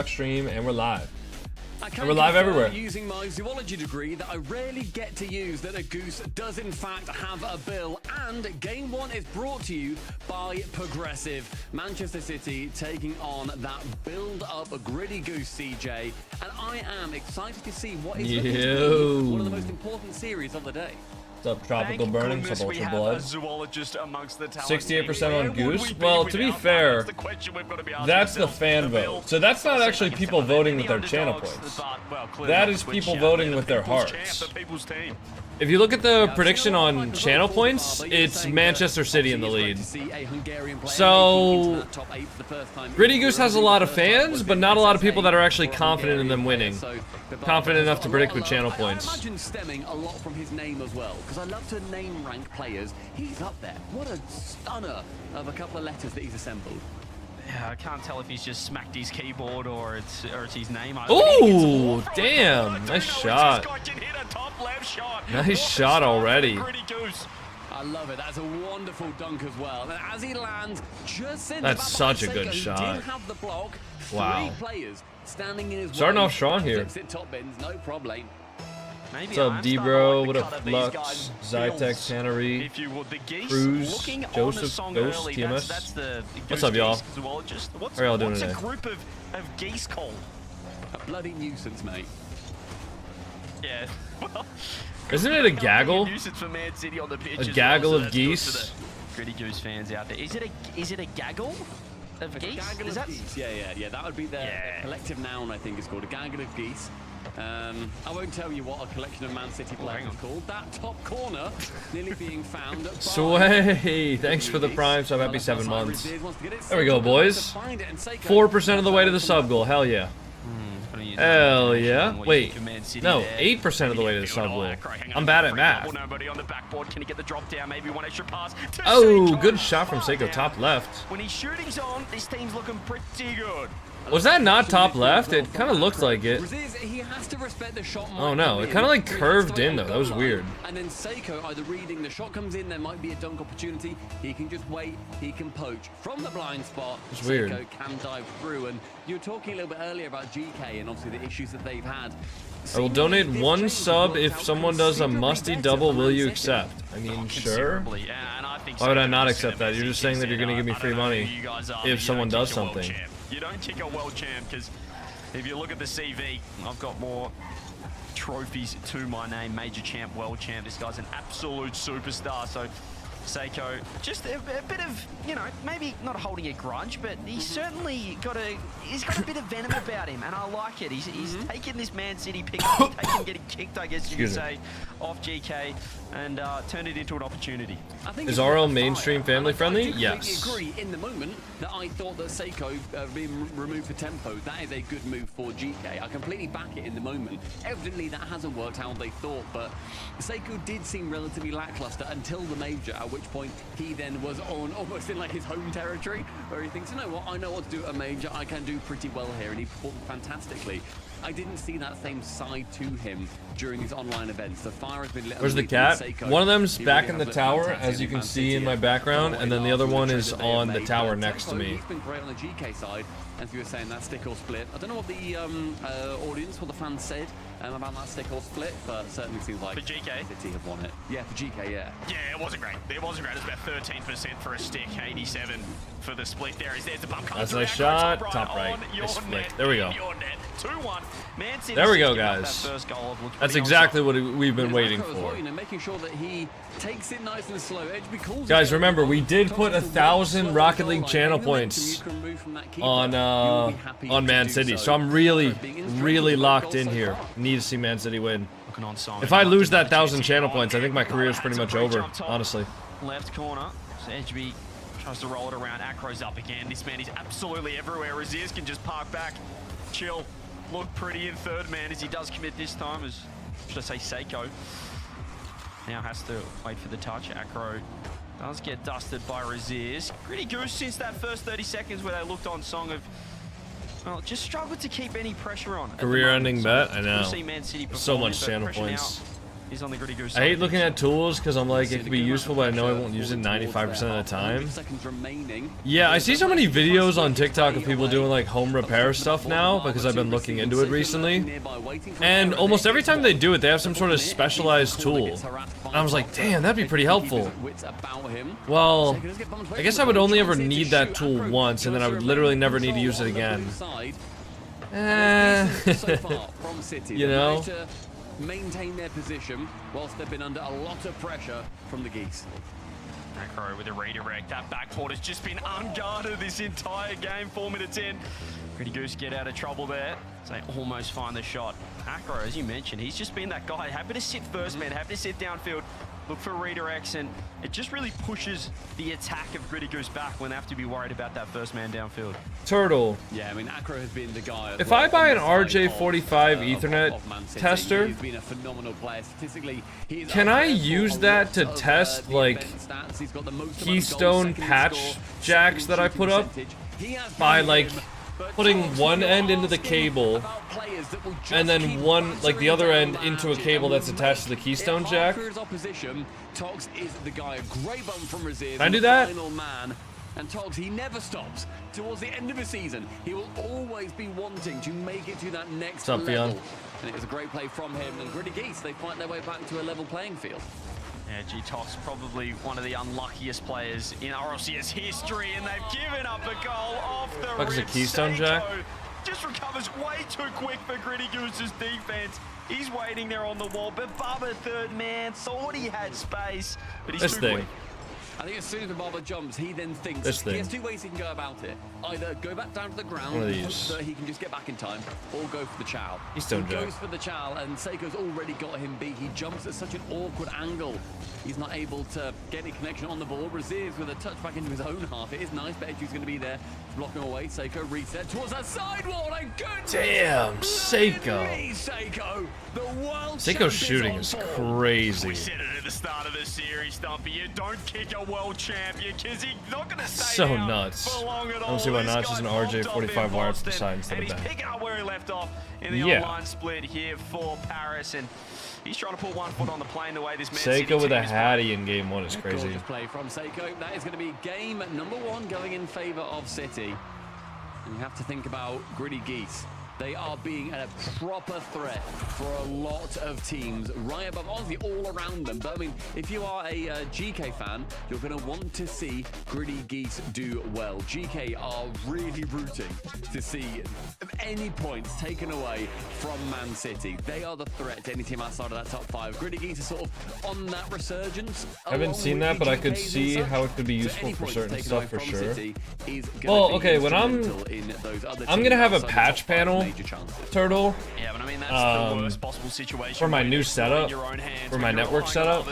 stream, and we're live. And we're live everywhere. Using my zoology degree that I rarely get to use, that a goose does in fact have a bill. And game one is brought to you by Progressive. Manchester City taking on that build-up gritty goose, CJ. And I am excited to see what is looking to be one of the most important series of the day. What's up, Tropical Burning, some Ultra Blood. 68% on Goose. Well, to be fair, that's the fan vote. So that's not actually people voting with their channel points. That is people voting with their hearts. If you look at the prediction on channel points, it's Manchester City in the lead. So, Gritty Goose has a lot of fans, but not a lot of people that are actually confident in them winning. Confident enough to predict with channel points. I imagine stemming a lot from his name as well, because I love to name rank players. He's up there. What a stunner of a couple of letters that he's assembled. Yeah, I can't tell if he's just smacked his keyboard or it's his name. Ooh, damn! Nice shot. Nice shot already. I love it. That's a wonderful dunk as well. And as he lands, just in that's such a good shot. Did have the block. Wow. 3 players standing in his starting off strong here. Top bins, no problem. What's up, D-Bro? What up, Lux, Zytek, Tannery, Cruz, Joseph, Ghost, TMS? What's up, y'all? How are y'all doing today? What's a group of geese called? A bloody nuisance, mate. Yeah. Well, isn't it a gaggle? A gaggle of geese? Gritty Goose fans out there. Is it a gaggle of geese? A gaggle of geese. Yeah. That would be the collective noun, I think, is called a gaggle of geese. I won't tell you what a collection of Man City players is called. That top corner nearly being found. Sway! Thanks for the prime sub. Happy 7 months. There we go, boys. 4% of the way to the sub goal. Hell yeah. Hell yeah. Wait, no, 8% of the way to the sub goal. I'm bad at math. Oh, good shot from Seiko, top left. When his shooting's on, this team's looking pretty good. Was that not top left? It kind of looked like it. He has to respect the shot. Oh no, it kind of like curved in though. That was weird. And then Seiko either reading the shot comes in, there might be a dunk opportunity. He can just wait. He can poach from the blind spot. It's weird. Seiko can dive through. And you were talking a little bit earlier about GK and obviously the issues that they've had. I will donate 1 sub if someone does a musty double. Will you accept? I mean, sure. Why would I not accept that? You're just saying that you're gonna give me free money if someone does something. You don't kick a world champ because if you look at the CV, I've got more trophies to my name. Major champ, world champ. This guy's an absolute superstar. So Seiko, just a bit of, you know, maybe not holding a grudge, but he's certainly got a bit of venom about him, and I like it. He's taken this Man City pick, taken getting kicked, I guess you could say, off GK, and turned it into an opportunity. Is RL mainstream family friendly? Yes. I agree in the moment that I thought that Seiko being removed for tempo, that is a good move for GK. I completely back it in the moment. Evidently that hasn't worked how they thought, but Seiko did seem relatively lackluster until the major, at which point he then was on almost in like his home territory, where he thinks, you know what, I know what to do at a major, I can do pretty well here, and he performed fantastically. I didn't see that same side to him during his online events. The fire has been lit. Where's the cat? One of them's back in the tower, as you can see in my background, and then the other one is on the tower next to me. He's been great on the GK side, as you were saying, that stick or split. I don't know what the audience, what the fans said about that stick or split, but it certainly seems like for GK, City have won it. Yeah, for GK, yeah. Yeah, it wasn't great. It wasn't great. It was about 13% for a stick, 87 for the split. There's the bump. That's a nice shot. Top right. Nice flick. There we go. 2-1. Man City. There we go, guys. That's exactly what we've been waiting for. You know, making sure that he takes it nice and slow. Guys, remember, we did put 1,000 Rocket League channel points on Man City, so I'm really locked in here. Need to see Man City win. If I lose that 1,000 channel points, I think my career is pretty much over, honestly. Left corner, so Edgeby tries to roll it around. Acro's up again. This man is absolutely everywhere. Raziz can just park back, chill, look pretty in third man as he does commit this time, as should I say Seiko now has to wait for the touch. Acro does get dusted by Raziz. Gritty Goose, since that first 30 seconds where they looked on Song, of well, just struggled to keep any pressure on. Career-ending bet, I know. See Man City so much channel points. He's on the Gritty Goose. I hate looking at tools because I'm like, it could be useful, but I know I won't use it 95% of the time. Yeah, I see so many videos on TikTok of people doing like home repair stuff now because I've been looking into it recently. And almost every time they do it, they have some sort of specialized tool. And I was like, damn, that'd be pretty helpful. Well, I guess I would only ever need that tool once, and then I would literally never need to use it again. You know? Maintain their position whilst they've been under a lot of pressure from the Geese. Acro with a redirect. That backport has just been unguarded this entire game. 4 minutes in. Gritty Goose get out of trouble there. So they almost find the shot. Acro, as you mentioned, he's just been that guy. Happy to sit first man, happy to sit downfield, look for redirects, and it just really pushes the attack of Gritty Goose back when they have to be worried about that first man downfield. Turtle. Yeah, I mean, Acro has been the guy. If I buy an RJ45 Ethernet tester, he's been a phenomenal player. Statistically, can I use that to test like Keystone patch jacks that I put up by like putting one end into the cable and then one, like the other end into a cable that's attached to the Keystone jack? Togs is the guy, a grey bum from reserve. Can I do that? And Togs, he never stops. Towards the end of the season, he will always be wanting to make it to that next level. Fion? And it was a great play from him. And Gritty Geese, they fight their way back to a level playing field. Yeah, G-Tox probably one of the unluckiest players in Rlcs history, and they've given up a goal off the What is a rip. Keystone jack? Just recovers way too quick for Gritty Goose's defense. He's waiting there on the wall, but Bubba, third man, thought he had space, but he's too quick. I think as soon as the Barber jumps, he then thinks he has two ways he can go about it. Either go back down to the ground, hope that he can just get back in time, or go for the chow. He goes for the chow, and Seiko's already got him beat. He jumps at such an awkward angle. He's not able to get any connection on the ball. Reserves with a touch back into his own half. It is nice, but Edgy's going to be there, blocking away. Seiko reset towards that sidewall, and good. Damn, Seiko. Seiko, the world Seiko's shooting is crazy. We said it at the start of the series, Stumpy. You don't kick a world champion because he's not going to stay so down nuts. for long at all. I don't see why not. Just an RJ45 wire to the side instead and of he's that. picking up where he left off in the online split here for Paris, and he's trying to put one foot on the plane the way this Man City Seiko with a team Hattie in game one is crazy. Gorgeous play from Seiko. That is going to be game number 1 going in favor of City. And you have to think about Gritty Geese. They are being a proper threat for a lot of teams right above, honestly, all around them. But I mean, if you are a GK fan, you're going to want to see Gritty Geese do well. GK are really rooting to see any points taken away from Man City. They are the threat to any team outside of that top 5. Gritty Geese are sort of on that resurgence. I haven't seen that, but I could see how it could be useful for certain stuff for sure. Well, okay, when I'm gonna have a patch panel, Turtle, yeah, but I mean, that's the worst possible situation for my new setup, for my network setup.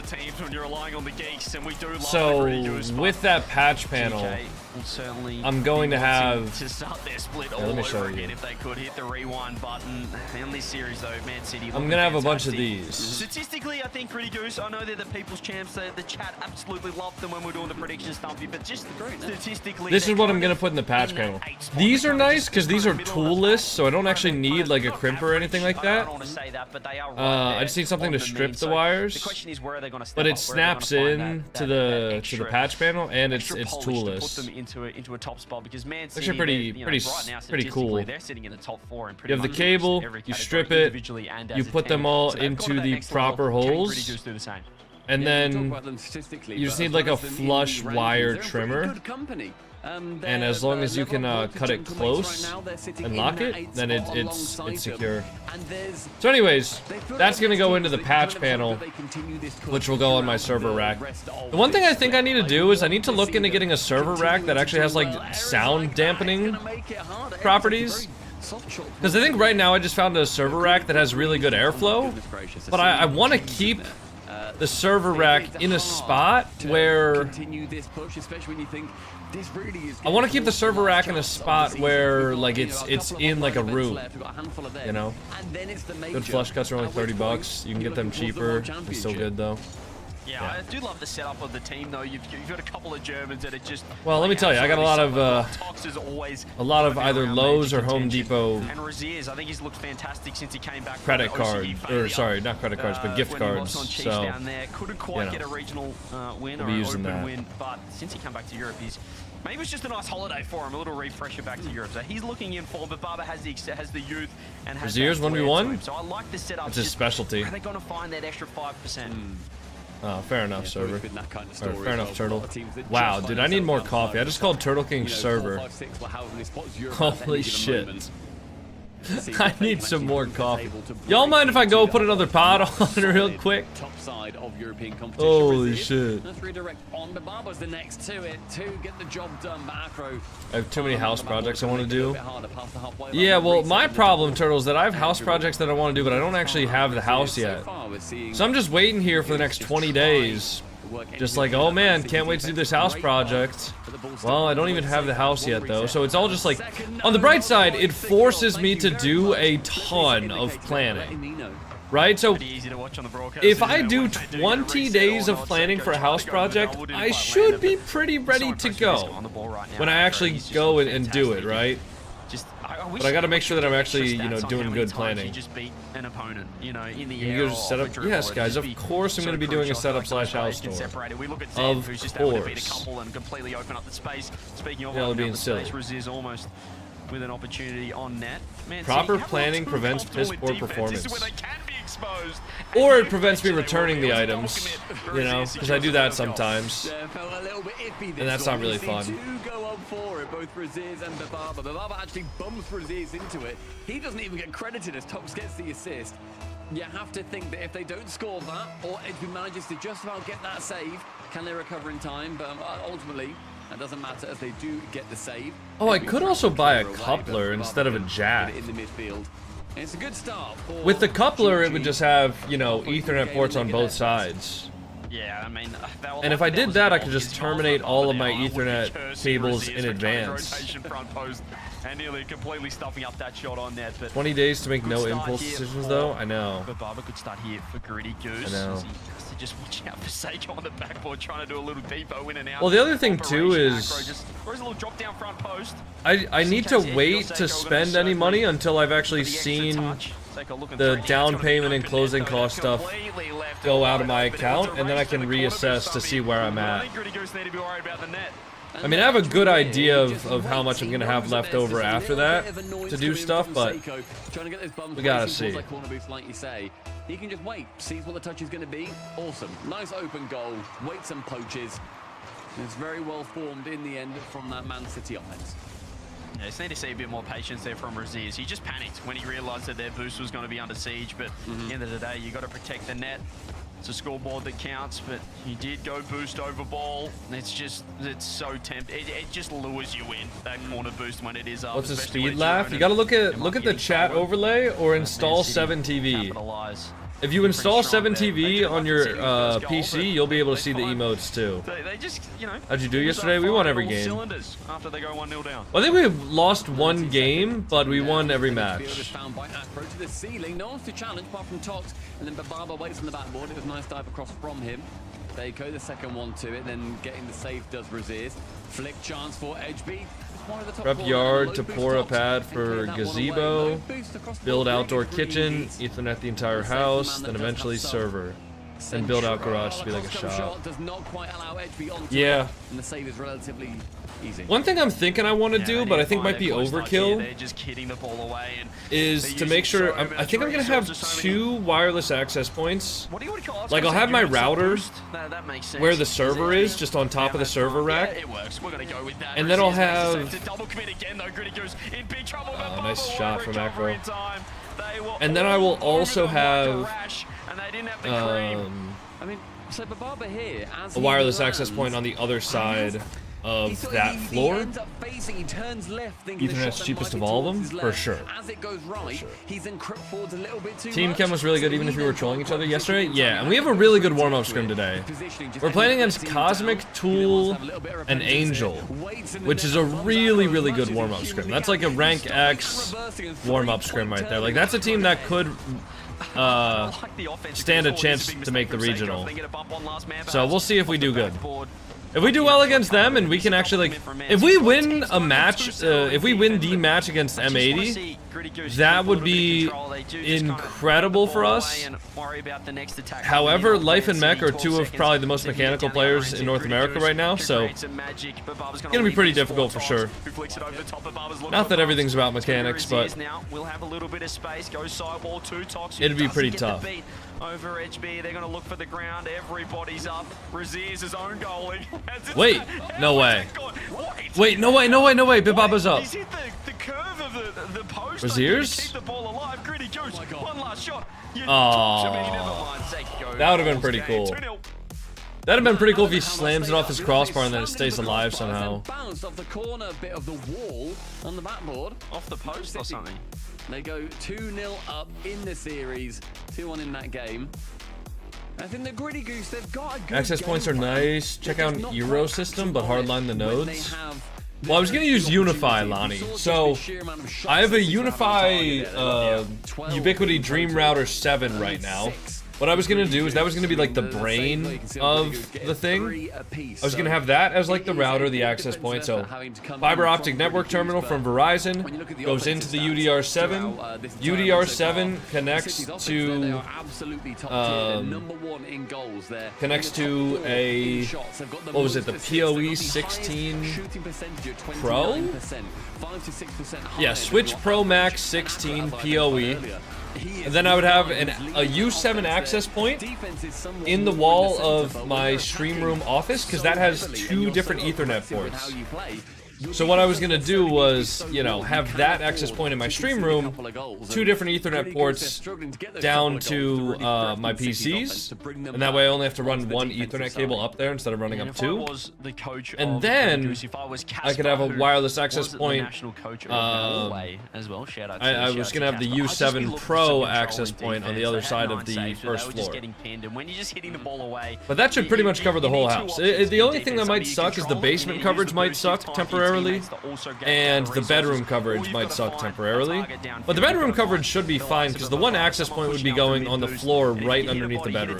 So with that patch panel, I'm going to have. Let me show you. If they could hit the rewind button in this series, though, Man City. I'm gonna have a bunch of these. Statistically, I think Gritty Goose. I know they're the people's champs. The chat absolutely loved them when we were doing the prediction stumpy, but just statistically, this is what I'm gonna put in the patch panel. These are nice because these are toolless, so I don't actually need like a crimper or anything like that. I don't want to say that, but they are I just need something to strip the wires. The question is, where are they going to step but up? it snaps in to the patch panel, and it's toolless. Put them into a top spot because Man City, actually pretty cool. They're sitting in the top 4 and you have the cable, you strip it, you put them all into the proper holes, and then you just need like a flush wire trimmer. And as long as you can cut it close and lock it, then it's secure. So anyways, that's going to go into the patch panel, which will go on my server rack. The one thing I think I need to do is I need to look into getting a server rack that actually has like sound dampening properties. Because I think right now I just found a server rack that has really good airflow, but I want to keep the server rack in a spot where I want to keep the server rack in a spot where like it's in like a room, you know. Good flush cuts are only $30. You can get them cheaper. It's still good though. Yeah, I do love the setup of the team, though. You've got a couple of Germans that are just... Well, let me tell you, I got a lot of either Lowe's or Home Depot. And Rlcs, I think he's looked fantastic since he came back. Credit card, or sorry, not credit cards, but gift cards. So down there. Couldn't quite get a regional win or an open win, but since he came back to Europe, maybe it was just a nice holiday for him, a little refresher back to Europe. So he's looking in form, but Barber has the youth and has Rlcs 1v1. So I like the setup. It's his specialty. Are they going to find that extra 5%? Oh, fair enough, server. Kind of Fair enough, Turtle. Wow, dude, I need more coffee. I just called Turtle King server. Holy shit. I need some more coffee. Y'all mind if I go put another pod on real quick? Top side of European competition. Holy shit. Let's redirect on, but Barber's the next to it to get the job done. Macro. I have too many house projects I want to do. Yeah, well, my problem, Turtle, is that I have house projects that I want to do, but I don't actually have the house yet. So I'm just waiting here for the next 20 days. Just like, oh man, can't wait to do this house project. Well, I don't even have the house yet though, so it's all just like, on the bright side, it forces me to do a ton of planning. Right? So, if I do 20 days of planning for a house project, I should be pretty ready to go when I actually go and do it, right? But I gotta make sure that I'm actually, you know, doing good planning. Just beat an opponent, you know, in the You just set up. Yes, guys. Of course, I'm gonna be doing a setup slash house tour. Of course. Yeah, being silly. Rlcs almost with an opportunity on net. Man, Proper planning prevents piss poor performance. Or it prevents me returning the items, you know, because I do that sometimes. And that's not really fun. Go up for it, both Rlcs and Barber. Barber actually bumps Rlcs into it. He doesn't even get credited as Tops gets the assist. You have to think that if they don't score that, or if he manages to just about get that save, can they recover in time? But ultimately, that doesn't matter as they do get the save. Oh, I could also buy a coupler instead of a jack. In the midfield. And it's a good start. With the coupler, it would just have, you know, Ethernet ports on both sides. Yeah, I mean, and if I did that, I could just terminate all of my Ethernet cables in advance. And nearly completely stuffing up that shot on net. But 20 days to make no impulse decisions, though? I know. But Barber could start here for Gritty Goose. I know. Just watching out for Seiko on the backboard, trying to do a little depot in and out. Well, the other thing, too, is... Where's a little drop down front post? I need to wait to spend any money until I've actually seen the down payment and closing cost stuff go out of my account, and then I can reassess to see where I'm at. I mean, I have a good idea of how much I'm going to have left over after that to do stuff, but we gotta see. He can just wait, sees what the touch is going to be. Awesome. Nice open goal. Waits and poaches. It's very well formed in the end from that Man City offense. Yeah, just need to see a bit more patience there from Rlcs. He just panicked when he realized that their boost was going to be under siege, but at the end of the day, you got to protect the net. It's a scoreboard that counts, but he did go boost over ball. It's so tempting. It just lures you in, that corner boost when it is up. What's a speed laugh? You gotta look at the chat overlay or install 7TV. If you install 7TV on your PC, you'll be able to see the emotes too. They just, you know. How'd you do yesterday? We won every game. After they go 1-0 down. Well, I think we lost one game, but we won every match. Found by Acro to the ceiling. No one's to challenge apart from Tox, and then Barber waits on the backboard. It was a nice dive across from him. They go the second one to it, then getting the save does Rlcs. Flick chance for Edgeby. Prep yard to pour a pad for gazebo, build outdoor kitchen, Ethernet the entire house, then eventually server. Then build out garage to be like a shop. Yeah. And the save is relatively easy. One thing I'm thinking I want to do, but I think might be overkill, is to make sure, I think I'm going to have 2 wireless access points. Like, I'll have my router where the server is, just on top of the server rack. And then I'll have... Oh, nice shot from Acro. And then I will also have... a wireless access point on the other side of that floor. Ethernet's cheapest of all of them, for sure. Team Chem was really good even if we were trolling each other yesterday. Yeah, and we have a really good warm-up scrim today. We're playing against Cosmic, Tool, and Angel, which is a really, really good warm-up scrim. That's like a rank X warm-up scrim right there. Like, that's a team that could stand a chance to make the regional. So we'll see if we do good. If we do well against them and we can actually, like, if we win a match, if we win the match against M80, that would be incredible for us. However, Life and Mech are two of probably the most mechanical players in North America right now, so it's gonna be pretty difficult for sure. Not that everything's about mechanics, but it'd be pretty tough. Over HB, they're gonna look for the ground. Everybody's up. Razier's his own goaling. Wait, no way. Wait, no way, no way, no way. Bibaba's up. He's hit the curve of the post. Razier's? Keep the ball alive. Gritty Goose. One last shot. That would have been pretty cool. That'd have been pretty cool if he slams it off his crossbar and then it stays alive somehow. Bounced off the corner bit of the wall on the backboard. Off the post or something. They go 2-0 up in the series, 2-1 in that game. I think the Gritty Goose, they've got a good Access points are nice. Check out Euro system, but hardline the nodes. Well, I was gonna use Unity Unify, Lonnie. So I have a Unify Ubiquity Dream Router 7 right now. What I was gonna do is that was gonna be like the brain of the thing. I was gonna have that as like the router, the access point. So fiber optic network terminal from Verizon goes into the UDR7. UDR7 connects to a, what was it, the PoE 16 Pro? Yeah, Switch Pro Max 16 PoE. And then I would have a U7 access point in the wall of my stream room office, because that has 2 different Ethernet ports. So what I was gonna do was, you know, have that access point in my stream room, 2 different Ethernet ports down to my PCs, and that way I only have to run 1 Ethernet cable up there instead of running up 2. And then I could have a wireless access point. I was gonna have the U7 Pro access point on the other side of the first floor. But that should pretty much cover the whole house. The only thing that might suck is the basement coverage might suck temporarily. And the bedroom coverage might suck temporarily. But the bedroom coverage should be fine, because the one access point would be going on the floor right underneath the bedroom.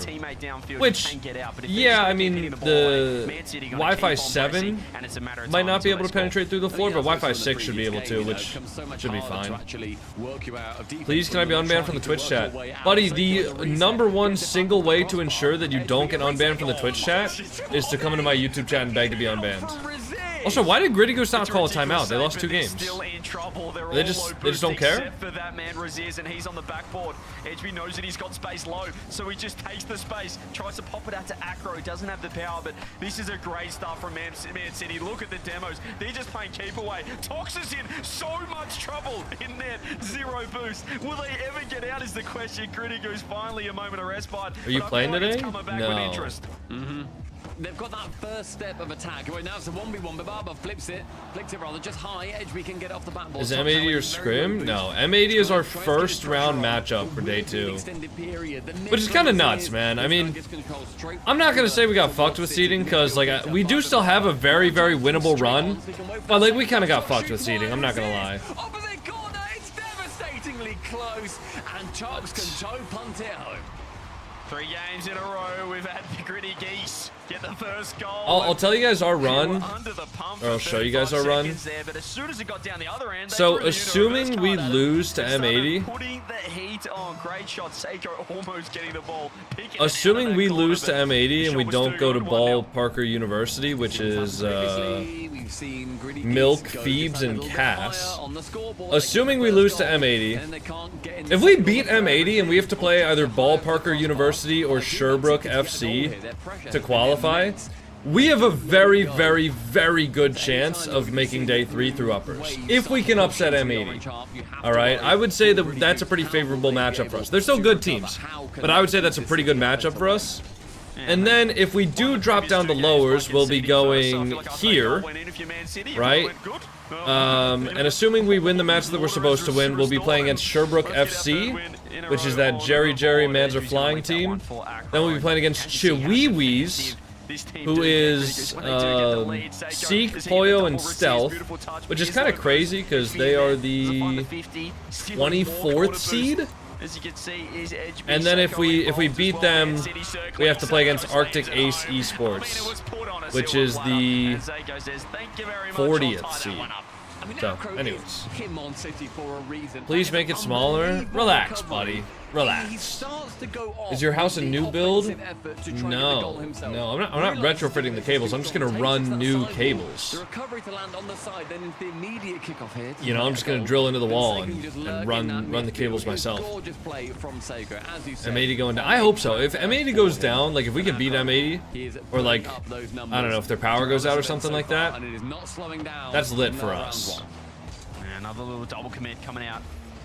Which, yeah, I mean, the Wi-Fi 7 might not be able to penetrate through the floor, but Wi-Fi 6 should be able to, which should be fine. Please, can I be unbanned from the Twitch chat? Buddy, the #1 single way to ensure that you don't get unbanned from the Twitch chat is to come into my YouTube chat and beg to be unbanned. Also, why did Gritty Goose not call a timeout? They lost 2 games. They just don't care? For that man, Razier's, and he's on the backboard. HB knows that he's got space low, so he just takes the space, tries to pop it out to Acro. He doesn't have the power, but this is a great start from Man City. Look at the demos. They're just playing keep away. Tox is in so much trouble in net. 0 boost. Will they ever get out is the question. Gritty Goose finally a moment of respite. Are you playing today? No. They've got that first step of attack. Well, now it's a 1v1, but Barber flips it rather just high. HB can get off the backboard. Is M80 your scrim? No, M80 is our first round matchup for day 2. Which is kind of nuts, man. I mean, I'm not gonna say we got fucked with seeding, because like we do still have a very, very winnable run, but like we kind of got fucked with seeding. I'm not gonna lie. Opposite corner, it's devastatingly close, and Tox can toe punt it home. 3 games in a row, we've had the Gritty Geese get the first goal. I'll tell you guys our run, or I'll show you guys our run. So, assuming we lose to M80, assuming we lose to M80 and we don't go to Ball Parker University, which is Milk, Phoebes, and Cass, assuming we lose to M80, if we beat M80 and we have to play either Ball Parker University or Sherbrooke FC to qualify, we have a very, very, very good chance of making day 3 through uppers, if we can upset M80. Alright, I would say that that's a pretty favorable matchup for us. They're still good teams, but I would say that's a pretty good matchup for us. And then if we do drop down the lowers, we'll be going here, right? And assuming we win the match that we're supposed to win, we'll be playing against Sherbrooke FC, which is that Jerry Manzer flying team. Then we'll be playing against Chiwiwis, who is Seek, Poyo, and Stealth, which is kind of crazy because they are the 24th seed. And then if we beat them, we have to play against Arctic Ace Esports, which is the 40th seed. So, anyways, please make it smaller. Relax, buddy. Relax. Is your house a new build? No, I'm not retrofitting the cables. I'm just gonna run new cables. You know, I'm just gonna drill into the wall and run the cables myself. M80 going down. I hope so. If M80 goes down, like if we can beat M80, or like I don't know if their power goes out or something like that, that's lit for us. Another little double commit coming out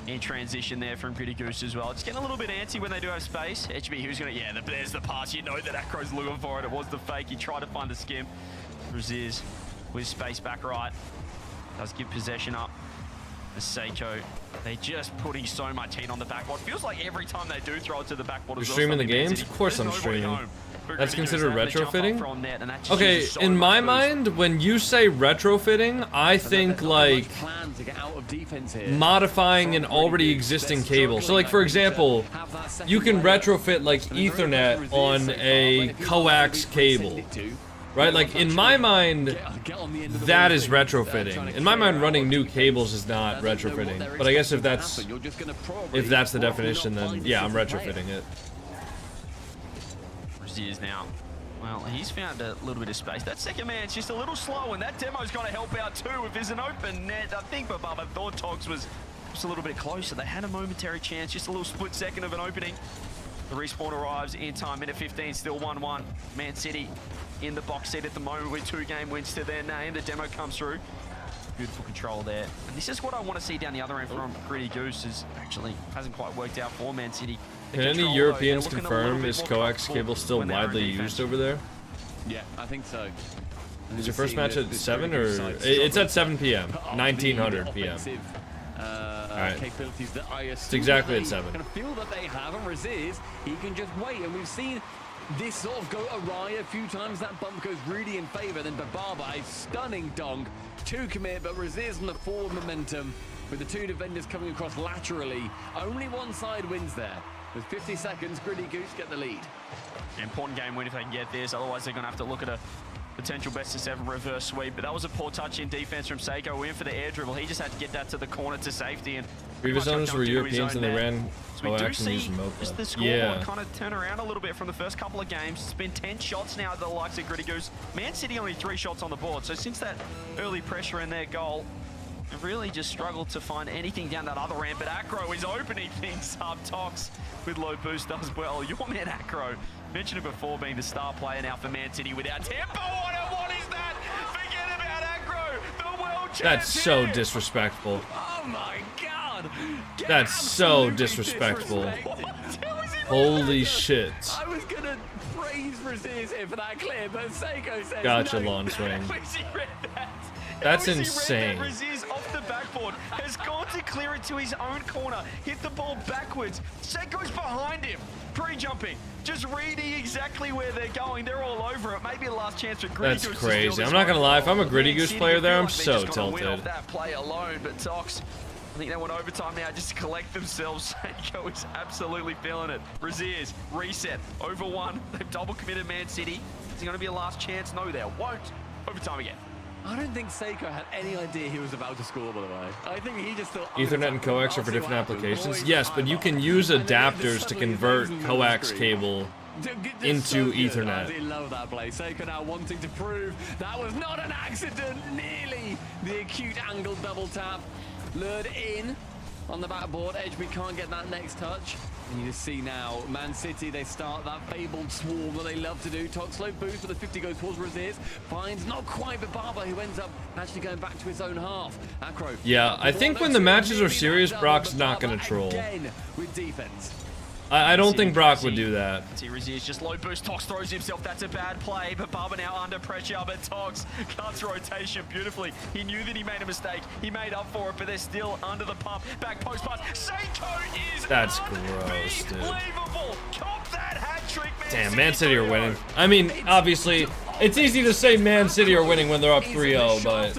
in transition there from Gritty Goose as well. It's getting a little bit antsy when they do have space. HB, who's gonna, yeah, there's the pass. You know that Acro's looking for it. It was the fake. He tried to find a skim. Raziz with space back right. Does give possession up. Seiko, they're just putting so much heat on the backboard. Feels like every time they do throw it to the backboard. You're streaming the games? Of course I'm streaming. That's considered retrofitting? Okay, in my mind, when you say retrofitting, I think like modifying an already existing cable. So like for example, you can retrofit like Ethernet on a coax cable. Right, like in my mind, that is retrofitting. In my mind, running new cables is not retrofitting. But I guess if that's the definition, then yeah, I'm retrofitting it. Is now. Well, he's found a little bit of space. That second man's just a little slow, and that demo's got to help out too. If there's an open net, I think Bababa thought Tox was just a little bit closer. They had a momentary chance, just a little split second of an opening. The respawn arrives in time, minute 15, still 1-1. Man City in the box seat at the moment with 2 game wins to their name. The demo comes through. Beautiful control there. And this is what I want to see down the other end from Gritty Goose. Is actually hasn't quite worked out for Man City. Can any Europeans confirm is coax cable still widely used over there? Yeah, I think so. Is your first match at 7 or it's at 7 p.m. 1900 p.m. Alright. It's exactly at 7. I feel that they have and Raziz, he can just wait, and we've seen this sort of go awry a few times. That bump goes really in favor. Then Bababa, a stunning dunk, 2 commit, but Raziz on the forward momentum with the 2 defenders coming across laterally. Only one side wins there. With 50 seconds, Gritty Goose get the lead. Important game win if they can get this, otherwise they're going to have to look at a potential best of 7 reverse sweep. But that was a poor touch in defense from Seiko. We're in for the air dribble. He just had to get that to the corner to safety. And previous owners were Europeans and they ran coax and used just the scoreboard kind of turn around a little bit from the first couple of games. It's been 10 shots now at the likes of Gritty Goose. Man City only 3 shots on the board. So since that early pressure in their goal, they've really just struggled to find anything down that other ramp. But Acro is opening things up. Tox with low boost does well. Your man Acro, mentioned it before, being the star player now for Man City without tempo on it. What is that? Forget about Acro, the world champion. That's so disrespectful. Oh my god. That's so disrespectful. Holy shit. I was gonna praise Raziz here for that clip, but Seiko says gotcha, no. lawn swing. That? That's insane. Raziz off the backboard has gone to clear it to his own corner, hit the ball backwards. Seiko's behind him, pre-jumping, just reading exactly where they're going. They're all over it. Maybe the last chance for Gritty Goose. That's crazy. I'm not gonna lie. If I'm a Gritty Goose player there, I'm so tilted. Off that play alone, but Tox, I think they want overtime now just to collect themselves. Seiko is absolutely feeling it. Raziz, reset, over 1. They've double committed Man City. Is it going to be a last chance? No, there won't. Overtime again. I don't think Seiko had any idea he was about to score, by the way. I think he just thought... Ethernet and coax are for different applications? Yes, but you can use adapters to convert coax cable into Ethernet. I love that play. Seiko now wanting to prove that was not an accident. Nearly the acute angle double tap. Lured in on the backboard. HB can't get that next touch. And you just see now, Man City, they start that fabled swarm that they love to do. Tox slow boost, but the 50 goes towards Raziz. Finds not quite, but Barber, who ends up actually going back to his own half. Acro. Yeah, I think when the matches are serious, Brock's not going to troll. Again with defense. I don't think Brock would do that. Rizzy is just low boost. Tox throws himself. That's a bad play. But Baba now under pressure. But Tox cuts rotation beautifully. He knew that he made a mistake. He made up for it, but they're still under the pump. Back post pass. Seiko is That's gross, dude. unbelievable. Cop that hat trick, man. Damn, Man City are winning. I mean, obviously, it's easy to say Man City are winning when they're up 3-0, but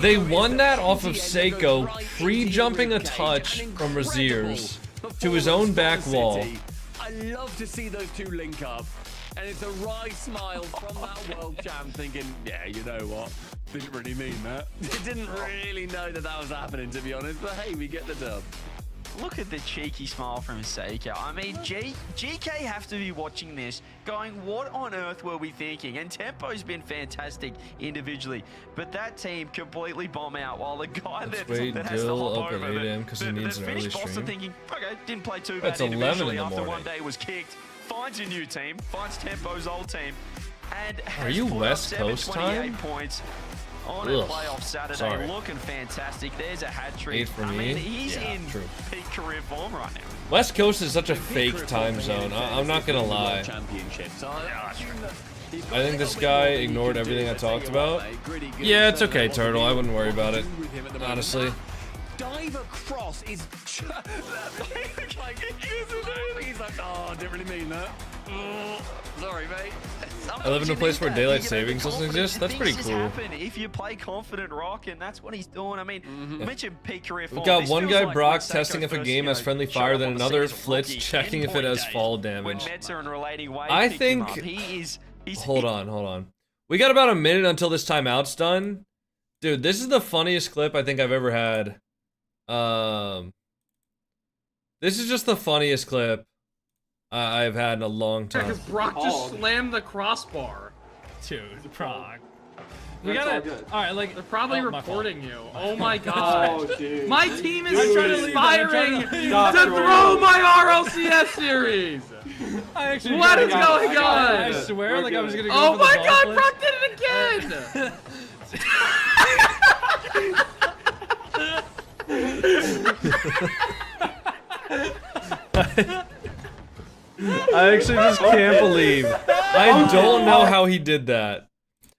they won that off of Seiko pre-jumping a touch from Raziers to his own back wall. I love to see those two link up, and it's a wry smile from that world champ thinking, yeah, you know what, didn't really mean that. Didn't really know that that was happening, to be honest, but hey, we get the dub. Look at the cheeky smile from Seiko. I mean, GK have to be watching this, going, what on earth were we thinking? And Tempo's been fantastic individually, but that team completely bomb out while the guy that has to hop over because he needs an early stream. Thinking, okay, didn't play too That's bad 11 individually in the after morning. one day was kicked, finds a new team, finds Tempo's old team, and Are you West Coast time? Points on a playoff Saturday. Sorry. Looking fantastic. There's a hat trick. 8 for I me. mean, he's in true. peak career form right now. West Coast is such a fake time zone. I'm not gonna lie. I think this guy ignored everything I talked about. Yeah, it's okay, Turtle. I wouldn't worry about it, honestly. Dive across is like, he's like, oh, I didn't really mean that. Sorry, mate. I live in a place where daylight savings doesn't exist. That's pretty cool. If you play confident rock, and that's what he's doing. I mean, mention peak career form. We've got one guy, Brock, testing if a game has friendly fire, then another, Flitz, checking if it has fall damage. I think... Hold on. We got about a minute until this timeout's done. Dude, this is the funniest clip I think I've ever had. This is just the funniest clip I've had in a long time. Because Brock just slammed the crossbar. Dude, Brock. We gotta. Alright, like. They're probably my reporting you. Oh my god. Oh, dude. My team is Dude. aspiring to Stop throw my RLCS series. I actually What is going I on? swear, like I was gonna go Oh for the my ball god, flip. Brock did it again! I actually just can't believe. I don't know how he did that.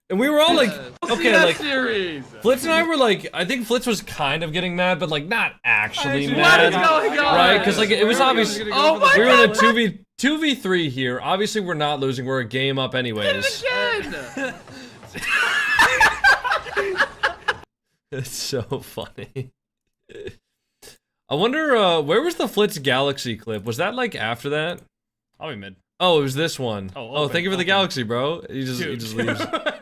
And we were all like, okay, like, series. Flitz and I were like, I think Flitz was kind of getting mad, but like not actually What mad. is going on? Right? Because like it was obvious. Oh my We were in a god, 2v3 here. Obviously, we're not losing. We're a game up anyways. again! It's so funny. I wonder, where was the Flitz Galaxy clip? Was that like after that? I'll be mid. Oh, it was this one. Oh, thank you for the open. Galaxy, bro. He just leaves. Dude.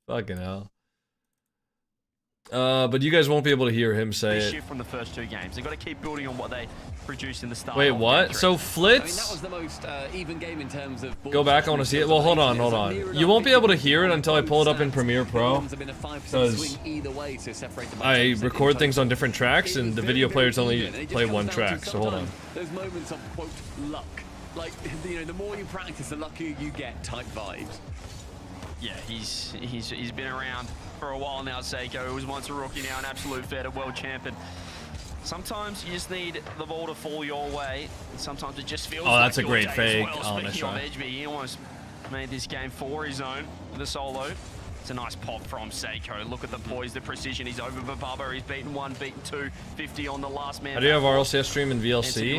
Fucking hell. But you guys won't be able to hear him say it. Shift from the first two games. They've got to keep building on what they produced in the start. Wait, what? So I mean, that was Flitz... the most even game in terms of Go back, I want to see it. Well, hold on. You won't be able to hear it until I pull it up in Premiere Pro. Because I record things on different tracks, and the video players only play one track, so hold on. Those moments of, quote, luck. Like, you know, the more you practice, the luckier you get type vibes. Yeah, he's been around for a while now, Seiko. He was once a rookie, now an absolute vet, a world champion. Sometimes you just need the ball to fall your way, and sometimes it just feels Oh, that's like a great your day fake. as well. Oh, nice Speaking of try. Edgeby, he almost made this game for his own with a solo. It's a nice pop from Seiko. Look at the poise, the precision. He's over Bababa. He's beaten one, beaten two, 50 on the last man. I do have RLCS stream in Looking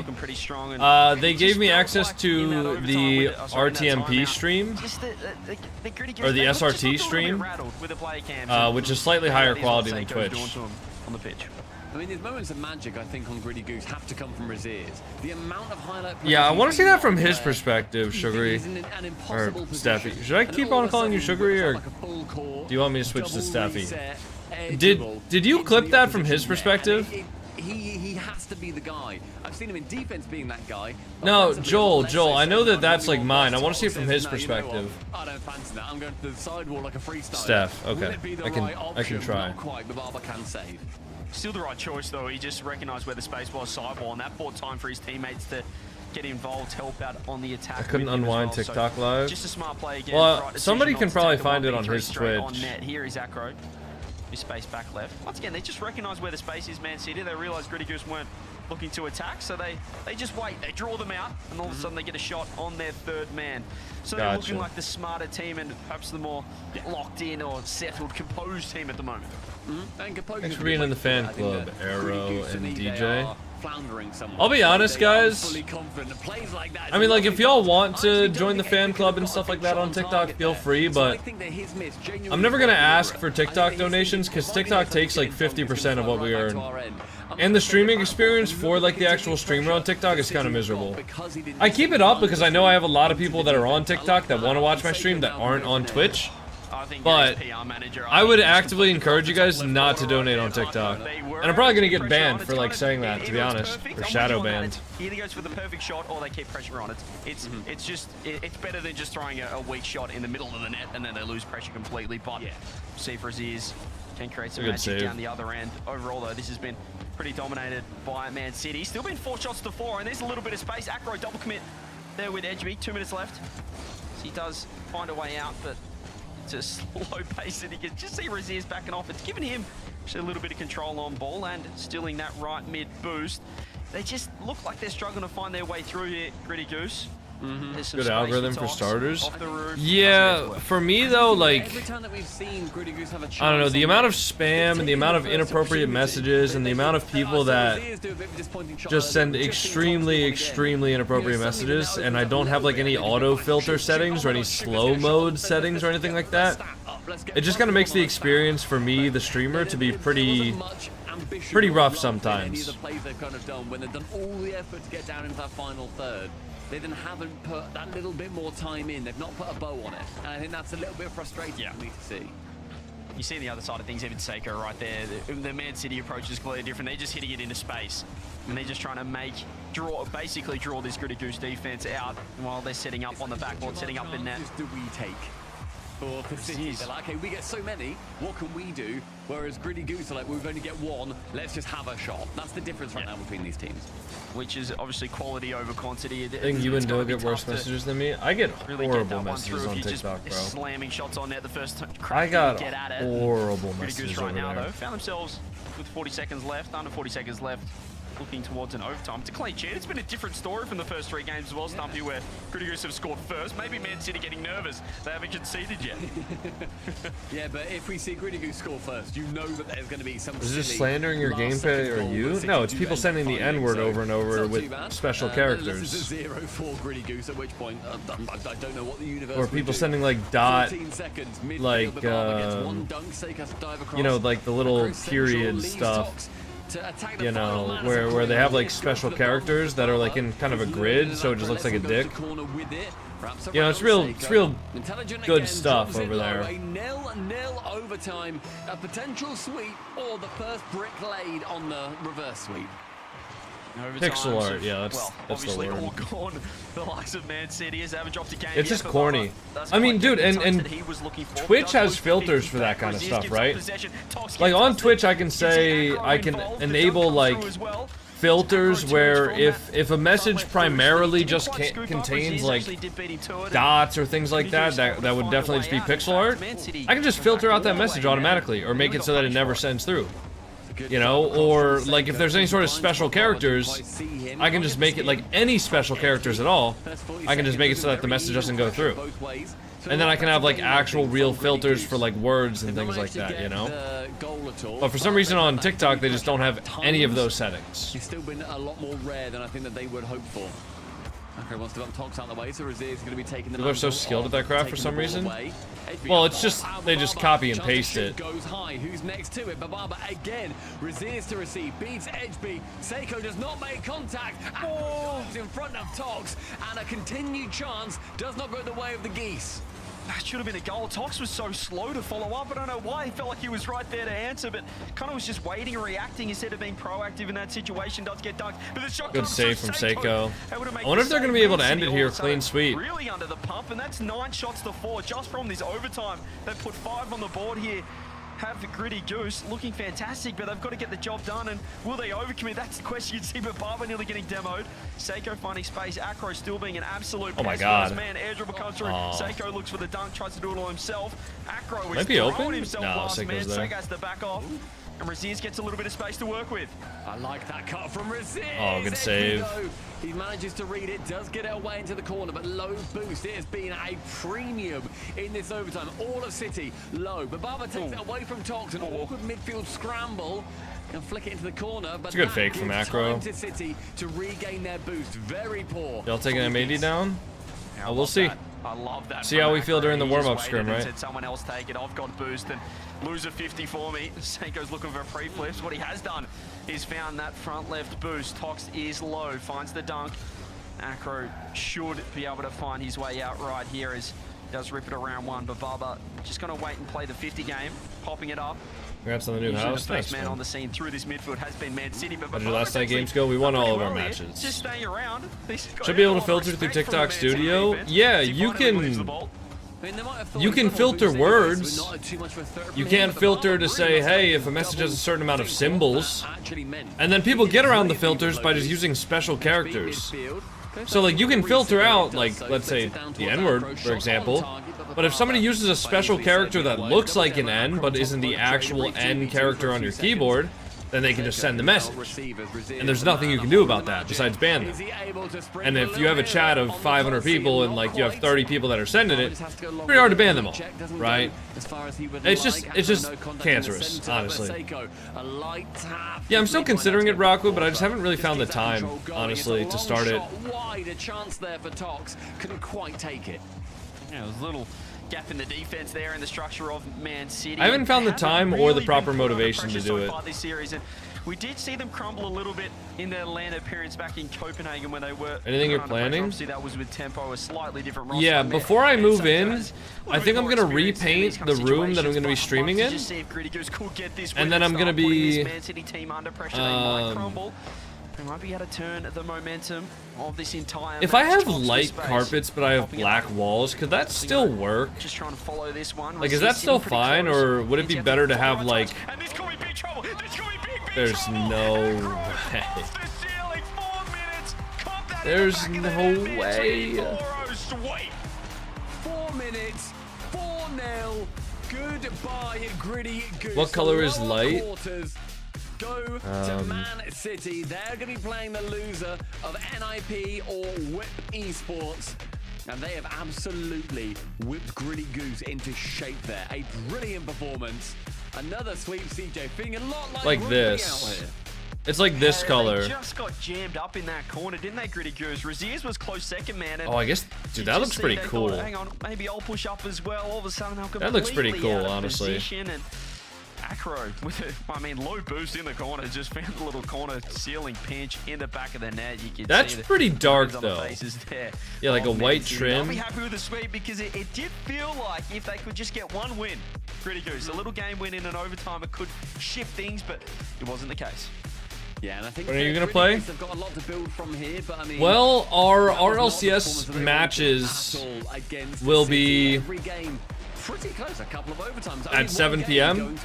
VLC. pretty strong, and They it gave just me felt access like in that to overtime the with sorry, in that RTMP timeout, stream, just the gritty or the games, they look just SRT a little bit stream, rattled with the play cams, which is slightly higher that is what quality than Seiko's Twitch. doing to him on the pitch. I mean, these moments of magic, I think, on Gritty Goose have to come from Raziers. The amount of highlight... Yeah, I want to see that from his player, perspective, Sugary. he's in an impossible Or position. Staffy. Should I And keep all on of a calling you sudden, Sugary, or like a full core, do you want me to switch to double Staffy? reset, Did edgeable you into clip the that from his opposition perspective? net. And he has to be the guy. I've seen him in defense being that guy. No, Offensively, a lot less Joel, so. I know that So that's like maybe mine. I one want to see it says, from his "No, you know what? perspective. I don't fancy that. I'm going to the sidewall like a freestyle. Steph, okay. Would it be the I can- right I can option? try. Not quite, but Barber can save. Still the right choice, though. He just recognised where the space was sidewall, and that bought time for his teammates to get involved, help out on the attack. I couldn't with him as unwind well. TikTok So, Live. Just a smart play again. Well, right decision somebody not can to probably take the find it 1v3 on his straight on Twitch. net. Here is Acro. His space back left. Once again, they just recognise where the space is, Man City. They realised Gritty Goose weren't looking to attack, so they just wait, they draw them out, and all of a sudden they get a shot on their third man. So they're looking like the smarter team and perhaps the more locked in or settled, composed team at the moment. Thanks for being in the fan club, Arrow and DJ. I'll I'll be honest, guys. I mean, like, if y'all want to join the fan club and stuff like that on TikTok, feel free, but I'm never gonna ask for TikTok donations because TikTok takes like 50% of what we earn. And the streaming experience for like the actual streamer on TikTok is kind of miserable. I keep it up because I know I have a lot of people that are on TikTok that want to watch my stream that aren't on Twitch. But I would actively encourage you guys not to donate on TikTok. And I'm probably gonna get banned for like saying that, to be honest, or shadow banned. He either goes for the perfect shot or they keep pressure on it. It's better than just throwing a weak shot in the middle of the net and then they lose pressure completely. But see for Aziz can create some magic down the other end. Overall though, this has been pretty dominated by Man City. Still been 4 shots to 4, and there's a little bit of space. Acro double commit there with Edgeby. 2 minutes left. So he does find a way out, but it's a slow pace, and he can just see Raziz backing off. It's given him actually a little bit of control on ball and stealing that right mid boost. They just look like they're struggling to find their way through here, Gritty Goose. Good algorithm for starters. Yeah, for me though, like, I don't know, the amount of spam and the amount of inappropriate messages and the amount of people that just send extremely inappropriate messages, and I don't have like any auto filter settings or any slow mode settings or anything like that. It just kind of makes the experience for me, the streamer, to be pretty rough sometimes. They then haven't put that little bit more time in. They've not put a bow on it. And I think that's a little bit frustrating for me to see. You see the other side of things, even Seiko right there. The Man City approach is completely different. They're just hitting it into space. And they're just trying to basically draw this Gritty Goose defense out while they're setting up on the backboard, setting up the net. Do we take? For City, they're like, okay, we get so many, what can we do? Whereas Gritty Goose are like, we've only get one, let's just have a shot. That's the difference right now between these teams. Which is obviously quality over quantity. I think you and Doug get worse messages than me. I get horrible messages on TikTok, bro. Slamming shots on net the first I got get at it. horrible Gritty messages Goose right over now, there. though, found themselves with 40 seconds left, under 40 seconds left, looking towards an overtime. It's a clean sheet. It's been a different story from the first 3 games as well, Stumpy, where Gritty Goose have scored first. Maybe Man City getting nervous. They haven't conceded yet. Yeah, but if we see Gritty Goose score first, you know that there's going to be some. Is this slandering your gameplay or you? No, it's people sending the N-word over and over with special characters. This is a 0-4 Gritty Goose, at which point I don't know what the universe. Or people sending like dot, like you know, like the little period stuff. You know, where they have like special characters that are like in kind of a grid, so it just looks like a dick. You know, it's real good stuff over there. A 0-0 overtime, a potential sweep, or the first brick laid on the reverse sweep. Pixel art, yeah, that's the word. All gone. The likes of Man City has haven't dropped a game. It's just corny. I mean, dude, and Twitch has filters for that kind of stuff, right? Like on Twitch, I can say I can enable like filters where if a message primarily just contains like dots or things like that would definitely just be pixel art, I can just filter out that message automatically or make it so that it never sends through. You know, or like if there's any sort of special characters, I can just make it like any special characters at all. I can just make it so that the message doesn't go through. And then I can have like actual real filters for like words and things like that, you know? But for some reason on TikTok, they just don't have any of those settings. It's still been a lot more rare than I think that they would hope for. Okay, wants to Tox out of the way, so Raziz is going to be taking the. People are so skilled at that craft for some reason. Well, it's just they just copy and paste it. Goes high. Who's next to it? Bababa again. Raziz to receive. Beats Edgeby. Seiko does not make contact. In front of Tox, and a continued chance does not go the way of the geese. That should have been a goal. Tox was so slow to follow up. I don't know why. He felt like he was right there to answer, but kind of was just waiting and reacting instead of being proactive in that situation. Does get dunked. But the shot good save from Seiko. I wonder if they're going to be able to end it here clean sweep. Really under the pump, and that's 9 shots to 4 just from this overtime. They've put 5 on the board here. Have the Gritty Goose looking fantastic, but they've got to get the job done, and will they overcommit? That's the question. You can see Bababa nearly getting demoed. Seiko finding space. Acro still being an absolute oh my god. Man, air dribble comes through. Seiko looks for the dunk, tries to do it all himself. Acro is might be open. himself No, last Seiko's man. there. Seiko has to back off. And Raziz gets a little bit of space to work with. I like that cut from Raziz. Oh, good save. He manages to read it, does get it away into the corner, but low boost. It has been a premium in this overtime. All of City low, but Barber takes it away from Tox. An awkward midfield scramble. Can flick it into the corner, but it's a good fake from Acro. Time to City to regain their boost. Very poor. Y'all taking M80 down? Oh, we'll see. I love that. See how we feel during the warm-up scrim, right? Said someone else take it. I've got boost and lose a 50 for me. Seiko's looking for free flips. What he has done is found that front left boost. Tox is low, finds the dunk. Acro should be able to find his way out right here as he does rip it around one, but Barber just gonna wait and play the 50 game, popping it up. Congrats on the new Usually house. the first Thanks, man man. on the scene through this midfield has been Man City, but How did your last night games go? We won all of our matches. Just staying around. Should be able to filter through TikTok Studio. Yeah, you can. You can filter words. You can't filter to say, hey, if a message has a certain amount of symbols. And then people get around the filters by just using special characters. So, like, you can filter out, like, let's say, the N-word, for example. But if somebody uses a special character that looks like an N, but isn't the actual N character on your keyboard, then they can just send the message. And there's nothing you can do about that besides ban them. And if you have a chat of 500 people and like you have 30 people that are sending it, pretty hard to ban them all, right? It's just cancerous, honestly. Yeah, I'm still considering it, Rocco, but I just haven't really found the time, honestly, to start it. Wide, a chance there for Tox, couldn't quite take it. Yeah, there's a little gap in the defense there in the structure of Man City. I haven't found the time or the proper motivation to do it. This series, and we did see them crumble a little bit in their land appearance back in Copenhagen when they were. Anything you're planning? Obviously, that was with tempo, a slightly different roster. Yeah, before I move in, I think I'm gonna repaint the room that I'm gonna be streaming in, and then I'm gonna be. They might be able to turn the momentum of this entire If I have light carpets but I have black walls, could that still work? Just trying to follow this one. Like, is that still fine, or would it be better to have, like... There's no way. There's no way. 4 minutes, 4-0. Goodbye, Gritty Goose. What color is light? Go to Man City. They're going to be playing the loser of NIP or Whip Esports. And they have absolutely whipped Gritty Goose into shape there. A brilliant performance. Another sweep, CJ. Feeling a lot like this. It's like this color. They just got jammed up in that corner, didn't they, Gritty Goose? Raziz was close second man. And oh, I guess, dude, that looks pretty cool. Hang on, maybe I'll push up as well. All of a sudden, they'll that looks pretty cool, honestly. And Acro with low boost in the corner, just found the little corner ceiling pinch in the back of the net. You can That's see pretty dark though. There. Yeah, like a white trim. I'll be happy with the sweep because it did feel like if they could just get one win, Gritty Goose, a little game win in an overtime, it could shift things, but it wasn't the case. Yeah, and I think when are you gonna play? They've got a lot to build from here, but I mean, well, our Rlcs matches will be pretty close, a couple of overtimes. At 7 p.m.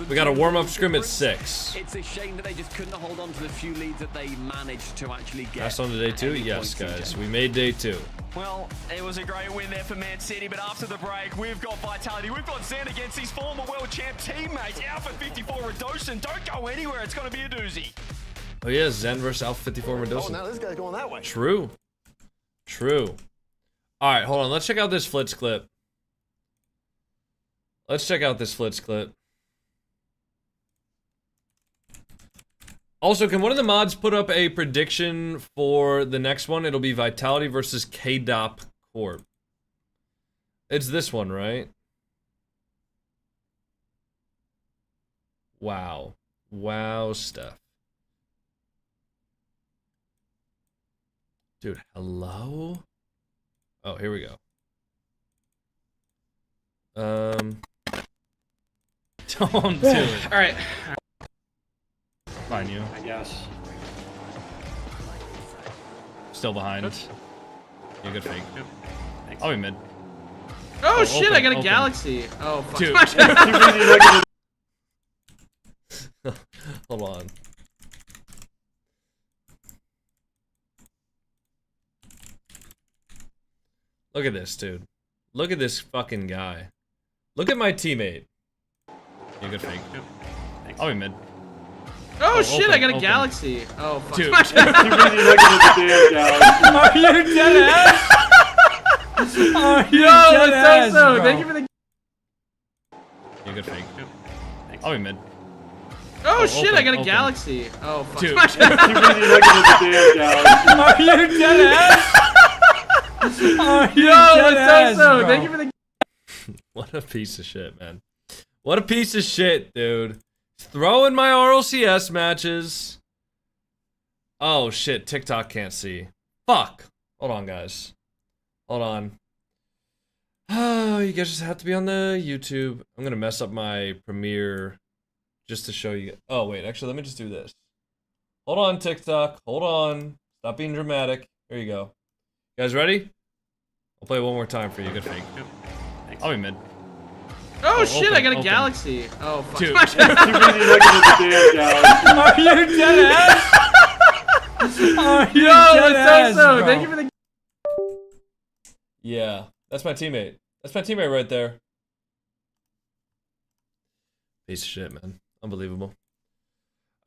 We got a warm-up scrim at 6. It's a shame that they just couldn't hold on to the few leads that they managed to actually get. That's on to day 2? Yes, guys. We made day 2. Well, it was a great win there for Man City, but after the break, we've got Vitality. We've got Zen against his former world champ teammates. Alpha 54 Radosin. Don't go anywhere. It's going to be a doozy. Oh, yeah. Zen versus Alpha 54 Radosin. Oh, now this guy's going that way. True. True. All right, hold on. Let's check out this Flitz clip. Let's check out this Flitz clip. Also, can one of the mods put up a prediction for the next one? It'll be Vitality versus KO Corp. It's this one, right? Wow. Wow stuff. Dude, hello? Oh, here we go. Don't do it. All right. Fine, you. I guess. Still behind. Good. Yeah, good fake. Yep. Thanks. I'll be mid. Oh, shit! open, I got a open. galaxy. Oh, fuck. Dude. Hold on. Look at this, dude. Look at this fucking guy. Look at my teammate. Yeah, good fake. Thanks. I'll be mid. Oh, shit, open, I got a open. galaxy. Oh, fuck. Dude. Too busy looking at the damn galaxy. Are you dead ass? Are you Yo, dead ass, it's so bro? thank you for the. You're good fake. I'll be mid. Oh, shit, I open, got a open. galaxy. Oh, fuck. Dude. Too busy looking at the damn galaxy. Are you dead ass? Are you Yo, dead it's ass, so bro? thank you for the. What a piece of shit, man. What a piece of shit, dude. Throwing my RLCS matches. Oh shit, TikTok can't see. Fuck. Hold on, guys. Hold on. Oh, you guys just have to be on the YouTube. I'm gonna mess up my Premiere just to show you. Oh wait, actually, let me just do this. Hold on, TikTok. Hold on. Stop being dramatic. Here you go. You guys ready? I'll play it one more time for you. Good fake. I'll be mid. Oh, shit, open, I got a open. galaxy. Oh, fuck. Dude. Too busy looking at the damn galaxy. Are you dead ass? Are you Yo, dead ass, it's so bro? thank you for the. Yeah, that's my teammate. That's my teammate right there. Piece of shit, man. Unbelievable.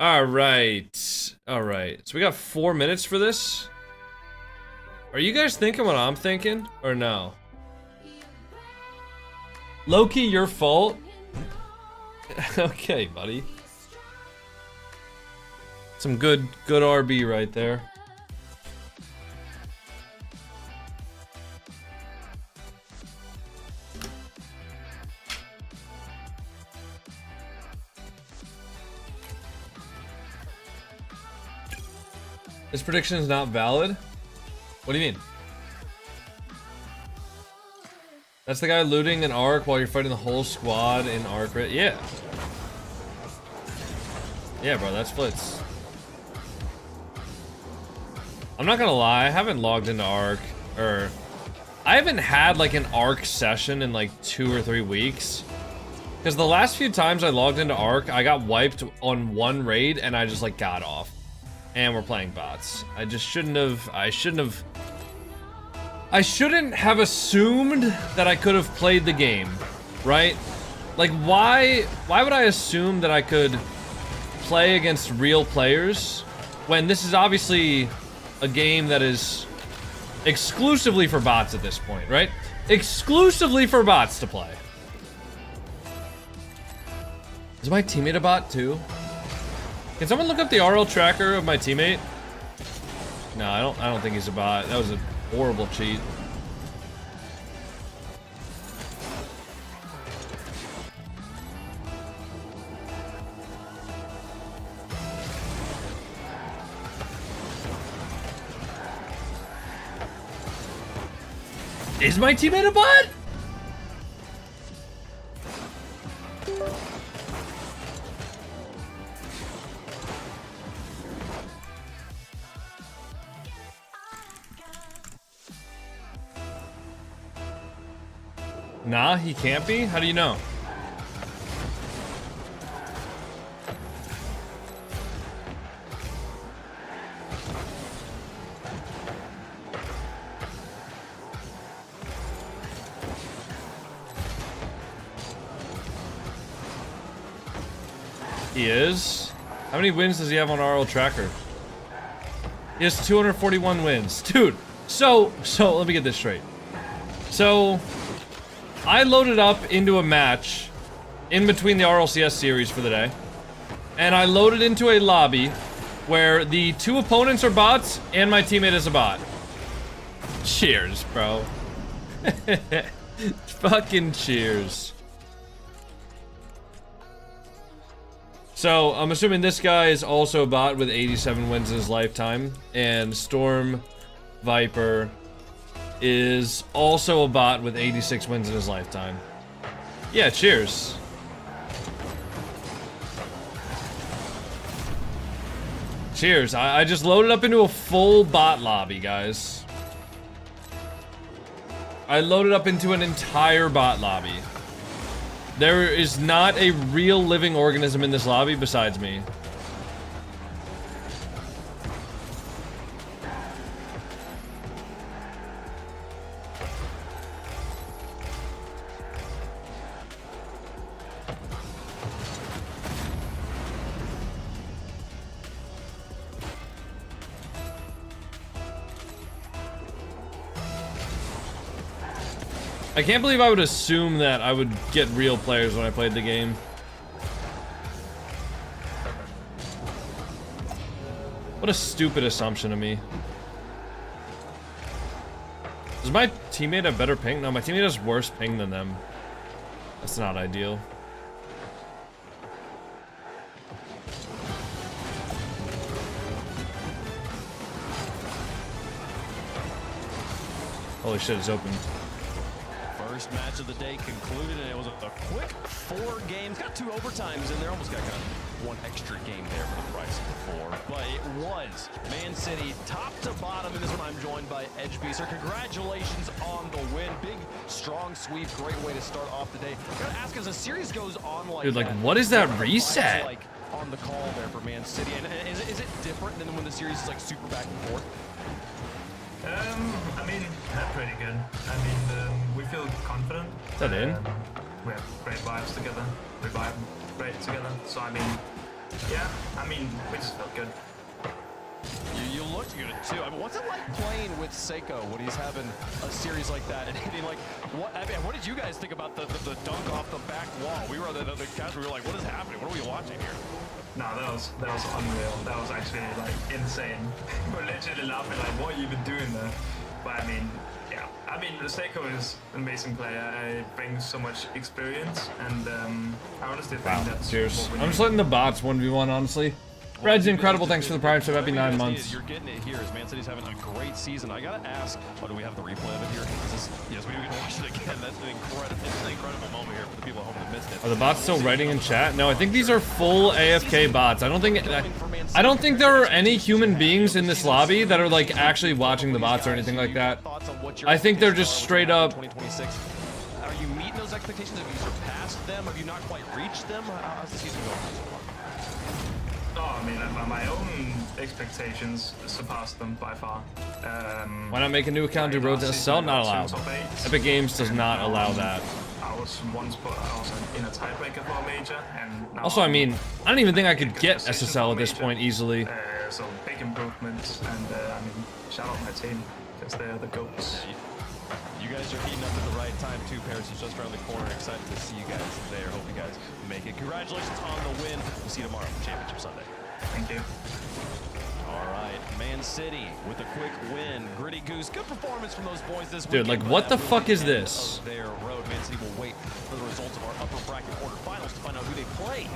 Alright. Alright. So we got 4 minutes for this. Are you guys thinking what I'm thinking? Or no? Low-key, your fault? Okay, buddy. Some good RB right there. This prediction is not valid? What do you mean? That's the guy looting an arc while you're fighting the whole squad in arc. Yeah. Yeah, bro, that's Flitz. I'm not gonna lie, I haven't logged into arc, or I haven't had like an arc session in like 2 or 3 weeks. Because the last few times I logged into arc, I got wiped on one raid and I just like got off. And we're playing bots. I just shouldn't have, I shouldn't have assumed that I could have played the game, right? Like why would I assume that I could play against real players when this is obviously a game that is exclusively for bots at this point, right? Exclusively for bots to play. Is my teammate a bot too? Can someone look up the RL tracker of my teammate? No, I don't think he's a bot. That was a horrible cheat. Is my teammate a bot? Nah, he can't be? How do you know? He is? How many wins does he have on RL Tracker? He has 241 wins. Dude, so let me get this straight. So, I loaded up into a match in between the RLCS series for the day, and I loaded into a lobby where the 2 opponents are bots and my teammate is a bot. Cheers, bro. Fucking cheers. So, I'm assuming this guy is also a bot with 87 wins in his lifetime, and Storm Viper is also a bot with 86 wins in his lifetime. Yeah, cheers. Cheers. I just loaded up into a full bot lobby, guys. I loaded up into an entire bot lobby. There is not a real living organism in this lobby besides me. I can't believe I would assume that I would get real players when I played the game. What a stupid assumption of me. Does my teammate have better ping? No, my teammate has worse ping than them. That's not ideal. Holy shit, it's open. First match of the day concluded, and it was a quick 4 games. Got 2 overtimes in there. Almost got kind of 1 extra game there for the price of the 4. But it was Man City top to bottom. In this one, I'm joined by Edgebeaster. Congratulations on the win. Big, strong sweep. Great way to start off the day. I gotta ask, as the series goes on like Dude, like, that, what is that reset? like on the call there for Man City, and is it different than when the series is like super back and forth? I mean, pretty good. I mean, we feel confident. Is that in? We have great vibes together. We vibe great together. So, I mean, yeah, I mean, we just felt good. You looked good too. I mean, what's it like playing with Seiko when he's having a series like that and hitting like what? I mean, what did you guys think about the dunk off the back wall? We were the guys. We were like, what is happening? What are we watching here? No, that was unreal. That was actually like insane. We're literally laughing like, what are you even doing there? But I mean, yeah. I mean, Seiko is an amazing player. He brings so much experience, and I honestly think that's Cheers. what we I'm need. just letting the bots 1v1, honestly. Red's incredible. Thanks for the prime sub. Happy 9 months. You're getting it here as Man City's having a great season. I gotta ask, do we have the replay of it here? Yes, we can watch it again. That's an incredible moment here for the people at home that missed it. Are the bots still writing in chat? No, I think these are full AFK bots. I don't think there are any human beings in this lobby that are like actually watching the bots or anything like that. I think they're just straight up. 2026. Are you meeting those expectations? Have you surpassed them? Have you not quite reached them? How's the season going so far? Oh, I mean, my own expectations surpassed them by far. Why not make a new account to Road to SL? Not allowed. Epic Games does not allow that. I was in a tiebreaker for a major, and now Also, I mean, I don't even think I could get SSL at this point easily. So big improvements, and I mean, shout out my team because they're the goats. You guys are heating up at the right time too. Paris is just around the corner. Excited to see you guys there. Hope you guys make it. Congratulations on the win. We'll see you tomorrow for Championship Sunday. Thank you. All right, Man City with a quick win. Gritty Goose, good performance from those boys this Dude, like, what the fuck is this? Their road. Man City will wait for the results of our upper bracket quarterfinals to find out who they play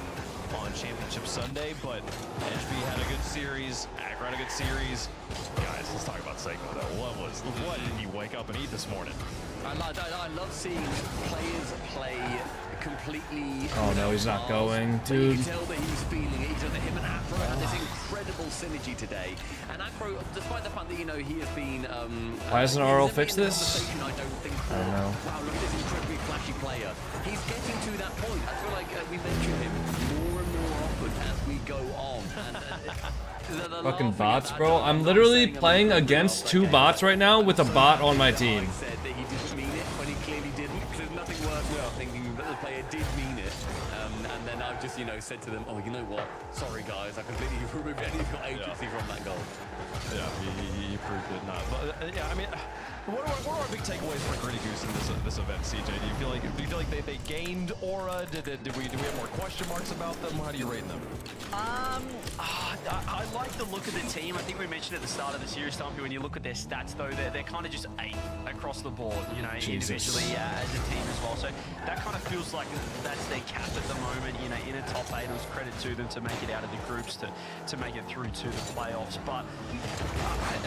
on Championship Sunday. But HB had a good series. Agra had a good series. Guys, let's talk about Seiko though. What did he wake up and eat this morning? I love seeing players play completely. Oh no, he's not going, dude. You can tell that he's feeling it. Him and Afro had this incredible synergy today. And Afro, despite the fact that he has been. Why hasn't RL fixed this? I don't know. Wow, look at this incredibly flashy player. He's getting to that point. I feel like we mention him more and more often as we go on. And, Fucking bots, bro. I'm literally playing against 2 bots right now with a bot on my team. Said that he didn't mean it when he clearly didn't, because there's nothing worse than thinking that the player did mean it. And then I've just, said to them, oh, you know what? Sorry, guys, I completely removed any of your agency from that goal. Yeah, he proved it not. But yeah, I mean, what are our big takeaways for Gritty Goose in this event, CJ? Do you feel like they gained aura? Do we have more question marks about them? How do you rate them? I like the look of the team. I think we mentioned at the start of the series, Stumpy, when you look at their stats, though, they're kind of just 8 across the board, individually as a team as well. So that kind of feels like that's their cap at the moment, in a top 8. It was credit to them to make it out of the groups, to make it through to the playoffs. But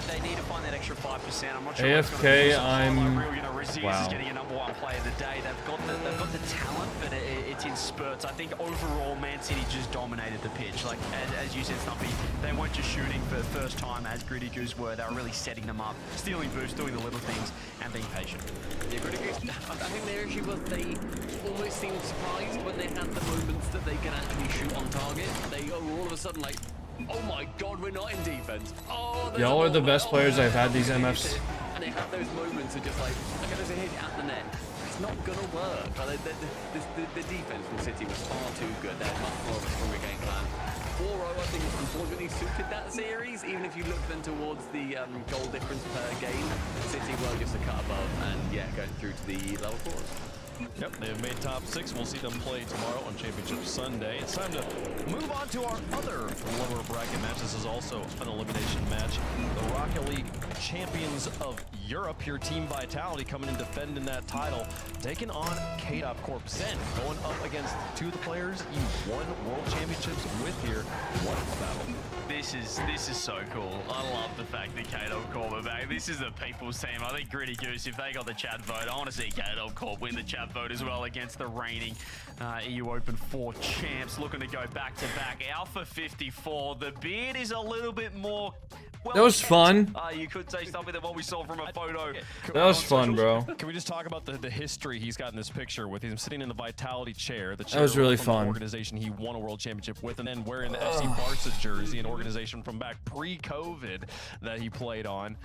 they need to find that extra 5%. I'm not sure. AFK, I'm... Rezziz Wow. is getting a #1 player of the day. They've got the talent, but it's in spurts. I think overall, Man City just dominated the pitch. Like as you said, Stumpy, they weren't just shooting for the first time as Gritty Goose were. They were really setting them up, stealing boosts, doing the little things, and being patient. Yeah, Gritty Goose, I think their issue was they almost seemed surprised when they had the moments that they can actually shoot on target. They go all of a sudden like, oh my god, we're not in defense. Oh, Y'all are the best players I've had these MFs. And they have those moments of just like, okay, there's a hit at the net. It's not gonna work. The defense from City was far too good. They had much more of a stronger game plan. 4-0, I think, unfortunately suited that series. Even if you look then towards the goal difference per game, City were just a cut above, and yeah, going through to the level fours. Yep, they have made top 6. We'll see them play tomorrow on Championship Sunday. It's time to move on to our other lower bracket match. This is also an elimination match. The Rocket League champions of Europe, your Team Vitality, coming and defending that title, taking on KO Corp. Zen, going up against 2 of the players you won World Championships with here. What a battle. This is so cool. I love the fact that KO Corp are back. This is the people's team. I think Gritty Goose, if they got the chat vote, I want to see KO Corp win the chat vote as well against the reigning EU Open 4 champs, looking to go back-to-back. Alpha 54. The beard is a little bit more... Well, That was fun. You could say something that what we saw from a photo. That was fun, bro. Can we just talk about the history he's got in this picture with him sitting in the Vitality chair? The chair That was really from the fun. organization he won a world championship with, and then wearing the FC Barca jersey, an organization from back pre-COVID that he played on.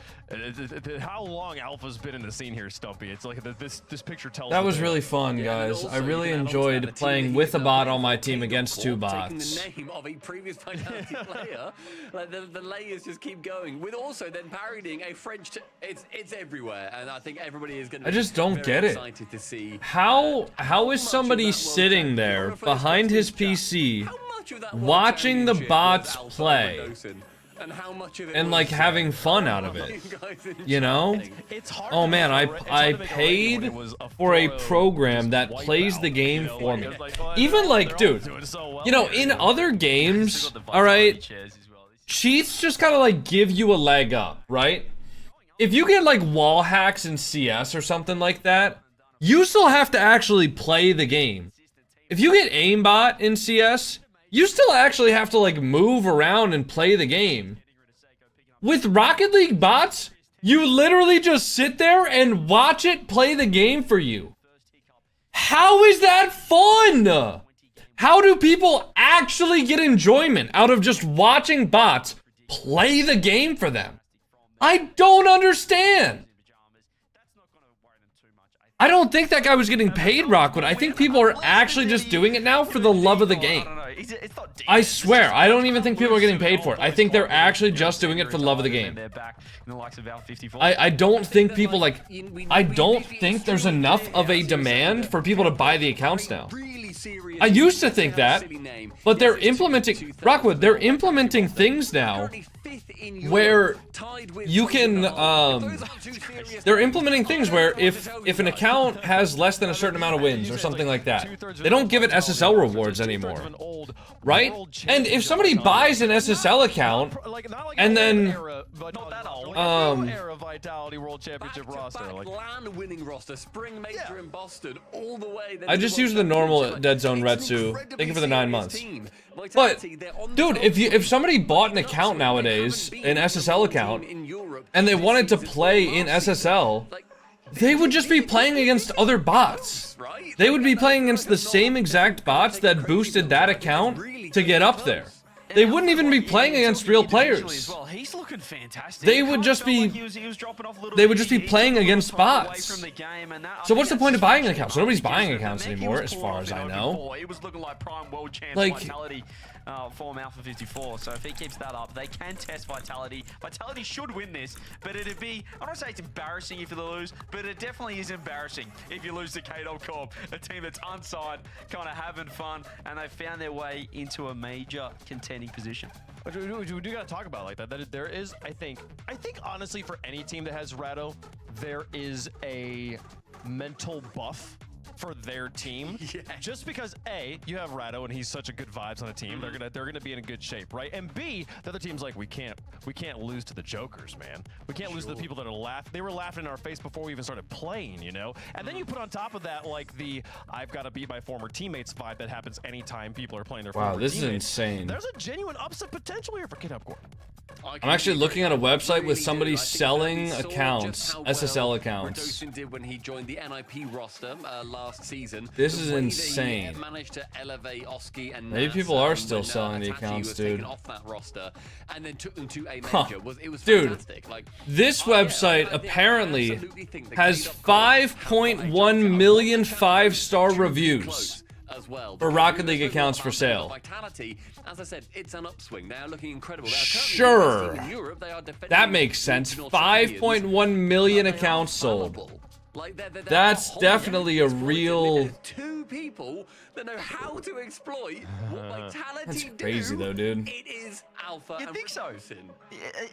How long Alpha's been in the scene here, Stumpy? It's like this picture tells. That was the really fun, guys. I really enjoyed playing with a bot on my team against 2 bots. Taking the name of a previous Vitality player, like the layers just keep going. With also then parodying a French. It's everywhere, and I think everybody is going to. I just don't get it. Excited to see How is somebody sitting there behind his PC watching the bots play and like having fun out of it? You know? Oh man, I paid for a program that plays the game for me. Even like, dude, you know, in other games, all right, cheats just kind of like give you a leg up, right? If you get like wall hacks in CS or something like that, you still have to actually play the game. If you get aimbot in CS, you still actually have to like move around and play the game. With Rocket League bots, you literally just sit there and watch it play the game for you. How is that fun? How do people actually get enjoyment out of just watching bots play the game for them? I don't understand. I don't think that guy was getting paid, Rockwood. I think people are actually just doing it now for the love of the game. I swear, I don't even think people are getting paid for it. I think they're actually just doing it for the love of the game. I don't think people like... I don't think there's enough of a demand for people to buy the accounts now. I used to think that, but they're implementing... Rockwood, they're implementing things now where you can, they're implementing things where if an account has less than a certain amount of wins or something like that, they don't give it SSL rewards anymore, right? And if somebody buys an SSL account and then, Vitality World Championship roster, like LAN winning roster, Spring Major in Boston, all the way. I just use the normal Dead Zone Retsu. Thank you for the 9 months. But, dude, if somebody bought an account nowadays, an SSL account, and they wanted to play in SSL, they would just be playing against other bots. They would be playing against the same exact bots that boosted that account to get up there. They wouldn't even be playing against real players. He's looking fantastic. They would just be playing against bots. So what's the point of buying an account? So nobody's buying accounts anymore, as far as I know. It was looking like prime world champ Vitality form Alpha 54. So if he keeps that up, they can test Vitality. Vitality should win this, but it'd be, I don't want to say it's embarrassing if you lose, but it definitely is embarrassing if you lose to KO Corp, a team that's unsigned, kind of having fun, and they found their way into a major contending position. But we do gotta talk about it like that. That there is, I think honestly, for any team that has Rado, there is a mental buff for their team. Yeah. Just because A, you have Rado and he's such a good vibes on the team, they're gonna be in a good shape, right? And B, the other team's like, we can't lose to the jokers, man. We can't lose to the people that are laughing. They were laughing in our face before we even started playing, you know? And then you put on top of that like the I've got to beat my former teammates vibe that happens anytime people are playing their former this teammates. is insane. There's a genuine upset potential here for KO Corp. I'm actually looking at a website with somebody selling accounts, SSL accounts. Did when he joined the NIP roster last season. This is insane. Managed to elevate Oski and maybe people are still selling the accounts, dude. Off that roster and then took them to a major. It was dude, fantastic. Like, this website apparently has 5.1 million 5-star reviews. as well. For Rocket League accounts for sale. Vitality, as I said, it's an upswing. They are looking incredible. They are Sure. in Europe. They are defending That makes sense. regional 5.1 million champions, but they are accounts sold. fallible. Like they're That's a whole definitely a exploit. real. There's two people that know how to exploit what Vitality That's do. crazy though, dude. It is Alpha. You and think so? Revolution.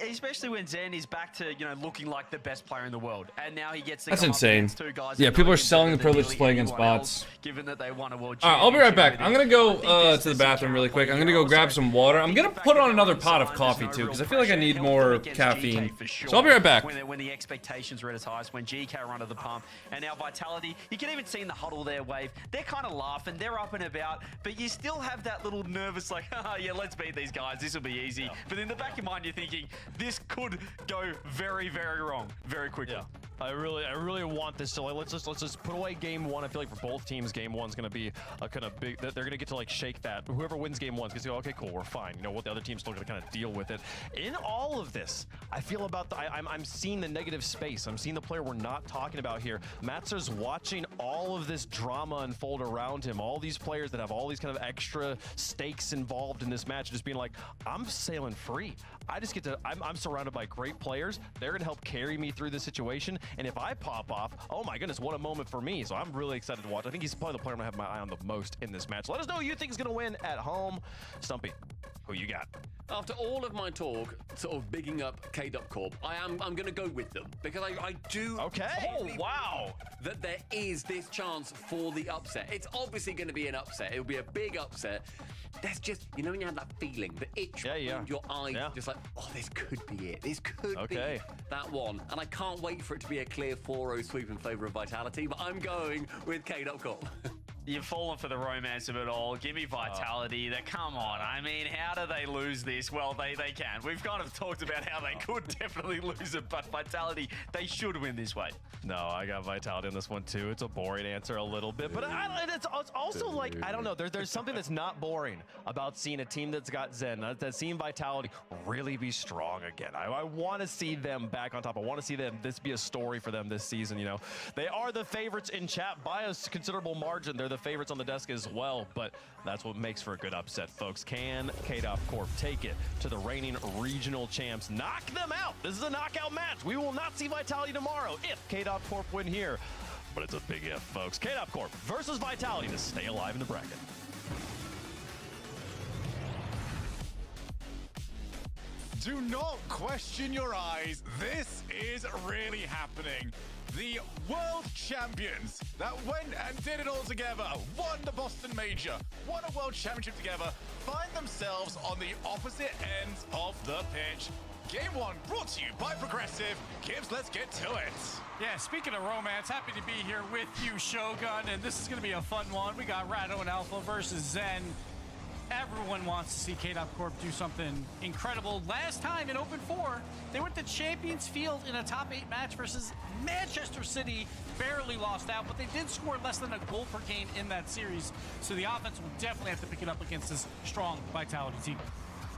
Especially when Zen is back to, you know, looking like the best player in the world, and now he gets to That's come up insane. against two guys Yeah, that know people are him selling the better than privilege to play nearly against anyone bots. else, given that they won a world Alright, I'll be right back. championship I'm with gonna it. go I think to the this bathroom is really quick. I'm Carolina gonna go grab also. some water. I'm If gonna you put factor on that another on pot of side, coffee there's too, no because I real feel like I pressure. need He'll more do against caffeine. GK for sure. So I'll be right back. When the expectations were at its highest, when GK run to the pump, and now Vitality, you can even see in the huddle there, Wave, they're kind of laughing, they're up and about, but you still have that little nervous, like, haha, yeah, let's beat these guys, this will be easy. But in the back of your mind, you're thinking, this could go very, very wrong, very quickly. Yeah, I really want this. So let's just put away game one. I feel like for both teams, game one's gonna be a kind of big. They're gonna get to like shake that. Whoever wins game one's gonna go, okay, cool, we're fine. You know what? The other team's still gonna kind of deal with it. In all of this, I feel about I'm seeing the negative space. I'm seeing the player we're not talking about here. Matzer's watching all of this drama unfold around him. All these players that have all these kind of extra stakes involved in this match, just being like, I'm sailing free. I just get to. I'm surrounded by great players. They're gonna help carry me through this situation. And if I pop off, oh my goodness, what a moment for me. So I'm really excited to watch. I think he's probably the player I'm gonna have my eye on the most in this match. Let us know who you think is gonna win at home. Stumpy, who you got? After all of my talk, sort of bigging up KO Corp, I'm going to go with them because I do. Okay. Oh wow! That there is this chance for the upset. It's obviously going to be an upset. It'll be a big upset. There's just, you know, when you have that feeling, the itch around your eyes, just like, oh, this could be it. This could be that one. And I can't wait for it to be a clear 4-0 sweep in favor of Vitality. But I'm going with KO Corp. You've fallen for the romance of it all. Give me Vitality. Come on. I mean, how do they lose this? Well, they can. We've kind of talked about how they could definitely lose it, but Vitality, they should win this way. No, I got Vitality on this one too. It's a boring answer a little bit, but it's also like, I don't know. There's something that's not boring about seeing a team that's got Zen, that's seeing Vitality really be strong again. I want to see them back on top. I want to see this be a story for them this season. You know, they are the favorites in chat by a considerable margin. They're the favorites on the desk as well, but that's what makes for a good upset, folks. Can KO Corp take it to the reigning regional champs? Knock them out. This is a knockout match. We will not see Vitality tomorrow if KO Corp win here, but it's a big if, folks. KO Corp versus Vitality to stay alive in the bracket. Do not question your eyes. This is really happening. The world champions that went and did it all together, won the Boston Major, won a world championship together, find themselves on the opposite ends of the pitch. Game one brought to you by Progressive. Gibbs, let's get to it. Yeah, speaking of romance, happy to be here with you, Shogun, and this is going to be a fun one. We got Rado and Alpha versus Zen. Everyone wants to see KO Corp do something incredible. Last time in Open 4, they went to Champions Field in a top 8 match versus Manchester City. Barely lost out, but they did score less than a goal per game in that series. So the offense will definitely have to pick it up against this strong Vitality team.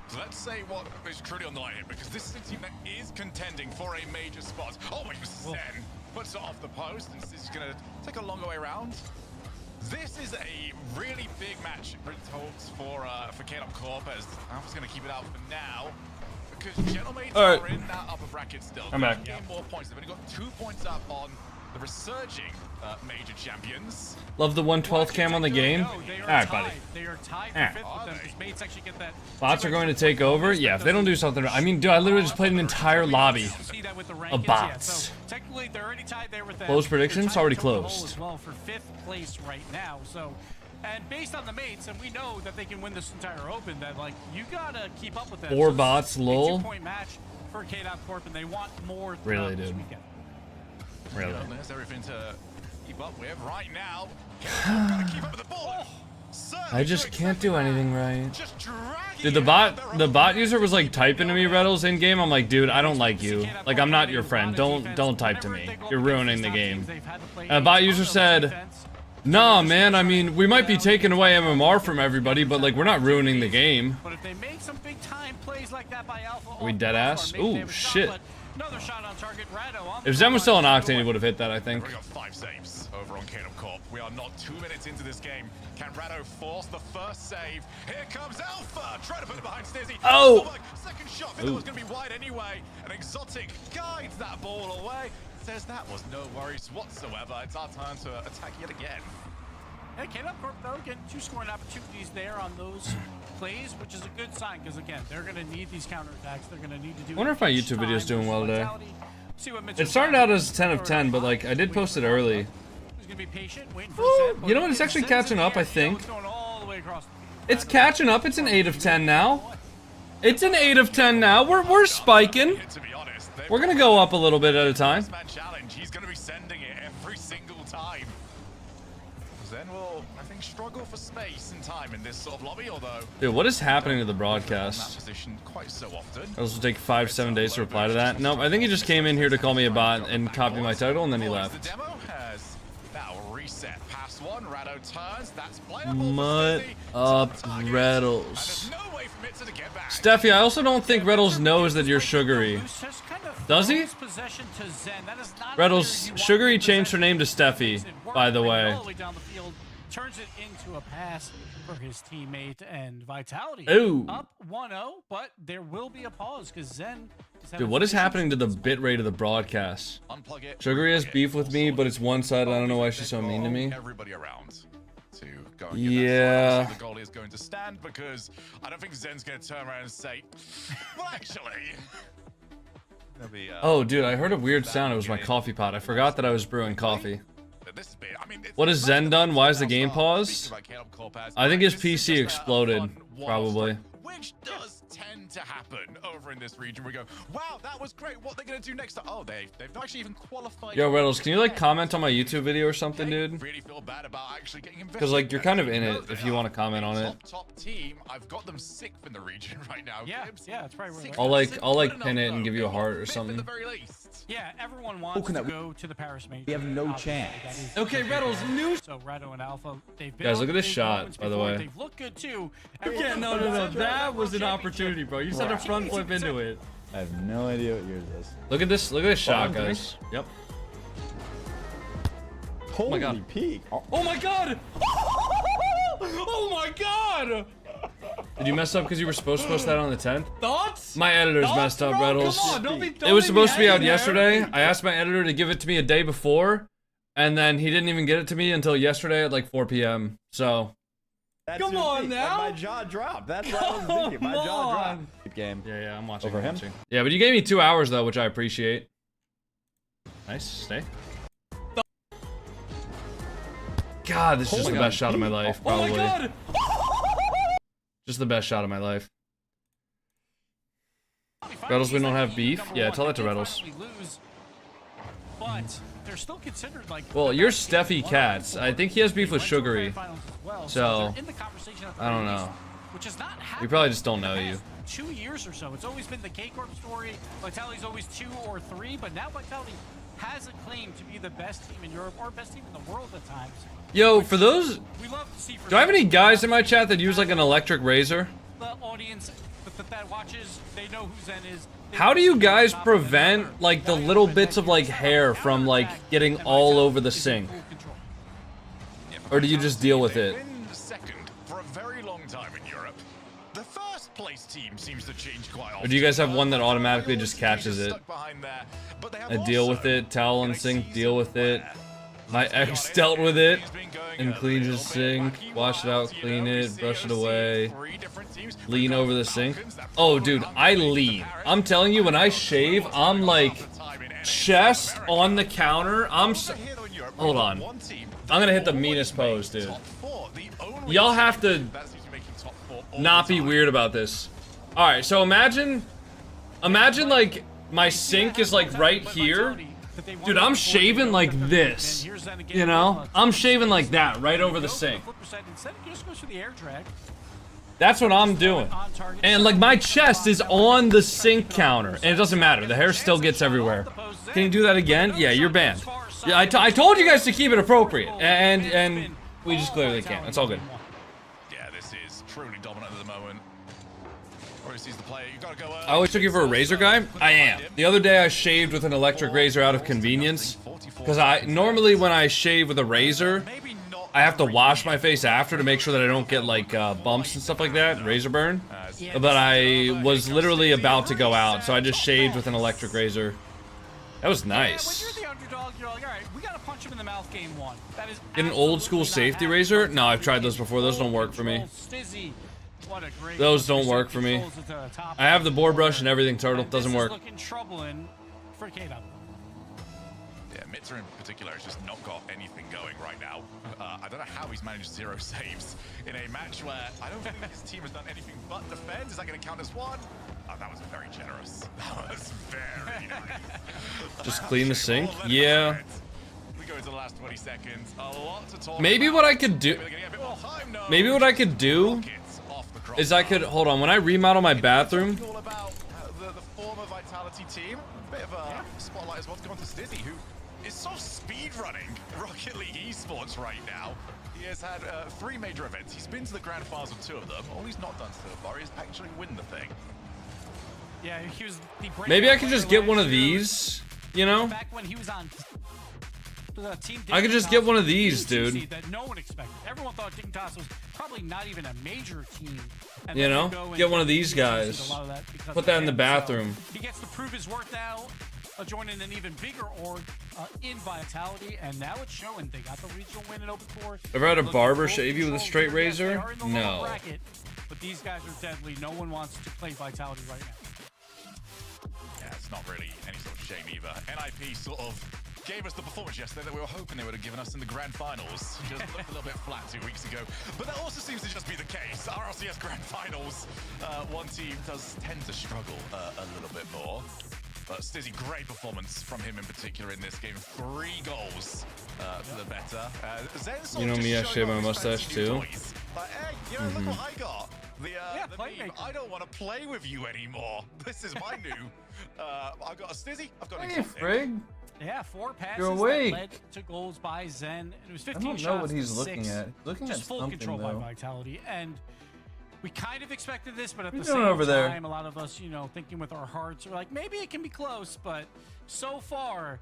So let's say what is truly on the line here, because this is a team that is contending for a major spot. Oh, but Zen puts it off the post, and this is going to take a longer way around. This is a really big match for talks for KO Corp, as Alpha's going to keep it out for now, because Gentlemates are in that upper bracket still. I'm back. Getting more points. They've only got 2 points up on the resurging major champions. Love the 1/12 cam on the game. Alright, buddy. They are tied for 5th with them. His mates actually get that. Bots are going to take over? Yeah, if they don't do something. I mean, dude, I literally just played an entire lobby of bots. So technically, they're already tied there with them. Closed predictions? Already closed. As well for 5th place right now. So, and based on the mates, and we know that they can win this entire Open, that like you gotta keep up with them. 4 bots, lol. 2-point match for KO Corp, and they want more. Really, this dude. weekend. Really. There's everything to keep up with right now. Gotta keep up with the ball. I just can't do anything right. Dude, the bot user was like typing to me, Reddles, in game. I'm like, dude, I don't like you. Like, I'm not your friend. Don't type to me. You're ruining the game. And a bot user said, nah, man, I mean, we might be taking away MMR from everybody, but like, we're not ruining the game. But if they make some big time plays like that by Alpha, Are we dead ass? Ooh, shit. Another shot on target Rado on If Zen was still on Octane, he would have hit that, I think. We got 5 saves over on KO Corp. We are not 2 minutes into this game. Can Rado force the first save? Here comes Alpha. Try to put it behind Stizzy. Oh! Second shot. It was going to be wide anyway. And Exotic guides that ball away. Says that was no worries whatsoever. It's our time to attack yet again. Yeah, KO Corp though getting 2 scoring opportunities there on those plays, which is a good sign because again they're going to need these counterattacks. They're going to need to do. I wonder if my each YouTube video is time doing well today. See what It started out as 10 of 10, but like I did post it early. Who's gonna be patient, waiting for Zen, You know what? It's actually catching up, I think. It's catching up. It's an 8 of 10 now. It's an 8 of 10 now. We're spiking. We're gonna go up a little bit at a time. Challenge. He's going to be sending it every single time. Zen will, I think, struggle for space and time in this sort of lobby, although... Dude, what is happening to the broadcast? Position quite so often. This will take 5-7 days to reply to that. Nope, I think he just came in here to call me a bot and copy my title, and then he left. The demo has that'll reset. Pass one, Rado turns. That's playable. Mud up Reddles. Steffi, I also don't think Reddles knows that you're sugary. Does he? Reddles, Sugary changed her name to Steffi, by the way. Turns it into a pass for his teammate and Vitality. Ooh. Up 1-0, but there will be a pause because Zen. Dude, what is happening to the bitrate of the broadcast? Sugary has beef with me, but it's one-sided. I don't know why she's so mean to me. Everybody around to go and yeah. the goalie is going to stand because I don't think Zen's going to turn around and say, well, actually. Oh, dude, I heard a weird sound. It was my coffee pot. I forgot that I was brewing coffee. What has Zen done? Why is the game paused? I think his PC exploded, probably. Which does tend to happen over in this region. We go, wow, that was great. What are they going to do next time? Oh, they've not actually even qualified. Yo, Reddles, can you like comment on my YouTube video or something, dude? Really feel bad about actually getting invested. Because like you're kind of in it if you want to comment on it. Top team. I've got them 6th in the region right now. Yeah, that's probably I'll like pin it and give you a heart or something. Yeah, everyone wants to go to the Paris Major. We have no chance. Okay, Reddles, new. So Rado and Alpha, they've been. Guys, look at this shot, by the way. They've looked good too. Yeah, no. That was an opportunity, bro. You said a front flip into it. I have no idea what yours is. Look at this shot, guys. Yep. Holy my God. peak. Oh my God! Oh my God! Did you mess up because you were supposed to post that on the 10th? Thoughts? My editor's messed up, Reddles. Come on, It was supposed to be out yesterday. I asked my editor to give it to me a day before, and then he didn't even get it to me until yesterday at like 4 p.m. So. Come on now. My jaw dropped. That's what I was thinking. My jaw dropped. Good game. Yeah, I'm watching. Over him? Yeah, but you gave me 2 hours though, which I appreciate. Nice, stay. God, this is just the best shot of my life, probably. Oh my God! Just the best shot of my life. Reddles, we don't have beef? Yeah, tell that to Reddles. But they're still considered like. Well, you're Steffi Katz. I think he has beef with Sugary. So, I don't know. Which is not We probably just don't know you. 2 years or so. It's always been the K Corp story. Vitality's always 2 or 3, but now Vitality has a claim to be the best team in Europe or best team in the world at times. Yo, for those, We love to see. do I have any guys in my chat that use like an electric razor? The audience that watches, they know who Zen is. How do you guys prevent like the little bits of like hair from like getting all over the sink? Or do you just deal with it? Second for a very long time in Europe. The first place team seems to change quite often. Or do you guys have one that automatically just catches it? I deal with it, towel and sink, deal with it. My ex dealt with it and cleaned his sink, wash it out, clean it, brush it away, lean over the sink. Oh, dude, I lean. I'm telling you, when I shave, I'm like chest on the counter. Hold on. I'm gonna hit the meanest pose, dude. Y'all have to not be weird about this. All right, so imagine like my sink is like right here. Dude, I'm shaving like this, you know? I'm shaving like that, right over the sink. That's what I'm doing. And like my chest is on the sink counter, and it doesn't matter. The hair still gets everywhere. Can you do that again? Yeah, you're banned. Yeah, I told you guys to keep it appropriate, and we just clearly can't. It's all good. Yeah, this is truly dominant at the moment. sees the play. You gotta go I always took you for a razor guy. I am. The other day I shaved with an electric razor out of convenience. Because normally when I shave with a razor, I have to wash my face after to make sure that I don't get like bumps and stuff like that, razor burn. But I was literally about to go out, so I just shaved with an electric razor. That was nice. When you're the underdog, you're like, all right, we gotta punch him in the mouth game one. That is Get an old school safety razor? No, I've tried those before. Those don't work for me. Those don't work for me. I have the boar brush and everything, Turtle. Doesn't work. Yeah, Mitzer in particular has just not got anything going right now. I don't know how he's managed 0 saves in a match where I don't think his team has done anything but defend. Is that going to count as one? Oh, that was very generous. That was very nice. Just clean the sink? Yeah. We go into the last 20 seconds. A lot to talk Maybe about. what I could do... Maybe what I could do is I could... Hold on, when I remodel my bathroom... All about the former Vitality team. A bit of a spotlight as well to go on to Stizzy, who is so speed-running Rocket League esports right now. He has had 3 major events. He's been to the grand finals of 2 of them. All he's not done so far is actually win the thing. Yeah, he was the Maybe I could just get one of these, you know? Back when he was on the team, I could just get one of these, dude. That no one expected. Everyone thought Dignitas was probably not even a major team. And You know? Get one of these guys. Put that in the bathroom. He gets to prove his worth now, joining an even bigger org in Vitality, and now it's showing. They got the regional win in Open 4. Ever had a barber shave you with a straight razor? No. But these guys are deadly. No one wants to play Vitality right now. Yeah, it's not really any sort of shame either. NIP sort of gave us the performance yesterday that we were hoping they would have given us in the grand finals. Just looked a little bit flat 2 weeks ago. But that also seems to just be the case. Rlcs grand finals, one team does tend to struggle a little bit more. But Stizzy, great performance from him in particular in this game. 3 goals for the better. You know me, I shave my mustache too. Hey, you know, look what I got. The meme, I don't want to play with you anymore. This is my new. I've got a Stizzy. I've got a Hey, Frig. Yeah, 4 passes You're awake. that led to goals by Zen. It was 15 I don't shots. know what he's looking 6. at. He's looking Just at full something, control though. by Vitality, and we kind of expected this, but at What are the you doing same over there? time, a lot of us, you know, thinking with our hearts, are like, maybe it can be close, but so far,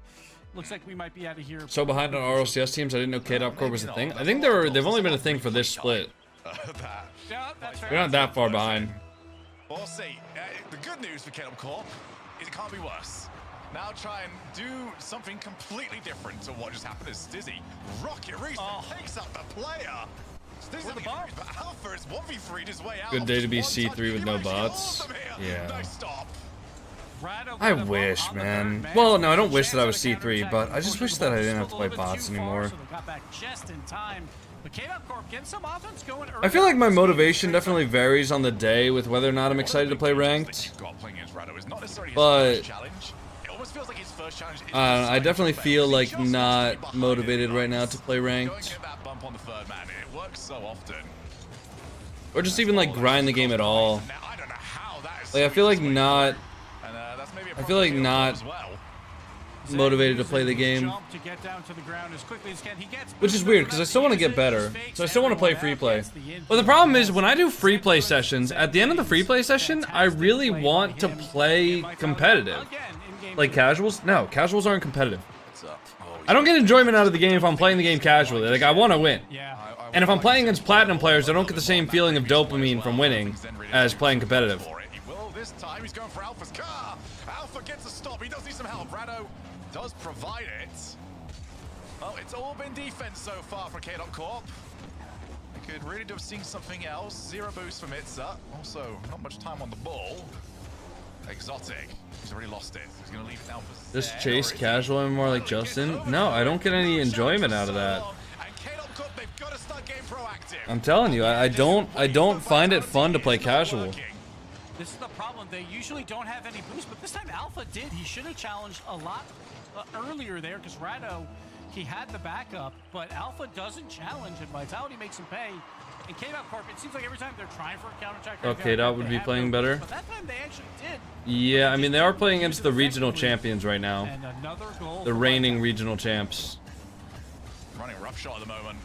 looks like we might be out of here. So behind on RLCS teams, I didn't know KO Corp was a thing. I think they've only been a thing for this split. Yeah, that's fair. We're not that far behind. We'll see. The good news for KO Corp is it can't be worse. Now try and do something completely different to what just happened as Stizzy. Rocket Reese takes out the player. Stizzy the bomb, but Alpha is 1v3'd his way out. Good day to be C3 with no bots. Yeah. Nice stop. I wish, man. Well, no, I don't wish that I was C3, but I just wish that I didn't have to play bots anymore. I feel like my motivation definitely varies on the day with whether or not I'm excited to play ranked. But I definitely feel like not motivated right now to play ranked. Or just even like grind the game at all. Like I feel like not motivated to play the game. Which is weird, because I still want to get better. So I still want to play free play. But the problem is, when I do free play sessions, at the end of the free play session, I really want to play competitive. Like casuals? No, casuals aren't competitive. I don't get enjoyment out of the game if I'm playing the game casually. Like, I want to win. And if I'm playing against platinum players, I don't get the same feeling of dopamine from winning as playing competitive. This time he's going for Alpha's car. Alpha gets a stop. He does need some help. Rado does provide it. Well, it's all been defense so far for KO Corp. We could really do have seen something else. 0 boost from Itza. Also, not much time on the ball. Exotic. He's already lost it. He's going to leave it now for Just chase casual and more like Justin? No, I don't get any enjoyment out of that. I'm telling you, I don't find it fun to play casual. This is the problem. They usually don't have any boost, but this time Alpha did. He should have challenged a lot earlier there because Rado, he had the backup, but Alpha doesn't challenge, and Vitality makes him pay. And KO Corp, it seems like every time they're trying for a counterattack. Oh, KO would be playing better. But that time they actually did. Yeah, I mean, they are playing against the regional champions right now. And another goal. The reigning regional champs. Running rough shot at the moment.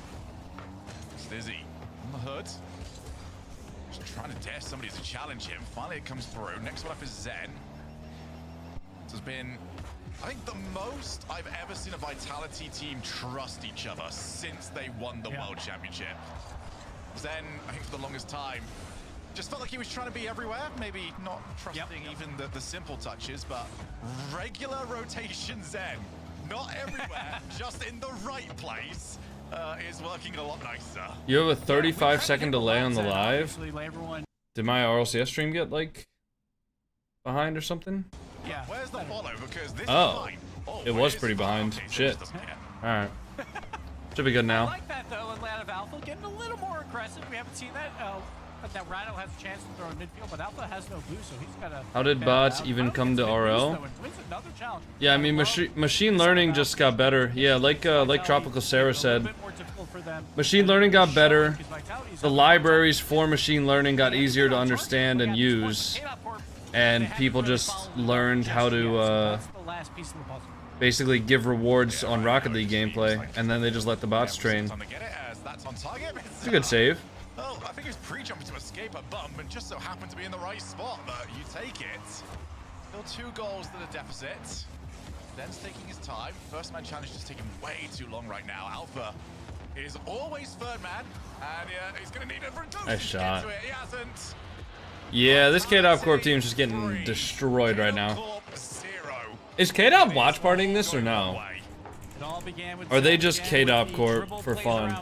Stizzy on the hood. Just trying to dare somebody to challenge him. Finally, it comes through. Next one up is Zen. This has been, I think, the most I've ever seen a Vitality team trust each other since they won the World Championship. Zen, I think for the longest time, just felt like he was trying to be everywhere. Maybe not trusting even the simple touches, but regular rotation Zen. Not everywhere, just in the right place, is working a lot nicer. You have a 35-second delay on the live. Did my RLCS stream get, like, behind or something? Yeah. Where's the follow? Because this is Oh, fine. it was pretty behind. Shit. Alright. Should be good I now. like that though, Atlanta Alpha getting a little more aggressive. We haven't seen that. That Rhino has a chance to throw in midfield, but Alpha has no boost, so he's got to. How did bots even come to RL? Yeah, I mean, machine learning just got better. Yeah, like Tropical Sarah said, machine learning got better. The libraries for machine learning got easier to understand and use, and people just learned how to basically give rewards on Rocket League gameplay, and then they just let the bots train. It's a good save. Oh, I think he was pre-jumping to escape a bump and just so happened to be in the right spot, but you take it. Still 2 goals to the deficit. Den's taking his time. First man challenge is taking way too long right now. Alpha is always third man, and he's going to need a Nice shot. He hasn't. Yeah, this KO Corp team's just getting destroyed right now. Is KO watch partying this or no? Or are they just KO Corp for fun?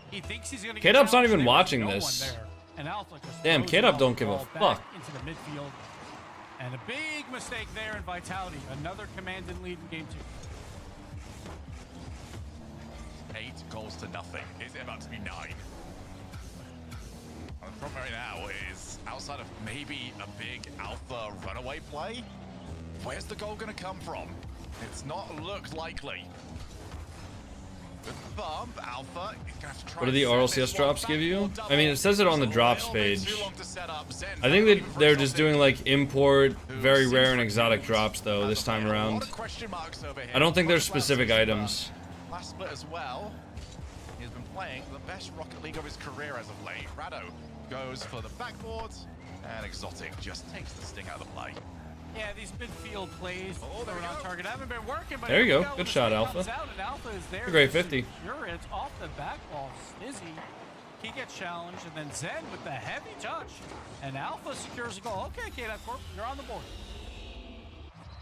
K-Dub's not even watching this. Damn, K-Dub don't give a fuck. Into the midfield. And a big mistake there in Vitality. Another command and lead in game 2. 8 goals to nothing. Is it about to be 9? Well, the problem right now is, outside of maybe a big Alpha runaway play, where's the goal going to come from? It's not looked likely. Bump, Alpha. What do the RLCS drops give you? I mean, it says it on the drops page. I think that they're just doing like import, very rare and exotic drops though this time around. I don't think there's specific items. Last split as well. He's been playing the best Rocket League of his career as of late. Rado goes for the backboard, and Exotic just takes the sting out of the play. Yeah, these midfield plays that are on target haven't been working, but there you go. Good shot, Alpha. A great 50. Sure, it's off the back ball. Snizzy, he gets challenged, and then Zen with the heavy touch, and Alpha secures a goal. Okay, KO Corp, you're on the board.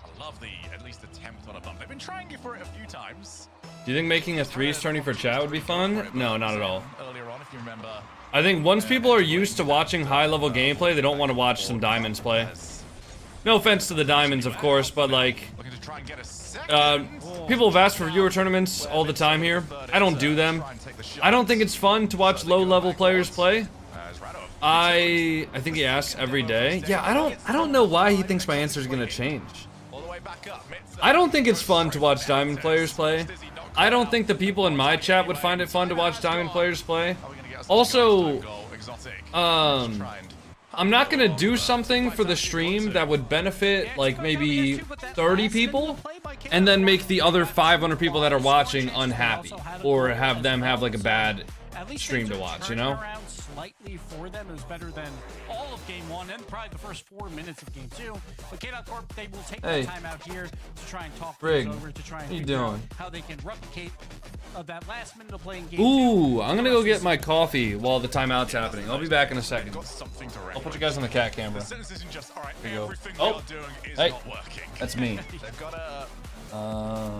I love the at least attempt on a bump. They've been trying you for it a few times. Do you think making a 3s tourney for chat would be fun? No, not at all. Earlier on, if you remember. I think once people are used to watching high-level gameplay, they don't want to watch some diamonds play. No offense to the diamonds, of course, but like, people have asked for viewer tournaments all the time here. I don't do them. I don't think it's fun to watch low-level players play. I think he asks every day. Yeah, I don't know why he thinks my answer is gonna change. I don't think it's fun to watch diamond players play. I don't think the people in my chat would find it fun to watch diamond players play. Also, I'm not gonna do something for the stream that would benefit like maybe 30 people and then make the other 500 people that are watching unhappy or have them have like a bad stream to watch, you know? Slightly for them, it was better than all of game 1 and probably the first 4 minutes of game 2. But KO Corp, they will take the time out here to try and talk things over, to try and figure out how they can replicate that last minute of playing game 2. Ooh, I'm gonna go get my coffee while the timeout's happening. I'll be back in a second. I'll put you guys on the cat camera. There you go. Oh, hey, that's me. They've got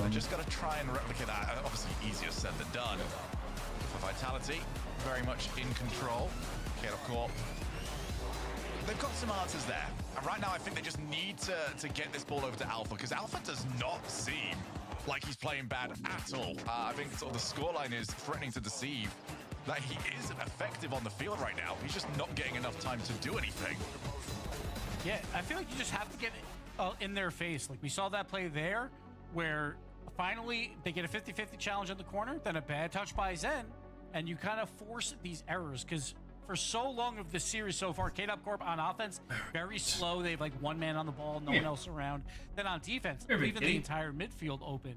they just got to try and replicate that. Obviously, easier said than done. For Vitality, very much in control. KO Corp. They've got some answers there. And right now, I think they just need to get this ball over to Alpha, because Alpha does not seem like he's playing bad at all. I think sort of the scoreline is threatening to deceive that he isn't effective on the field right now. He's just not getting enough time to do anything. Yeah, I feel like you just have to get in their face. Like we saw that play there, where finally they get a 50-50 challenge in the corner, then a bad touch by Zen, and you kind of force these errors, because for so long of the series so far, KO Corp on offense, very slow. They have like one man on the ball, no one else around. Then on defense, leaving the entire midfield open.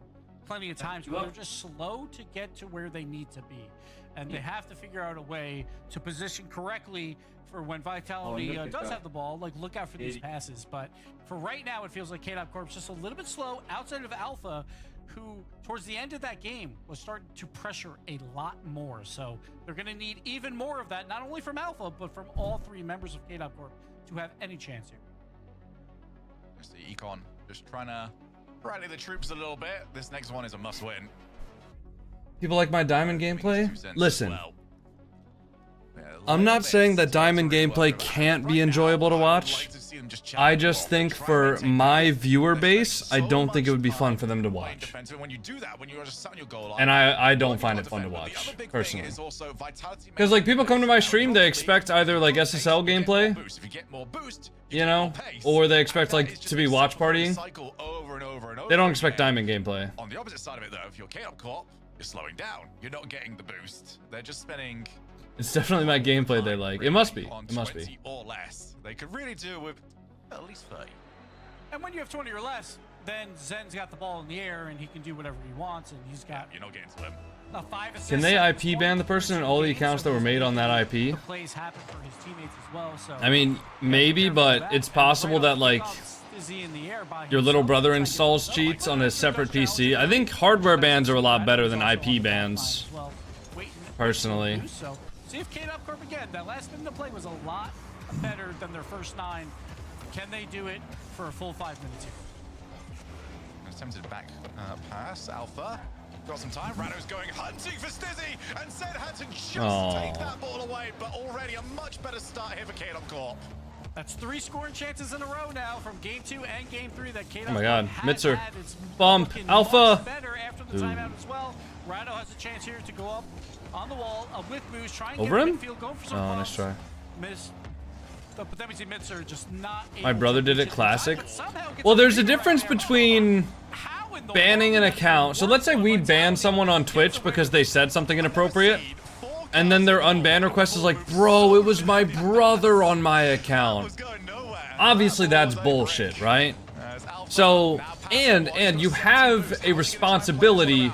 plenty of times where they're just slow to get to where they need to be. And they have to figure out a way to position correctly for when Vitality does have the ball. Like, look out for these passes. But for right now, it feels like KO Corp's just a little bit slow outside of Alpha, who towards the end of that game was starting to pressure a lot more. So they're going to need even more of that, not only from Alpha, but from all three members of KO Corp to have any chance here. Just the Econ just trying to rally the troops a little bit. This next one is a must win. People like my Diamond gameplay? Listen, I'm not saying that Diamond gameplay can't be enjoyable to watch. I just think for my viewer base, I don't think it would be fun for them to watch. And I don't find it fun to watch, personally. Because, like, people come to my stream, they expect either, like, SSL gameplay, you know, or they expect, like, to be watch partying. They don't expect Diamond gameplay. On the opposite side of it, though, if you're KO Corp, you're slowing down. You're not getting the boost. They're just spending... It's definitely my gameplay they like. It must be. It must be. Or less. They could really do with at least 30. And when you have 20 or less, then Zen's got the ball in the air and he can do whatever he wants, and he's got... You're not getting to him. A 5 assists. Can they IP ban the person and all the accounts that were made on that IP? The plays happen for his teammates as well, so... I mean, maybe, but it's possible that, like, your little brother installs cheats on a separate PC. I think hardware bans are a lot better than IP bans, personally. See if KO Corp again, that last minute of play was a lot better than their first 9. Can they do it for a full 5 minutes here? Attempted back pass, Alpha. Got some time, Rano's going hunting for Stizzy, and Zen had to just take that ball away, but already a much better start here for KO Corp. That's 3 scoring chances in a row now from game 2 and game 3 that KO Oh my god, Mitzer. It's Bump, Alpha. Better after the timeout as well. Rano has a chance here to go up on the wall with boost, try and over get him? Midfield, going for some Nice try. Miss. But then we see Mitzer just not My brother did it classic. Well, there's a difference between banning an account. So let's say we ban someone on Twitch because they said something inappropriate, and then their unban request is like, bro, it was my brother on my account. Obviously that's bullshit, right? So, and you have a responsibility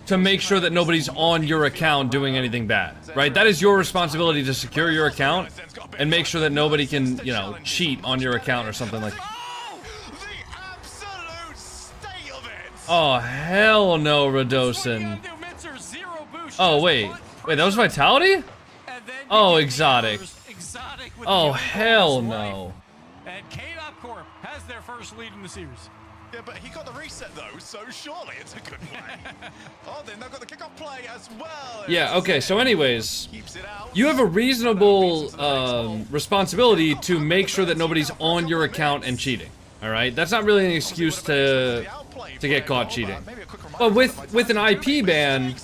to make sure that nobody's on your account doing anything bad, right? That is your responsibility, to secure your account and make sure that nobody can, you know, cheat on your account or something like that. Oh, hell no, Radosin. Oh, wait, that was Vitality? Oh, Exotic. Oh, hell no. And KO Corp has their first lead in the series. Yeah, but he got the reset though, so surely it's a good play. Oh, then they've got the kickoff play as well. Yeah, okay, so anyways, you have a reasonable responsibility to make sure that nobody's on your account and cheating, alright? That's not really an excuse to get caught cheating. But with an IP ban,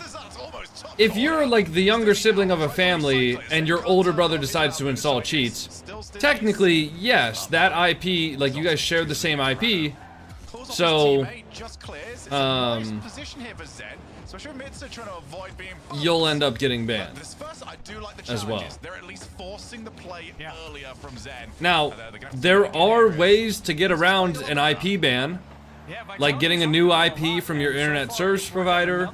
if you're like the younger sibling of a family and your older brother decides to install cheats, technically, yes, that IP, like you guys share the same IP, so, you'll end up getting banned as well. Now, there are ways to get around an IP ban, like getting a new IP from your internet service provider,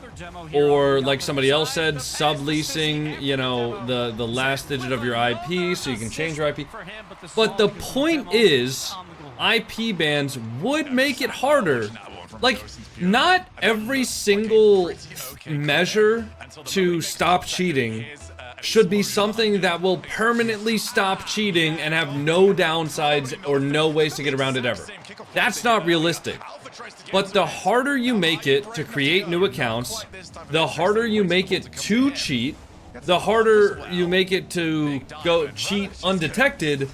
or like somebody else said, subleasing, you know, the last digit of your IP so you can change your IP. But the point is, IP bans would make it harder. Like, not every single measure to stop cheating should be something that will permanently stop cheating and have no downsides or no ways to get around it ever. That's not realistic. But the harder you make it to create new accounts, the harder you make it to cheat, the harder you make it to go cheat undetected,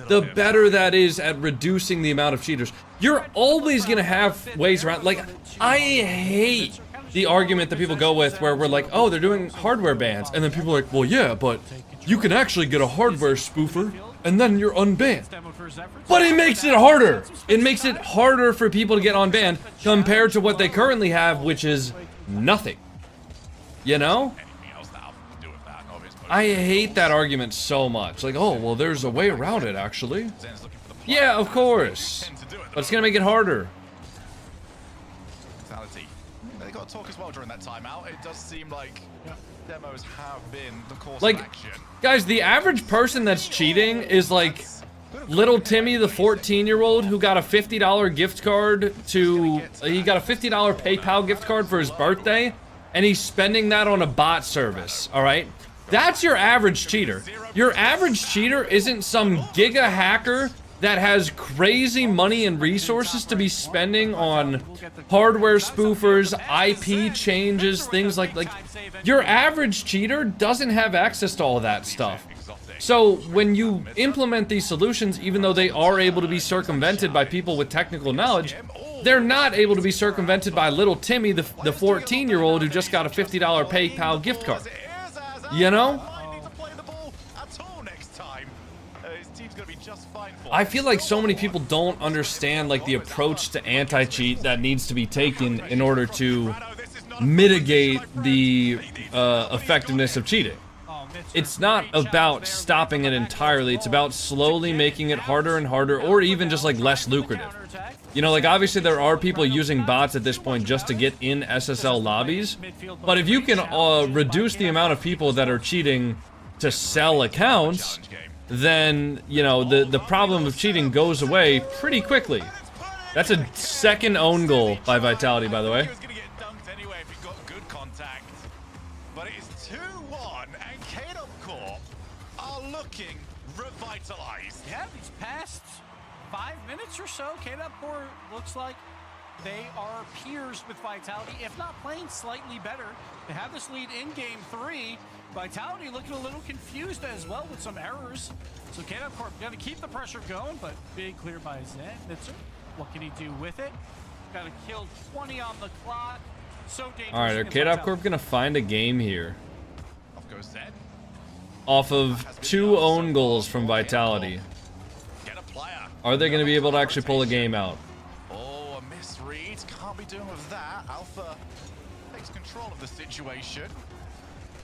the better that is at reducing the amount of cheaters. You're always gonna have ways around. Like, I hate the argument that people go with where we're like, oh, they're doing hardware bans, and then people are like, well, yeah, but you can actually get a hardware spoofer and then you're unbanned. But it makes it harder. It makes it harder for people to get unbanned compared to what they currently have, which is nothing. You know? I hate that argument so much. Like, oh, well, there's a way around it, actually. Yeah, of course. But it's gonna make it harder. They got to talk as well during that timeout. It does seem like demos have been the course Like, of action. guys, the average person that's cheating is like little Timmy, the 14-year-old who got a $50 gift card to, he got a $50 PayPal gift card for his birthday, and he's spending that on a bot service, all right? That's your average cheater. Your average cheater isn't some giga hacker that has crazy money and resources to be spending on hardware spoofers, IP changes, things like your average cheater doesn't have access to all that stuff. So when you implement these solutions, even though they are able to be circumvented by people with technical knowledge, they're not able to be circumvented by little Timmy, the 14-year-old who just got a $50 PayPal gift card. You know? I feel like so many people don't understand like the approach to anti-cheat that needs to be taken in order to mitigate the effectiveness of cheating. It's not about stopping it entirely, it's about slowly making it harder and harder, or even just like less lucrative. You know, like obviously there are people using bots at this point just to get in SSL lobbies, but if you can reduce the amount of people that are cheating to sell accounts, then, you know, the problem of cheating goes away pretty quickly. That's a second own goal by Vitality, by the way. But it's 2-1, and KO Corp are looking revitalized. Yeah, these past 5 minutes or so, KO Corp looks like they are peers with Vitality, if not playing slightly better. They have this lead in game 3. Vitality looking a little confused as well with some errors. So KO Corp got to keep the pressure going, but big clear by Zen. Nitzer, what can he do with it? Got to kill 20 on the clock. So dangerous. All right, are KO Corp gonna find a game here? Off goes Zen. Off of 2 own goals from Vitality. Are they gonna be able to actually pull a game out? Oh, a misread. Can't be doing with that. Alpha takes control of the situation.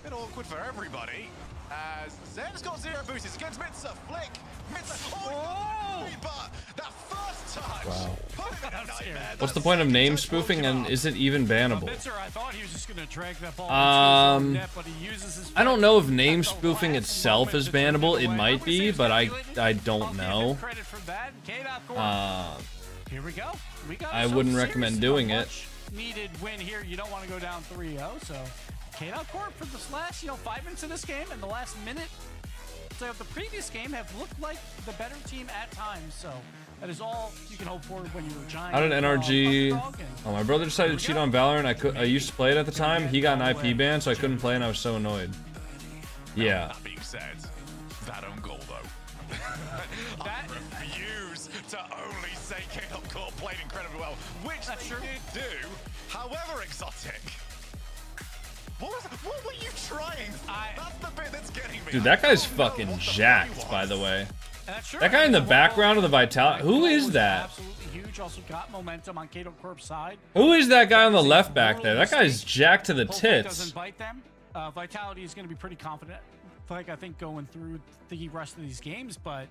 Bit awkward for everybody. As Zen's got 0 boosts against Mitza. Flick. Mitza. Oh! But that first touch. Wow. Put it in a nightmare. What's the point of name spoofing, and is it even bannable? I thought he was just gonna drag that ball into his net, but he uses his I don't know if name spoofing itself is bannable. It might be, but I don't know. Here we go. I wouldn't recommend doing it. Needed win here. You don't want to go down 3-0, so KO Corp for this last, 5 minutes of this game and the last minute of the previous game have looked like the better team at times. So that is all you can hope for when you're a Giant. How did NRG? Oh, my brother decided to cheat on Valorant. I used to play it at the time. He got an IP ban, so I couldn't play, and I was so annoyed. Yeah. That being said, that own goal though. I refuse to only say KO Corp played incredibly well, which they did do. However exotic. What were you trying for? That's the bit that's getting me. Dude, that guy's fucking jacked, by the way. That guy in the background of the Vitality. Who is that? Absolutely huge. Also got momentum on KO Corp's side. Who is that guy on the left back there? That guy's jacked to the tits. Doesn't bite them. Vitality is going to be pretty confident. I think going through the rest of these games, but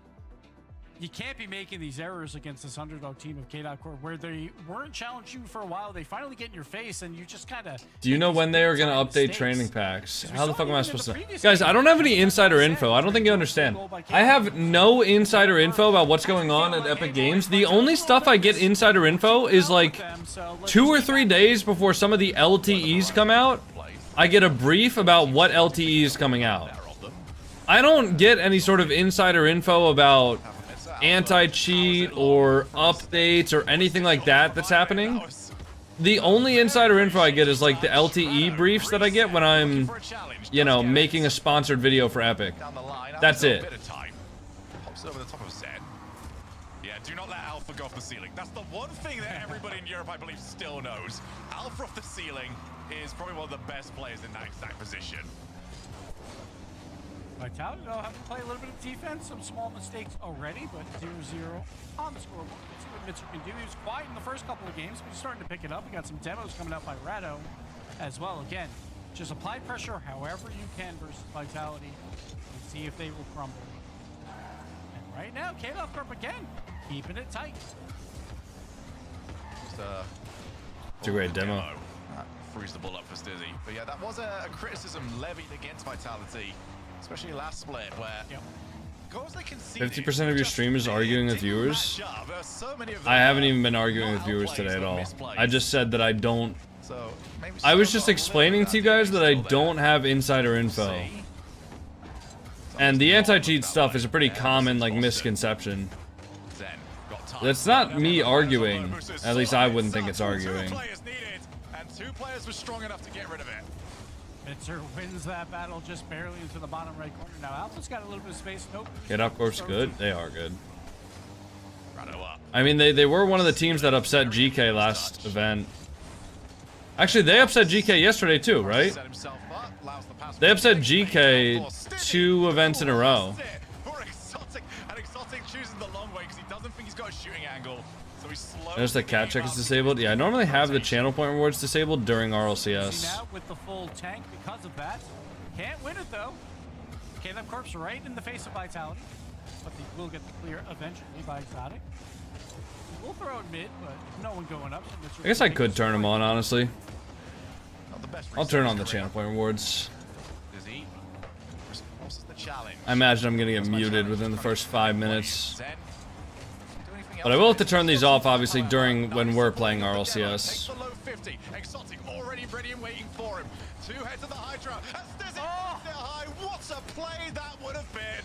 you can't be making these errors against this underdog team of KO Corp where they weren't challenging you for a while. They finally get in your face and you just kind of... Do you know when they are going to update training packs? How the fuck am I supposed to... Guys, I don't have any insider info. I don't think you understand. I have no insider info about what's going on at Epic Games. The only stuff I get insider info is like 2 or 3 days before some of the LTEs come out. I get a brief about what LTE is coming out. I don't get any sort of insider info about anti-cheat or updates or anything like that that's happening. The only insider info I get is like the LTE briefs that I get when I'm, you know, making a sponsored video for Epic. That's it. Pops over the top of Zen. Yeah, do not let Alpha go off the ceiling. That's the one thing that everybody in Europe, I believe, still knows. Alpha off the ceiling is probably one of the best players in that exact position. Vitality, though, having to play a little bit of defense, some small mistakes already, but 0-0 on the scoreboard. Let's see what Mitchell can do. He was quiet in the first couple of games, but he's starting to pick it up. We got some demos coming out by Rado as well. Again, just apply pressure however you can versus Vitality and see if they will crumble. And right now, KO Corp again, keeping it tight. It's a great demo. freeze the ball up for Stizzy. But yeah, that was a criticism levied against Vitality, especially last split where 50% of your stream is arguing with viewers. I haven't even been arguing with viewers today at all. I just said that I don't. I was just explaining to you guys that I don't have insider info. And the anti-cheat stuff is a pretty common like misconception. It's not me arguing. At least I wouldn't think it's arguing. And 2 players were strong enough to get rid of it. Mitzer wins that battle just barely into the bottom right corner. Now Alpha's got a little bit of space. Nope. KO Corp's good. They are good. I mean, they were one of the teams that upset GK last event. Actually, they upset GK yesterday too, right? They upset GK 2 events in a row. Notice the cat check is disabled. Yeah, I normally have the channel point rewards disabled during RLCS. Now with the full tank because of that. Can't win it though. KO Corp's right in the face of Vitality, but they will get the clear eventually by Exotic. We'll throw it mid, but no one going up. I guess I could turn them on, honestly. I'll turn on the channel point rewards. I imagine I'm gonna get muted within the first 5 minutes. But I will have to turn these off, obviously, during when we're playing RLCS. Exotic already ready and waiting for him. 2 heads of the Hydra. What a play that would have been.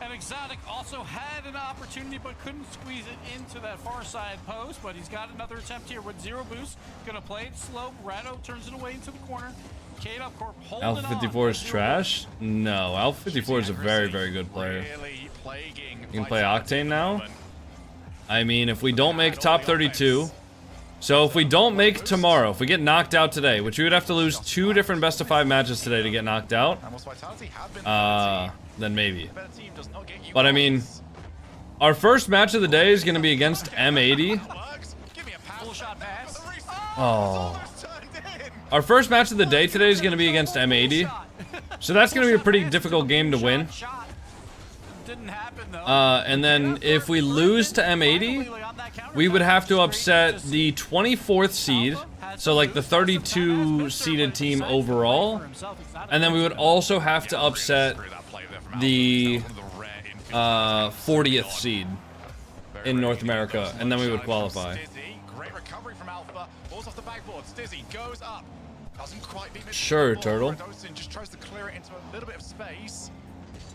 And Exotic also had an opportunity but couldn't squeeze it into that far side post, but he's got another attempt here with 0 boost. Gonna play it slow. Rado turns it away into the corner. KO Corp holding Alpha 54 is trash? No, Alpha 54 is a very, very good player. You can play Octane now? I mean, if we don't make top 32, so if we don't make tomorrow, if we get knocked out today, which we would have to lose 2 different best of 5 matches today to get knocked out, then maybe. But I mean, our first match of the day is going to be against M80. Oh. Our first match of the day today is going to be against M80. So that's going to be a pretty difficult game to win. And then if we lose to M80, we would have to upset the 24th seed, so like the 32 seeded team overall, and then we would also have to upset the 40th seed in North America, and then we would qualify. Sure, Turtle. Just tries to clear it into a little bit of space.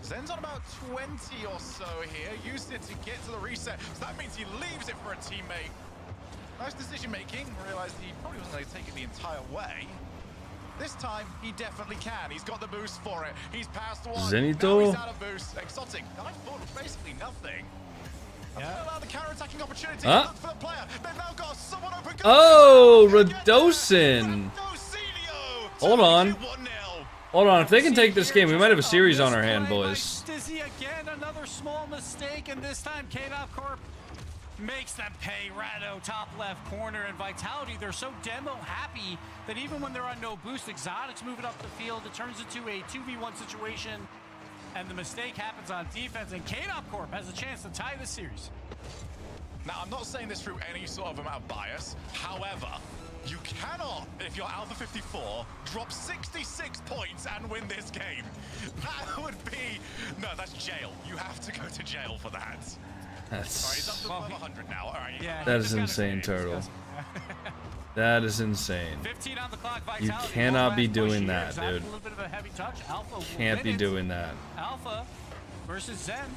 Zen's on about 20 or so here. Used it to get to the reset. So that means he leaves it for a teammate. Nice decision making. Realized he probably wasn't going to take it the entire way. This time, he definitely can. He's got the boost for it. He's passed one. Zenito. Now he's out of boost. Exotic. I thought basically nothing. Allow the counter-attacking opportunity. Look for the player. They've now got someone open. Oh, Radosin. Hold on. Hold on, if they can take this game, we might have a series on our hand, boys. Stizzy again, another small mistake, and this time KO Corp makes them pay. Rado, top left corner, and Vitality, they're so demo happy that even when they're on no boost, Exotic's moving up the field. It turns into a 2v1 situation, and the mistake happens on defense, and KO Corp has a chance to tie the series. Now, I'm not saying this through any sort of amount of bias. However, you cannot, if you're Alpha 54, drop 66 points and win this game. That would be... No, that's jail. You have to go to jail for that. That's... All right, he's up to 100 now. All right. Yeah, that is insane, Turtle. That is insane. 15 on the clock, You Vitality. cannot be doing that, dude. A little bit of a heavy touch. Alpha Can't be doing that. Alpha versus Zen.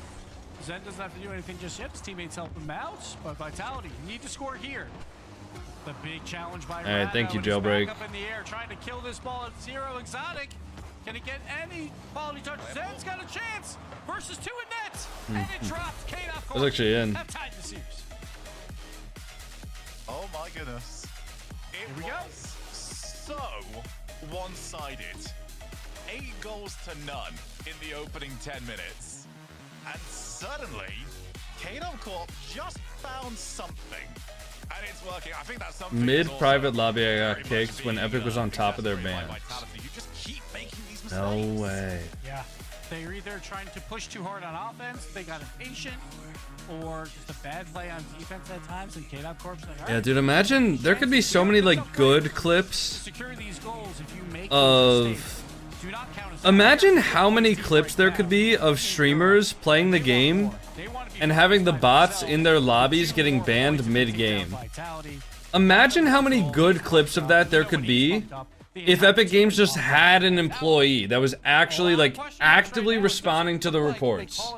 Zen doesn't have to do anything just yet. His teammates help him out, but Vitality need to score here. The big challenge by All right, thank you, Jailbreak. Up in the air, trying to kill this ball at 0. Exotic, can he get any quality touch? Zen's got a chance versus 2 in net, and it drops. KO Corp That's actually in. have tied the series. Oh my goodness. Here we go. So one-sided. 8 goals to none in the opening 10 minutes. And suddenly, KO Corp just found something. And it's working. I think that's something. Mid-private lobby, I got kicked when Epic was on top of their band. No way. Yeah. They're either trying to push too hard on offense, they got impatient, or just a bad play on defense at times, and KO Corp's like, all right. Yeah, dude, imagine there could be so many like good clips of... Imagine how many clips there could be of streamers playing the game and having the bots in their lobbies getting banned mid-game. Imagine how many good clips of that there could be if Epic Games just had an employee that was actually, like, actively responding to the reports.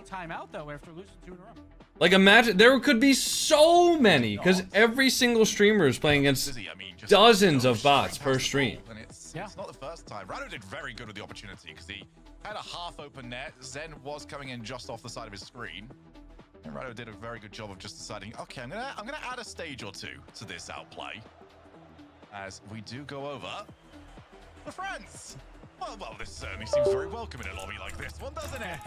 Like, imagine, there could be so many, because every single streamer is playing against dozens of bots per stream. It's not the first time. Rado did very good with the opportunity because he had a half-open net. Zen was coming in just off the side of his screen. And Rado did a very good job of just deciding, okay, I'm gonna add a stage or two to this outplay. As we do go over the France. Well, this certainly seems very welcome in a lobby like this one, doesn't it?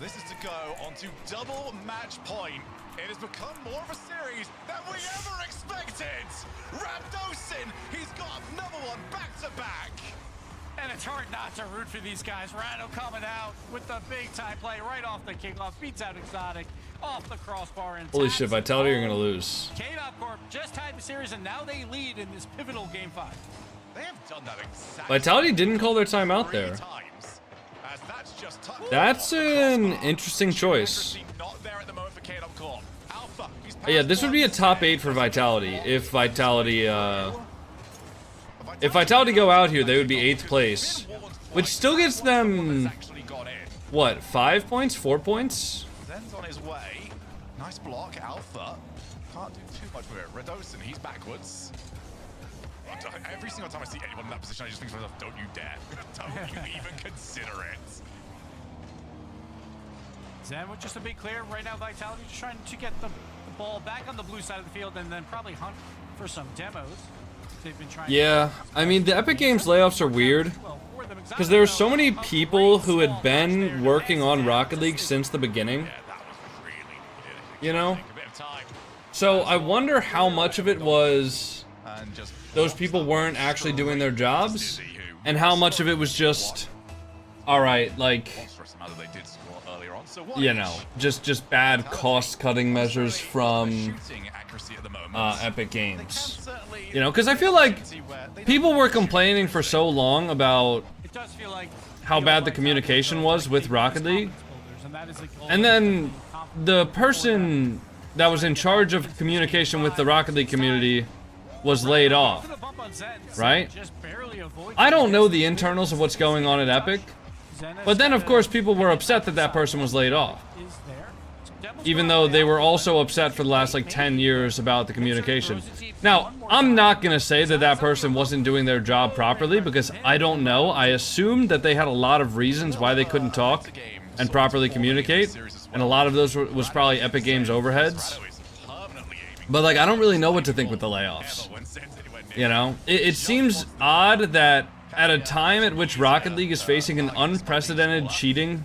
This is to go onto double match point. It has become more of a series than we ever expected. Rabdosin, he's got another one back to back. And it's hard not to root for these guys. Rado coming out with the big time play right off the kickoff. Beats out Exotic off the crossbar. And holy shit, Vitality are gonna lose. KO Corp just tied the series and now they lead in this pivotal game 5. They have done that exactly. Vitality didn't call their timeout there. That's an interesting choice. Yeah, this would be a top 8 for Vitality if Vitality go out here, they would be 8th place, which still gets them what, 5 points, 4 points? Zen's on his way. Nice block, Alpha. Can't do too much with it. Radosin, he's backwards. Every single time I see anyone in that position, I just think to myself, don't you dare. Don't you even consider it. Zen, just to be clear, right now Vitality just trying to get the ball back on the blue side of the field and then probably hunt for some demos. They've been trying. Yeah, I mean, the Epic Games layoffs are weird because there were so many people who had been working on Rocket League since the beginning. You know? So I wonder how much of it was those people weren't actually doing their jobs, and how much of it was just, alright, like, you know, just bad cost-cutting measures from Epic Games. You know, because I feel like people were complaining for so long about how bad the communication was with Rocket League, and then the person that was in charge of communication with the Rocket League community was laid off, right? I don't know the internals of what's going on at Epic, but then of course people were upset that that person was laid off, even though they were also upset for the last like 10 years about the communication. Now, I'm not gonna say that that person wasn't doing their job properly, because I don't know. I assumed that they had a lot of reasons why they couldn't talk and properly communicate, and a lot of those was probably Epic Games overheads. But like, I don't really know what to think with the layoffs. You know, it seems odd that at a time at which Rocket League is facing an unprecedented cheating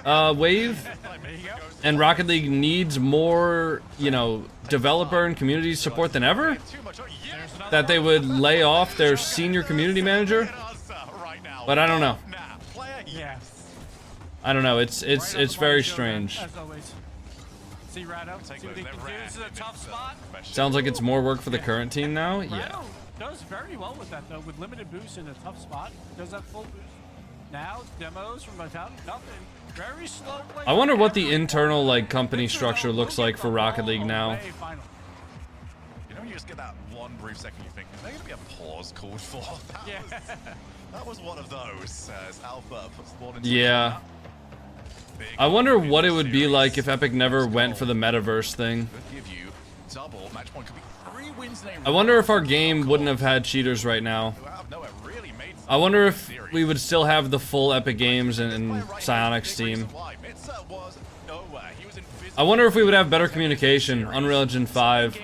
wave, and Rocket League needs more, you know, developer and community support than ever, that they would lay off their senior community manager. But I don't know. I don't know. It's very strange. See Rado, see what he can do. This is a tough spot. Sounds like it's more work for the current team now. Yeah. Does very well with that though, with limited boost in a tough spot. Does that full boost. Now demos from Vitality, nothing. Very slow play. I wonder what the internal like company structure looks like for Rocket League now. You know, you just get that one brief second, you think, is there going to be a pause called for? That was one of those. As Alpha puts the ball into yeah. I wonder what it would be like if Epic never went for the metaverse thing. I wonder if our game wouldn't have had cheaters right now. I wonder if we would still have the full Epic Games and Psionic's team. I wonder if we would have better communication, Unreal Engine 5.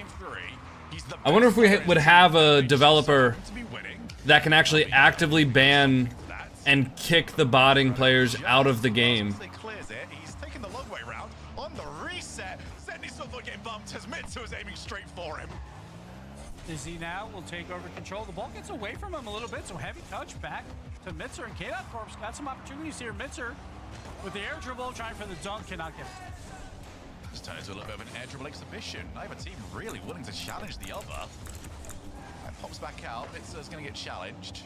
I wonder if we would have a developer that can actually actively ban and kick the botting players out of the game. As Mitsu is aiming straight for him. Izzy now will take over control. The ball gets away from him a little bit, so heavy touch back to Mitzer, and KO Corp's got some opportunities here. Mitzer with the air dribble, trying for the dunk, cannot get it. Just turn into a little bit of an air dribble exhibition. Neither team really willing to challenge the other. And pops back out. Mitzer's going to get challenged.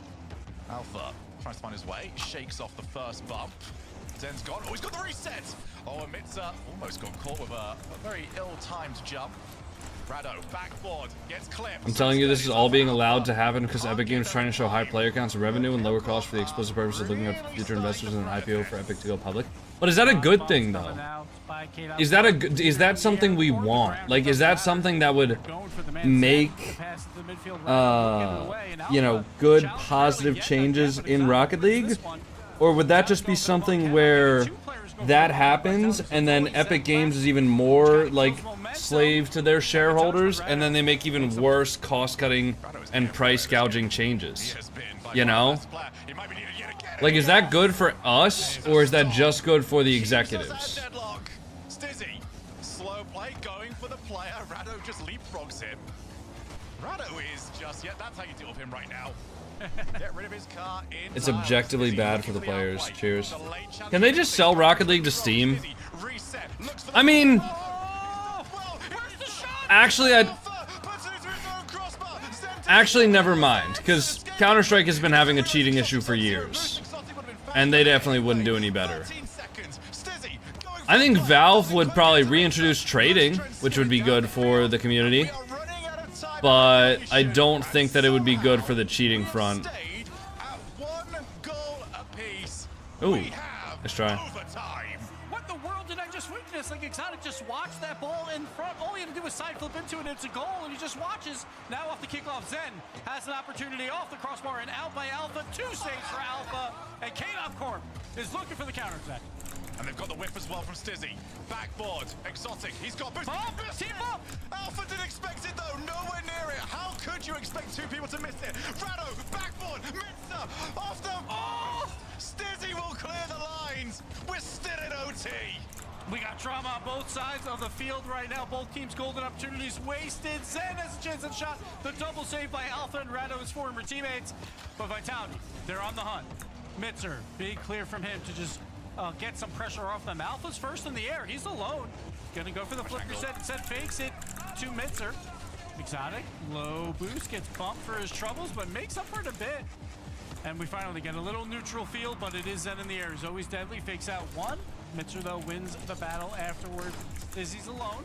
Alpha tries to find his way, shakes off the first bump. Zen's gone. Oh, he's got the reset. Oh, and Mitza almost got caught with a very ill-timed jump. Rado, backboard, gets clipped. I'm telling you, this is all being allowed to happen because Epic Games is trying to show high player counts and revenue and lower costs for the explicit purpose of looking at future investors in an IPO for Epic to go public. But is that a good thing, though? Is that something we want? Like, is that something that would make, you know, good, positive changes in Rocket League? Or would that just be something where that happens and then Epic Games is even more, like, slave to their shareholders, and then they make even worse cost-cutting and price gouging changes? You know? Like, is that good for us, or is that just good for the executives? Stizzy, slow play, going for the player. Rado just leapfrogs him. Rado is just, yeah, that's how you deal with him right now. Get rid of his car in. It's objectively bad for the players. Cheers. Can they just sell Rocket League to Steam? I mean, actually, never mind, because Counter-Strike has been having a cheating issue for years, and they definitely wouldn't do any better. I think Valve would probably reintroduce trading, which would be good for the community, but I don't think that it would be good for the cheating front. Ooh, let's try. What the world did I just witness? Like, Exotic just watched that ball in front. All he had to do was side flip into it, and it's a goal, and he just watches. Now off the kickoff, Zen has an opportunity off the crossbar and out by Alpha. 2 saves for Alpha, and KO Corp is looking for the counterattack. And they've got the whip as well from Stizzy. Backboard, Exotic, he's got boost. Team up! Alpha didn't expect it though, nowhere near it. How could you expect 2 people to miss it? Rado, backboard, Mitza, off them. Oh! Stizzy will clear the lines. We're still in OT. We got drama on both sides of the field right now. Both teams' golden opportunities wasted. Zen has a chance at shot. The double save by Alpha and Rado, his former teammates. But Vitality, they're on the hunt. Mitzer, big clear from him to just get some pressure off them. Alpha's first in the air. He's alone. Gonna go for the flip reset. Instead fakes it to Mitzer. Exotic, low boost, gets bumped for his troubles, but makes up for it a bit. And we finally get a little neutral field, but it is Zen in the air. He's always deadly. Fakes out one. Mitzer, though, wins the battle afterward. Dizzy's alone.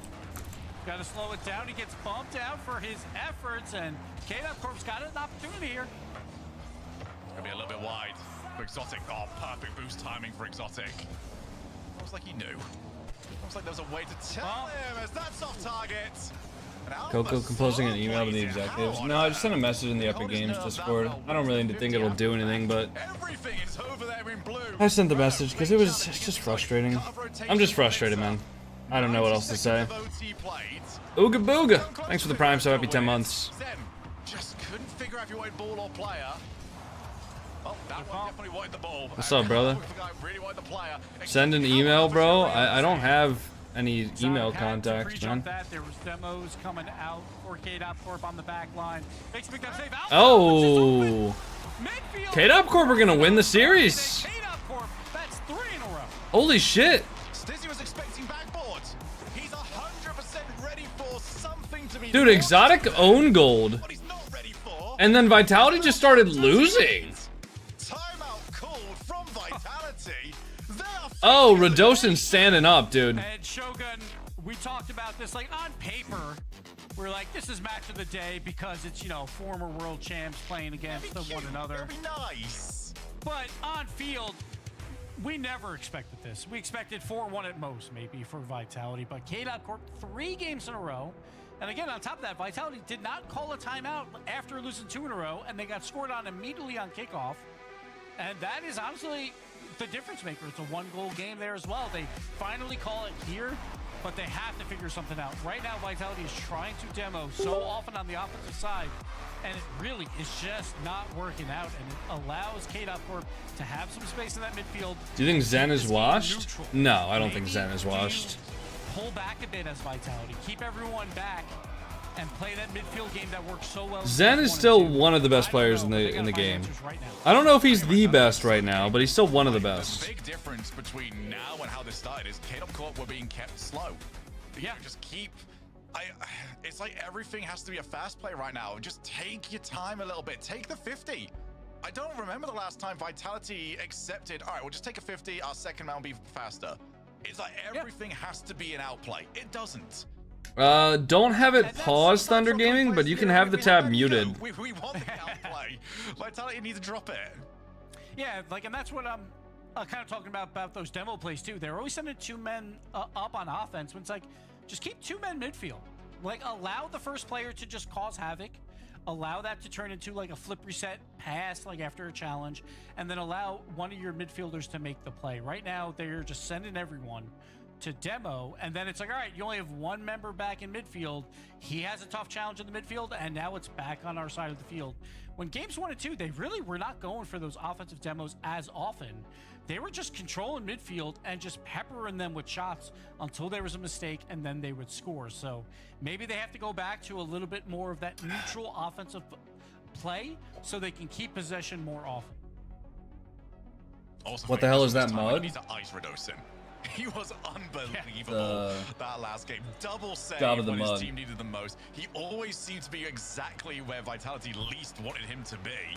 Got to slow it down. He gets bumped out for his efforts, and KO Corp's got an opportunity here. Gonna be a little bit wide for Exotic. Oh, perfect boost timing for Exotic. Almost like he knew. Almost like there was a way to tell him as that's off target. Coco composing an email to the executives. No, I just sent a message in the Epic Games Discord. I don't really think it'll do anything, but I sent the message because it's just frustrating. I'm just frustrated, man. I don't know what else to say. Ooga booga! Thanks for the prime, so happy 10 months. Just couldn't figure out if you wanted ball or player. Oh, that one definitely wanted the ball. What's up, brother? Send an email, bro. I don't have any email contacts, man. There was demos coming out for KO Corp on the back line. Makes a big time save. Oh, KO Corp are gonna win the series. That's 3 in a row. Holy shit! Stizzy was expecting backboard. He's 100% ready for something to be. Dude, Exotic own gold, and then Vitality just started losing. Timeout called from Vitality. Oh, Radosin's standing up, dude. And Shogun, we talked about this, like, on paper, we're like, this is match of the day because it's, you know, former world champs playing against one another. That'd be nice. But on field, we never expected this. We expected 4-1 at most, maybe, for Vitality. But KO Corp 3 games in a row. And again, on top of that, Vitality did not call a timeout after losing 2 in a row, and they got scored on immediately on kickoff. And that is honestly the difference maker. It's a 1-goal game there as well. They finally call it here, but they have to figure something out. Right now, Vitality is trying to demo so often on the offensive side, and it really is just not working out, and it allows KO Corp to have some space in that midfield. Do you think Zen is washed? No, I don't think Zen is washed. Pull back a bit as Vitality. Keep everyone back and play that midfield game that works so well. Zen is still one of the best players in the game. I don't know if he's the best right now, but he's still one of the best. The big difference between now and how this started is KO Corp were being kept slow. Yeah, just keep. It's like everything has to be a fast play right now. Just take your time a little bit. Take the 50. I don't remember the last time Vitality accepted, all right, we'll just take a 50, our second round will be faster. It's like everything has to be an outplay. It doesn't. Don't have it paused, Thunder Gaming, but you can have the tab muted. We want the outplay. Vitality needs to drop it. Yeah, like, and that's what I'm kind of talking about those demo plays too. They're always sending 2 men up on offense when it's like, just keep 2 men midfield. Like, allow the first player to just cause havoc. Allow that to turn into like a flip reset pass, like after a challenge, and then allow one of your midfielders to make the play. Right now, they're just sending everyone to demo, and then it's like, all right, you only have 1 member back in midfield. He has a tough challenge in the midfield, and now it's back on our side of the field. When games 1 and 2, they really were not going for those offensive demos as often. They were just controlling midfield and just peppering them with shots until there was a mistake, and then they would score. So maybe they have to go back to a little bit more of that neutral offensive play so they can keep possession more often. Also, What the hell is that mud? He's ice reduce him. He was unbelievable that last game. Double save out of the when mud. his team needed the most. He always seemed to be exactly where Vitality least wanted him to be.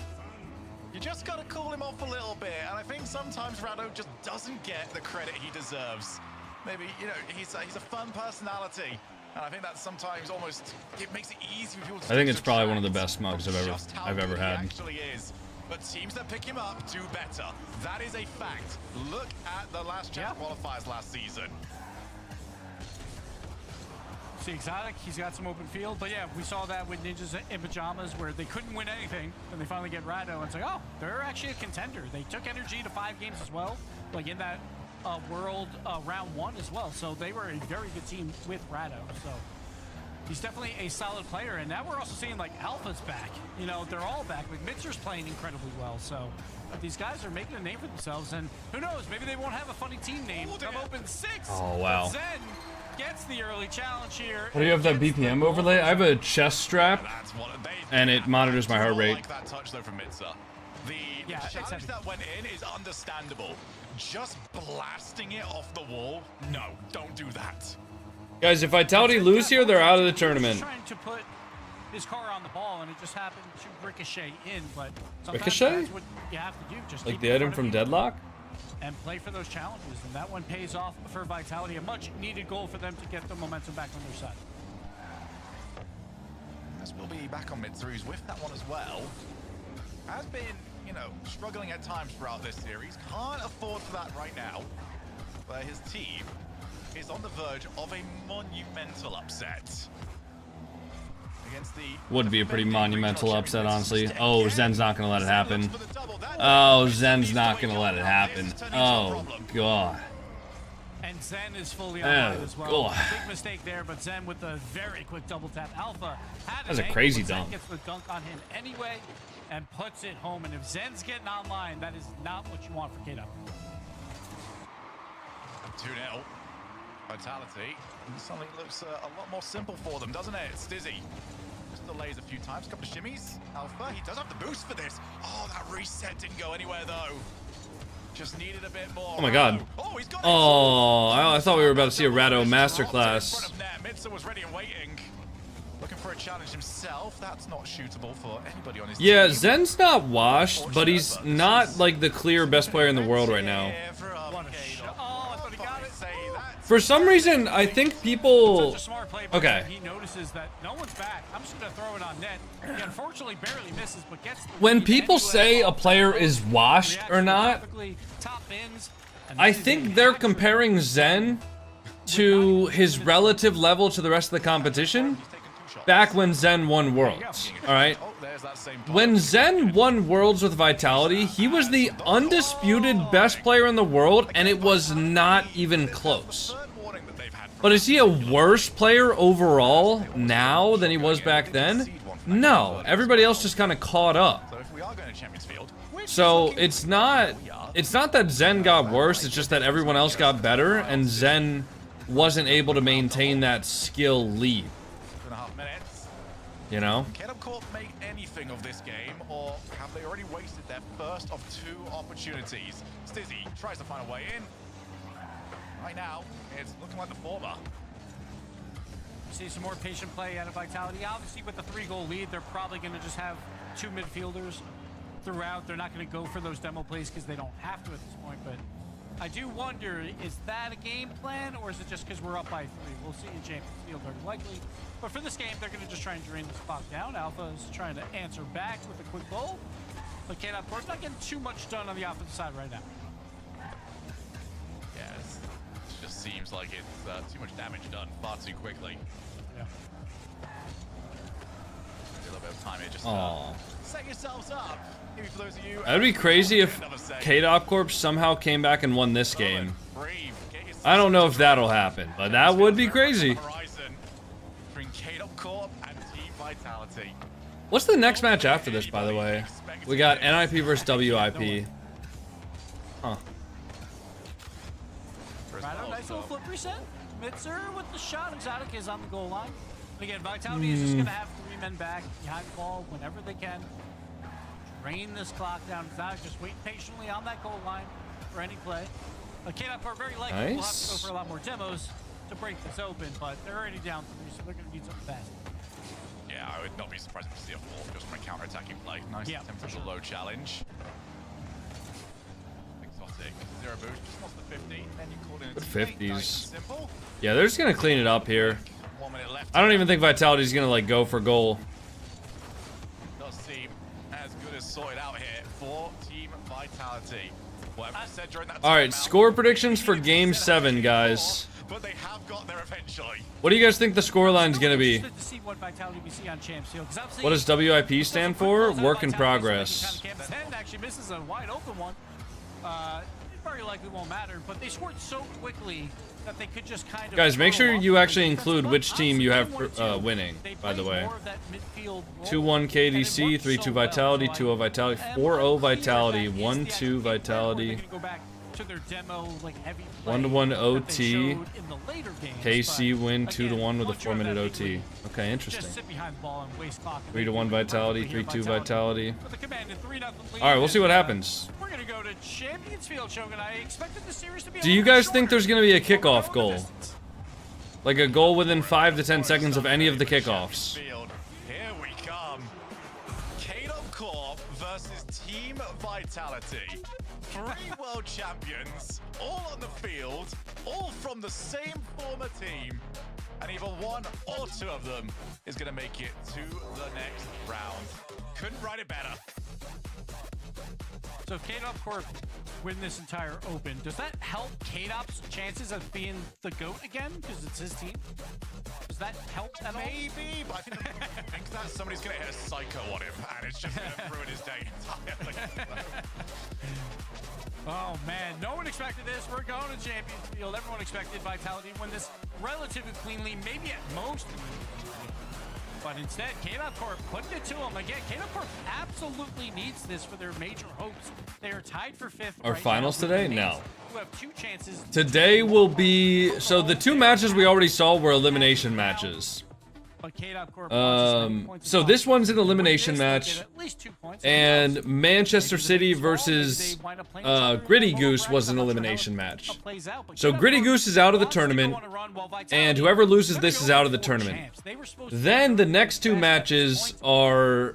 You just gotta cool him off a little bit, and I think sometimes Rado just doesn't get the credit he deserves. Maybe, you know, he's a fun personality, and I think that sometimes almost it makes it easy for people to. I think it's probably one of the best mugs I've ever had. He actually is. But teams that pick him up do better. That is a fact. Look at the last gen qualifiers last season. See, Exotic, he's got some open field, but yeah, we saw that with Ninjas in Pajamas where they couldn't win anything, and they finally get Rado, and it's like, oh, they're actually a contender. They took Energy to 5 games as well, like in that World round 1 as well, so they were a very good team with Rado, so he's definitely a solid player, and now we're also seeing, like, Alpha's back. You know, they're all back. Like, Mitzer's playing incredibly well, so these guys are making a name for themselves, and who knows, maybe they won't have a funny team name. Come open 6. Oh, wow. Zen gets the early challenge here. What do you have that BPM overlay? I have a chest strap, and it monitors my heart rate. Like that touch though from Mitza. The challenge that went in is understandable. Just blasting it off the wall, no, don't do that. Guys, if Vitality lose here, they're out of the tournament. Trying to put his car on the ball, and it just happened to ricochet in. But sometimes Ricochet? that's what you have to do. Just Like keep the in item front from of Deadlock? and play for those challenges, and that one pays off for Vitality. A much-needed goal for them to get the momentum back on their side. As we'll be back on Mitza, who's with that one as well. Has been, you know, struggling at times throughout this series. Can't afford for that right now. But his team is on the verge of a monumental upset. Against the Would be a pretty monumental upset, honestly. Oh, Zen's not gonna let it happen. Oh, Zen's not gonna let it happen. Oh, God. And Zen is fully online as well. God. Big mistake there, but Zen with a very quick double tap. Alpha had That's an a angle, crazy but Zen dunk. gets the dunk on him anyway and puts it home. And if Zen's getting online, that is not what you want for K-Dub. 2-0. Vitality. And suddenly looks a lot more simple for them, doesn't it? Stizzy just delays a few times, a couple of shimmies. Alpha, he does have the boost for this. Oh, that reset didn't go anywhere though. Just needed a bit more. Oh my God. Oh, he's got it. Oh, I thought we were about to see a Rado masterclass. Mitza was ready and waiting. Looking for a challenge himself. That's not shootable for anybody on his Yeah, team. Zen's not washed, but he's not like the clear best player in the world right now. What a shot. Oh, I thought he got it. For some reason, I think people... Such a smart play, but Okay. he notices that no one's back. I'm just going to throw it on net. He unfortunately barely misses, but gets the When lead people anyway. say a player is washed or not, Perfectly top bins, and I this is think a they're hack comparing Zen to his relative level to the rest of the competition back when Zen won Worlds, alright? When Zen won Worlds with Vitality, he was the undisputed best player in the world, and it was not even close. But is he a worse player overall now than he was back then? No, everybody else just kind of caught up. So if we are going to Champions Field, So it's not that Zen got worse, it's just that everyone else got better, and Zen wasn't able to maintain that skill lead. 2.5 minutes. You know? Can KO Corp make anything of this game, or have they already wasted their first of 2 opportunities? Stizzy tries to find a way in. Right now, it's looking like the former. See some more patient play out of Vitality. Obviously, with the 3-goal lead, they're probably going to just have 2 midfielders throughout. They're not going to go for those demo plays because they don't have to at this point. But I do wonder, is that a game plan or is it just because we're up by 3? We'll see in Champions Field very likely. But for this game, they're going to just try and drain this clock down. Alpha is trying to answer back with a quick goal. But KO Corp's not getting too much done on the offensive side right now. Yes. It just seems like it's too much damage done far too quickly. Yeah. A little bit of time here, just set yourselves up. Maybe for those of you. That'd be crazy if KO Corp somehow came back and won this game. I don't know if that'll happen, but that would be crazy. Between KO Corp and Team Vitality. What's the next match after this, by the way? We got NIP versus WIP. Huh. Rado, nice little flip reset. Mitzer with the shot. Exotic is on the goal line. And again, Vitality is just going to have 3 men back behind the ball whenever they can. Drain this clock down. Exotic just wait patiently on that goal line for any play. KO Corp very likely will have to go for a lot more demos to break this open, but they're already down 3, so they're going to need something fast. Yeah, I would not be surprised if we see a 4 just from a counter-attacking play. Nice attempt for the low challenge. Exotic, 0 boost, just lost the 50, then you called in a 50s. nice and simple. Yeah, they're just gonna clean it up here. 1 minute left. I don't even think Vitality's gonna like go for goal. Does seem as good as sorted out here for Team Vitality. Whatever I said during that All right, score predictions for Game 7, guys. But they have got there eventually. What do you guys think the scoreline's gonna be? To see what Vitality we see on Champs Field. What does WIP stand for? Work in progress. Zen actually misses a wide open one. It very likely won't matter, but they scored so quickly that they could just kind of. Guys, make sure you actually include which team you have winning, by the way. 2-1 KDC, 3-2 Vitality, 2-0 Vitality, 4-0 Vitality, 1-2 Vitality. 1-1 OT. KC win 2-1 with a 4-minute OT. Okay, interesting. 3-1 Vitality, 3-2 Vitality. Alright, we'll see what happens. We're gonna go to Champions Field, Shogun. I expected the series to be. Do you guys think there's gonna be a kickoff goal? Like a goal within 5 to 10 seconds of any of the kickoffs? Here we come. KO Corp versus Team Vitality. 3 world champions, all on the field, all from the same former team, and either 1 or 2 of them is going to make it to the next round. Couldn't write it better. So if KO Corp win this entire open, does that help KO's chances of being the GOAT again? Because it's his team? Does that help at all? Maybe, but I think that somebody's going to hit a psycho on him, and it's just going to ruin his day entirely. Oh man, no one expected this. We're going to Champions Field. Everyone expected Vitality to win this relatively cleanly, maybe at most. But instead, KO Corp putting it to them. Again, KO Corp absolutely needs this for their major hopes. They are tied for 5th. Our finals today? No. Who have 2 chances. Today will be... So the 2 matches we already saw were elimination matches. So this one's an elimination match, and Manchester City versus Gritty Goose was an elimination match. So Gritty Goose is out of the tournament, and whoever loses this is out of the tournament. Then the next 2 matches are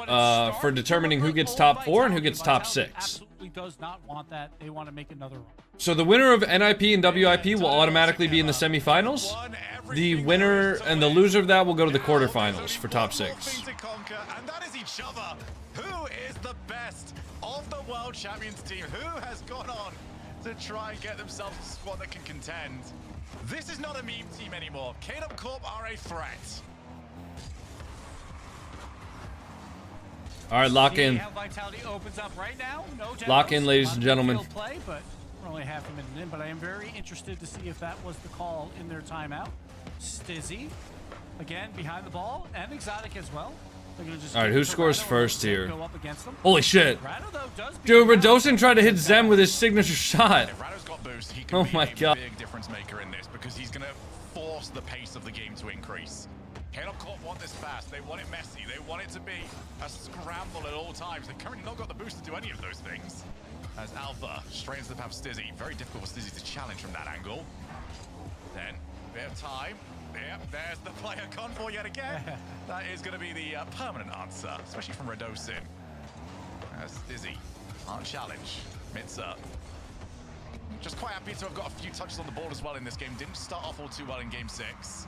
for determining who gets top 4 and who gets top 6. Does not want that. They want to make another run. So the winner of NIP and WIP will automatically be in the semifinals. The winner and the loser of that will go to the quarterfinals for top 6. And that is each other. Who is the best of the World Champions team? Who has gone on to try and get themselves a squad that can contend? This is not a meme team anymore. KO Corp are a threat. All right, lock in. Lock in, ladies and gentlemen. Play, but we're only half a minute in, but I am very interested to see if that was the call in their timeout. Stizzy, again, behind the ball, and Exotic as well. All right, who scores first here? Holy shit. Dude, Radosin tried to hit Zem with his signature shot. If Rado's got boost, he can Oh be my a god. big difference maker in this because he's going to force the pace of the game to increase. KO Corp want this fast. They want it messy. They want it to be a scramble at all times. They've currently not got the boost to do any of those things. As Alpha straight into the path of Stizzy. Very difficult for Stizzy to challenge from that angle. Then, bit of time. Yep, there's the player convoy yet again. That is going to be the permanent answer, especially from Radosin. As Dizzy can't challenge. Mitza. Just quite happy to have got a few touches on the board as well in this game. Didn't start off all too well in game 6.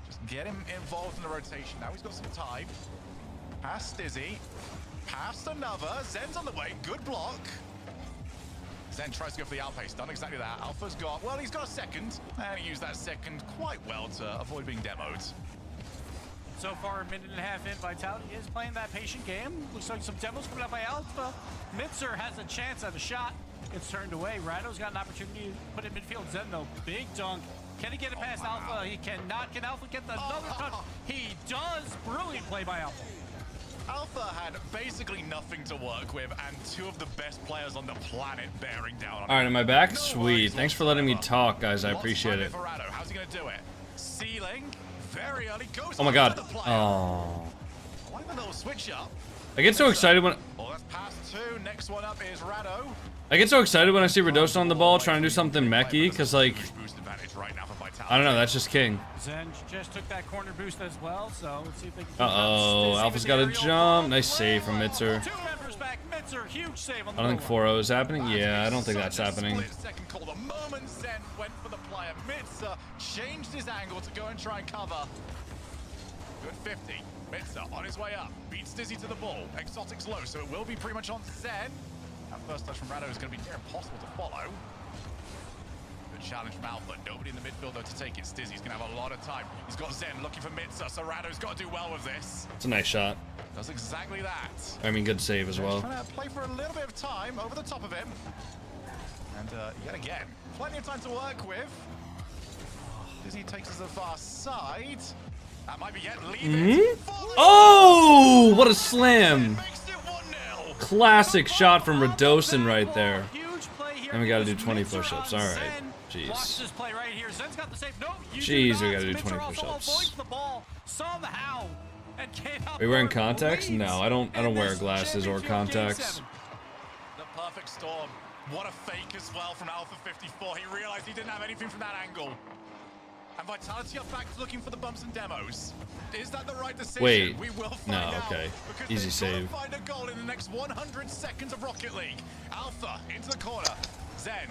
Just get him involved in the rotation. Now he's got some time. Past Dizzy. Past another. Zen's on the way. Good block. Zen tries to go for the outpace. Done exactly that. Alpha's got, well, he's got a second. And he used that second quite well to avoid being demoed. So far, a minute and a half in, Vitality is playing that patient game. Looks like some demos coming up by Alpha. Mitzer has a chance at a shot. Gets turned away. Rado's got an opportunity to put it in midfield. Zen, though, big dunk. Can he get it past Alpha? He cannot. Can Alpha get another touch? He does. Brilliant play by Alpha. Alpha had basically nothing to work with, and 2 of the best players on the planet bearing down on him. All right, am I back? Sweet. Thanks for letting me talk, guys. I appreciate it. How's he gonna do it? Ceiling, very early, goes. Oh my god. Oh. Why the little switch up? I get so excited when. Oh, that's pass 2. Next one up is Rado. I get so excited when I see Radosa on the ball trying to do something mechy, because, like, I don't know, that's just king. Zen just took that corner boost as well, so let's see if they can. Uh-oh, Alpha's got a jump. Nice save from Mitzer. 2 members back. Mitzer, huge save on the I don't think 4-0 is happening. Yeah, I don't think that's happening. Second call. The moment Zen went for the player, Mitzer changed his angle to go and try and cover. Good 50. Mitzer on his way up. Beats Dizzy to the ball. Exotic's low, so it will be pretty much on Zen. That first touch from Rado is going to be near impossible to follow. Good challenge from Alpha. Nobody in the midfield, though, to take it. Dizzy's going to have a lot of time. He's got Zen looking for Mitzer, so Rado's got to do well with this. It's a nice shot. Does exactly that. I mean, good save as well. Trying to play for a little bit of time over the top of him. And yet again, plenty of time to work with. Dizzy takes us to the far side. That might be yet leaving. Oh, what a slam. Classic shot from Radosin right there. And we got to do 20 push-ups. All right. Jeez. Jeez, we got to do 20 push-ups. Are you wearing contacts? No, I don't wear glasses or contacts. The perfect storm. What a fake as well from Alpha 54. He realized he didn't have anything from that angle. And Vitality are back to looking for the bumps and demos. Is that the right decision? Wait. We will find no, out, okay. because Easy save. Find a goal in the next 100 seconds of Rocket League. Alpha into the corner. Zen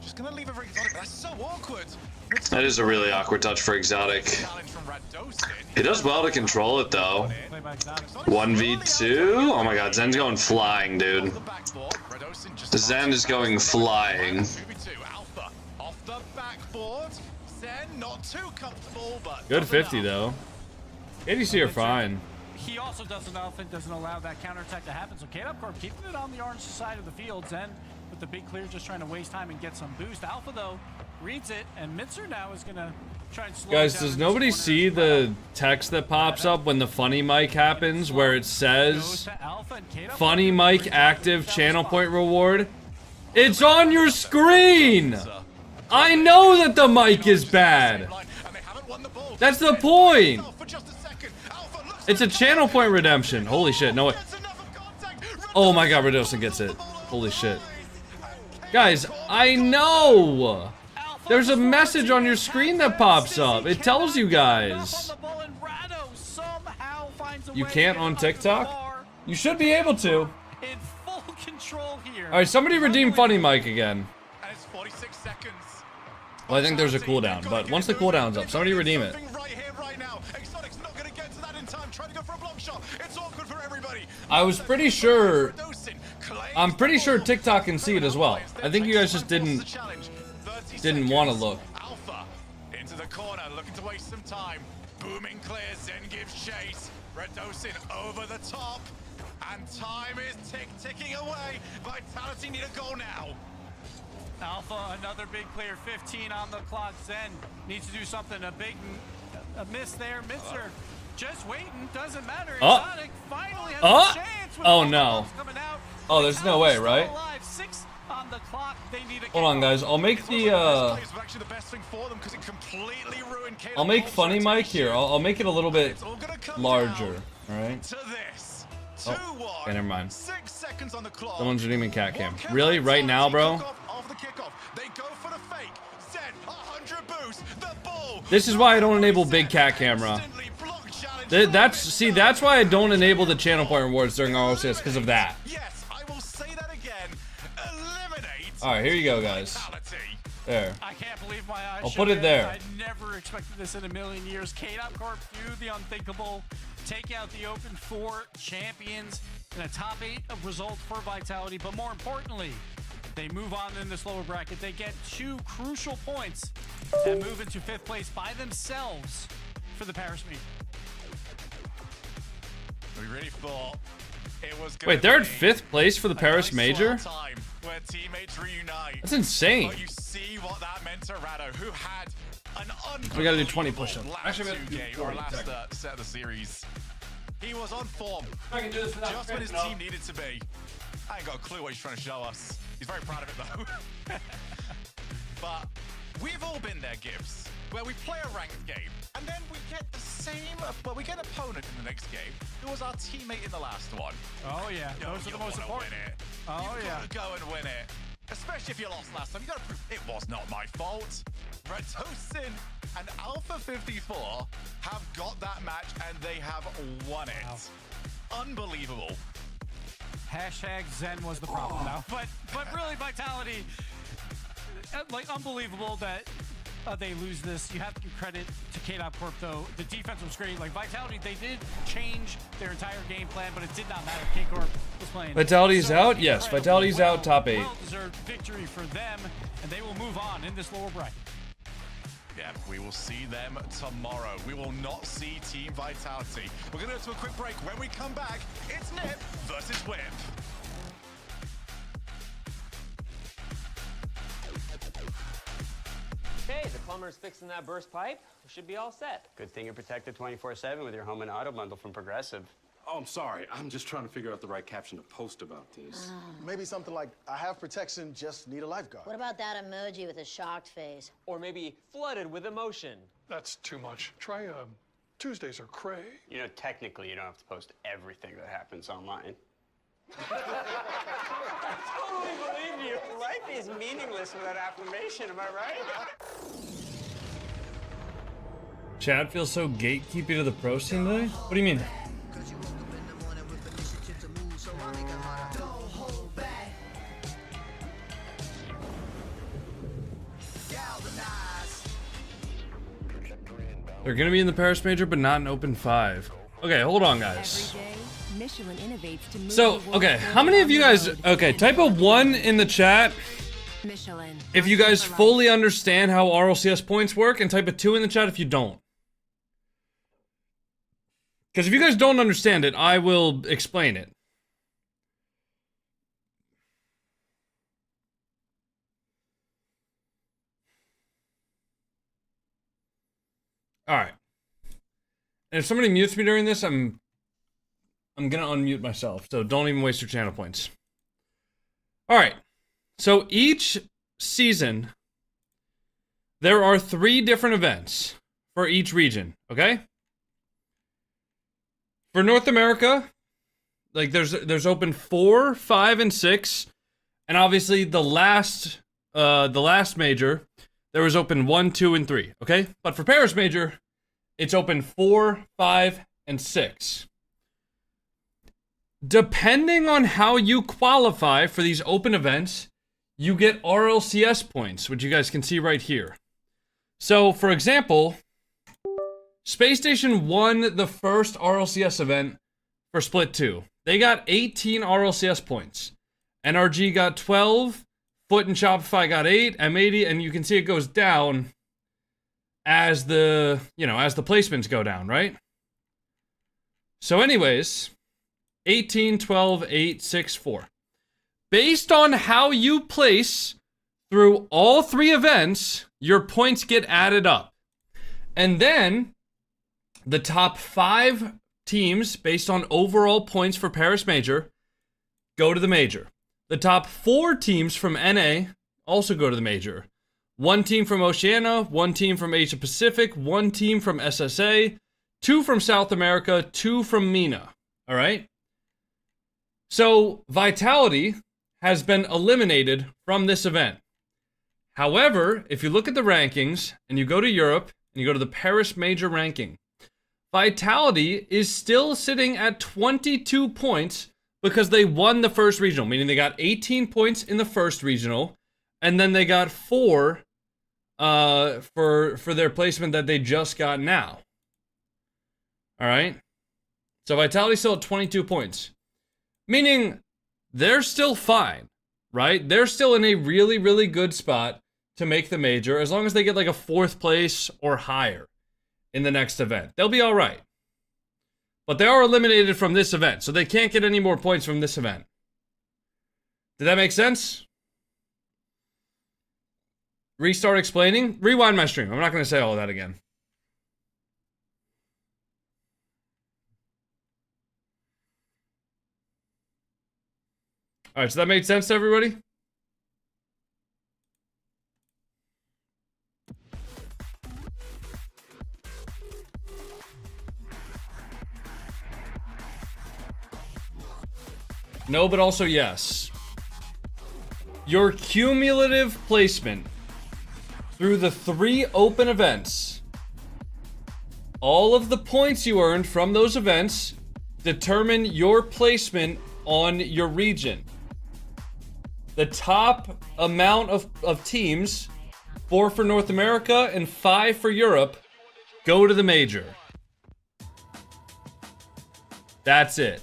just gonna leave it for Exotic. That's so awkward. That is a really awkward touch for Exotic. He does well to control it though. 1v2? Oh my god, Zen's going flying, dude. Zen is going flying. 2v2. Alpha off the backboard. Zen not too comfortable, but good 50 though. ADC are fine. He also doesn't allow that counterattack to happen. So KO Corp keeping it on the orange side of the field. Zen with the big clear, just trying to waste time and get some boost. Alpha though reads it, and Mitzer now is gonna try and slow Guys, does nobody see the text that pops up when the funny mic happens, where it says funny mic active channel point reward? It's on your screen. I know that the mic is bad. That's the point. It's a channel point redemption. Holy shit, no way. Oh my god, Radosin gets it. Holy shit. Guys, I know. There's a message on your screen that pops up. It tells you guys. You can't on TikTok? You should be able to. Alright, somebody redeem funny mic again. Well, I think there's a cooldown, but once the cooldown's up, somebody redeem it. I was pretty sure. I'm pretty sure TikTok can see it as well. I think you guys just didn't want to look. Alpha into the corner, looking to waste some time. Booming clear, Zen gives chase. Radosin over the top, and time is ticking away. Vitality need a goal now. Alpha, another big clear, 15 on the clock. Zen needs to do something. A miss there. Mitzer just waiting. Doesn't matter. Exotic finally has a chance. Oh no. Oh, there's no way, right? 6 on the clock. They need a Hold on, guys. I'll make the I'll make funny mic here. I'll make it a little bit larger. All right. Oh, okay, never mind. 6 seconds on the clock. Someone's redeeming cat cam. Really? Right now, bro? This is why I don't enable big cat camera. That's why I don't enable the channel point rewards during RLCS, because of that. Yes, I will say that again. Eliminate. All right, here you go, guys. There. I can't believe my eyes. I'll put it there. I never expected this in a million years. KO Corp do the unthinkable, take out the Open 4 champions in a top 8 of results for Vitality, but more importantly, they move on in this lower bracket. They get 2 crucial points and move into 5th place by themselves for the Paris meet. We really thought it was gonna Wait, they're in be 5th place for the Paris a nice Major? time where teammates reunite. That's insane. But you see what that meant to Rado, who had an unbelievable We gotta do 20 push-ups. last Actually, we have to do 2 game or 40, last set of the series. He was on form. I can do this without just when his no. team needed to be. I ain't got a clue what he's trying to show us. He's very proud of it though. But we've all been there, Gibbs, where we play a ranked game and then we get the same, but we get an opponent in the next game who was our teammate in the last one. Oh yeah, those are the most important. Win it. Oh You've yeah. gotta go and win it. Especially if you lost last time. You gotta prove it was not my fault. Retosin and Alpha 54 have got that match and they have won it. Wow. Unbelievable. Hashtag Zen was the problem now, but really Vitality, like unbelievable that they lose this. You have to give credit to KO Corp though. The defense was great. Like Vitality, they did change their entire game plan, but it did not matter. KO Corp was playing. Vitality's out? Yes, Vitality's out, top 8. Well-deserved victory for them, and they will move on in this lower bracket. Yeah, we will see them tomorrow. We will not see Team Vitality. We're gonna go to a quick break. When we come back, it's Nip versus Whip. Okay, the plumber's fixing that burst pipe. We should be all set. Good thing you're protected 24/7 with your home and auto bundle from Progressive. Oh, I'm sorry. I'm just trying to figure out the right caption to post about this. Maybe something like, I have protection, just need a lifeguard. What about that emoji with a shocked face? Or maybe flooded with emotion. That's too much. Try Tuesdays are cray. You know, technically, you don't have to post everything that happens online. I totally believe you. Life is meaningless without affirmation, am I right? Chad feels so gatekeepy to the pro scene today? What do you mean? They're gonna be in the Paris Major, but not in Open 5. Okay, hold on, guys. So, okay, how many of you guys... Okay, type a 1 in the chat if you guys fully understand how RLCS points work, and type a 2 in the chat if you don't. Because if you guys don't understand it, I will explain it. Alright. And if somebody mutes me during this, I'm gonna unmute myself, so don't even waste your channel points. Alright. So each season, there are 3 different events for each region, okay? For North America, like there's Open 4, 5, and 6, and obviously the last major, there was Open 1, 2, and 3, okay? But for Paris Major, it's Open 4, 5, and 6. Depending on how you qualify for these open events, you get RLCS points, which you guys can see right here. So, for example, Space Station won the first RLCS event for Split 2. They got 18 RLCS points. NRG got 12, Foot and Shopify got 8, M80, and you can see it goes down as the, as the placements go down, right? So anyways, 18, 12, 8, 6, 4. Based on how you place through all 3 events, your points get added up. And then the top 5 teams, based on overall points for Paris Major, go to the Major. The top 4 teams from NA also go to the Major. 1 team from Oceania, 1 team from Asia Pacific, 1 team from SSA, 2 from South America, 2 from MENA. All right? So, Vitality has been eliminated from this event. However, if you look at the rankings, and you go to Europe, and you go to the Paris Major ranking, Vitality is still sitting at 22 points because they won the first regional, meaning they got 18 points in the first regional, and then they got 4 for their placement that they just got now. All right? So Vitality's still at 22 points, meaning they're still fine, right? They're still in a really, really good spot to make the major as long as they get like a 4th place or higher in the next event. They'll be all right. But they are eliminated from this event, so they can't get any more points from this event. Did that make sense? Restart explaining? Rewind my stream. I'm not going to say all of that again. All right, so that made sense to everybody? No, but also yes. Your cumulative placement through the 3 open events, all of the points you earned from those events determine your placement on your region. The top amount of teams, 4 for North America and 5 for Europe, go to the major. That's it.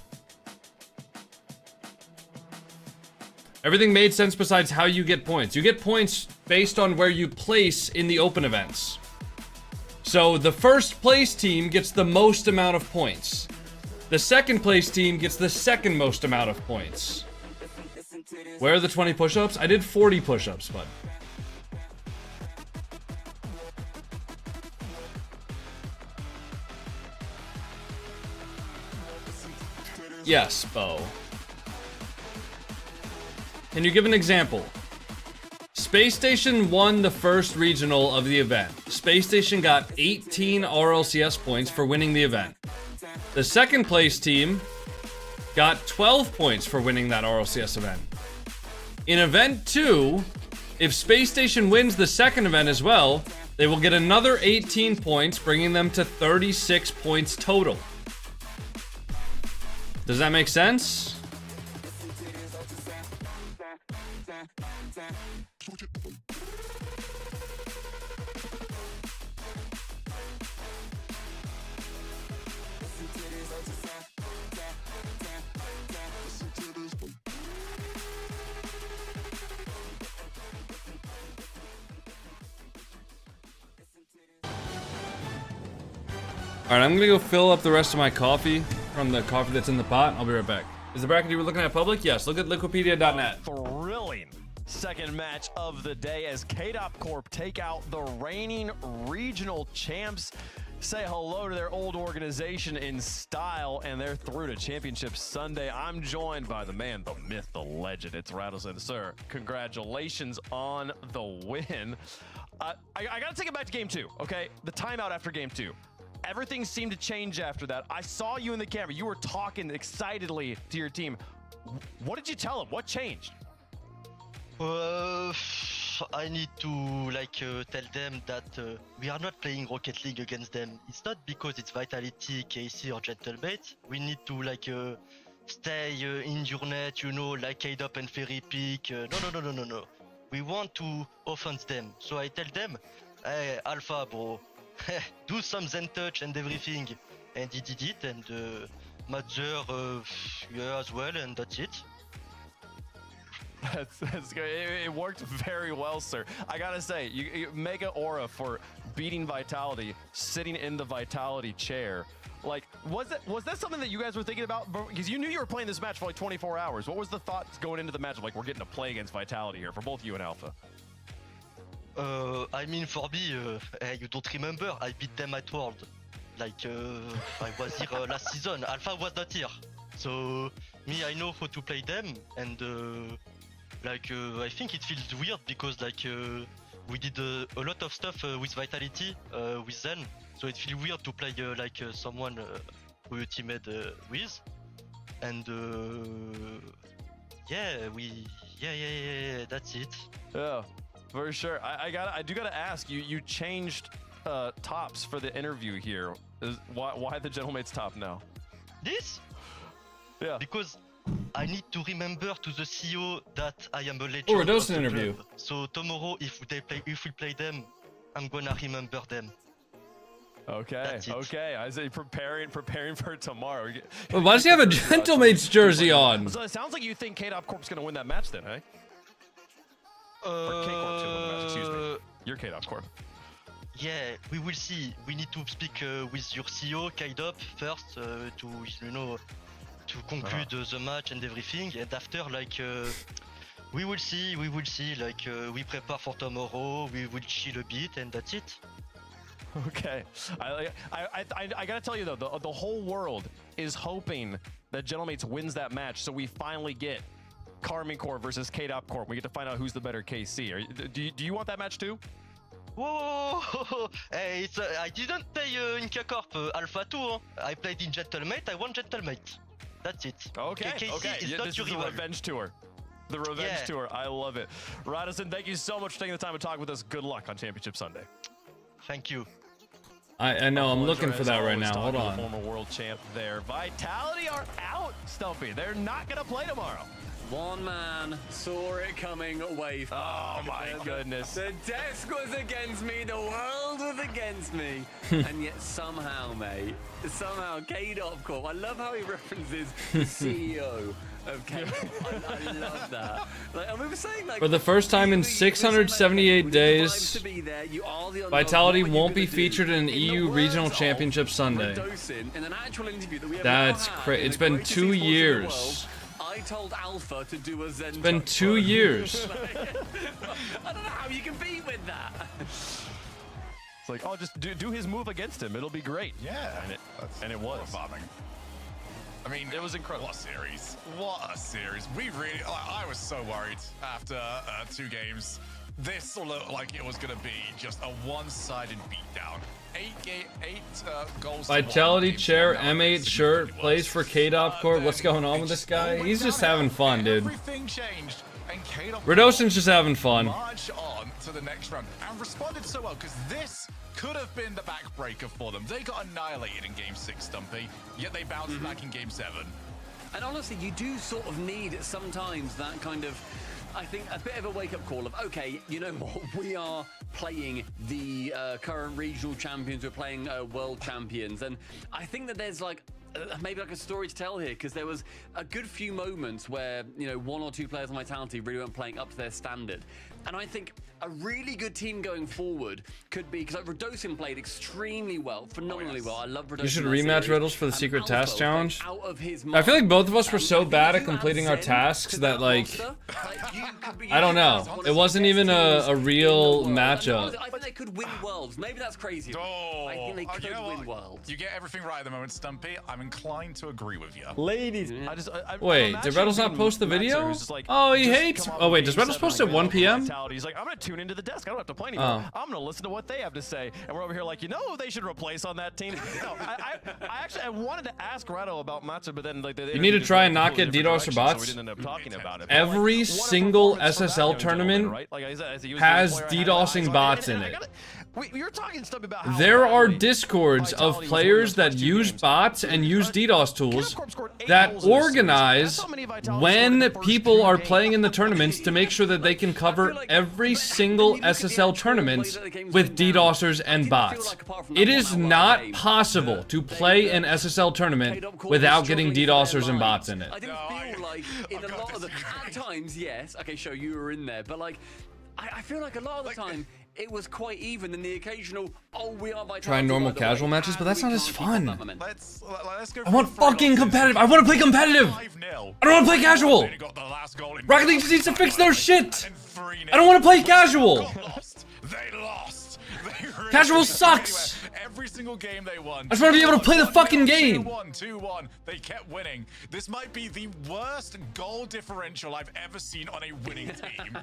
Everything made sense besides how you get points. You get points based on where you place in the open events. So the first place team gets the most amount of points. The second place team gets the second most amount of points. Where are the 20 push-ups? I did 40 push-ups, bud. Yes, Bo. Can you give an example? Space Station won the first regional of the event. Space Station got 18 RLCS points for winning the event. The second place team got 12 points for winning that RLCS event. In event 2, if Space Station wins the second event as well, they will get another 18 points, bringing them to 36 points total. Does that make sense? Alright, I'm gonna go fill up the rest of my coffee from the coffee that's in the pot. I'll be right back. Is the bracket you were looking at public? Yes, look at liquipedia.net. Thrilling second match of the day as KO Corp take out the reigning regional champs. Say hello to their old organization in style, and they're through to Championship Sunday. I'm joined by the man, the myth, the legend. It's Rattlesnake. Sir, congratulations on the win. I gotta take it back to game 2, okay? The timeout after game 2. Everything seemed to change after that. I saw you in the camera. You were talking excitedly to your team. What did you tell them? What changed? I need to tell them that we are not playing Rocket League against them. It's not because it's Vitality, KC or Gentlebait. We need to stay in your net, you know, like K-Dop and Fairy Peak. No. We want to offense them. So I tell them, hey, Alpha, bro. Do some Zen touch and everything, and he did it, and Madzer, yeah, as well, and that's it. That's good. It worked very well, sir. I gotta say, you mega aura for beating Vitality, sitting in the Vitality chair. Like, was that something that you guys were thinking about? Because you knew you were playing this match for like 24 hours. What was the thoughts going into the match of like, we're getting to play against Vitality here for both you and Alpha? I mean, for me, you don't remember, I beat them at World. Like, I was here last season, Alpha was not here. So, me, I know how to play them, and I think it feels weird because we did a lot of stuff with Vitality, with Zen. So it feels weird to play someone who you teamed with. And yeah, that's it. Yeah. For sure. I do gotta ask, you changed tops for the interview here. Why the Gentlemate's top now? This? Yeah. Because I need to remember to the CEO that I am a legend. Oh, Rlcs of the interview. club. So tomorrow, if we play them, I'm gonna remember them. Okay, okay. I say preparing for tomorrow. Well, why does he have a Gentlemate's jersey on? So it sounds like you think KO Corp's gonna win that match then, eh? Or K Corp's gonna win the match, excuse me. You're KO Corp. Yeah, we will see. We need to speak with your CEO, KO, first, to to conclude the match and everything, and after, like, we will see. Like, we prepare for tomorrow. We will chill a bit, and that's it. Okay, I gotta tell you though, the whole world is hoping that Gentlemates wins that match, so we finally get Karmine Corp versus KO Corp. We get to find out who's the better KC. Do you want that match too? Whoa! Hey, I didn't play in KO Corp Alpha 2. Huh? I played in Gentlemate. I won Gentlemate. That's it. Okay, KC okay. is not this your is the rival. revenge tour. The revenge tour. I love it. Radisson, thank you so much for taking the time to talk with us. Good luck on Championship Sunday. Thank you. I know, I'm looking for that right now. Hold on. Former world champ there. Vitality are out, Stumpy. They're not going to play tomorrow. One man saw it coming away from Oh my goodness. The desk was against me, the world was against me. And yet somehow, mate, somehow KO Corp, I love how he references the CEO of KO. I love that. Like, and we were saying, like, For the first time in 678 days, Vitality won't be featured in an EU Regional Championship Sunday. That's crazy. It's been 2 years. I told Alpha to do a Zen. It's been 2 years. I don't know how you can beat with that. It's like, oh, just do his move against him. It'll be great. Yeah. And it was. Farming. I mean, it was incredible. What a series. What a series. We really, I was so worried after 2 games. This looked like it was going to be just a one-sided beatdown. 8 goals. Vitality chair, M8 shirt, plays for KO Corp. What's going on with this guy? He's just having fun, dude. Everything changed, and KO Radossin's just having fun. march on to the next round and responded so well, because this could have been the backbreaker for them. They got annihilated in Game 6, Stumpy, yet they bounced back in Game 7. And honestly, you do sort of need sometimes that kind of, I think, a bit of a wake-up call of, okay, you know what, we are playing the current regional champions, we're playing world champions, and I think that there's like maybe like a story to tell here, because there was a good few moments where, you know, 1 or 2 players on Vitality really weren't playing up to their standard. And I think a really good team going forward could be, because like, Radossin played extremely well, phenomenally well. I love Radossin. You should rematch Riddles for the secret task challenge. Out of his I feel like both of us were so bad at completing our tasks that, like, I don't know. It wasn't even a real matchup. I think they could win worlds. Maybe that's crazy. I think they could win worlds. You get everything right at the moment, Stumpy. I'm inclined to agree with you. Ladies. Wait, did Riddles not post the video? Oh, he hates. Oh, wait, does Riddles post at 1 p.m.? He's like, I'm going to tune into the desk. I don't have to play anymore. I'm going to listen to what they have to say. And we're over here like, you know who they should replace on that team? No, I wanted to ask Rado about Matcha, but then like you need to try and not get DDoS or bots. So we didn't end up talking about it. Every single SSL tournament has DDoSing bots in it. You're talking stuff about how there are discords of players that use bots and use DDoS tools that organize when people are playing in the tournaments to make sure that they can cover every single SSL tournament with DDoSers and bots. It is not possible to play an SSL tournament without getting DDoSers and bots in it. I didn't feel like in a lot of the at times, yes. Okay, sure, you were in there, but like, I feel like a lot of the time it was quite even in the occasional, oh, we are Vitality. Try normal casual matches, but that's not as fun. Let's go. I want fucking competitive. I want to play competitive. I don't want to play casual. Rocket League just needs to fix their shit. I don't want to play casual. They lost. Casual sucks. Every single game they won. I just want to be able to play the fucking game. 2-1. They kept winning. This might be the worst goal differential I've ever seen on a winning team.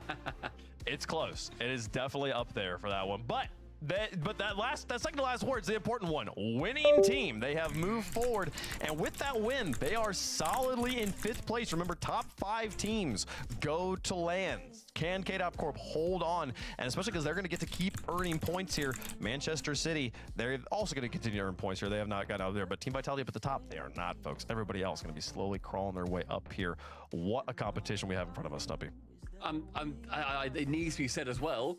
It's close. It is definitely up there for that one. But But that second to last word is the important one. Winning team. They have moved forward, and with that win, they are solidly in 5th place. Remember, top 5 teams go to lands. Can KO Corp hold on? And especially because they're going to get to keep earning points here. Manchester City, they're also going to continue to earn points here. They have not got out of there, but Team Vitality up at the top, they are not, folks. Everybody else going to be slowly crawling their way up here. What a competition we have in front of us, Stumpy. It needs to be said as well,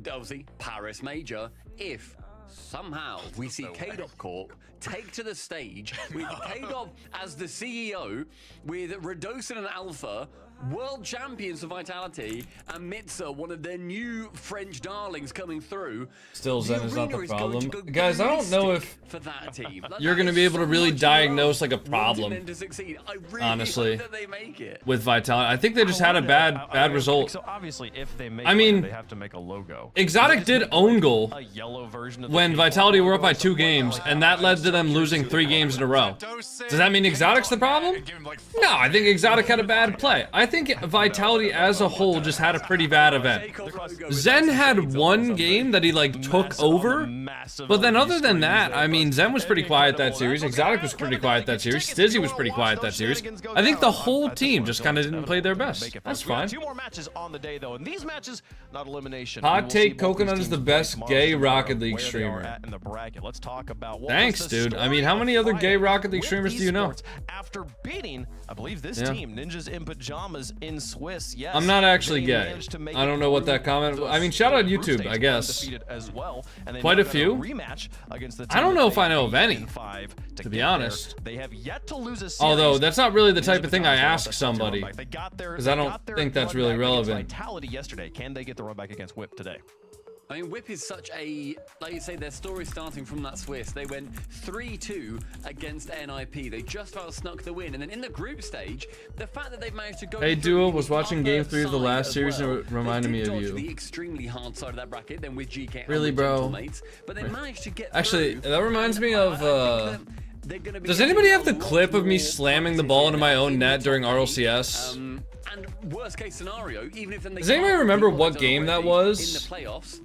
obviously, Paris Major, if somehow we see KO Corp take to the stage with KO as the CEO, with Radosin and Alpha, world champions of Vitality, and Mitza, one of their new French darlings coming through. Still, Zen is not the problem. Guys, I don't know if for that team. you're going to be able to really diagnose like a problem, honestly, that they make it. with Vitality. I think they just had a bad result. So obviously, if they make they have to make a logo. Exotic did own goal a yellow version of when Vitality were up by 2 games, and that led to them losing 3 games in a row. Does that mean Exotic's the problem? No, I think Exotic had a bad play. I think Vitality as a whole just had a pretty bad event. Zen had 1 game that he like took over, but then other than that, I mean, Zen was pretty quiet that series, Exotic was pretty quiet that series, Stizzy was pretty quiet that series. I think the whole team just kind of didn't play their best. That's fine. 2 more matches on the day though, and these matches, not elimination. Hot take, Coconut is the best gay Rocket League streamer. Let's talk about thanks, dude. I mean, how many other gay Rocket League streamers do you know? After beating, I believe this team, Ninjas in Pajamas in Swiss. Yes, I'm not actually gay. I don't know what that comment. I mean, shout out YouTube, I guess. Quite a few. I don't know if I know of any, to be honest. They have yet to lose a series. Although that's not really the type of thing I ask somebody, because I don't think that's really relevant. Vitality yesterday. Can they get the run back against Whip today? I mean, Whip is such a, like you say, their story starting from that Swiss. They went 3-2 against NIP. They just about snuck the win. And then in the group stage, the fact that they've managed to go. Hey, Duo, was watching Game 3 of the last series and it reminded me of you. The extremely hard side of that bracket, then with GK really, bro? But they managed to get actually, that reminds me of, does anybody have the clip of me slamming the ball into my own net during RLCS? And worst case scenario, even if then they does anybody remember what game that was? In the playoffs,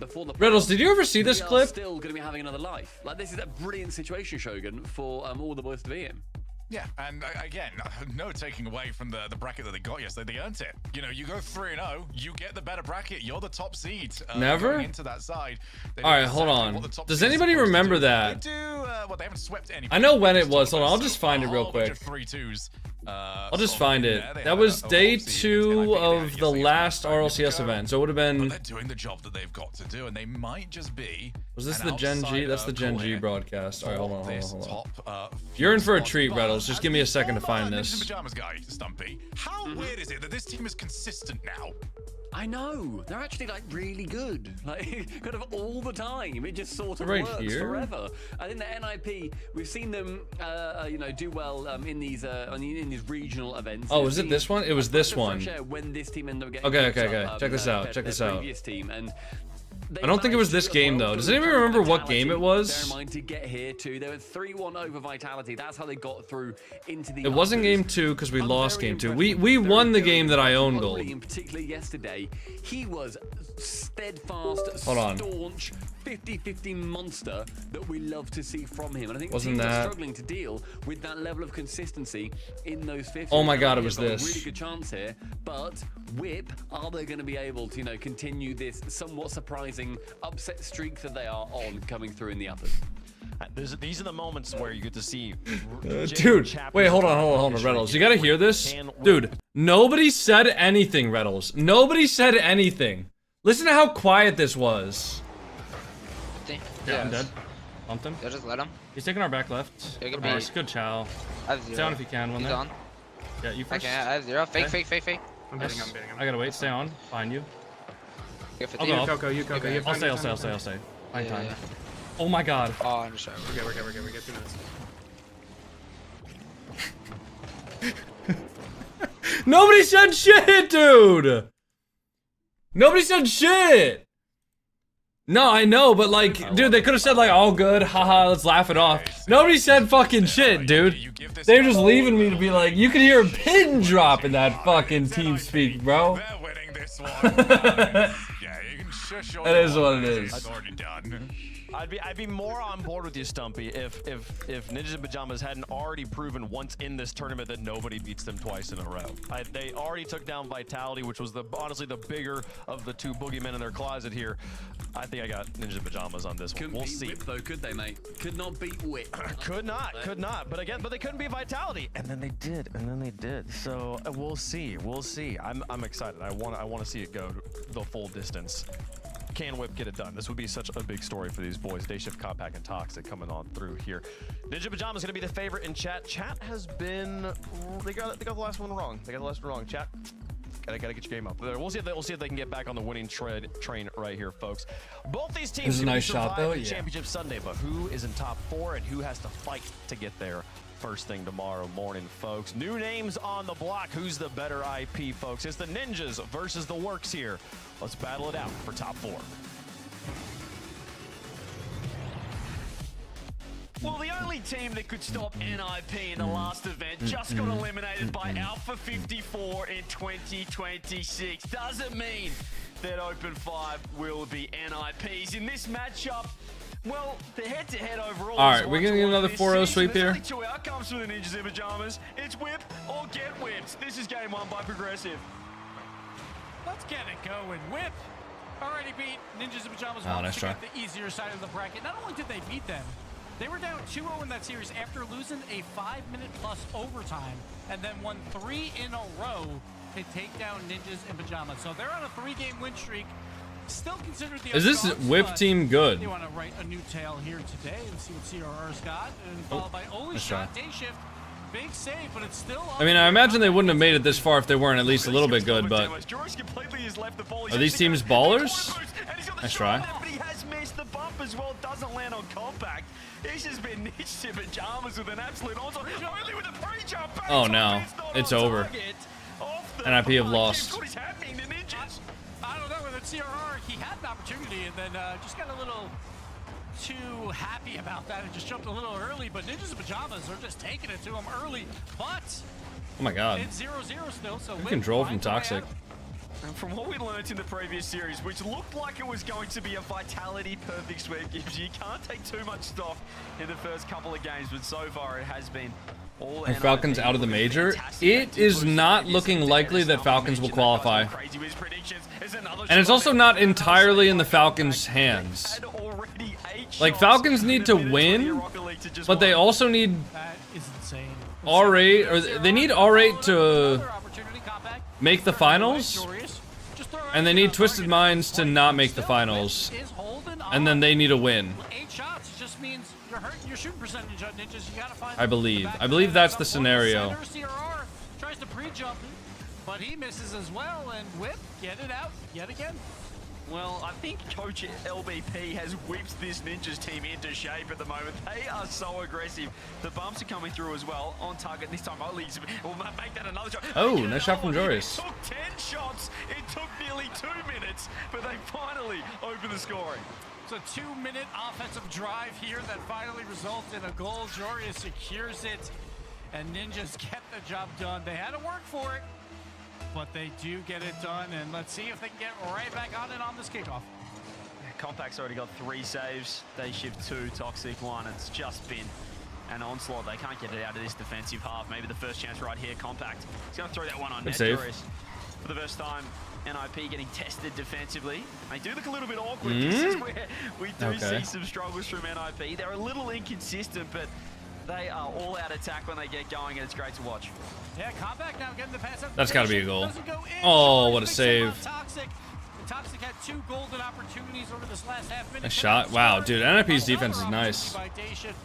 before the playoffs, Riddles, did you ever see this clip? Still going to be having another life. Like, this is a brilliant situation, Shogun, for all the boys to be in. Yeah, and again, no taking away from the bracket that they got yesterday. They earned it. You know, you go 3-0, you get the better bracket. You're the top seed. Never into that side. All right, hold on. Does anybody remember that? They do. Well, they haven't swept any. I know when it was. Hold on, I'll just find it real quick. 3-2s. I'll just find it. That was day 2 of the last RLCS event, so it would have been. They're doing the job that they've got to do, and they might just be. Was this the Gen G? That's the Gen G broadcast. All right, hold on. You're in for a treat, Reddles. Just give me a second to find this. Pajamas guy, Stumpy. How weird is it that this team is consistent now? I know. They're actually like really good, like kind of all the time. It just sort of right works here? forever. I think the NIP, we've seen them, you know, do well in these regional events. Oh, was it this one? It was this one. When this team ended up getting okay. Check this out. Check this out. Team, and I don't think it was this game though. Does anybody remember what game it was? Bear in mind to get here too. They were 3-1 over Vitality. That's how they got through into the. It wasn't game 2 because we lost game 2. We won the game that I owned gold. In particular yesterday, he was steadfast, staunch, 50-50 monster that we love to see from him. And I think teams are struggling to deal with that level of consistency in those 50s. Oh my God, it was this. A really good chance here, but Whip, are they going to be able to, you know, continue this somewhat surprising upset streak that they are on coming through in the uppers? These are the moments where you get to see. Dude, wait, hold on, Reddles. You gotta hear this? Dude, nobody said anything, Reddles. Nobody said anything. Listen to how quiet this was. Yeah, I'm dead. Bumped him. Yeah, just let him. He's taking our back left. Nice, good chow. I have 0. Stay on if you can, one He's there. on. Yeah, you first. I have 0. Fake. I'm beating him. I gotta wait, stay on. Find you. I'll go. You Coco. I'll stay. Find time. Oh my God. Oh, I'm just trying. We're good. We get 2 minutes. Nobody said shit, dude! Nobody said shit! No, I know, but like, dude, they could have said like, all good, haha, let's laugh it off. Nobody said fucking shit, dude. They were just leaving me to be like, you could hear a pin drop in that fucking team speak, bro. They're winning this one. Yeah, you can shush That is what it is. It's already done. I'd be more on board with you, Stumpy, if Ninjas in Pajamas hadn't already proven once in this tournament that nobody beats them twice in a row. They already took down Vitality, which was honestly the bigger of the two boogeymen in their closet here. I think I got Ninjas in Pajamas on this one. We'll see. Whip, though, could they, mate? Could not beat Whip. Could not. But they couldn't beat Vitality, and then they did. So we'll see. I'm excited. I want to see it go the full distance. Can Whip get it done? This would be such a big story for these boys. Day Shift, Compact, and Toxic coming on through here. Ninja Pajamas going to be the favorite in chat. Chat has been... They got the last one wrong. Chat, gotta get your game up. We'll see if they can get back on the winning train right here, folks. Both these teams This is a nice survive shot, though. the Yeah. Championship Sunday, but who is in top 4 and who has to fight to get there first thing tomorrow morning, folks? New names on the block. Who's the better IP, folks? It's the Ninjas versus the Works here. Let's battle it out for top 4. Well, the only team that could stop NIP in the last event just got eliminated by Alpha 54 in 2026. Doesn't mean that Open 5 will be NIPs in this matchup. Well, the head-to-head overall. All right, we're gonna get another 4-0 sweep here. There's only 2 outcomes for the Ninjas in Pajamas. It's whip or get whipped. This is game 1 by Progressive. Let's get it going. Whip already beat Ninjas in Pajamas. Oh, nice try. The easier side of the bracket. Not only did they beat them, they were down 2-0 in that series after losing a 5-minute plus overtime and then won 3 in a row to take down Ninjas in Pajamas. So they're on a 3-game win streak. Still considered the Is this underdogs, Whip but team good? They want to write a new tale here today and see what CRR's got. And followed by Oli shot, Day Shift. Big save, but it's still. I mean, I imagine they wouldn't have made it this far if they weren't at least a little bit good, but are these teams ballers? Nice try. But he has missed the bump as well. Doesn't land on Compact. He's just been niched in Pajamas with an absolute onslaught. Only with a pre-jump. Oh no, it's over. NIP have lost. What is happening to Ninjas? I don't know, with CRR, he had an opportunity and then just got a little too happy about that and just jumped a little early, but Ninjas in Pajamas are just taking it to him early, but Oh my god. it's 0-0 still, so Good control from Toxic. And from what we learned in the previous series, which looked like it was going to be a Vitality perfect sweep, gives you can't take too much stock in the first couple of games, but so far it has been all And Falcons out of the major. It is not looking likely that Falcons will qualify. And it's also not entirely in the Falcons' hands. Like, Falcons need to win, but they also need R8, or they need R8 to make the finals, and they need Twisted Minds to not make the finals, and then they need a win. 8 shots just means you're hurting your shooting percentage on Ninjas. You gotta find I believe that's the scenario. CRR tries to pre-jump, but he misses as well, and Whip get it out yet again. Well, I think Coach LBP has whipped this Ninjas team into shape at the moment. They are so aggressive. The bumps are coming through as well. On target this time. Oli will make that another shot. Oh, nice shot from Joris. It took 10 shots. It took nearly 2 minutes, but they finally opened the scoring. It's a 2-minute offensive drive here that finally results in a goal. Joria secures it, and Ninjas get the job done. They had to work for it, but they do get it done, and let's see if they can get right back on it on this kickoff. Compact's already got 3 saves. They shift 2, Toxic 1. It's just been an onslaught. They can't get it out of this defensive half. Maybe the first chance right here, Compact. He's going to throw that one on net. Joris. For the first time, NIP getting tested defensively. They do look a little bit awkward. This is where we do see some struggles from NIP. They're a little inconsistent, but they are all out attack when they get going, and it's great to watch. Yeah, Compact now getting the pass up. That's got to be a goal. Oh, what a save. Toxic had 2 golden opportunities over this last half minute. A shot. Wow, dude, NIP's defense is nice.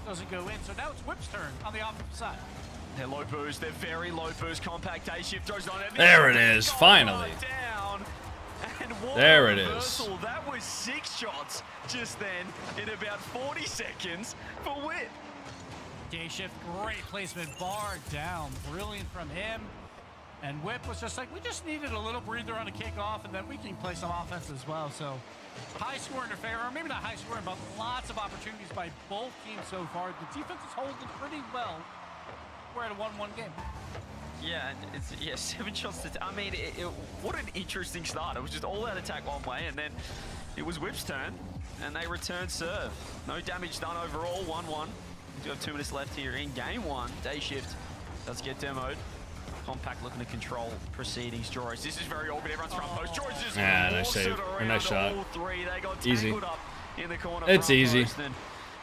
Doesn't go in, so now it's Whip's turn on the offensive side. They're low boost. They're very low boost. Compact Day Shift throws on it. There it is, finally. There it is. That was 6 shots just then in about 40 seconds for Whip. Day Shift, great placement, bar down, brilliant from him. And Whip was just like, we just needed a little breather on a kickoff, and then we can play some offense as well. So high scoring affair, or maybe not high scoring, but lots of opportunities by both teams so far. The defense is holding pretty well. We're at a 1-1 game. Yeah, it's 7 shots to I mean, what an interesting start. It was just all out attack one way, and then it was Whip's turn, and they return serve. No damage done overall, 1-1. We do have 2 minutes left here in game 1. Day shift does get demoed. Compact looking to control proceedings. Joris, this is very awkward. Everyone's front post. Joris is nice save. Or nice shot. all three. They got Easy. tangled up in the corner. It's easy. And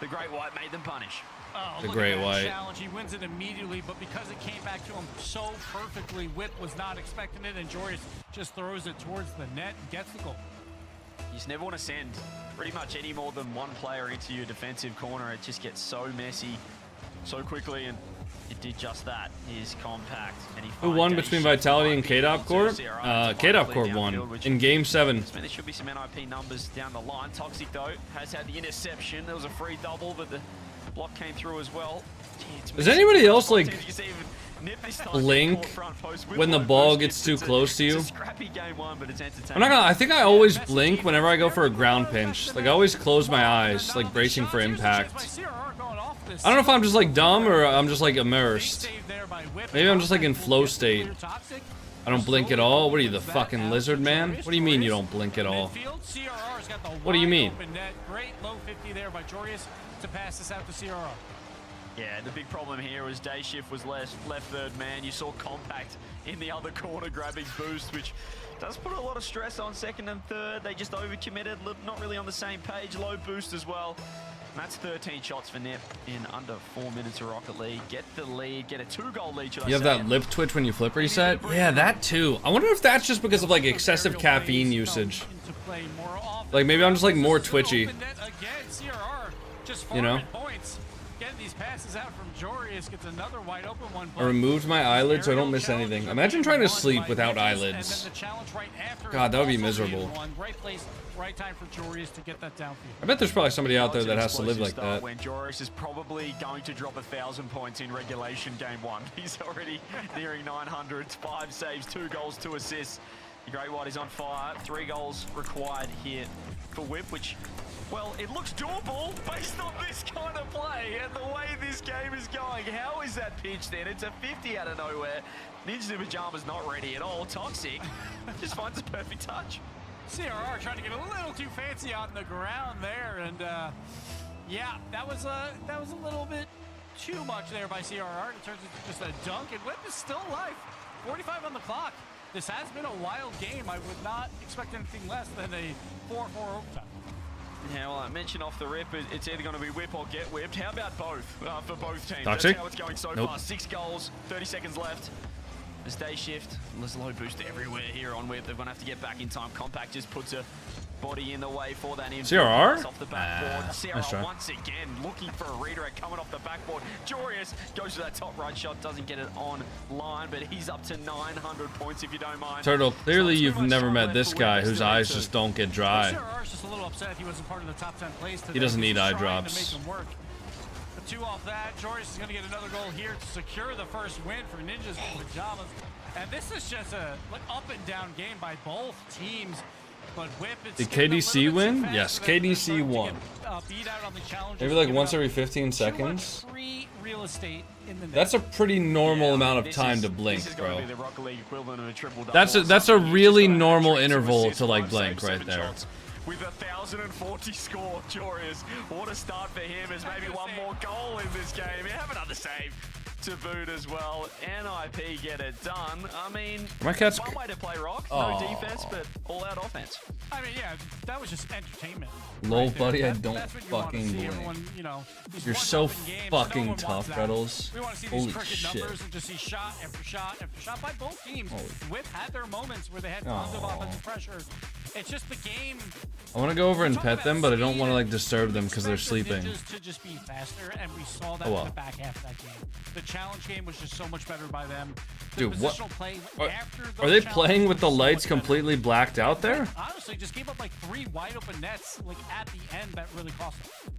the Great White made them punish. Oh, The look Great at that White. challenge. He wins it immediately, but because it came back to him so perfectly, Whip was not expecting it, and Joris just throws it towards the net and gets the goal. You just never want to send pretty much any more than one player into your defensive corner. It just gets so messy so quickly, and it did just that. Here's Compact. And he Who won between Vitality and KO Corp? KO Corp won in Game 7. There should be some NIP numbers down the line. Toxic, though, has had the interception. There was a free double, but the block came through as well. Does anybody else like blink when the ball gets too close to you? I'm not gonna. I think I always blink whenever I go for a ground pinch. Like I always close my eyes, like bracing for impact. I don't know if I'm just like dumb or I'm just like immersed. Maybe I'm just like in flow state. I don't blink at all. What are you, the fucking lizard man? What do you mean you don't blink at all? What do you mean? Great low 50 there by Joris to pass this out to CRR. Yeah, the big problem here was Day Shift was left third man. You saw Compact in the other corner grabbing boost, which does put a lot of stress on second and third. They just overcommitted, not really on the same page. Low boost as well. And that's 13 shots for Nip in under 4 minutes of Rocket League. Get the lead, get a 2-goal lead. You have that lip twitch when you flip reset? Yeah, that too. I wonder if that's just because of like excessive caffeine usage. Like maybe I'm just like more twitchy. You know? These passes out from Joris, gets another wide open one. I removed my eyelids so I don't miss anything. Imagine trying to sleep without eyelids. God, that would be miserable. Right place, right time for Joris to get that downfield. I bet there's probably somebody out there that has to live like that. When Joris is probably going to drop 1,000 points in regulation game 1. He's already nearing 900, 5 saves, 2 goals, 2 assists. The Great White is on fire. 3 goals required here for Whip, which, well, it looks doable based on this kind of play and the way this game is going. How is that pitch then? It's a 50 out of nowhere. Ninja Pajama's not ready at all. Toxic just finds a perfect touch. CRR trying to get a little too fancy on the ground there, and yeah, that was a little bit too much there by CRR. It turns into just a dunk, and Whip is still alive. 45 on the clock. This has been a wild game. I would not expect anything less than a 4-4 overtime. Yeah, well, I mentioned off the rip, it's either going to be whip or get whipped. How about both for both teams? Toxic? That's how it's going so far. 6 goals, 30 seconds left. There's Day Shift. There's low boost everywhere here on Whip. They're going to have to get back in time. Compact just puts a body in the way for that infield. CRR? Off the backboard. CRR once again looking for a redirect coming off the backboard. Joris goes to that top right shot, doesn't get it on line, but he's up to 900 points if you don't mind. Turtle, clearly you've never met this guy whose eyes just don't get dry. CRR's just a little upset he wasn't part of the top 10 plays today. He doesn't need eye He's trying to drops. make him work. But 2 off that, Joris is going to get another goal here to secure the first win for Ninjas Pajamas. And this is just a up and down game by both teams. But Whip, Did KDC win? Yes, KDC won. Maybe like once every 15 seconds. That's a pretty normal amount of time to blink, bro. That's a really normal interval to like blink right there. With 1,040 score, Joris. What a start for him. As maybe one more goal in this game. You have another save to boot as well. NIP get it done. I mean, My cat's one way to play rock. No defense, but all-out offense. I mean, yeah, that was just entertainment. Lol, buddy, I don't fucking blink. You're so fucking tough, Rlcs. We want to see Holy these crooked shit. numbers and just see shot after shot after shot by both teams. Whip had their moments where they had tons of offensive pressure. It's just the game. I want to go over and pet them, but I don't want to like disturb them because they're sleeping. To just be faster, and we saw that Oh, well. in the back half of that game. The challenge game was just so much better by them. The Dude, what? positional play after those Are they challenges playing with the was so lights much better. completely blacked out there? Honestly, just gave up like 3 wide open nets like at the end that really cost them.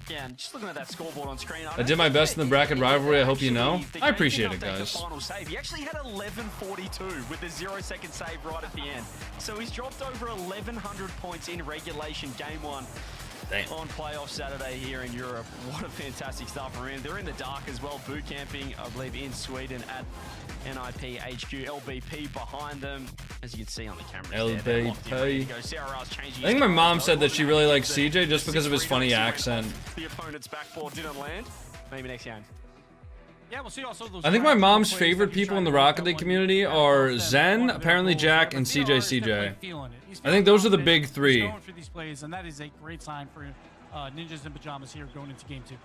Yeah, and just looking at that scoreboard on screen. I did my best in the bracket rivalry, I hope you know. I appreciate it, guys. Final save. He actually had 1142 with a 0-second save right at the end. So he's dropped over 1,100 points in regulation game 1. Damn. On playoff Saturday here in Europe. What a fantastic start for him. They're in the dark as well, boot camping, I believe, in Sweden at NIP, HQ, LBP behind them. As you can see on the camera. LBP. I think my mom said that she really likes CJ just because of his funny accent. The opponent's backboard didn't land. Maybe next game. Yeah, we'll see also those. I think my mom's favorite people in the Rocket League community are Zen, apparently Jack, and CJ. I think those are the big three. Going for these plays, and that is a great sign for Ninjas in Pajamas here going into game 2.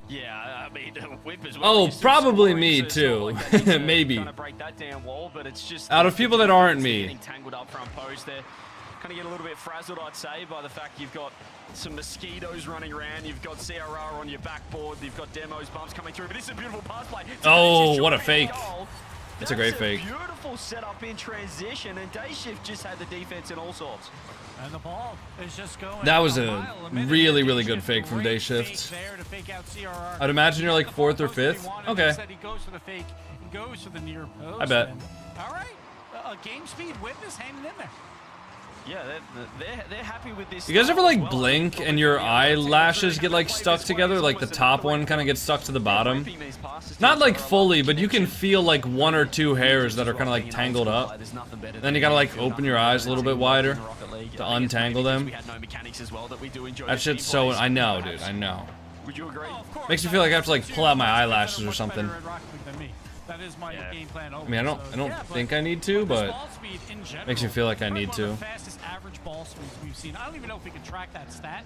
Yeah, I mean, Whip as well. Oh, probably me too. Maybe. Out of people that aren't me. Tangled up front post there. Kind of get a little bit frazzled, I'd say, by the fact you've got some mosquitoes running around. You've got CRR on your backboard. You've got demos, bumps coming through. But this is a beautiful pass play. Oh, what a fake. That's a great fake. Beautiful setup in transition, and Day Shift just had the defense in all sorts. And the ball is just going. That was a really, really good fake from Day Shift. I'd imagine you're like 4th or 5th. Okay. He goes for the fake. He goes for the near post. I bet. All right. Game speed Whip is hanging in there. Yeah, they're happy with this. You guys ever like blink and your eyelashes get like stuck together? Like the top one kind of gets stuck to the bottom? Not like fully, but you can feel like 1 or 2 hairs that are kind of like tangled up. Then you gotta like open your eyes a little bit wider to untangle them. That shit's so... I know, dude. I know. Would you agree? Makes me feel like I have to like pull out my eyelashes or something. That is my game plan. I mean, I don't think I need to, but makes me feel like I need to. Fastest average ball speeds we've seen. I don't even know if we can track that stat,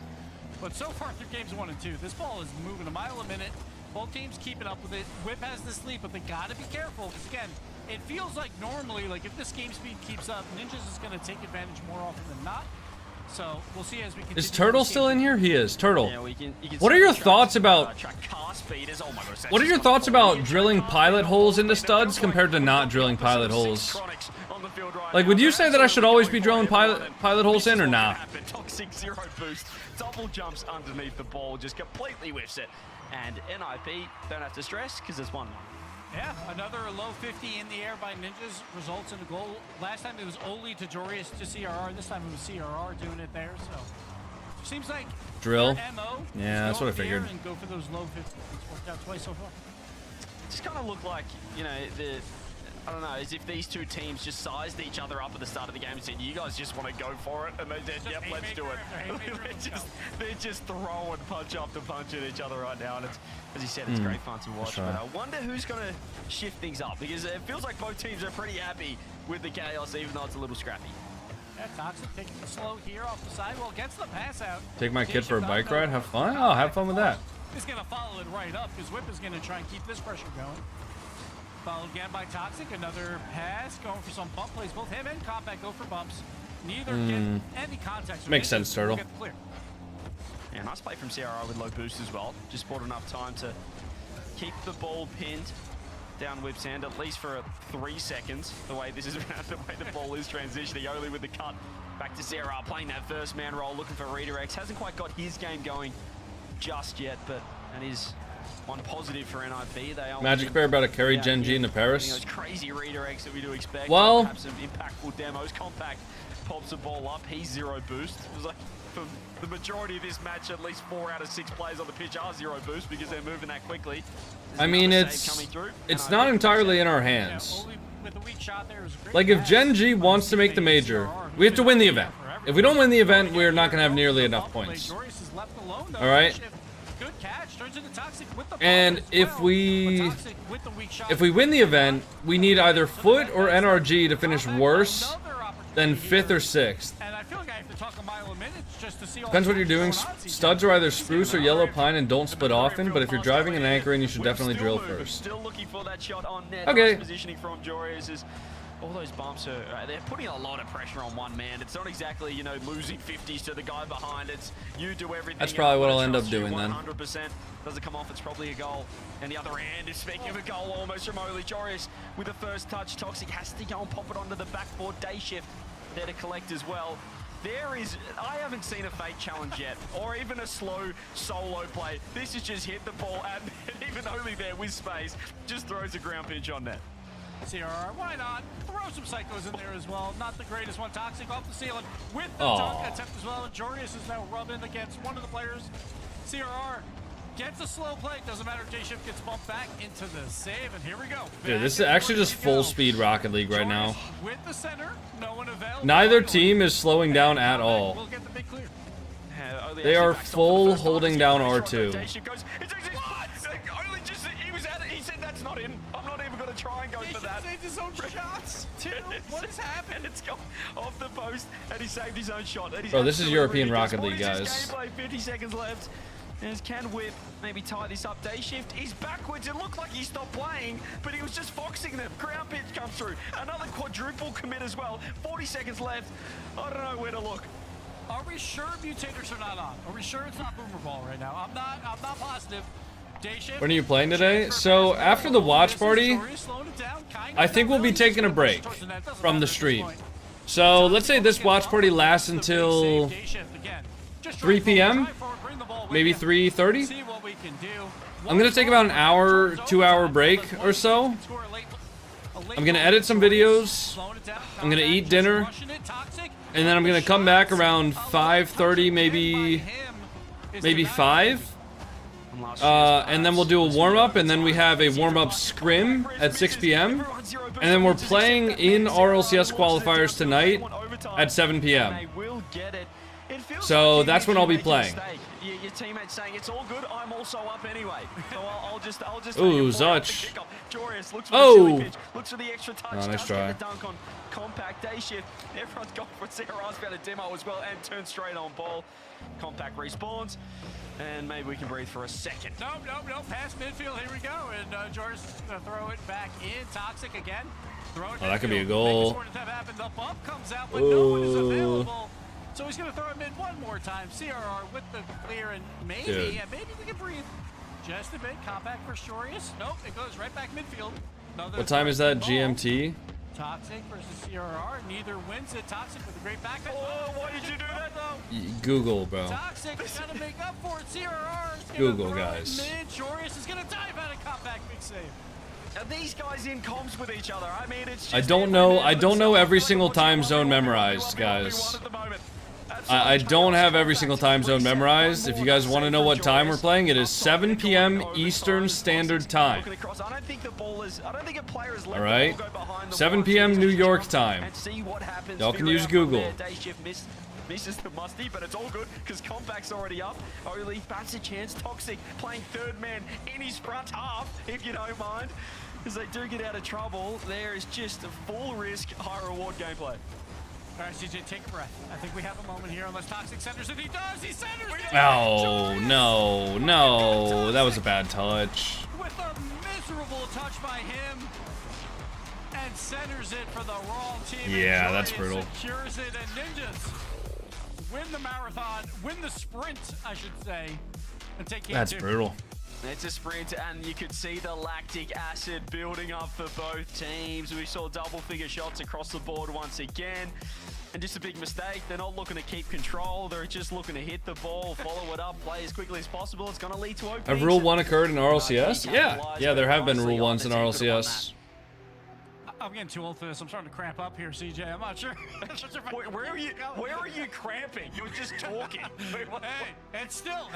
but so far through games 1 and 2, this ball is moving a mile a minute. Both teams keeping up with it. Whip has this lead, but they gotta be careful because again, it feels like normally, like if this game speed keeps up, Ninjas is gonna take advantage more often than not. So we'll see as we continue. Is Turtle still in here? He is. Turtle. What are your thoughts about? What are your thoughts about drilling pilot holes into studs compared to not drilling pilot holes? Like, would you say that I should always be drilling pilot holes in or not? Toxic 0 boost, double jumps underneath the ball, just completely whiffs it. And NIP don't have to stress because it's 1-1. Yeah, another low 50 in the air by Ninjas results in a goal. Last time it was Oli to Jorius to CRR. This time it was CRR doing it there. So seems like drill. MO, yeah, that's what I figured. And go for those low 50s. It's worked out twice so far. Just kind of look like, you know, I don't know, as if these two teams just sized each other up at the start of the game and said, you guys just want to go for it? And they said, yep, let's do it. They're just throwing punch after punch at each other right now. And it's, as you said, it's great fun to watch. But I wonder who's going to shift things up because it feels like both teams are pretty happy with the chaos, even though it's a little scrappy. Yeah, Toxic taking the slow here off the sidewall, gets the pass out. Take my kid for a bike ride? Have fun? Oh, have fun with that. He's going to follow it right up because Whip is going to try and keep this pressure going. Followed again by Toxic, another pass, going for some bump plays. Both him and Combat go for bumps. Neither get any context. Makes sense, Turtle. Yeah, nice play from CRR with low boost as well. Just bought enough time to keep the ball pinned down Whip's hand, at least for 3 seconds. The way this is around, the way the ball is transitioning, Oli with the cut. Back to CRR, playing that first man role, looking for redirects. Hasn't quite got his game going just yet, but that is one positive for NIP. They are Magic Bear about to carry Gen G into Paris. Those crazy redirects that we do expect. Well, have some impactful demos. Compact pops the ball up. He's 0 boost. It was like for the majority of this match, at least 4 out of 6 players on the pitch are 0 boost because they're moving that quickly. I mean, it's not entirely in our hands. Like if Gen G wants to make the major, we have to win the event. If we don't win the event, we're not gonna have nearly enough points. All right. And if we win the event, we need either Foot or NRG to finish worse than 5th or 6th. Depends what you're doing. Studs are either spruce or yellow pine and don't split often, but if you're driving and anchoring, you should definitely drill first. Still looking for that shot on net. Okay. Positioning from Jorius is all those bumps are they're putting a lot of pressure on one man. It's not exactly, you know, losing 50s to the guy behind. It's you do everything. That's probably what I'll end up doing then. 100%. Does it come off? It's probably a goal. And the other end is speaking of a goal almost from Oli. Jorius with the first touch. Toxic has to go and pop it onto the backboard. Day Shift there to collect as well. There is, I haven't seen a fake challenge yet, or even a slow solo play. This is just hit the ball, and even Oli there with space, just throws a ground pinch on net. CRR, why not? Throw some psychos in there as well. Not the greatest one. Toxic off the ceiling with the dunk attempt as well. And Jorius is now rubbing against one of the players. CRR Gets a slow play. Doesn't matter if J-Shift gets bumped back into the save. And here we go. Dude, this is actually just full speed Rocket League right now. With the center, no one available. Neither team is slowing down at all. We'll get the big clear. They are full holding down R2. He said that's not in. I'm not even going to try and go for that. He saved his own shots, too. What has happened? It's gone off the post, and he saved his own shot. Bro, this is European Rocket League, guys. Gameplay, 50 seconds left. As can Whip maybe tie this up. Day Shift is backwards. It looked like he stopped playing, but he was just foxing them. Ground pitch comes through. Another quadruple commit as well. 40 seconds left. I don't know where to look. Are we sure mutators are not on? Are we sure it's not Boomer Ball right now? I'm not positive. When are you playing today? So after the watch party, I think we'll be taking a break from the stream. So let's say this watch party lasts until 3 p.m. Maybe 3:30. I'm gonna take about an hour, 2-hour break or so. I'm gonna edit some videos. I'm gonna eat dinner, and then I'm gonna come back around 5:30, maybe 5. And then we'll do a warm-up, and then we have a warm-up scrim at 6 p.m. And then we're playing in RLCS qualifiers tonight at 7 p.m. So that's when I'll be playing. Your teammate saying it's all good. I'm also up anyway. So I'll just. Ooh, Zuch. Oh. Looks for the extra touch. Oh, nice try. The dunk on Compact. Day Shift. Everyone's gone for it. Sarah's found a demo as well and turns straight on ball. Compact respawns. And maybe we can breathe for a second. No. Past midfield. Here we go. And Joris gonna throw it back in. Toxic again. Throw it. Oh, that could be a goal. The bump comes out, but no one is available. So he's going to throw him in one more time. CRR with the clear, and maybe we can breathe just a bit. Compact for Shorius. Nope, it goes right back midfield. What time is that, GMT? Toxic versus CRR. Neither wins it. Toxic with a great back. Oh, why did you do that, though? Google, bro. Toxic got to make up for it. CRR. Google, guys. Shorius is going to dive out of Compact. Big save. Are these guys in comms with each other? I mean, it's just I don't know every single time zone memorized, guys. I don't have every single time zone memorized. If you guys want to know what time we're playing, it is 7 p.m. Eastern Standard Time. Alright? 7 p.m. New York time. Y'all can use Google. Misses the musty, but it's all good because Compact's already up. Only bats a chance. Toxic playing third man in his front half, if you don't mind. As they do get out of trouble, there is just a full risk, high reward gameplay. All right, CJ, take a breath. I think we have a moment here, unless Toxic centers it. He does! He centers it! Oh, no. That was a bad touch. With a miserable touch by him. And centers it for the wrong team. Yeah, that's brutal. Secures it, and Ninjas win the marathon, win the sprint, I should say, and take game 2. That's brutal. It's a sprint, and you could see the lactic acid building up for both teams. We saw double-figure shots across the board once again. And just a big mistake. They're not looking to keep control. They're just looking to hit the ball, follow it up, play as quickly as possible. It's going to lead to openings. Have Rule 1 occurred in RLCS? Yeah, there have been Rule 1s in RLCS. I'm getting too old for this. I'm starting to cramp up here, CJ. I'm not sure. Where are you cramping? You're just talking. Hey, and still,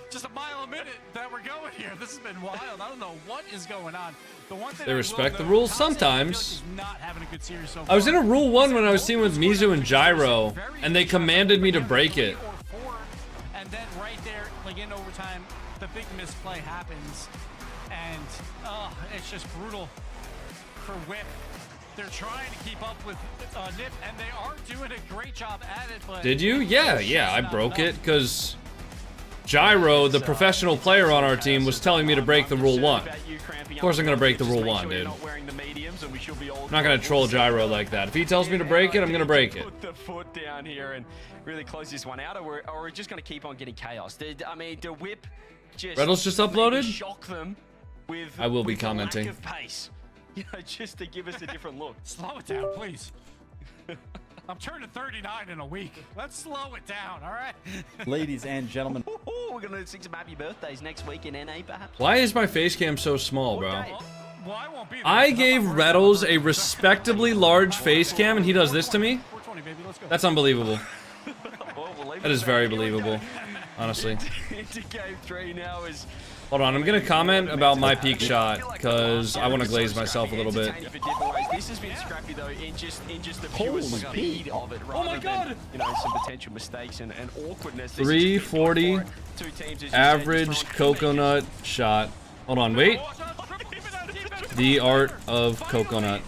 just a mile a minute that we're going here. This has been wild. I don't know what is going on. The one thing They respect the rules sometimes. Not having a good series so far. I was in a Rule 1 when I was teaming with Mizu and Gyro, and they commanded me to break it. And then right there, like in overtime, the big misplay happens. And it's just brutal for Whip. They're trying to keep up with Nip, and they are doing a great job at it. But Did you? Yeah, I broke it because Gyro, the professional player on our team, was telling me to break the Rule 1. Of course I'm going to break the Rule 1, dude. I'm not going to troll Gyro like that. If he tells me to break it, I'm going to break it. Put the foot down here and really close this one out, or we're just going to keep on getting chaos. I mean, the Whip just... Reynolds just uploaded? Shock them with, I will be commenting. Lack of pace. You know, just to give us a different look. Slow it down, please. I'm turning 39 in a week. Let's slow it down, all right? Ladies and gentlemen. We're going to sing some happy birthdays next week in NA, perhaps. Why is my face cam so small, bro? Well, I won't be there. I gave Reddles a respectably large face cam, and he does this to me? That's unbelievable. That is very believable. honestly. Into game 3 now is... Hold on, I'm gonna comment about my peak shot because I want to glaze myself a little bit. This has been scrappy though in just the pure speed of it, rather than, you know, some potential mistakes and awkwardness. 340 average coconut shot. Hold on, wait. The art of coconut.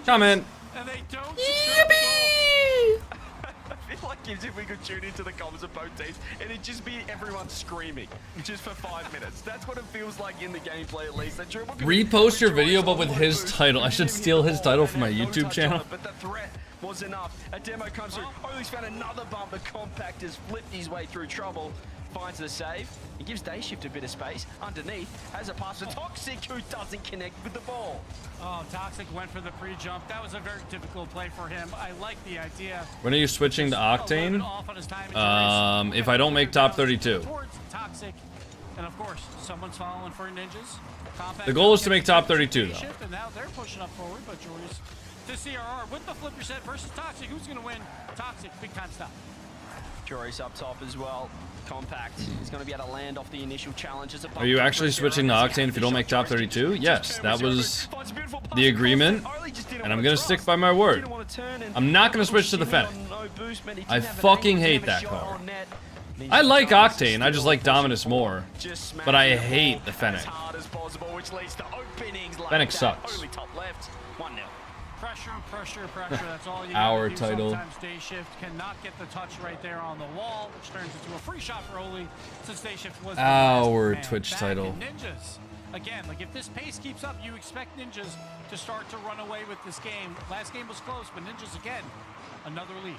Comment. Yippee! I feel like if we could tune into the comments of both teams and it'd just be everyone screaming just for 5 minutes. That's what it feels like in the gameplay, at least. Repost your video, but with his title. I should steal his title for my YouTube channel. But the threat was enough. A demo comes through. Ollie's found another bump. The Compact has flipped his way through trouble. Finds the save. He gives Dayshift a bit of space. Underneath has a pass to Toxic, who doesn't connect with the ball. Oh, Toxic went for the pre-jump. That was a very difficult play for him. I like the idea. When are you switching to Octane? If I don't make top 32. Toxic, and of course, someone's following for Ninjas. The goal is to make top 32, though. And now they're pushing up forward, but Jory's to CRR with the flip reset versus Toxic. Who's going to win? Toxic, big time stop. Jory's up top as well. Compact is going to be able to land off the initial challenge. Are you actually switching to Octane if you don't make top 32? Yes, that was the agreement, and I'm going to stick by my word. I'm not going to switch to the Fennec. I fucking hate that car. I like Octane, I just like Dominus more, but I hate the Fennec. Fennec sucks. Pressure. That's all you Our do. title. Sometimes Dayshift cannot get the touch right there on the wall, which turns into a free shot for Oli, since Dayshift was Our Twitch title. Ninjas. Again, like if this pace keeps up, you expect Ninjas to start to run away with this game. Last game was close, but Ninjas again, another lead.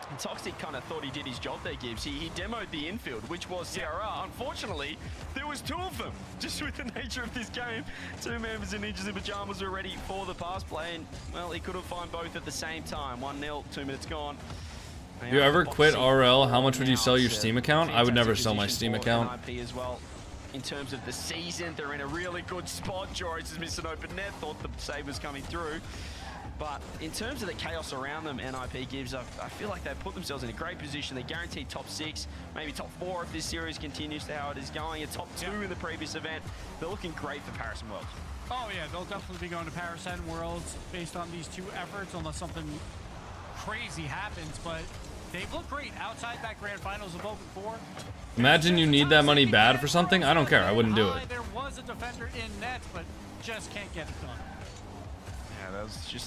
And Toxic kind of thought he did his job there, Gibbs. He demoed the infield, which was CRR. Unfortunately, there was 2 of them. Just with the nature of this game, 2 members in Ninjas in Pajamas were ready for the pass play, and, well, he couldn't find both at the same time. 1-0, 2 minutes gone. You ever quit RL? How much would you sell your Steam account? I would never sell my Steam account. As well. In terms of the season, they're in a really good spot. Joris has missed an open net, thought the save was coming through. But in terms of the chaos around them, NIP gives, I feel like they've put themselves in a great position. They're guaranteed top 6, maybe top 4 if this series continues to how it is going. A top 2 in the previous event. They're looking great for Paris and Worlds. Oh yeah, they'll definitely be going to Paris and Worlds based on these 2 efforts, unless something crazy happens. But they've looked great outside that grand finals of Open 4. Imagine you need that money bad for something. I don't care. I wouldn't do it. There was a defender in net, but just can't get it done.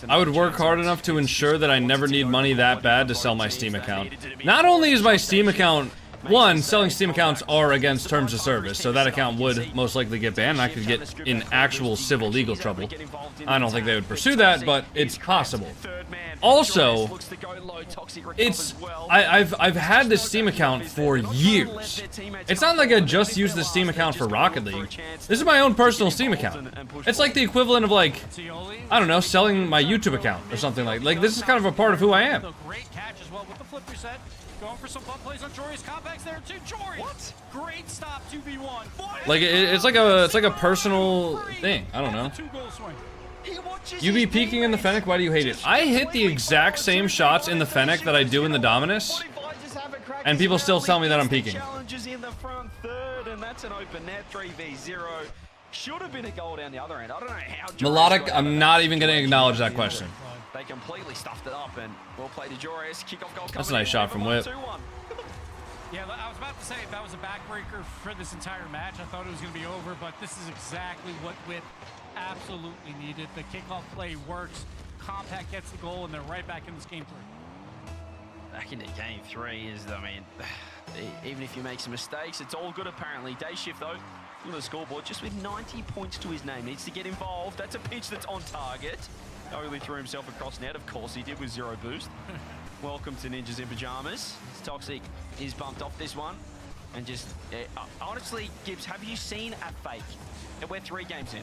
I would work hard enough to ensure that I never need money that bad to sell my Steam account. Not only is my Steam account, one, selling Steam accounts are against terms of service, so that account would most likely get banned and I could get in actual civil legal trouble. I don't think they would pursue that, but it's possible. Also, I've had this Steam account for years. It's not like I just used the Steam account for Rocket League. This is my own personal Steam account. It's like the equivalent of, like, I don't know, selling my YouTube account or something like this is kind of a part of who I am. Great catch as well with the flip reset. Going for some fun plays on Jory's compacts there too. Jory, what? Great stop 2v1. Like it's like a personal thing. I don't know. You be peeking in the Fennec, why do you hate it? I hit the exact same shots in the Fennec that I do in the Dominus, and people still tell me that I'm peeking. Challenges in the front third, and that's an open net 3v0. Should have been a goal down the other end. I don't know how. Melodic, I'm not even going to acknowledge that question. They completely stuffed it up, and well played to Joris. Kickoff goal. That's a nice shot from Whip. Yeah, I was about to say if that was a backbreaker for this entire match, I thought it was going to be over, but this is exactly what Whip absolutely needed. The kickoff play works. Compact gets the goal, and they're right back in this game 3. Back into game 3 is, I mean, even if you make some mistakes, it's all good apparently. Dayshift though, look at the scoreboard, just with 90 points to his name. Needs to get involved. That's a pitch that's on target. Only threw himself across net. Of course he did with 0 boost. Welcome to Ninjas in Pajamas. Toxic is bumped off this one. And just, honestly, Gibbs, have you seen a fake? And we're 3 games in.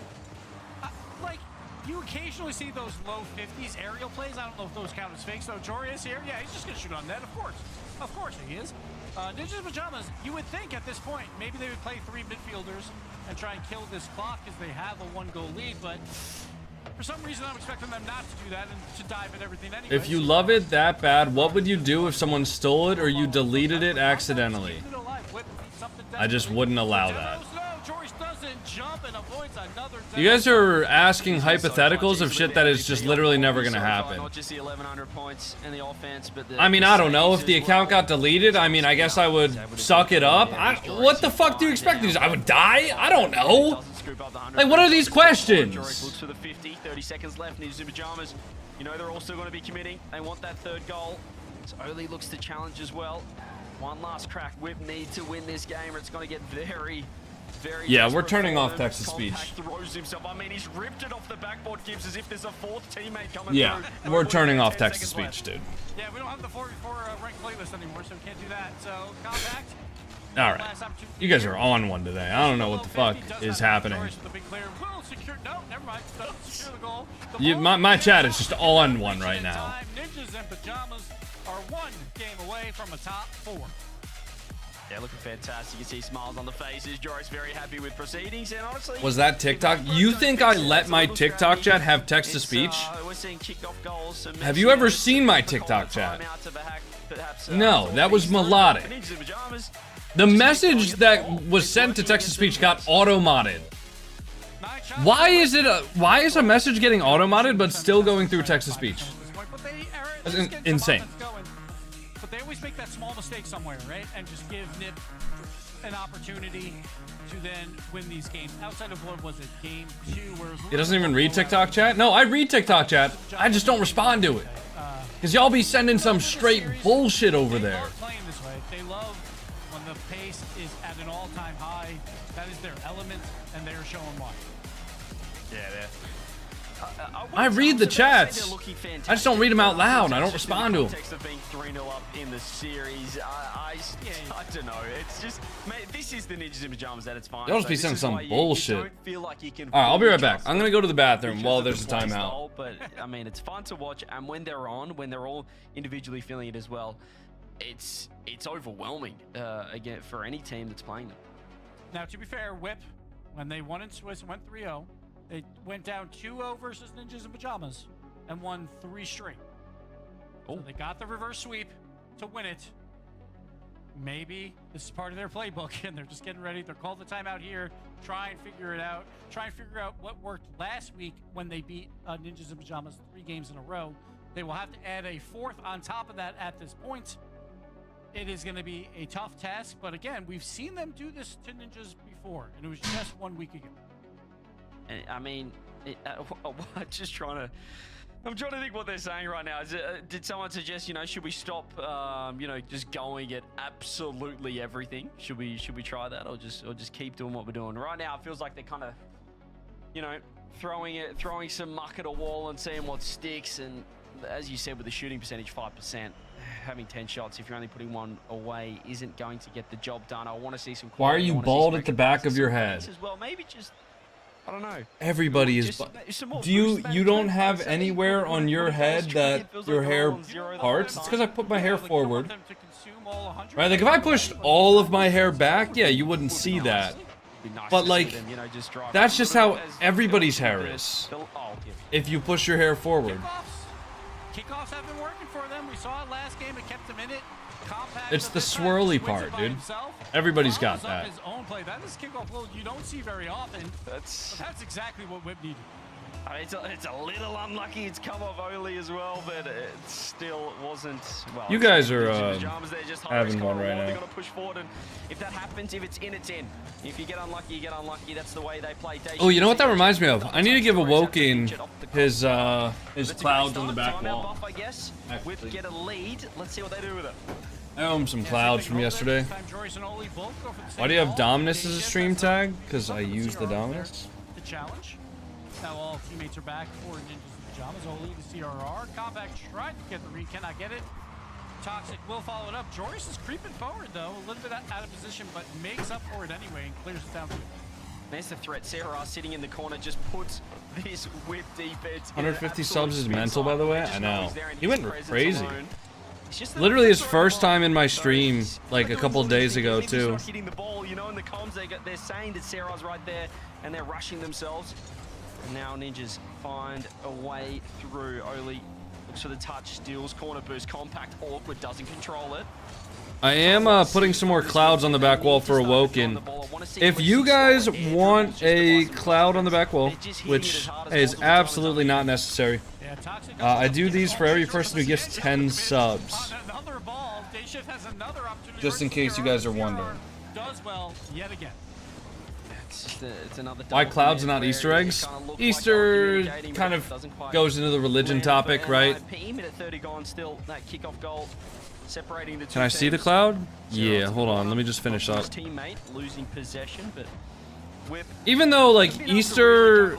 Like, you occasionally see those low 50s aerial plays. I don't know if those count as fakes. So Jory is here. Yeah, he's just going to shoot on net, of course. Of course he is. Ninjas in Pajamas, you would think at this point, maybe they would play 3 midfielders and try and kill this clock because they have a 1-goal lead, but For some reason, I'm expecting them not to do that and to dive at everything anyway. If you love it that bad, what would you do if someone stole it or you deleted it accidentally? I just wouldn't allow that. You guys are asking hypotheticals of shit that is just literally never gonna happen. I mean, I don't know. If the account got deleted, I mean, I guess I would suck it up. What the fuck do you expect? I would die? I don't know. Like, what are these questions? Looks for the 50, 30 seconds left. Ninjas in Pajamas, you know they're also going to be committing. They want that third goal. So Oli looks to challenge as well. One last crack. Whip need to win this game or it's going to get very, very... Yeah, we're turning off text to speech. Throws himself. I mean, he's ripped it off the backboard, Gibbs, as if there's a fourth teammate coming Yeah, through. we're turning off text to speech, dude. Yeah, we don't have the 4v4 ranked playlist anymore, so we can't do that. So, Compact. All right, you guys are on one today. I don't know what the fuck is happening. My chat is just on one right now. Ninjas and Pajamas are one game away from a top 4. Yeah, looking fantastic. You can see smiles on the faces. Joris very happy with proceedings, and honestly... Was that TikTok? You think I let my TikTok chat have text to speech? We're seeing kick-off goals. Have you ever seen my TikTok chat? No, that was melodic. The message that was sent to text to speech got auto-modded. Why is a message getting auto-modded but still going through text to speech? That's insane. But they always make that small mistake somewhere, right? And just give Nip an opportunity to then win these games. Outside of what was it, game 2? Where He doesn't even read TikTok chat? No, I read TikTok chat. I just don't respond to it. Because y'all be sending some straight bullshit over there. They love playing this way. They love when the pace is at an all-time high. That is their element, and they are showing why. Yeah, I read the chats. I just don't read them out loud. I don't respond to them. Of being 3-0 up in the series. I don't know. It's just, mate, this is the Ninjas in Pajamas at its finest. Y'all just be saying some bullshit. Alright, I'll be right back. I'm gonna go to the bathroom while there's a timeout. But I mean, it's fun to watch, and when they're on, when they're all individually feeling it as well, it's overwhelming again for any team that's playing them. Now, to be fair, Whip, when they won in Swiss and went 3-0, they went down 2-0 versus Ninjas in Pajamas and won 3 straight. So they got the reverse sweep to win it. Maybe this is part of their playbook, and they're just getting ready. They're called the timeout here. Try and figure it out. Try and figure out what worked last week when they beat Ninjas in Pajamas 3 games in a row. They will have to add a 4th on top of that at this point. It is going to be a tough task, but again, we've seen them do this to Ninjas before, and it was just 1 week ago. I mean, I'm trying to think what they're saying right now. Did someone suggest, you know, should we stop, you know, just going at absolutely everything? Should we try that, or just keep doing what we're doing right now? It feels like they're kind of, you know, throwing some muck at a wall and seeing what sticks. And as you said, with the shooting percentage 5%, having 10 shots, if you're only putting 1 away, isn't going to get the job done. I want to see some. Why are you bald at the back of your head? As well, maybe just. I don't know. Everybody is. Do you don't have anywhere on your head that your hair parts? It's because I put my hair forward. Right, like if I pushed all of my hair back, yeah, you wouldn't see that. But like, that's just how everybody's hair is. If you push your hair forward. Kickoffs have been working for them. We saw it last game. It kept them in it. It's the swirly part, dude. Everybody's got that. His own play. That is kickoff flow you don't see very often. That's exactly what Whip needed. I mean, it's a little unlucky. It's come off Oli as well, but it still wasn't. Well, you guys are having one right now. They're gonna push forward, and if that happens, if it's in, it's in. If you get unlucky, you get unlucky. That's the way they play. Oh, you know what that reminds me of? I need to give Awoken his clouds on the back wall. I guess. Whip get a lead. Let's see what they do with it. I owe him some clouds from yesterday. Why do you have Dominus as a stream tag? Because I use the Dominus. The challenge. Now all teammates are back for Ninjas in Pajamas. Oli to CRR. Compact tried to get the read, cannot get it. Toxic will follow it up. Joris is creeping forward though, a little bit out of position, but makes up for it anyway and clears it down to it. There's the threat. Sarah sitting in the corner just puts this with defense. 150 subs is mental, by the way. I know. He went crazy. Literally his first time in my stream, like a couple days ago too. Hitting the ball, you know, in the comms they're saying that Sarah's right there, and they're rushing themselves. And now Ninjas find a way through. Oli looks for the touch, steals, corner boost, compact, awkward, doesn't control it. I am putting some more clouds on the back wall for Awoken. If you guys want a cloud on the back wall, which is absolutely not necessary, I do these for every person who gets 10 subs. Just in case you guys are wondering. Does well yet again. Why clouds and not Easter eggs? Easter kind of goes into the religion topic, right? Can I see the cloud? Yeah, hold on, let me just finish up. Even though like Easter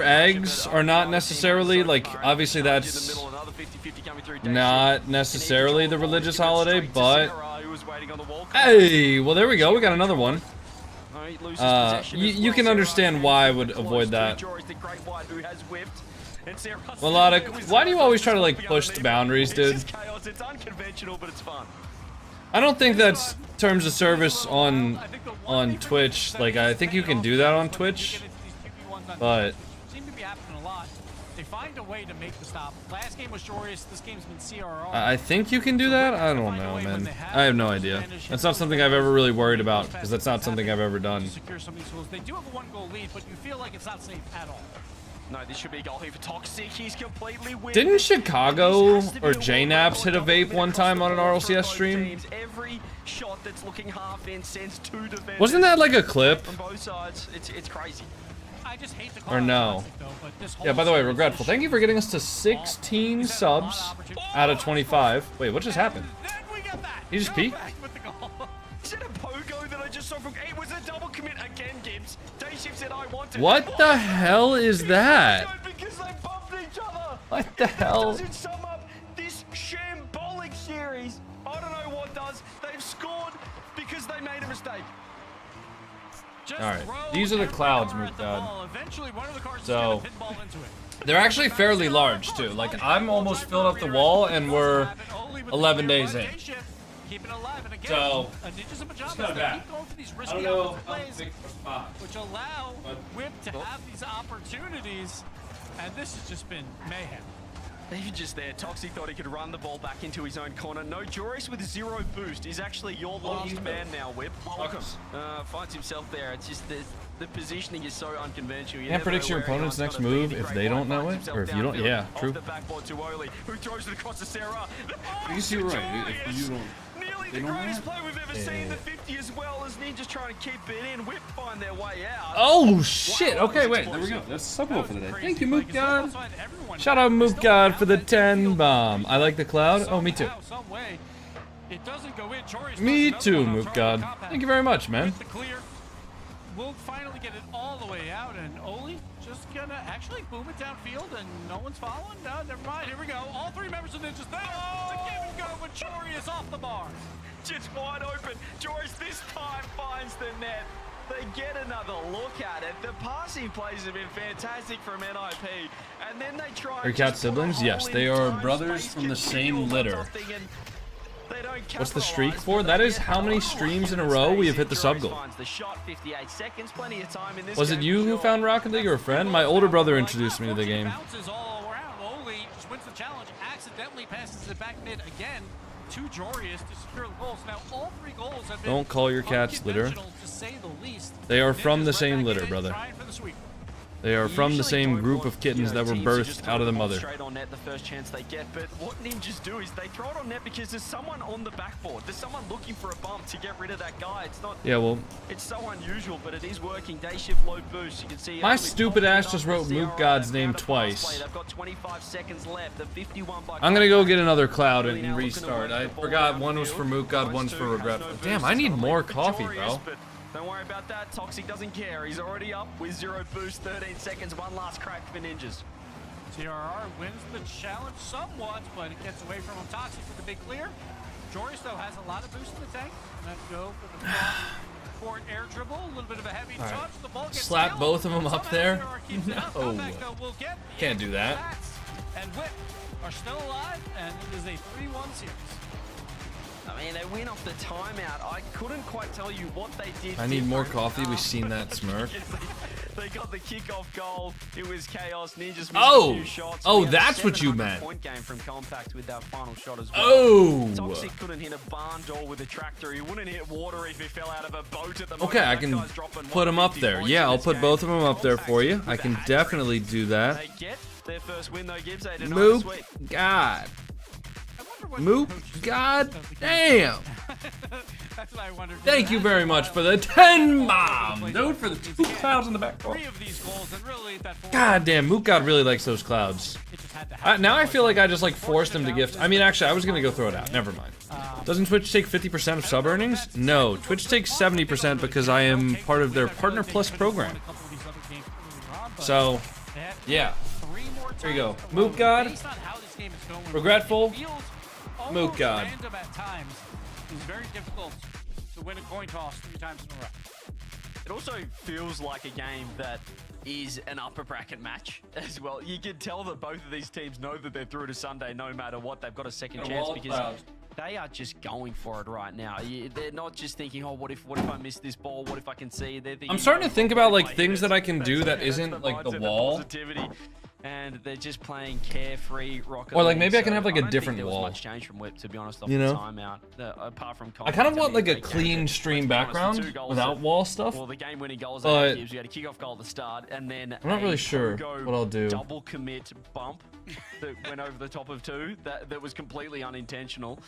eggs are not necessarily like, obviously that's not necessarily the religious holiday, but hey, well there we go, we got another one. You can understand why I would avoid that. Melodic, why do you always try to like push the boundaries, dude? I don't think that's terms of service on Twitch. Like I think you can do that on Twitch, but seem to be happening a lot. They find a way to make the stop. Last game was Joreous. This game's been CRR. I think you can do that. I don't know, man. I have no idea. That's not something I've ever really worried about because that's not something I've ever done. They do have a 1-goal lead, but you feel like it's not safe at all. No, this should be a goal here for Toxic. He's completely weird. Didn't Chicago or JNaps hit a vape one time on an RLCS stream? Every shot that's looking half in sends 2 defenders. Wasn't that like a clip? On both sides, it's crazy. I just hate the Or no? Yeah, by the way, Regretful, thank you for getting us to 16 subs out of 25. Wait, what just happened? He just peeked? Is it a pogo that I just saw from... It was a double commit again, Gibbs. Dayshift said I wanted... What the hell is that? Because they bumped each other. What the hell? Does it sum up this shambolic series? I don't know what does. They've scored because they made a mistake. Alright, these are the clouds, Mookdad. So, they're actually fairly large, too. Like, I'm almost filled up the wall, and we're 11 days in. So, it's kind of bad. I don't know how big the spot. Which allow Whip to have these opportunities, and this has just been mayhem. Even just there, Toxic thought he could run the ball back into his own corner. No, Joris with 0 boost is actually your last man now, Whip. Welcome. Finds himself there. It's just the positioning is so unconventional. Can't predict your opponent's next move if they don't know it, or if you don't. Yeah, true. The backboard to Oli, who throws it across to Sarah. You see right. If you don't. Nearly the greatest play we've ever seen. The 50 as well as Ninjas trying to keep it in. Whip find their way out. Oh shit! Okay, wait. There we go. That's the sub goal for the day. Thank you, Mook God. Shout out Mook God for the 10 bomb. I like the cloud. Oh, me too. Me too, Mook God. Thank you very much, man. We'll finally get it all the way out, and Oli just gonna actually boom it downfield, and no one's following. No, never mind. Here we go. All 3 members of Ninjas there. The give and go, but Joreous off the bar. Just wide open. Joreous this time finds the net. They get another look at it. The passing plays have been fantastic from NIP, and then they try. Are Cat siblings? Yes, they are brothers from the same litter. What's the streak for? That is how many streams in a row we have hit the sub goal. Was it you who found Rocket League or a friend? My older brother introduced me to the game. Oli just wins the challenge, accidentally passes it back mid again to Joreous to secure the goals. Now all 3 goals have been Don't call your cats litter. to say the least. They are from the same litter, brother. They are from the same group of kittens that were birthed out of the mother. Straight on net the first chance they get, but what Ninjas do is they throw it on net because there's someone on the backboard. There's someone looking for a bump to get rid of that guy. It's not. Yeah, well. It's so unusual, but it is working. Day shift low boost. You can see. My stupid ass just wrote Mook God's name twice. They've got 25 seconds left. The 51 by. I'm gonna go get another cloud and restart. I forgot one was for Mook God, one's for Regretful. Damn, I need more coffee, bro. Don't worry about that. Toxic doesn't care. He's already up with 0 boost, 13 seconds. One last crack for Ninjas. TRR wins the challenge somewhat, but it gets away from him. Toxic with the big clear. Joreous, though, has a lot of boost in the tank. Let's go for the court air dribble. A little bit of a heavy touch. The ball gets slap both of them up there? No. Can't do that. And Whip are still alive, and it is a 3-1 series. I mean, they win off the timeout. I couldn't quite tell you what they did. I need more coffee. We've seen that smirk. They got the kickoff goal. It was chaos. Ninjas missed Oh! a few shots. Oh, We had a that's what you 700 meant. Point game from Compact with that final shot as well. Oh! Toxic couldn't hit a barn door with a tractor. He wouldn't hit water if he fell out of a boat at the moment. Okay, I That can guy's dropping put them up 150 there. points Yeah, in I'll this put game. both of them up there for you. Compact I with can a hat definitely do that. They get their first win though, Gibbs. They deny the Moop, sweep. God. Moop, God damn. That's what I wondered. Thank you very much for the 10 bomb, dude, for the 2 clouds in the back. Three of these goals and really that God damn, Mook God really likes those clouds. Now I feel like I just like forced him to gift. I mean, actually, I was gonna go throw it out. Never mind. Doesn't Twitch take 50% of sub earnings? No, Twitch takes 70% because I am part of their Partner Plus program. So, yeah. There you go. Mook God. Regretful. Mook God. Random at times. It's very difficult to win a coin toss 3 times in a row. It also feels like a game that is an upper bracket match as well. You can tell that both of these teams know that they're through to Sunday no matter what. They've got a second chance because they are just going for it right now. They're not just thinking, oh, what if I miss this ball? What if I can see? They're thinking, I'm starting to think about like things that I can do that isn't like the wall. And they're just playing carefree Rocket Or like League, maybe I can so have like a don't think different there was wall. much change from Whip, to be honest, off You the know? timeout. Apart from I kind of want like a great game, clean but stream let's be honest, the 2 background goals without wall stuff. Well, the game-winning goals But that gives you had a kickoff goal at the start, and then I'm not really a sure Pogo what I'll do. double commit bump that went over the top of 2. That was completely unintentional.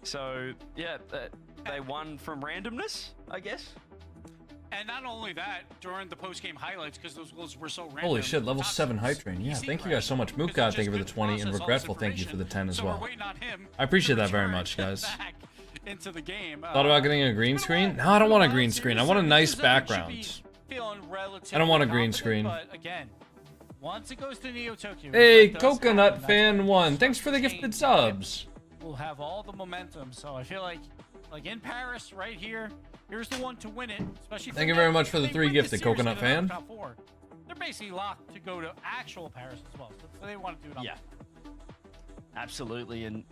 So yeah, they won from randomness, I guess. And not only that, during the post-game highlights, because those goals were so random. Holy shit, level 7 hype train. Yeah, thank you guys so much. Mook God, thank you for the 20, and Regretful, thank you for the 10 as well. I appreciate that very much, guys. Into the game. Thought about getting a green screen? No, I don't want a green screen. I want a nice background. I don't want a green screen. But again, once it goes to Neo Tokyo. Hey, Coconut Fan 1, thanks for the gifted subs. We'll have all the momentum, so I feel like in Paris, right here, here's the one to win it. Especially Thank you very much for the 3 gifted, Coconut Fan. They're basically locked to go to actual Paris as well, so they want to do it. Yeah, absolutely, and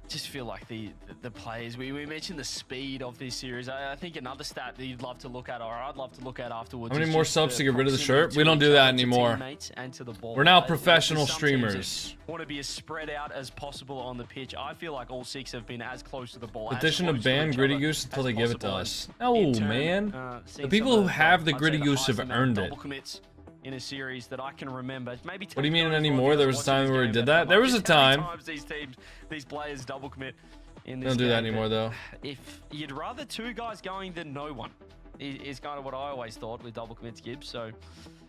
just feel like the players. We mentioned the speed of this series. I think another stat that you'd love to look at, or I'd love to look at afterwards. How many is more just subs to get rid of the proximity shirt? to We don't do each that other, to anymore. teammates and to the ball. We're now There's professional some teams that streamers. want to be as spread out as possible on the pitch. I feel like all 6 have been as close to the ball. Petition to ban Gritty Goose until they give it to us. No, man. The people who have the Gritty Goose have earned it. In a series that I can remember. Maybe What do you mean anymore? There was a time where we did that? There was a time. These players double commit in this Don't do that game, anymore, though. If you'd rather 2 guys going than no one, is kind of what I always thought with double commits, Gibbs. So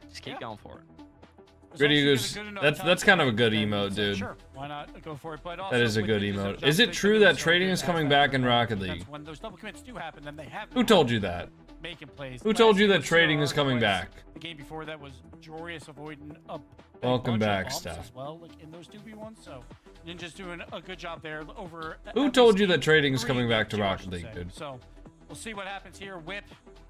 just keep going for it. Gritty Goose. That's kind of a good emote, dude. Sure, why not go for it? But That is a good emote. Is it true that trading is coming back in Rocket League? When those double commits do happen, then they have. Who told you that? Making plays. Who told you that trading is coming back? The game before that was Jorius avoiding a Welcome back, stuff. Steph. As well, like in those 2v1s, so Ninja's doing a good job there over. Who told you that trading is coming back to Rocket League, dude? So we'll see what happens here. Whip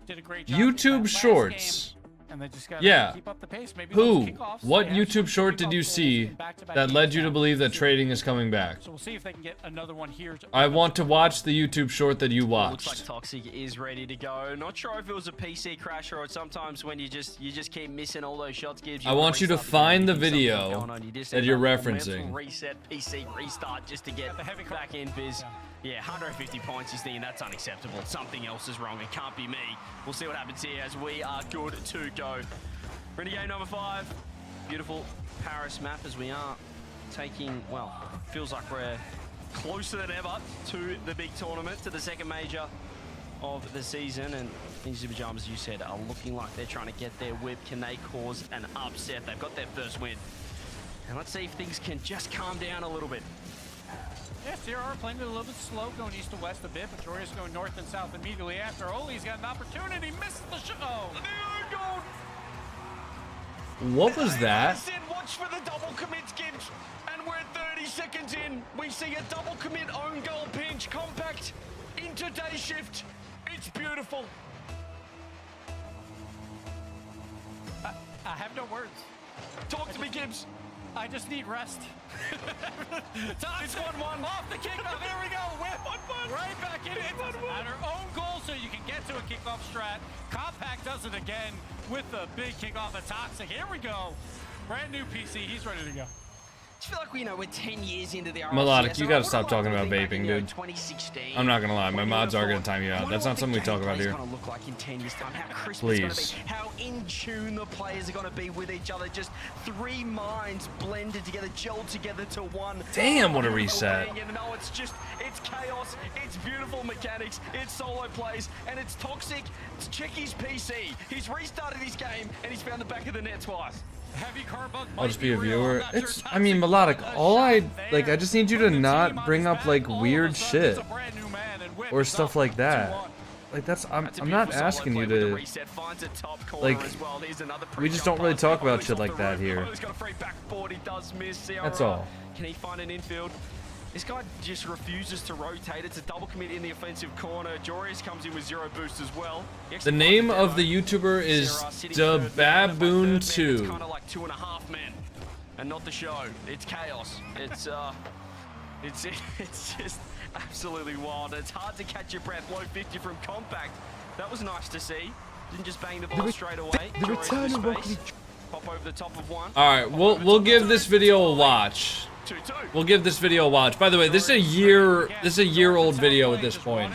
did a great job. YouTube Shorts. And they just Yeah. keep up the pace. Maybe Who? those kickoffs, What they have YouTube short did you see that led you to believe that trading is coming back? So we'll see if they can get another one here. I want to watch the YouTube short that you Looks like watched. Toxic is ready to go. Not sure if it was a PC crash or sometimes when you just keep missing all those shots. Gives I want you to find the video that you're referencing. Reset, PC, restart just to get back in, Biz. Yeah, 150 points. He's thinking that's unacceptable. Something else is wrong. It can't be me. We'll see what happens here as we are good to go. Renegade number 5. Beautiful Paris map as we are taking, well, feels like we're closer than ever to the big tournament, to the second major of the season. And Ninja Pajamas, as you said, are looking like they're trying to get their whip. Can they cause an upset? They've got their first win. And let's see if things can just calm down a little bit. Yeah, CRR playing it a little bit slow, going east to west a bit, but Jorius going north and south immediately after. Oli's got an opportunity, misses the shot. Oh, What was that? Watch for the double commit, Gibbs. And we're 30 seconds in. We see a double commit own goal pinch. Compact into day shift. It's beautiful. I have no words. Talk to me, Gibbs. I just need rest. It's 1-1. Off the kickoff. There we go. Whip. right back in. It doesn't matter. Own goal so you can get to a kickoff strat. Compact does it again with the big kickoff of Toxic. Here we go. Brand new PC. He's ready to go. I feel like we're 10 years into the Melodic, you gotta stop talking about vaping, dude. I'm not gonna lie, my mods are gonna time you out. That's not something we talk about here. Please. How in tune the players are gonna be with each other. Just 3 minds blended together, gelled together to one. Damn, what a reset. No, it's chaos, it's beautiful mechanics, it's solo plays, and it's Toxic. It's Checky's PC. He's restarted his game, and he's found the back of the net twice. I'll just be a viewer. I mean, Melodic, I just need you to not bring up, like, weird shit. Or stuff like that. Like, I'm not asking you to, like, we just don't really talk about shit like that here. That's all. Can he find an infield? This guy just refuses to rotate. It's a double commit in the offensive corner. Jorius comes in with 0 boost as well. The name of the YouTuber is The Baboon 2. It's kind of like 2.5 men, and not the show. It's chaos. It's just absolutely wild. It's hard to catch your breath. Low 50 from Compact. That was nice to see. Didn't just bang the ball straight away. The return of Pop over the top of one. All right, we'll give this video a watch. We'll give this video a watch. By the way, this is a year old video at this point.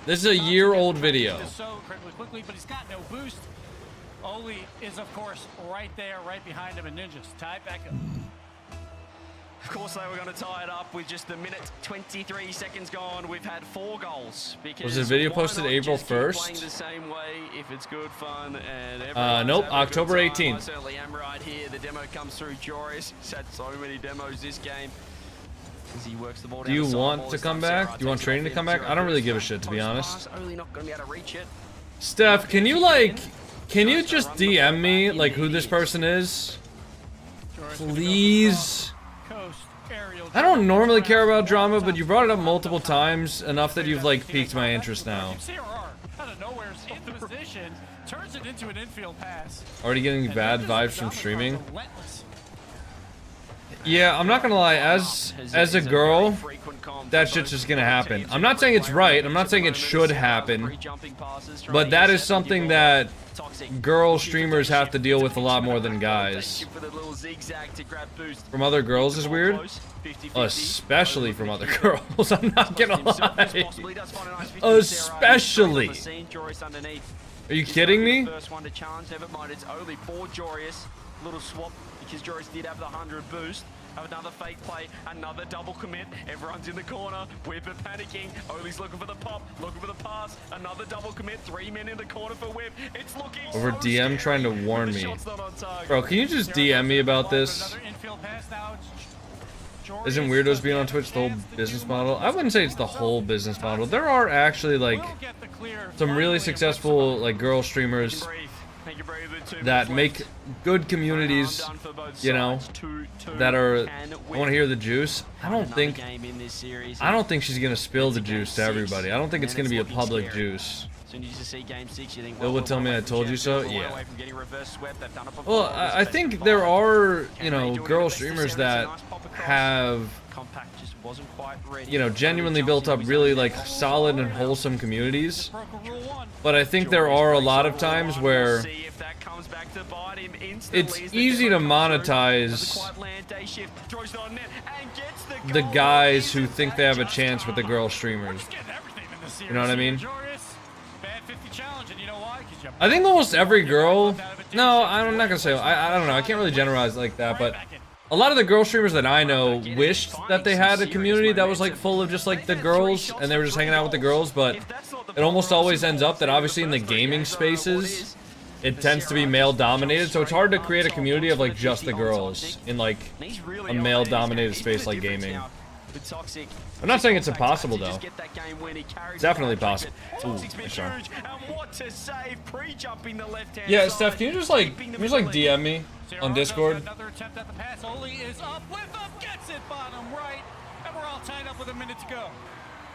This is a year-old video. So quickly, but he's got no boost. Oli is, of course, right there, right behind him, and Ninja's tied back up. Of course, they were going to tie it up with just a minute 23 seconds gone. We've had 4 goals. Was the video posted April 1st? The same way if it's good fun and nope, October 18th. I certainly am right here. The demo comes through. Joris. He's had so many demos this game. As he works the ball down. Do you want to come back? Do you want training to come back? I don't really give a shit, to be honest. Only not going to be able to reach it. Steph, can you just DM me, like, who this person is? Please? I don't normally care about drama, but you brought it up multiple times, enough that you've, like, piqued my interest now. Out of nowhere, in position, turns it into an infield pass. Already getting bad vibes from streaming? Yeah, I'm not gonna lie, as a girl, that shit's just gonna happen. I'm not saying it's right, I'm not saying it should happen, but that is something that girl streamers have to deal with a lot more than guys. From other girls is weird, especially from other girls, I'm not gonna lie. Especially. Are you kidding me? First one to challenge, never mind, it's only for Jorius. Little swap because Joris did have the 100 boost. Have another fake play, another double commit. Everyone's in the corner. Whipper panicking. Oli's looking for the pop, looking for the pass. Another double commit. 3 men in the corner for Whip. It's looking over so DM scary. trying to warn me. Bro, can you just DM me about this? Isn't weirdos being on Twitch the whole business model? I wouldn't say it's the whole business model. There are actually, like, some really successful, like, girl streamers that make good communities, you know, that are, I want to hear the juice. I don't think she's gonna spill the juice to everybody. I don't think it's gonna be a public juice. It would tell me I told you so. Yeah. Well, I think there are, you know, girl streamers that have, you know, genuinely built up really, like, solid and wholesome communities. But I think there are a lot of times where it's easy to monetize the guys who think they have a chance with the girl streamers. You know what I mean? I think almost every girl, no, I'm not gonna say, I don't know, I can't really generalize like that, but a lot of the girl streamers that I know wished that they had a community that was, like, full of just, like, the girls, and they were just hanging out with the girls, but it almost always ends up that obviously in the gaming spaces, it tends to be male dominated, so it's hard to create a community of, like, just the girls in, like, a male dominated space like gaming. I'm not saying it's impossible though. It's definitely possible. Ooh, sure. Yeah, Steph, can you just like DM me on Discord? Another attempt at the pass. Oli is up with him, gets it bottom right, and we're all tied up with a minute to go.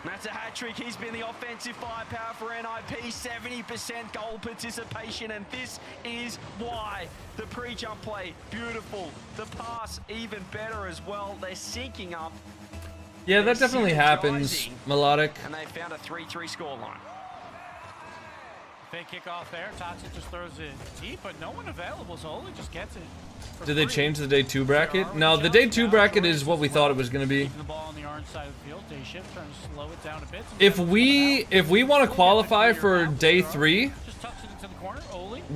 That's a hat-trick. He's been the offensive firepower for NIP. 70% goal participation, and this is why. The pre-jump play, beautiful. The pass, even better as well. They're syncing up. Yeah, that definitely happens, Melodic. And they found a 3-3 scoreline. Fake kick off there. Toxic just throws it deep, but no one available, so Oli just gets it. Did they change the day 2 bracket? No, the day 2 bracket is what we thought it was going to be. The ball on the orange side of the field. Day shift trying to slow it down a bit. If we want to qualify for day 3,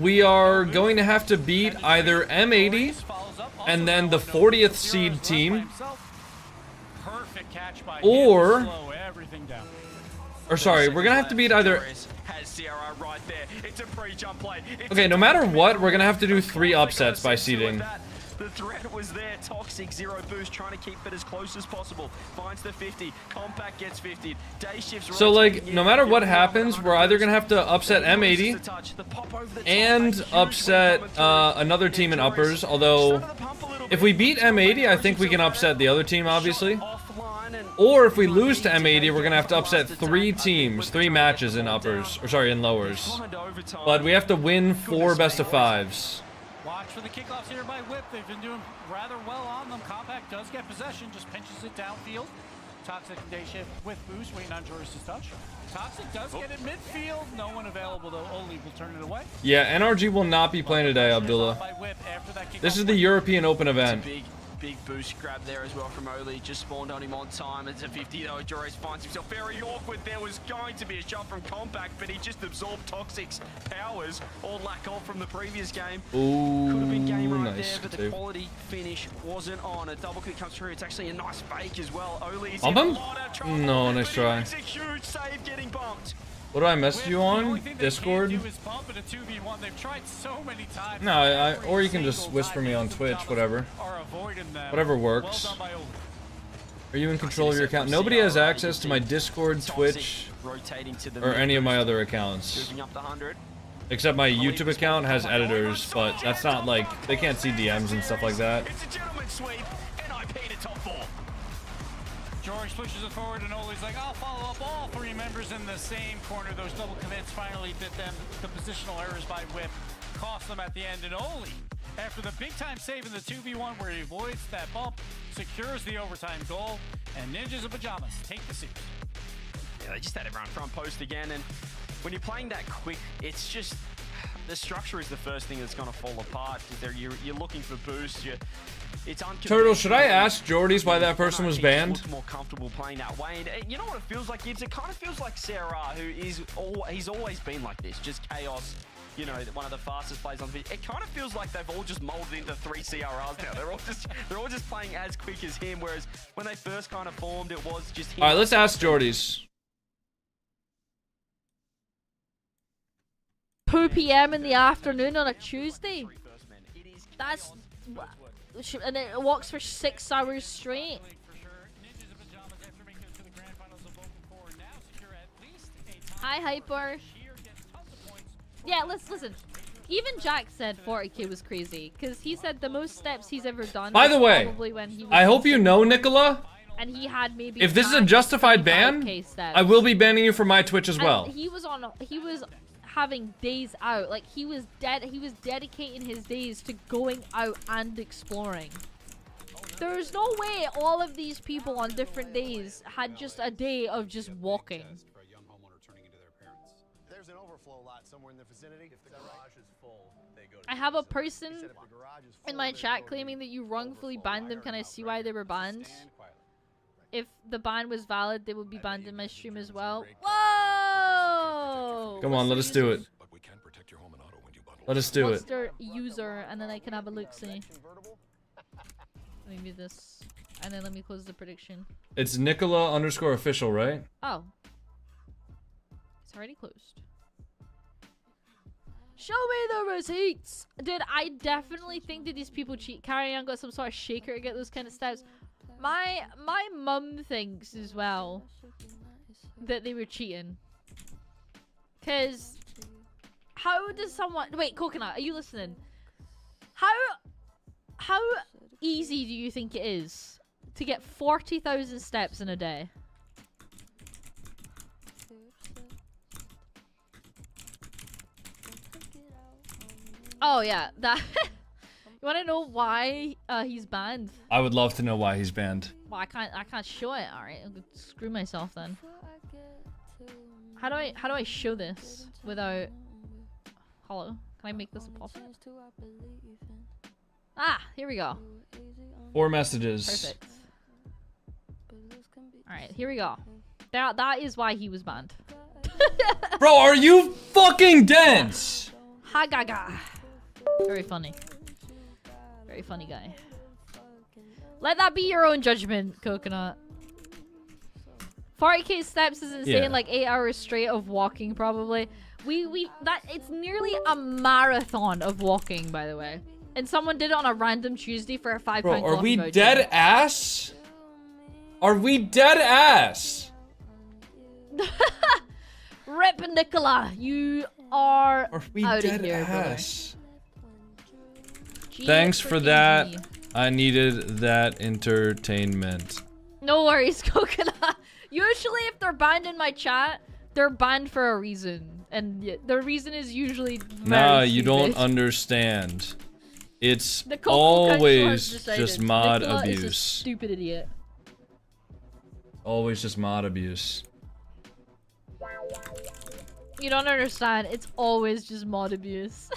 we are going to have to beat either M80 and then the 40th seed team, or sorry, we're gonna have to beat either. Okay, no matter what, we're gonna have to do 3 upsets by seeding. The threat was there. Toxic 0 boost, trying to keep it as close as possible. Finds the 50. Compact gets 50. Day shifts. So like, no matter what happens, we're either gonna have to upset M80 and upset another team in uppers. Although, if we beat M80, I think we can upset the other team, obviously. Or if we lose to M80, we're gonna have to upset 3 teams, 3 matches in uppers, or sorry, in lowers. But we have to win 4 best of 5s. Watch for the kickoffs here by Whip. They've been doing rather well on them. Compact does get possession, just pinches it downfield. Toxic and Day Shift with boost, waiting on Joris's touch. Toxic does get it midfield. No one available though. Oli will turn it away. Yeah, NRG will not be playing today, Abdullah. This is the European Open event. Big boost grab there as well from Oli. Just spawned on him on time. It's a 50 though. Joris finds himself very awkward. There was going to be a shot from Compact, but he just absorbed Toxic's powers or lack of from the previous game. Ooh, could have been game right nice, there, but the quality finish wasn't on. A double click comes through. It's actually a nice fake as well. Oli's Bump him? No, nice try. It's a huge save getting bumped. What do I message you on? Discord? No, or you can just whisper me on Twitch, whatever. Whatever works. Are you in control of your account? Nobody has access to my Discord, Twitch, or any of my other accounts. Except my YouTube account has editors, but that's not like, they can't see DMs and stuff like that. George pushes it forward, and Oli's like, I'll follow up all 3 members in the same corner. Those double commits finally bit them. The positional errors by Whip cost them at the end. And Oli, after the big-time save in the 2v1 where he avoids that bump, secures the overtime goal, and Ninjas in Pajamas take the seat. Yeah, they just had everyone front post again, and when you're playing that quick, it's just... the structure is the first thing that's going to fall apart. You're looking for boosts. Turtle, should I ask Jordies why that person was banned? More comfortable playing that way, and you know what it feels like, Gibbs? It kind of feels like Sarah, who is he's always been like this, just chaos. You know, one of the fastest players on the pitch. It kind of feels like they've all just molded into 3 CRRs now. They're all just playing as quick as him. Whereas when they first kind of formed, it was just him. All right, let's ask Jordies. 2 p.m. in the afternoon on a Tuesday. That's... and it walks for 6 hours straight. Hi, Hyper. Yeah, listen. Even Jack said 40k was crazy, because he said the most steps he's ever done. By the way, when he was I hope you know, Nicola, and he had maybe if this is a justified ban, I will be banning you from my Twitch as well. And he was having days out, like he was dedicating his days to going out and exploring. There's no way all of these people on different days had just a day of just walking. There's an overflow lot somewhere in the vicinity. If the garage is full, they go to I have a person in my chat claiming that you wrongfully banned them. Can I see why they were banned? If the ban was valid, they would be banned in my stream as well. Whoa! Come on, let us do it. Let us do it. What's their user, and then I can have a look-see. Let me mute this, and then let me close the prediction. It's Nicola_official, right? Oh. It's already closed. Show me the receipts! Dude, I definitely think that these people cheat. Carry on got some sort of shaker to get those kind of stats. My mum thinks as well that they were cheating. Cause how does someone wait, Coconut, are you listening? How easy do you think it is to get 40,000 steps in a day? Oh yeah, that want to know why he's banned? I would love to know why he's banned. Well, I can't show it. All right, I'll screw myself then. How do I show this without? Hello, can I make this a pop-up? Ah, here we go. 4 messages. Perfect. All right, here we go. That is why he was banned. Bro, are you fucking dense? Ha gaga. Very funny. Very funny guy. Let that be your own judgment, Coconut. 40k steps is insane, Yeah. like 8 hours straight of walking probably. It's nearly a marathon of walking, by the way. And someone did it on a random Tuesday for a £5 Bro, are coffee we voucher. dead ass? Are we dead ass? Rip Nicola, you are we out dead of here, ass? brother. Thanks for freaking that. G. I needed that entertainment. No worries, Coconut. Usually if they're banned in my chat, they're banned for a reason. And the reason is usually very Nah, you stupid. don't understand. It's The Coco Council has always decided just mod Nicola is a abuse. stupid idiot. Always just mod abuse. You don't understand. It's always just mod abuse.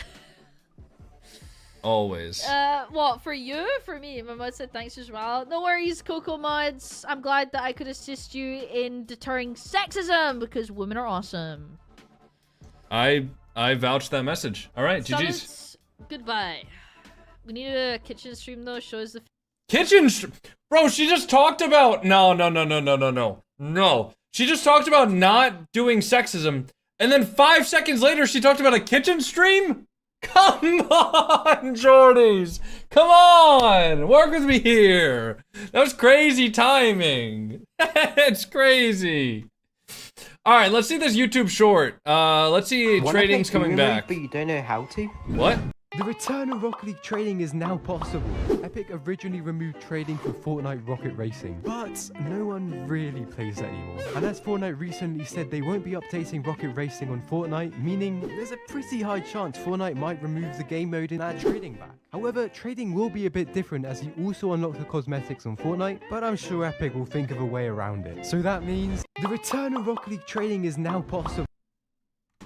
Always. What, for you? For me? My mod said thanks as well. No worries, Coco Mods. I'm glad that I could assist you in deterring sexism because women are awesome. I vouched that message. All right, GG's. Summits, goodbye. We need a kitchen stream though. Shows the Bro, she just talked about no. She just talked about not doing sexism, and then 5 seconds later she talked about a kitchen stream? Come on, Jordies. Come on. Work with me here. That was crazy timing. It's crazy. All right, let's see this YouTube short. Let's see trading's coming back. But you don't know how to? What? The return of Rocket League trading is now possible. Epic originally removed trading from Fortnite Rocket Racing, but no one really plays that anymore. And as Fortnite recently said they won't be updating Rocket Racing on Fortnite, meaning there's a pretty high chance Fortnite might remove the game mode and add trading back. However, trading will be a bit different as you also unlock the cosmetics on Fortnite, but I'm sure Epic will think of a way around it. So that means the return of Rocket League trading is now possible.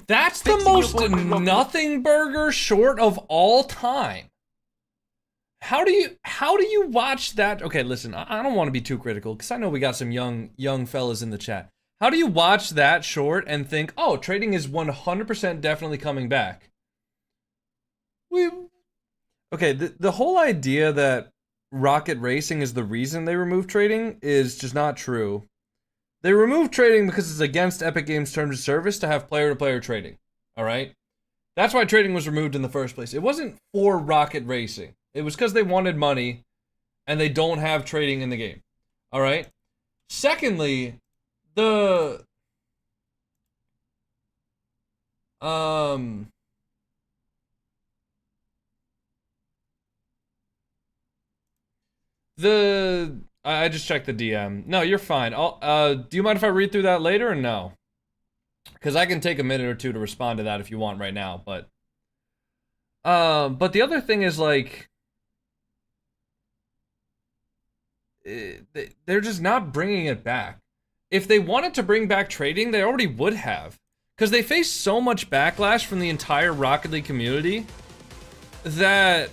That's the most nothing burger short of all time. How do you watch that? Okay, listen, I don't want to be too critical because I know we got some young fellas in the chat. How do you watch that short and think, oh, trading is 100% definitely coming back? Okay, the whole idea that Rocket Racing is the reason they removed trading is just not true. They removed trading because it's against Epic Games' terms of service to have player-to-player trading. All right? That's why trading was removed in the first place. It wasn't for Rocket Racing. It was because they wanted money, and they don't have trading in the game. All right? Secondly, the I just checked the DM. No, you're fine. Do you mind if I read through that later or no? Because I can take a minute or two to respond to that if you want right now, but the other thing is, like, they're just not bringing it back. If they wanted to bring back trading, they already would have. Because they face so much backlash from the entire Rocket League community that,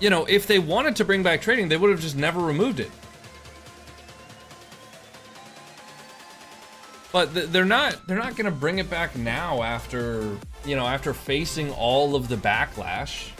you know, if they wanted to bring back trading, they would have just never removed it. But they're not gonna bring it back now after, you know, after facing all of the backlash.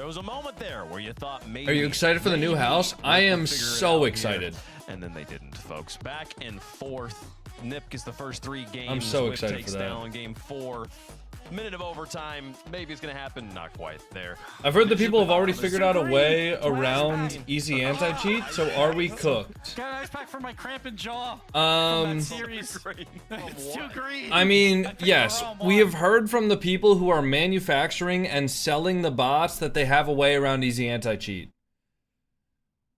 there was a moment there where you thought maybe. Are you excited for the new house? I am so excited. And then they didn't, folks. Back and forth. Nip gets the first 3 games. I'm so Whip excited takes for that. down game 4. Minute of overtime. Maybe it's gonna happen. Not quite there. I've heard that people have already figured out a way around easy anti-cheat, so are we cooked? Got an ice pack for my cramping jaw. Series. It's too green. I mean, yes, we have heard from the people who are manufacturing and selling the bots that they have a way around easy anti-cheat.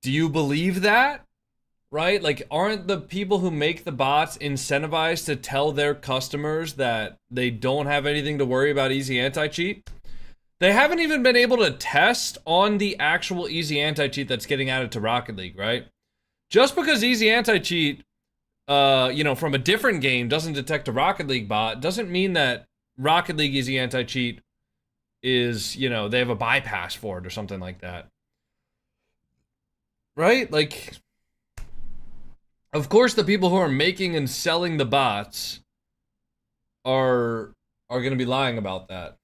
Do you believe that? Right? Like, aren't the people who make the bots incentivized to tell their customers that they don't have anything to worry about easy anti-cheat? They haven't even been able to test on the actual easy anti-cheat that's getting added to Rocket League, right? Just because easy anti-cheat, you know, from a different game doesn't detect a Rocket League bot, doesn't mean that Rocket League easy anti-cheat is, you know, they have a bypass for it or something like that. Right? Like, of course the people who are making and selling the bots are going to be lying about that.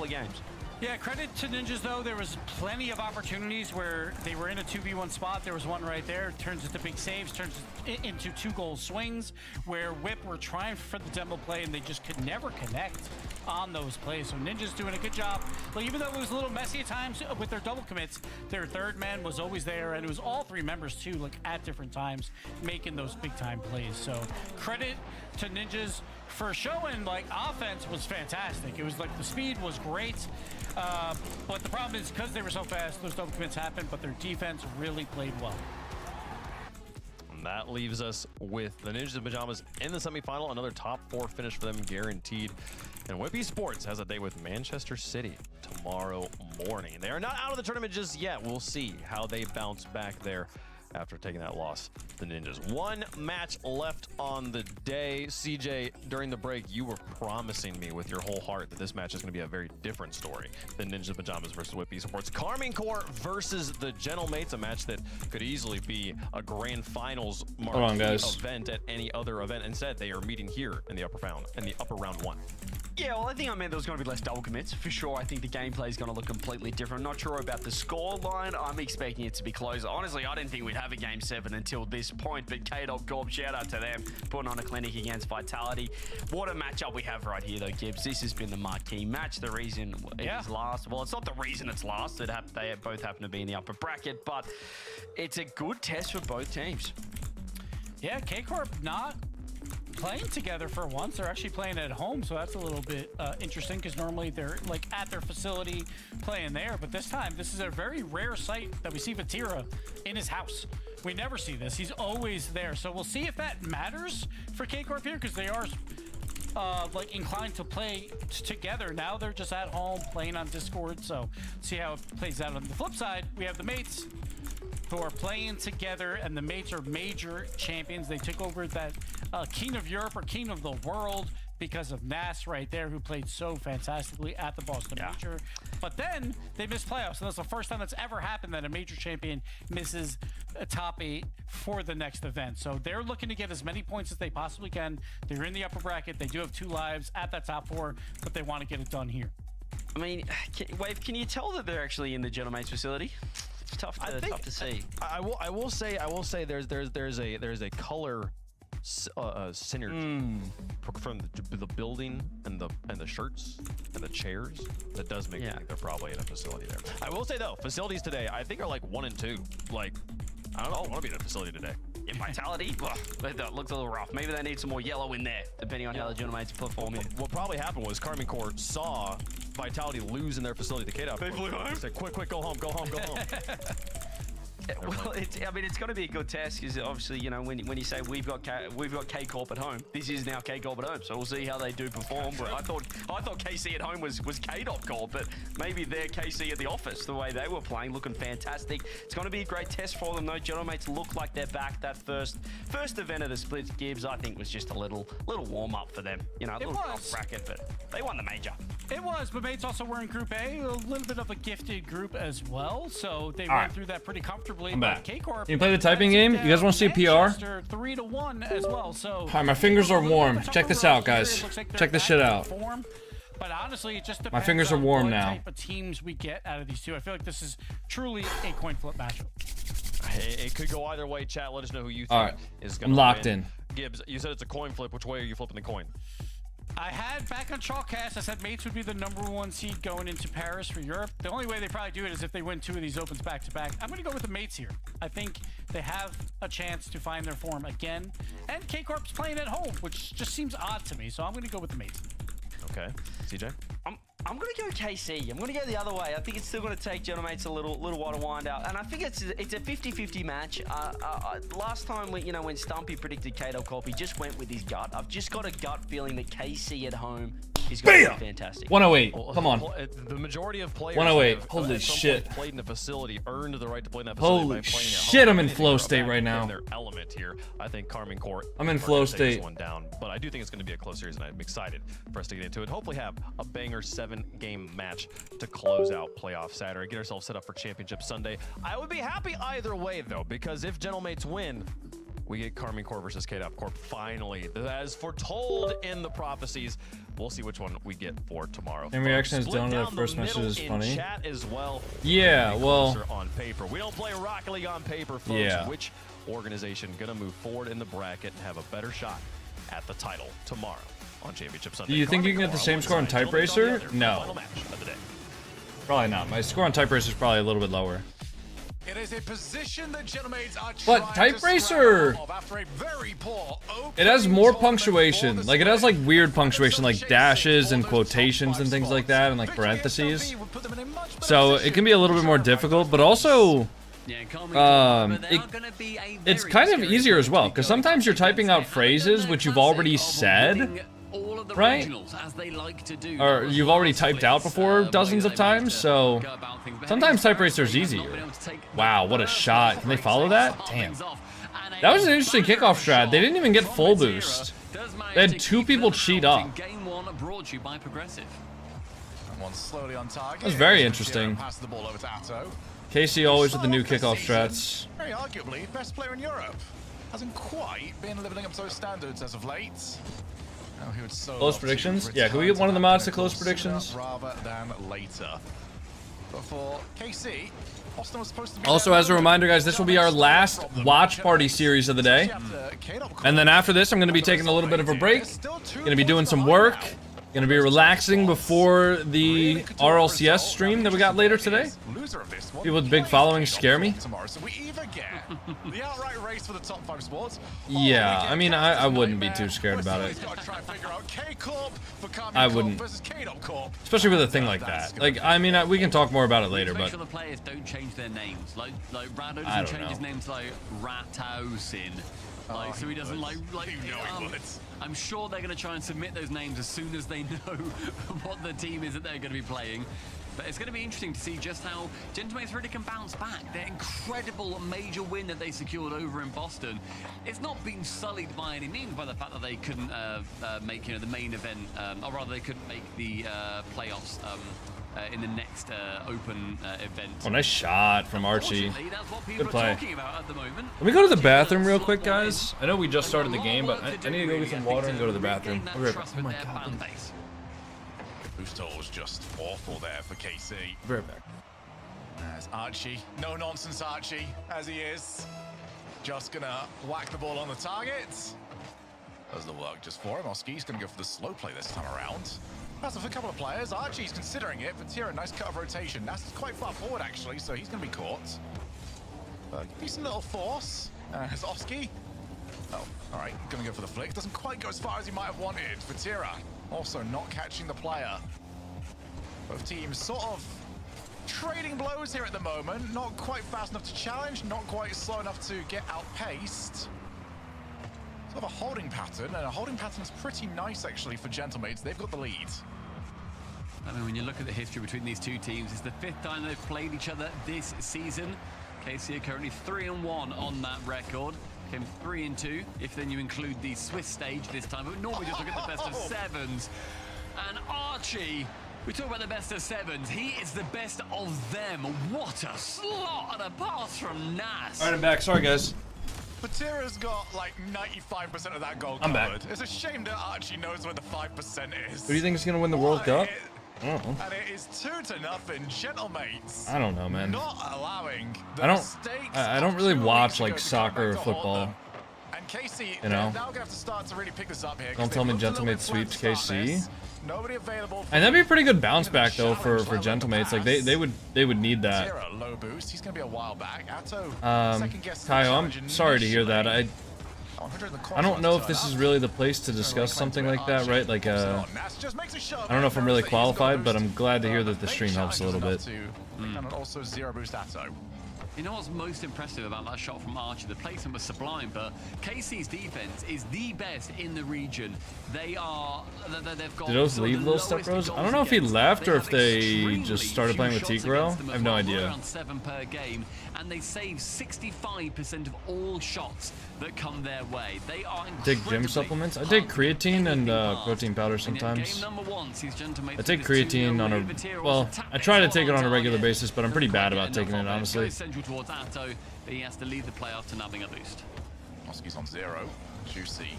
Games. Yeah, credit to Ninjas though. There was plenty of opportunities where they were in a 2v1 spot. There was one right there. Turns into big saves. Turns into 2-goal swings. Where Whip were trying for the demo play and they just could never connect on those plays. So Ninjas doing a good job. Like, even though it was a little messy at times with their double commits, their third man was always there, and it was all 3 members too, like at different times, making those big time plays. So credit to Ninjas for showing like offense was fantastic. It was like the speed was great. But the problem is because they were so fast, those double commits happened, but their defense really played well. And that leaves us with the Ninjas in Pajamas in the semifinal. Another top 4 finish for them guaranteed. And Whippy Sports has a date with Manchester City tomorrow morning. They are not out of the tournament just yet. We'll see how they bounce back there after taking that loss, the Ninjas. 1 match left on the day. CJ, during the break, you were promising me with your whole heart that this match is going to be a very different story than Ninja Pajamas versus Whippy Sports. KO versus the Gentlemates, a match that could easily be a grand finals marquee event at any other event. Instead, they are meeting here in the upper round 1. Yeah, well, I think I meant there was going to be less double commits. For sure, I think the gameplay is going to look completely different. Not sure about the score line. I'm expecting it to be closer. Honestly, I didn't think we'd have a Game 7 until this point, but KO Corp, shout out to them, putting on a clinic against Vitality. What a matchup we have right here, though, Gibbs. This has been the marquee match. The reason it is last, well, it's not the reason it's last. They both happen to be in the upper bracket, but it's a good test for both teams. Yeah, KO Corp not playing together for once. They're actually playing at home, so that's a little bit interesting, because normally they're like at their facility playing there, but this time this is a very rare sight that we see Vatira in his house. We never see this. He's always there, so we'll see if that matters for KO Corp here, because they are like inclined to play together. Now they're just at home playing on Discord, so see how it plays out. On the flip side, we have the Mates who are playing together, and the Mates are major champions. They took over that King of Europe or King of the World because of Nas right there, who played so fantastically at the Boston Major. But then they missed playoffs, and that's the first time that's ever happened that a major champion misses a top 8 for the next event. So they're looking to get as many points as they possibly can. They're in the upper bracket. They do have 2 lives at that top 4, but they want to get it done here. I mean, Wave, can you tell that they're actually in the Gentlemates facility? It's tough to see. I will say there's a color synergy from the building and the shirts and the chairs that does make me think they're probably in a facility there. I will say though, facilities today I think are like 1 and 2. Like, I don't want to be in a facility today. Yeah, Vitality, that looks a little rough. Maybe they need some more yellow in there, depending on how the Gentlemates perform. What probably happened was Karmine Corp saw Vitality lose in their facility to KO. They flew home. Said, quick, go home. Well, I mean, it's going to be a good test, because obviously, you know, when you say we've got KO Corp at home, this is now KO Corp at home, so we'll see how they do perform. But I thought KC at home was KO Corp, but maybe they're KC at the office. The way they were playing, looking fantastic. It's going to be a great test for them, though. Gentlemates look like they're back. That first event of the splits, Gibbs, I think was just a little warm up for them. You know, a little tough bracket, but they won the major. It was, but Mates also were in Group A, a little bit of a gifted group as well, so they went through that pretty comfortably. I'm back. K-Corp, Can you play the typing game? You guys want to see PR? 3-1 as well. So hi, my fingers are warm. Check this out, guys. Check this shit out. But honestly, it just depends My fingers are on warm what now. type of teams we get out of these two. I feel like this is truly a coin flip matchup. It could go either way. Chat, let us know who you think All right. is I'm going to locked win. in. Gibbs, you said it's a coin flip. Which way are you flipping the coin? I had back on Chalkcast, I said Mates would be the #1 seed going into Paris for Europe. The only way they probably do it is if they win 2 of these opens back to back. I'm going to go with the Mates here. I think they have a chance to find their form again. And K Corp's playing at home, which just seems odd to me. So I'm going to go with the Mates. Okay. CJ? I'm going to go KC. I'm going to go the other way. I think it's still going to take Gentlemates a little while to wind out. And I think it's a 50-50 match. Last time, when Stumpy predicted KO Corp, he just went with his gut. I've just got a gut feeling that KC at home is going to be fantastic. 108. Come on. The majority of players 108. have, Holy at some shit. point played in the facility, earned the right to play in that facility Holy by playing at shit, home. I'm in They flow are state back right in now. their element here. I think Carmen Court. I'm in are flow gonna take this state. one down, but I do think it's going to be a close series, and I'm excited for us to get into it. Hopefully, have a banger 7-game match to close out playoff Saturday. Get ourselves set up for Championship Sunday. I would be happy either way, though, because if Gentlemates win, we get Carmen Corp versus KO Corp finally, as foretold in the prophecies. We'll see which one we get for tomorrow. And reaction is Split down to the down first the message middle is in funny. Chat as well. Yeah, well. Closer on paper. We don't play Rocket League on paper, folks. Yeah. Which organization gonna move forward in the bracket and have a better shot at the title tomorrow on Championship Sunday? Do you think you can get the same score on Type Racer? No. Probably not. My score on Type Racer is probably a little bit lower. It is a position that Gentlemates are But trying Type to Racer, scrap off after a very poor it has more punctuation. Like, it has like weird punctuation, like dashes and quotations and things like that, and like parentheses. So it can be a little bit more difficult, but also it's kind of easier as well, because sometimes you're typing out phrases which you've already said, right? Or you've already typed out before dozens of times, so sometimes Type Racer is easier. Wow, what a shot. Can they follow that? Damn. That was an interesting kickoff strat. They didn't even get full boost. They had 2 people cheat up. That was very interesting. Casey always with the new kickoff strats. Very arguably, best player in Europe. Hasn't quite been living up to those standards as of late. Oh, he would so Close predictions? Yeah, can we get one of the mods to close predictions? Rather than later. But for KC, Austin was supposed to be Also, as a reminder, guys, this will be our last watch party series of the day. And then after this, I'm going to be taking a little bit of a break. Going to be doing some work. Going to be relaxing before the Rlcs stream that we got later today. People with big followings scare me. So we either get the outright race for the top 5 spots. Yeah, I mean, I wouldn't be too scared about it. I wouldn't. Especially with a thing like that. Like, I mean, we can talk more about it later, Make but sure the players don't change their names. Like Rado I doesn't don't change his know. name to like Ratausin. Like, so he doesn't I'm sure they're going to try and submit those names as soon as they know what the team is that they're going to be playing. But it's going to be interesting to see just how Gentlemates really can bounce back. Their incredible major win that they secured over in Boston, it's not been sullied by any means by the fact that they couldn't make the main event, or rather they couldn't make the playoffs in the next open event. oh, nice shot from Archie. That's what people Good are play. talking about at the moment. Let me go to the bathroom real quick, guys. I know we just started the game, but I need to go get some water and go to the bathroom. I'll be right back. Oh my god. Booster was just awful there for KC. I'll be right back. There's Archie. No nonsense Archie, as he is. Just gonna whack the ball on the target. Does the work just for him. Oski's gonna go for the slow play this time around. That's for a couple of players. Archie's considering it, but Tira, nice cut of rotation. That's quite far forward actually, so he's gonna be caught. But decent little force. As Oski. Oh, alright, gonna go for the flick. Doesn't quite go as far as he might have wanted for Tira. Also not catching the player. Both teams sort of trading blows here at the moment. Not quite fast enough to challenge, not quite slow enough to get outpaced. Sort of a holding pattern, and a holding pattern is pretty nice actually for Gentlemates. They've got the lead. I mean, when you look at the history between these two teams, it's the 5th time they've played each other this season. KC are currently 3-1 on that record. Came 3-2 if then you include the Swiss stage this time. But normally just look at the best of 7s. And Archie, we talk about the best of 7s. He is the best of them. What a slot and a pass from Nas. Alright, I'm back. Sorry, guys. Patira's got like 95% of that goal I'm covered. back. It's a shame that Archie knows where the 5% is. Who do you think is gonna win the World Cup? I don't know. And it is 2-0, gentlemates. I don't know, man. Not allowing the I don't really watch like soccer or football. And KC, you know. now gonna have to start to really pick this up here. Don't tell me Gentlemates sweeps KC. Nobody available. And that'd be a pretty good bounce back though for Gentlemates. Like they would need that. Patira, low boost. He's gonna be a while back. Atto, Kyle, I'm sorry to hear that. I don't know if this is really the place to discuss something like that, right? Like I don't know if I'm really qualified, but I'm glad to hear that the stream helps a little bit. And also zero boost Atto. You know what's most impressive about that shot from Archie? The placement was sublime, but KC's defense is the best in the region. They've got. Did those leave Little Step Bros? I don't know if he left or if they just started playing with Tigro. I have no idea. Around 7 per game, and they save 65% of all shots that come their way. They are Take gym supplements. I take creatine and protein powder sometimes. I take creatine on a well. I try to take it on a regular basis, but I'm pretty bad about taking it honestly. Towards Atto, but he has to lead the play after nabbing a boost. Oski's on 0. Juicy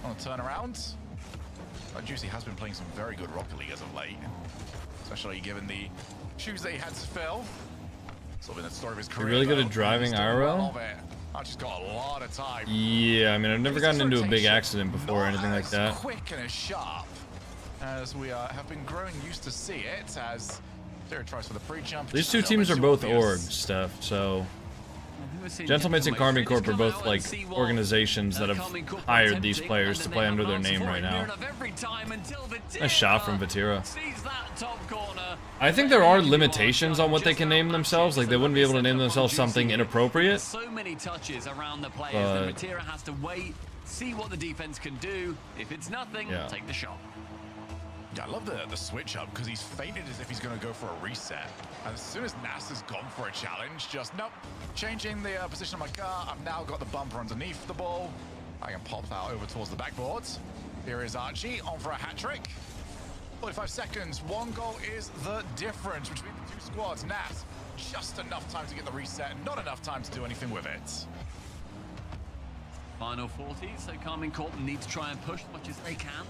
on a turnaround. Juicy has been playing some very good Rocket League as of late, especially given the shoes that he had to fill. Sort of in the story of his career. You're really good at driving IRL? Archie's got a lot of time. Yeah, I mean I've never gotten into a big accident before or anything like that. Quick and as sharp as we have been growing used to see it as. Tries for the pre-jump. These two teams are both org stuff, so Gentlemates and KO Corp are both like organizations that have hired these players to play under their name right now. A shot from Vatira. I think there are limitations on what they can name themselves. Like they wouldn't be able to name themselves something inappropriate. So many touches around the players that Vatira has to wait, see what the defense can do. If it's nothing, take the shot. Yeah, I love the switch up because he's fainted as if he's going to go for a reset. And as soon as Nas has gone for a challenge, just nope, changing the position of my car. I've now got the bumper underneath the ball. I can pop that over towards the backboards. Here is Archie on for a hat trick. 45 seconds. One goal is the difference between the two squads. Nas, just enough time to get the reset, not enough time to do anything with it. Final 40, so KO Corp need to try and push as much as they can.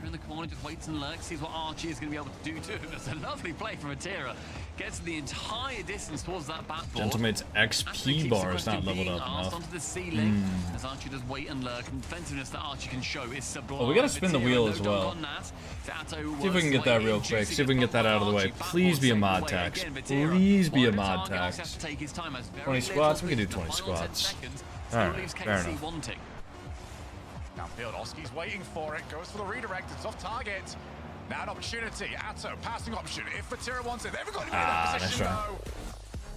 In the corner, just waits and lurks, sees what Archie is going to be able to do to him. It's a lovely play from Atira. Gets the entire distance towards that backboard. Gentleman's XP bar is not leveled up enough. Onto the ceiling as Archie does wait and lurk, and defensiveness that Archie can show is sublime. Oh, we gotta spin the wheel as well. See if we can get that real quick. See if we can get that out of the way. Please be a mod tax. Please be a mod tax. 20 squats? We can do 20 squats. Alright, fair enough. Downfield, Oski's waiting for it, goes for the redirect, it's off target. Now an opportunity, Atto, passing option, if Vatira wants it, they've got to be in that position though.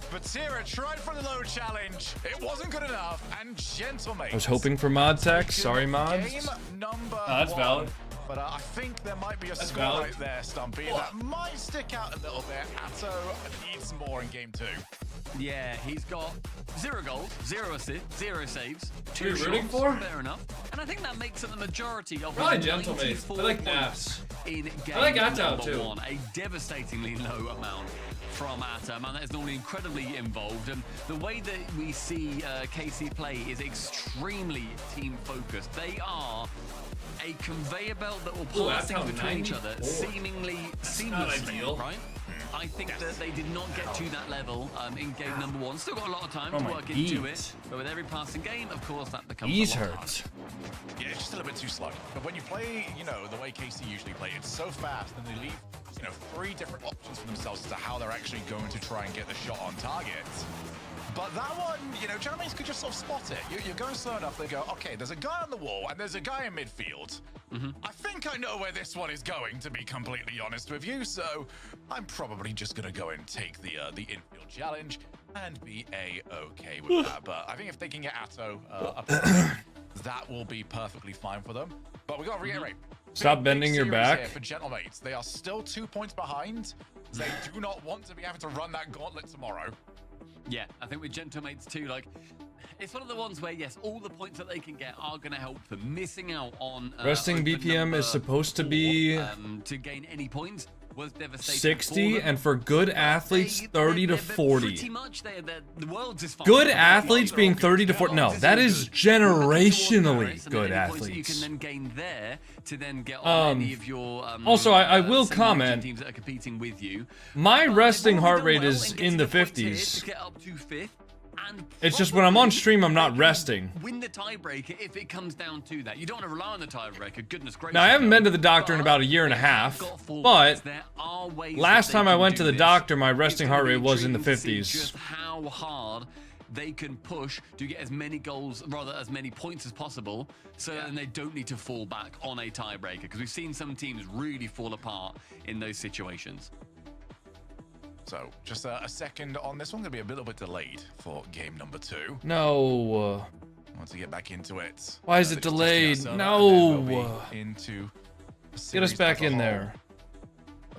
Vatira tried for the low challenge, it wasn't good enough, and Gentlemates. I was hoping for mod tax, sorry mods. Game number that's valid. But I think there might be a score right there, Stumpy, that might stick out a little bit. Atto needs more in game 2. Yeah, he's got 0 goals, 0 assists, 0 saves, 2 Who are you rooting shots, for? fair enough. And I think that makes it the majority of Probably Gentlemates. I like Naps. In game I like Atto number too. 1, a devastatingly low amount from Atto. Man, that is normally incredibly involved. And the way that we see KC play is extremely team focused. They are a conveyor belt that will pass things between each other seemingly seamlessly, right? I think that they did not get to that level in game number 1. Still got a lot of time to work into it, but with every passing game, of course, that becomes a lot harder. Yeah, it's just a little bit too slow. But when you play, you know, the way KC usually play, it's so fast, and they leave, you know, 3 different options for themselves as to how they're actually going to try and get the shot on target. But that one, you know, Jeremy's could just sort of spot it. You're going slow enough, they go, okay, there's a guy on the wall and there's a guy in midfield. I think I know where this one is going, to be completely honest with you, so I'm probably just going to go and take the infield challenge and be A-okay with that. But I think if they can get Atto up, that will be perfectly fine for them. But we got to reiterate. Stop bending your back. For Gentlemates, they are still 2 points behind. They do not want to be having to run that gauntlet tomorrow. Yeah, I think with Gentlemates too, like, it's one of the ones where, yes, all the points that they can get are going to help them. Missing out on resting BPM is supposed to be to gain any points was devastating. 60, and for good athletes, 30 to 40. Pretty much the world's is fine. Good athletes being 30 to 40. No, that is generationally good athletes. You can then gain there to then get on any of your also, I will comment. Teams that are competing with you. My resting heart rate is in the 50s. To get up to 5th. It's just when I'm on stream, I'm not resting. Win the tiebreaker if it comes down to that. You don't want to rely on the tiebreaker. Goodness gracious. Now, I haven't been to the doctor in about a year and a half, but last time I went to the doctor, my resting heart rate was in the 50s. Just how hard they can push to get as many goals, rather as many points as possible, so that they don't need to fall back on a tiebreaker. Because we've seen some teams really fall apart in those situations. So, just a second on this one. Going to be a little bit delayed for game number 2. No. Once we get back into it. Why is it delayed? No. Get us back in there.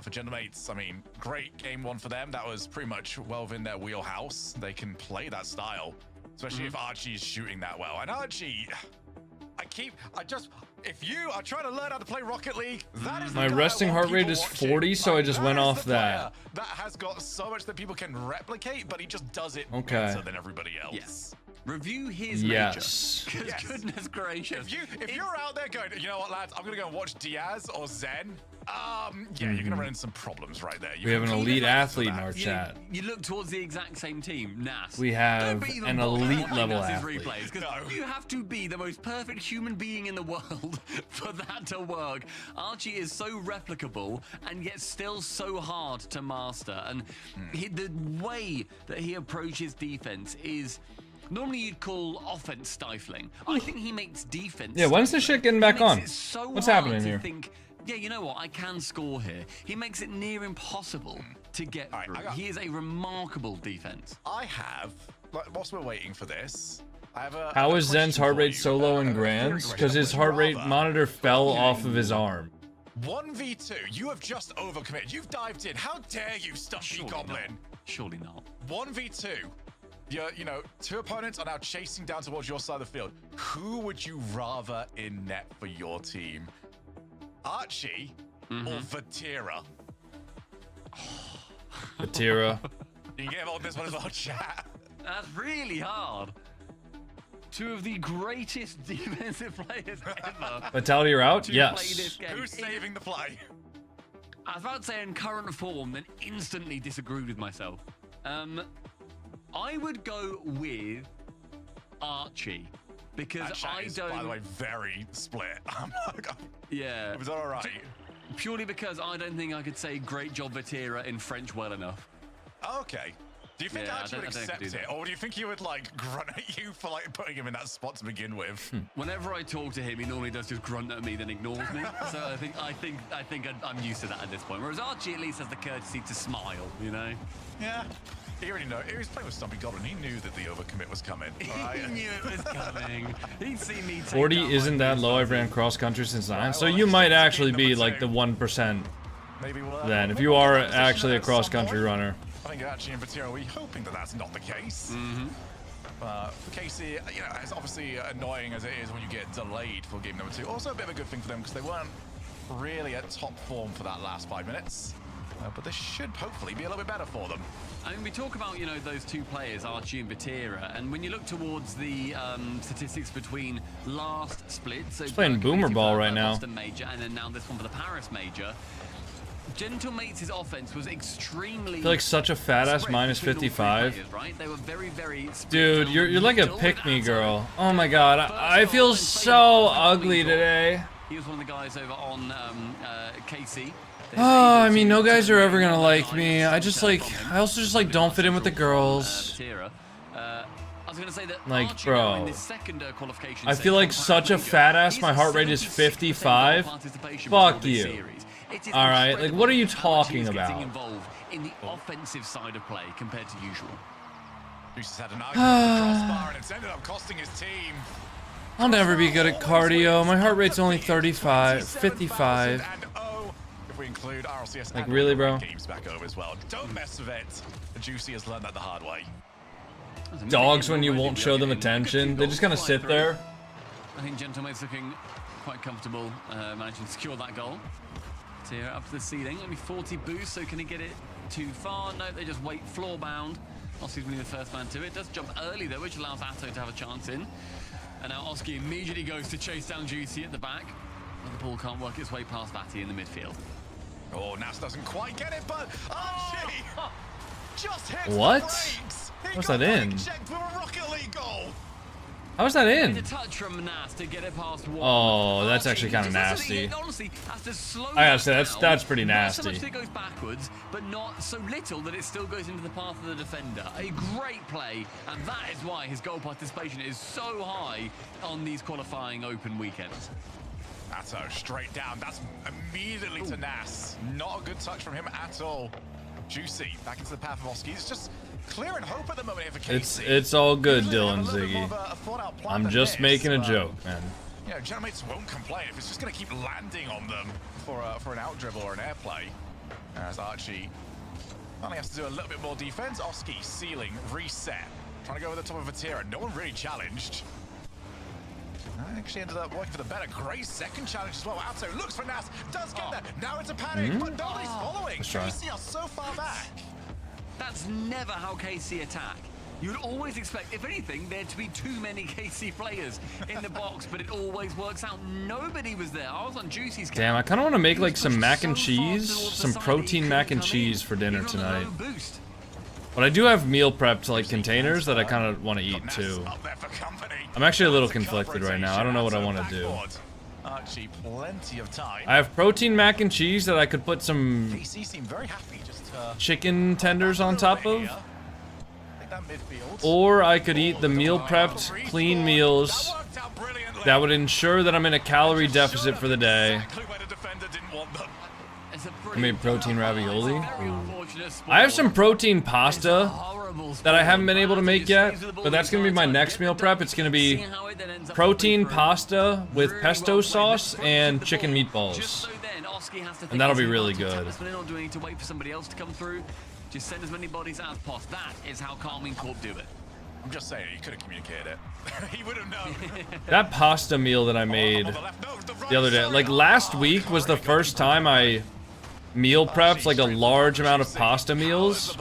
For Gentlemates, I mean, great game 1 for them. That was pretty much well within their wheelhouse. They can play that style, especially if Archie's shooting that well. And Archie, if you are trying to learn how to play Rocket League, that is my resting heart rate is 40, so I just went off that. That has got so much that people can replicate, but he just does it better than everybody else. Yes. Review his major. Yes. Goodness gracious. If you're out there going, you know what, lads, I'm gonna go and watch Diaz or Zen. Yeah, you're gonna run into some problems right there. We have an elite athlete in our chat. You look towards the exact same team, Nas. We have an elite level athlete. You have to be the most perfect human being in the world for that to work. Archie is so replicable and yet still so hard to master. And the way that he approaches defense is normally you'd call offense stifling. I think he makes defense. Yeah, when's the shit getting back on? So what's happening here? Yeah, you know what? I can score here. He makes it near impossible to get through. He is a remarkable defense. I have, whilst we're waiting for this, I have a. How is Zen's heart rate so low in grands? Because his heart rate monitor fell off of his arm. 1v2, you have just overcommitted. You've dived in. How dare you, Stumpy Goblin? Surely not. 1v2. You know, 2 opponents are now chasing down towards your side of the field. Who would you rather in net for your team? Archie or Vatira? Vatira. You can get on this one as well, chat. That's really hard. 2 of the greatest defensive players ever. Vitality, you're out? Yes. Who's saving the play? I was about to say in current form, then instantly disagreed with myself. I would go with Archie. Because I don't. By the way, very split. Yeah. It was all right. Purely because I don't think I could say "great job, Vatira" in French well enough. Okay. Do you think Archie would accept it, or do you think he would like grunt at you for like putting him in that spot to begin with? Whenever I talk to him, he normally does just grunt at me, then ignores me. So I think I'm used to that at this point. Whereas Archie at least has the courtesy to smile, you know? Yeah. He already knew. He was playing with Stumpy Goblin. He knew that the overcommit was coming. Right? He knew it was coming. He'd seen me take 40 isn't that low. I've ran cross country since 9, so you might actually be like the 1%. Then, if you are actually a cross country runner. I think actually in Vatira, we're hoping that that's not the case. For Casey, you know, it's obviously annoying as it is when you get delayed for game number 2. Also a bit of a good thing for them because they weren't really at top form for that last 5 minutes. But this should hopefully be a little bit better for them. I mean, we talk about, you know, those 2 players, Archie and Vatira, and when you look towards the statistics between last split, so he's playing boomer ball right now. Boston Major, and then now this one for the Paris Major. Gentlemates' offense was extremely. I feel like such a fat ass minus 55. Players, right? They were very dude, you're like a pick-me girl. Oh my god, I feel so ugly today. He was one of the guys over on KC. Oh, I mean, no guys are ever gonna like me. I also just like don't fit in with the girls. Like, bro, I feel like such a fat ass. My heart rate is 55. Fuck you. All right, like, what are you talking about? Involved in the offensive side of play compared to usual. I'll never be good at cardio. My heart rate's only 55. If we include RLCS, like, really, bro? Games back over as well. Don't mess with it. Juicy has learned that the hard way. Dogs when you won't show them attention. They just kind of sit there. I think Gentlemate's looking quite comfortable managing to secure that goal. Vatira up to the ceiling, only 40 boost, so can he get it too far? No, they just wait floor bound. Oski's winning the first man to it. Does jump early though, which allows Atto to have a chance in. And now Oski immediately goes to chase down Juicy at the back. But the ball can't work its way past Vati in the midfield. Oh, Nas doesn't quite get it, but Archie just hits What? the brakes. What's that in? Check for a Rocket League goal. How is that in? A touch from Nas to get it past one. Oh, that's actually kind of nasty. Honestly, has to slow I gotta say, down. that's pretty Not so nasty. much that it goes backwards, but not so little that it still goes into the path of the defender. A great play, and that is why his goal participation is so high on these qualifying open weekends. Atto straight down. That's immediately to Nas. Not a good touch from him at all. Juicy back into the path of Oski. It's just clear and hope at the moment here for KC. It's all good, Dylan Ziggy. I'm just making a joke, man. You know, Gentlemates won't complain if it's just going to keep landing on them for an out dribble or an airplay. As Archie only has to do a little bit more defense. Oski ceiling reset, trying to go over the top of Vatira. No one really challenged. Actually ended up working for the better. Great second challenge as well. Atto looks for Nas, does get there. Now it's a panic, but nobody's following. KC are so far back. That's never how KC attack. You'd always expect, if anything, there to be too many KC players in the box, but it always works out. Nobody was there. I was on Juicy's camp. Damn, I kind of want to make like some mac and cheese, some protein mac and cheese for dinner tonight. But I do have meal prepped like containers that I kind of want to eat too. I'm actually a little conflicted right now. I don't know what I want to do. Archie, plenty of time. I have protein mac and cheese that I could put some KC seem very happy just chicken tenders on top of. Or I could eat the meal prepped clean meals that would ensure that I'm in a calorie deficit for the day. I made protein ravioli. I have some protein pasta that I haven't been able to make yet, but that's gonna be my next meal prep. It's gonna be protein pasta with pesto sauce and chicken meatballs, and that'll be really good. Not doing to wait for somebody else to come through. Just send as many bodies as possible. That is how KO Corp do it. I'm just saying, he could have communicated it. He would have known. That pasta meal that I made the other day, like last week, was the first time I meal prepped like a large amount of pasta meals,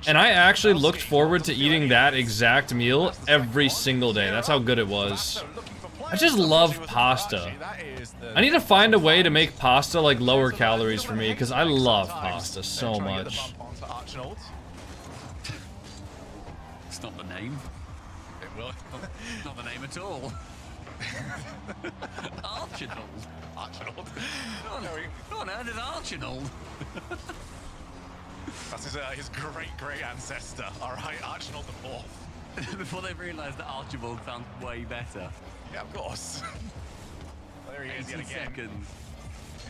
and I actually looked forward to eating that exact meal every single day. That's how good it was. I just love pasta. I need to find a way to make pasta like lower calories for me, because I love pasta so much. It's not the name. It will. Not the name at all. Archinold. Archinold. Who on earth is Archinold? That's his great ancestor. All right, Archinold the Fourth. Before they realised that Archibald sounds way better. Yeah, of course. There he is yet again. Seconds.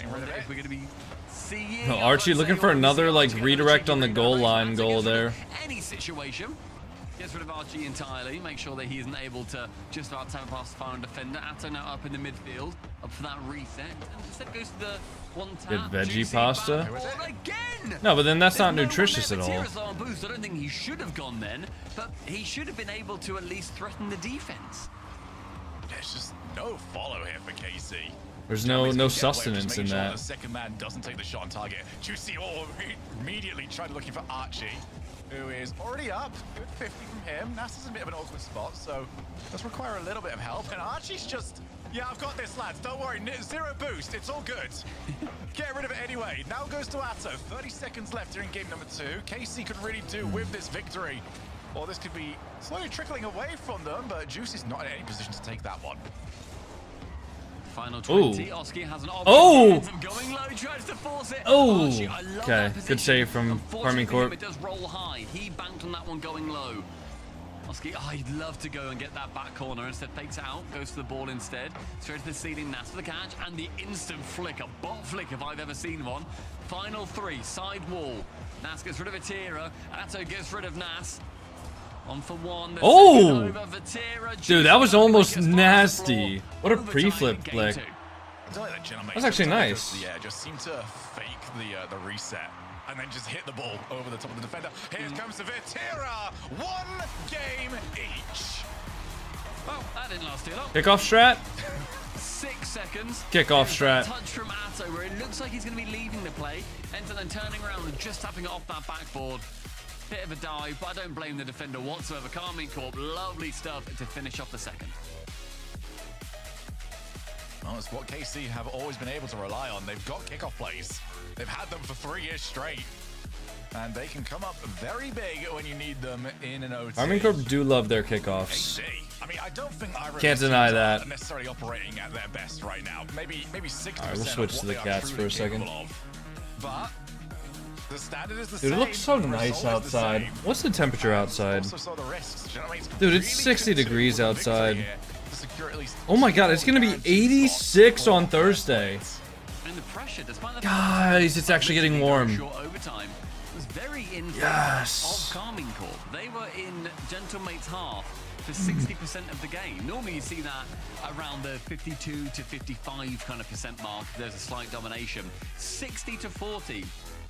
I wonder if we're going to be seeing... No, Archie looking for another like redirect on the goal line goal there. Any situation. Gets rid of Archie entirely, make sure that he isn't able to just about time past the final defender. Atto now up in the midfield, up for that reset. And instead goes to the one tap. Good veggie pasta. Again! No, but then that's not nutritious at all. I don't think he should have gone then, but he should have been able to at least threaten the defense. There's just no follow here for KC. There's no sustenance in that. The second man doesn't take the shot on target. Juicy immediately tried looking for Archie, who is already up. Good 50 from him. Nas is a bit of an awkward spot, so does require a little bit of help. And Archie's just, yeah, I've got this, lads. Don't worry, zero boost. It's all good. Get rid of it anyway. Now goes to Atto. 30 seconds left here in game number 2. KC could really do with this victory. Or this could be slowly trickling away from them, but Juicy's not in any position to take that one. Final 20. Oski has an option. Oh! Going low, tries to force it. Oh! Archie, I love Okay, that good position. save from Unfortunately KO for him, Corp. it does roll high. He banked on that one going low. Oski, he'd love to go and get that back corner. Instead, fakes out, goes to the ball instead. Straight to the ceiling, Nas for the catch, and the instant flick, a bot flick if I've ever seen one. Final 3, side wall. Nas gets rid of Vatira. Atto gets rid of Nas. On for one. Oh! Dude, that was almost nasty. What a pre-flip flick. That's actually nice. Yeah, just seemed to fake the reset and then just hit the ball over the top of the defender. Here comes the Vatira. 1 game each. Well, that didn't last too long. Kickoff strat. 6 seconds. Kickoff strat. Touch from Atto where it looks like he's going to be leaving the play. Enter then turning around and just tapping it off that backboard. Bit of a dive, but I don't blame the defender whatsoever. Carmine Corp, lovely stuff to finish off the second. Well, it's what KC have always been able to rely on. They've got kickoff plays. They've had them for 3 years straight. And they can come up very big when you need them in an OT. Carmine Corp do love their kickoffs. I mean, I don't think Can't deny that. are necessarily operating at their best right now. Maybe 60%. Alright, we'll switch to the cats for a second. But the standard is the Dude, it looks so nice outside. What's the temperature outside? Dude, it's 60 degrees outside. Oh my god, it's gonna be 86 on Thursday. Guys, it's actually getting warm. Very in yes. of Carmine Corp. They were in Gentlemate's half for 60% of the game. Normally you see that around the 52 to 55 kind of percent mark. There's a slight domination. 60 to 40.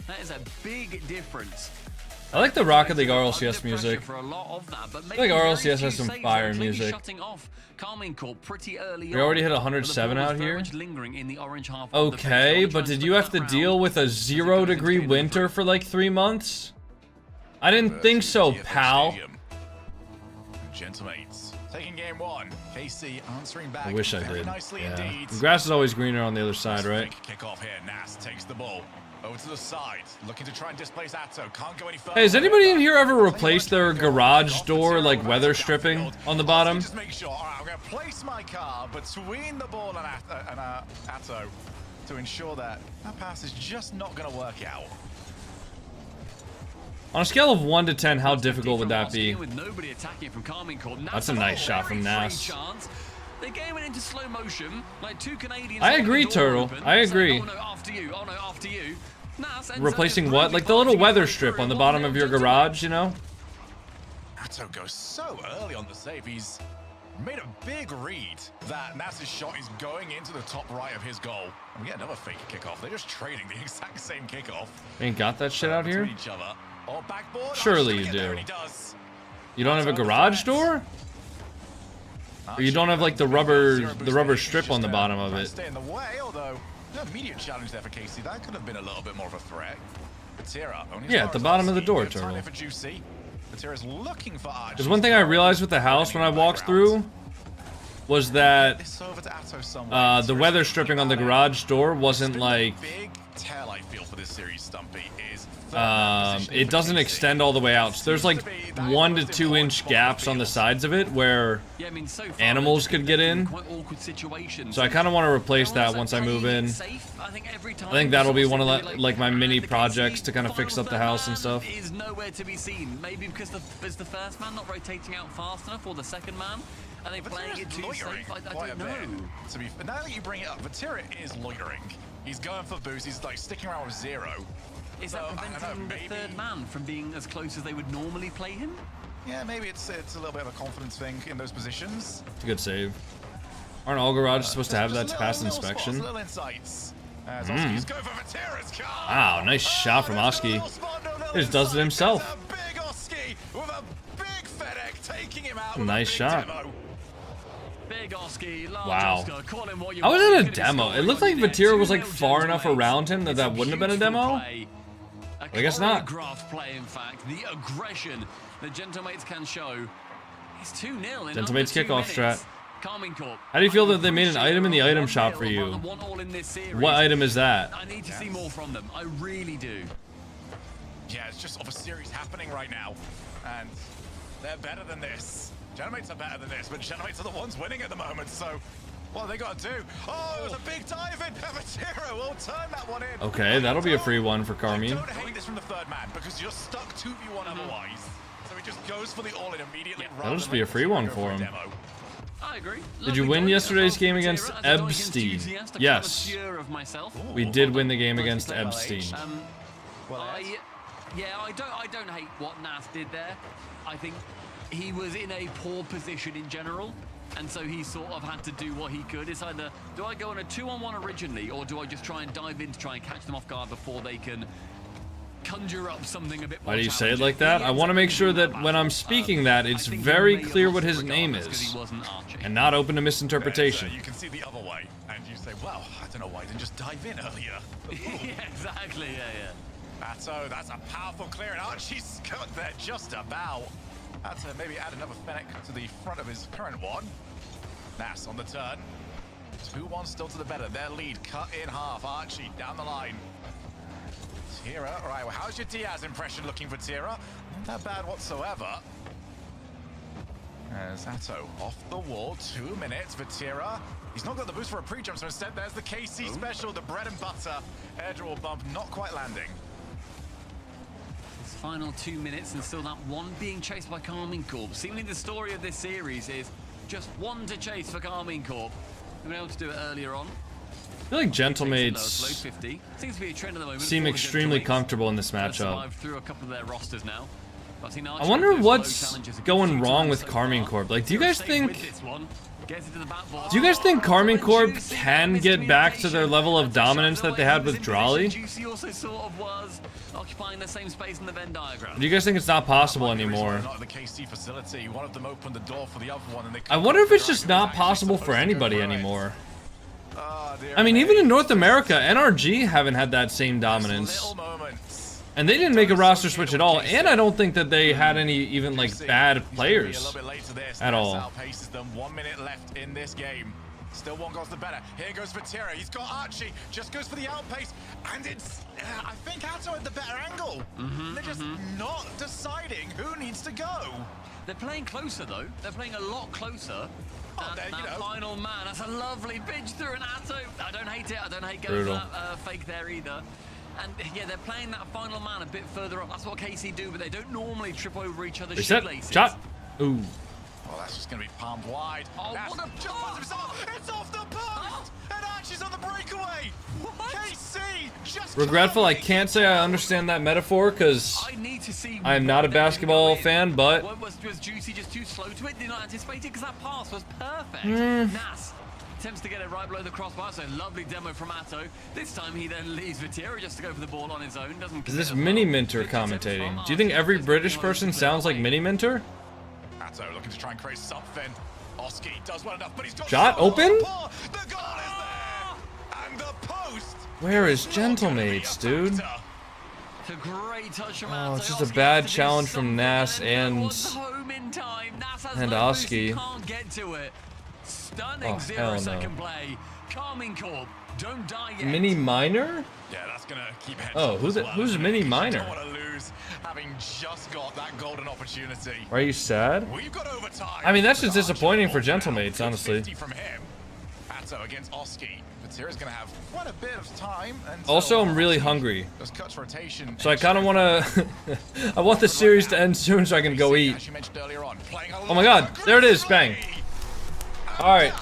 That is a big difference. I like the Rocket League RLCS music. For a lot of that, but I feel like RLCS has some fire music. We already hit 107 out here. Okay, but did you have to deal with a 0-degree winter for like 3 months? I didn't think so, pal. Gentlemates taking game 1. KC answering back. I wish I very did. nicely Yeah. indeed. The grass is always greener on the other side, right? Kick off here. Nas takes the ball. Over to the side, looking to try and displace Atto. Can't go any further. Hey, has anybody in here ever replaced their garage door, like weather stripping on the bottom? Just make sure. All right, I'm going to place my car between the ball and Atto to ensure that that pass is just not going to work out. On a scale of 1 to 10, how difficult would that be? That's a nice shot from Nas. The game went into slow motion, like 2 Canadians. I agree, Turtle. I agree. Oh no, after you. Oh no, after you. Replacing what? Like the little weather strip on the bottom of your garage, you know? Atto goes so early on the save. He's made a big read that Nas's shot is going into the top right of his goal. And we get another fake kickoff. They're just trading the exact same kickoff. Ain't got that shit out here? Each other. Or backboard. Surely you do. You don't have a garage door? Or you don't have like the rubber strip on the bottom of it? Stay in the way, although no immediate challenge there for KC. That could have been a little bit more of a threat. Yeah, at the bottom of the door, Turtle. There's one thing I realized with the house when I walked through was that the weather stripping on the garage door wasn't like it doesn't extend all the way out. So there's like 1 to 2 inch gaps on the sides of it where animals could get in. So I kind of want to replace that once I move in. I think that'll be one of like my mini projects to kind of fix up the house and stuff. Is nowhere to be seen. Maybe because is the first man not rotating out fast enough, or the second man? Are they playing it too safe? I don't know. Now that you bring it up, Vatira is loitering. He's going for boost. He's like sticking around with 0. Is that preventing the third man from being as close as they would normally play him? Yeah, maybe it's a little bit of a confidence thing in those positions. It's a good save. Aren't all garages supposed to have that to pass inspection? Wow, nice shot from Oski. He just does it himself. Nice shot. Wow. I was at a demo. It looked like Vatira was like far enough around him that wouldn't have been a demo. I guess not. Play, in fact, the aggression that Gentlemates can show. It's 2-0 in Gentlemates kickoff strat. Carmine Corp. How do you feel that they made an item in the item shop for you? What item is that? I need to see more from them. I really do. Yeah, it's just of a series happening right now, and they're better than this. Gentlemates are better than this, but Gentlemates are the ones winning at the moment, so what have they got to do? Oh, it was a big dive in. Vatira will turn that one in. Okay, that'll be a free one for Carmine. I don't hate this from the third man, because you're stuck 2v1 otherwise. So he just goes for the all-in immediately. That'll just be a free one for him. I agree. Did you win yesterday's game against Epstein? Yes. We did win the game against Epstein. I don't hate what Nas did there. I think he was in a poor position in general, and so he sort of had to do what he could. It's either, do I go on a 2-on-1 originally, or do I just try and dive in to try and catch them off guard before they can conjure up something a bit more. Why do you say it like that? I want to make sure that when I'm speaking that, it's very clear what his name is, and not open to misinterpretation. You can see the other way, and you say, well, I don't know why I didn't just dive in earlier. Yeah, exactly, yeah. That's a powerful clear, and Archie's got there just about. Had to maybe add another Fennec to the front of his current one. Nas on the turn. 2-1 still to the better. Their lead cut in half. Archie down the line. Tira, all right, well, how's your Diaz impression looking for Tira? Not that bad whatsoever. As Atto off the wall, 2 minutes for Tira. He's not got the boost for a pre-jump, so instead there's the KC special, the bread and butter. Air draw bump, not quite landing. It's final 2 minutes and still that one being chased by Carmine Corp. Seemingly the story of this series is just one to chase for Carmine Corp. They've been able to do it earlier on. I feel like Gentlemates seem extremely comfortable in this matchup. Through a couple of their rosters now. I wonder what's going wrong with Carmine Corp. Like, do you guys think Carmine Corp can get back to their level of dominance that they had with Drolly? Do you guys think it's not possible anymore? I wonder if it's just not possible for anybody anymore. I mean, even in North America, NRG haven't had that same dominance. And they didn't make a roster switch at all, and I don't think that they had any even, like, bad players at all. 1 minute left in this game. Still one goes the better. Here goes for Tira. He's got Archie. Just goes for the outpace. And it's, I think Atto had the better angle. They're just not deciding who needs to go. They're playing closer, though. They're playing a lot closer. That final man. That's a lovely pitch through an Atto. I don't hate it. I don't hate going for that fake there either. And yeah, they're playing that final man a bit further up. That's what KC do, but they don't normally trip over each other's shoelaces. Shot. Ooh. Oh, that's just going to be palmed wide. Oh, what a pass! It's off the post! And Archie's on the breakaway! What? KC just Regretful, I can't say I understand that metaphor, because I'm not a basketball fan, but... Was Juicy just too slow to it? Did not anticipate it? Because that pass was perfect. Nas attempts to get it right below the crossbar, so lovely demo from Atto. This time he then leaves Vatira just to go for the ball on his own. Is this Mini Minter commentating? Do you think every British person sounds like Mini Minter? Atto looking to try and create something. Oski does well enough, but he's got shot open? The goal is there! And the post! Where is Gentlemates, dude? It's a great touch from Oh, it's just a bad challenge from Nas and Oski. Can't get to it. Stunning Oh, 0-second play. Carmine Corp, don't die yet. Mini Minor? Yeah, that's gonna keep heads Oh, who's Mini Minor? Don't want to lose, having just got that golden opportunity. Are you sad? We've got overtime. I mean, that's just disappointing for Gentlemates, honestly. From him. Atto against Oski. Vatira's gonna have quite a bit of time. Also, I'm really hungry. So I kind of want to... I want the series to end soon so I can go eat. Oh my god, there it is, bang. Alright,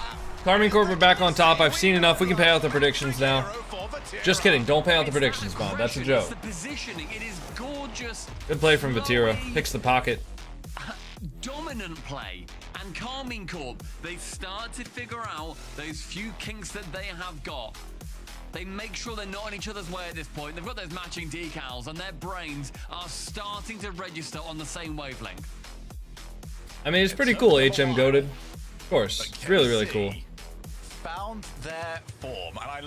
Carmine Corp are back on top. I've seen enough. We can pay out the predictions now. Just kidding, don't pay out the predictions, Bob. That's a joke. Good play from Vatira. Picks the pocket. Dominant play. And Carmine Corp, they start to figure out those few kinks that they have got. They make sure they're not in each other's way at this point. They've got those matching decals, and their brains are starting to register on the same wavelength. I mean, it's pretty cool, HM goated. Of course, it's really, really cool. Found their form, and I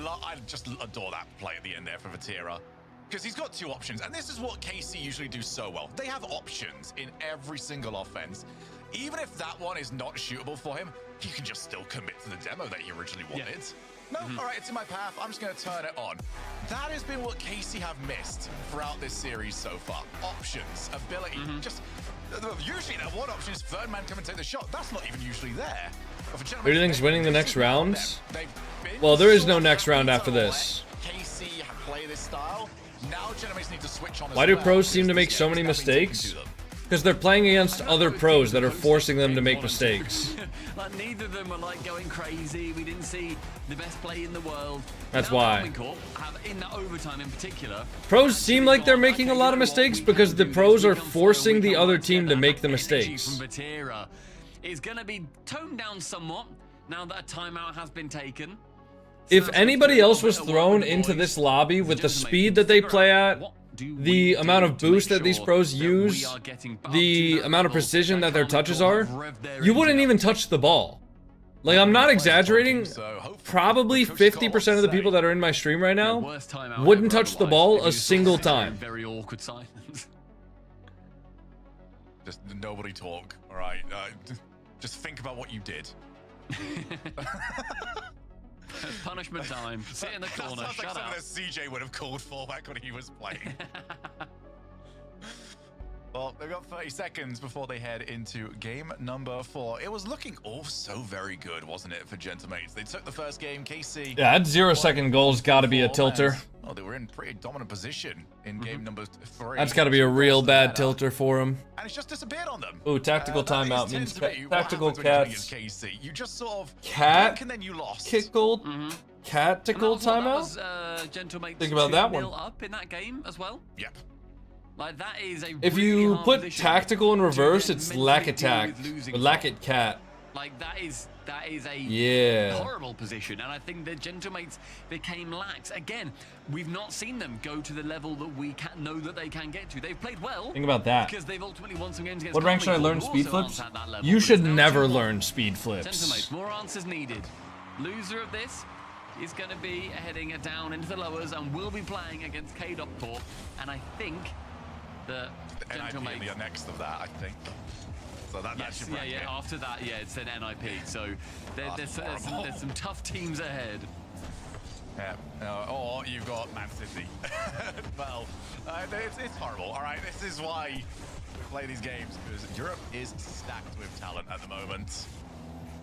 just adore that play at the end there for Vatira. Because he's got two options, and this is what KC usually do so well. They have options in every single offense. Even if that one is not shootable for him, he can just still commit to the demo that he originally wanted. No, all right, it's in my path. I'm just going to turn it on. That has been what KC have missed throughout this series so far. Options, ability, just... Usually that one option is third man come and take the shot. That's not even usually there. Who do you think's winning the next round? Well, there is no next round after this. KC play this style. Now Gentlemates need to switch on. Why do pros seem to make so many mistakes? Because they're playing against other pros that are forcing them to make mistakes. Like neither of them were like going crazy. We didn't see the best play in the world. That's why. In the overtime in particular. Pros seem like they're making a lot of mistakes because the pros are forcing the other team to make the mistakes. Is going to be toned down somewhat now that a timeout has been taken. If anybody else was thrown into this lobby with the speed that they play at, the amount of boost that these pros use, the amount of precision that their touches are, you wouldn't even touch the ball. Like, I'm not exaggerating. Probably 50% of the people that are in my stream right now wouldn't touch the ball a single time. Very awkward silence. Just nobody talk, all right? Just think about what you did. Punishment time. Sit in the corner. That sounds like Shut something up. that CJ would have called for back when he was playing. Well, they've got 30 seconds before they head into game number 4. It was looking oh so very good, wasn't it, for Gentlemen? They took the first game, KC. Yeah, that 0-second goal's got to be a tilter. Oh, they were in pretty dominant position in game number 3. That's got to be a real bad tilter for him. And it's just disappeared on them. Ooh, tactical timeout means tactical cats. KC. You just sort of Cat and then you lost. Kickled. Catical timeout. Think about that one. Up in that game as well. Yep. Like that is a If really you hard put position tactical in reverse, to it's mentally lack deal attack. with losing Or lack from. it cat. Like that is a Yeah. horrible position, and I think the Gentlemates became lax. Again, we've not seen them go to the level that we can know that they can get to. They've played well. Think about that. Because they've ultimately won some games against What rank should I learn who speed also flips? aren't at that level, You but should it's now never 2-1. learn speed flips. Gentlemates, more answers needed. Loser of this is going to be heading down into the lowers and will be playing against KO Corp, and I think the NIP the next of that, I think. So that yes, should yeah. After that, yeah, it's an NIP. So there's some tough teams ahead. Yeah. Or you've got Man City. Well, it's horrible. All right, this is why we play these games, because Europe is stacked with talent at the moment.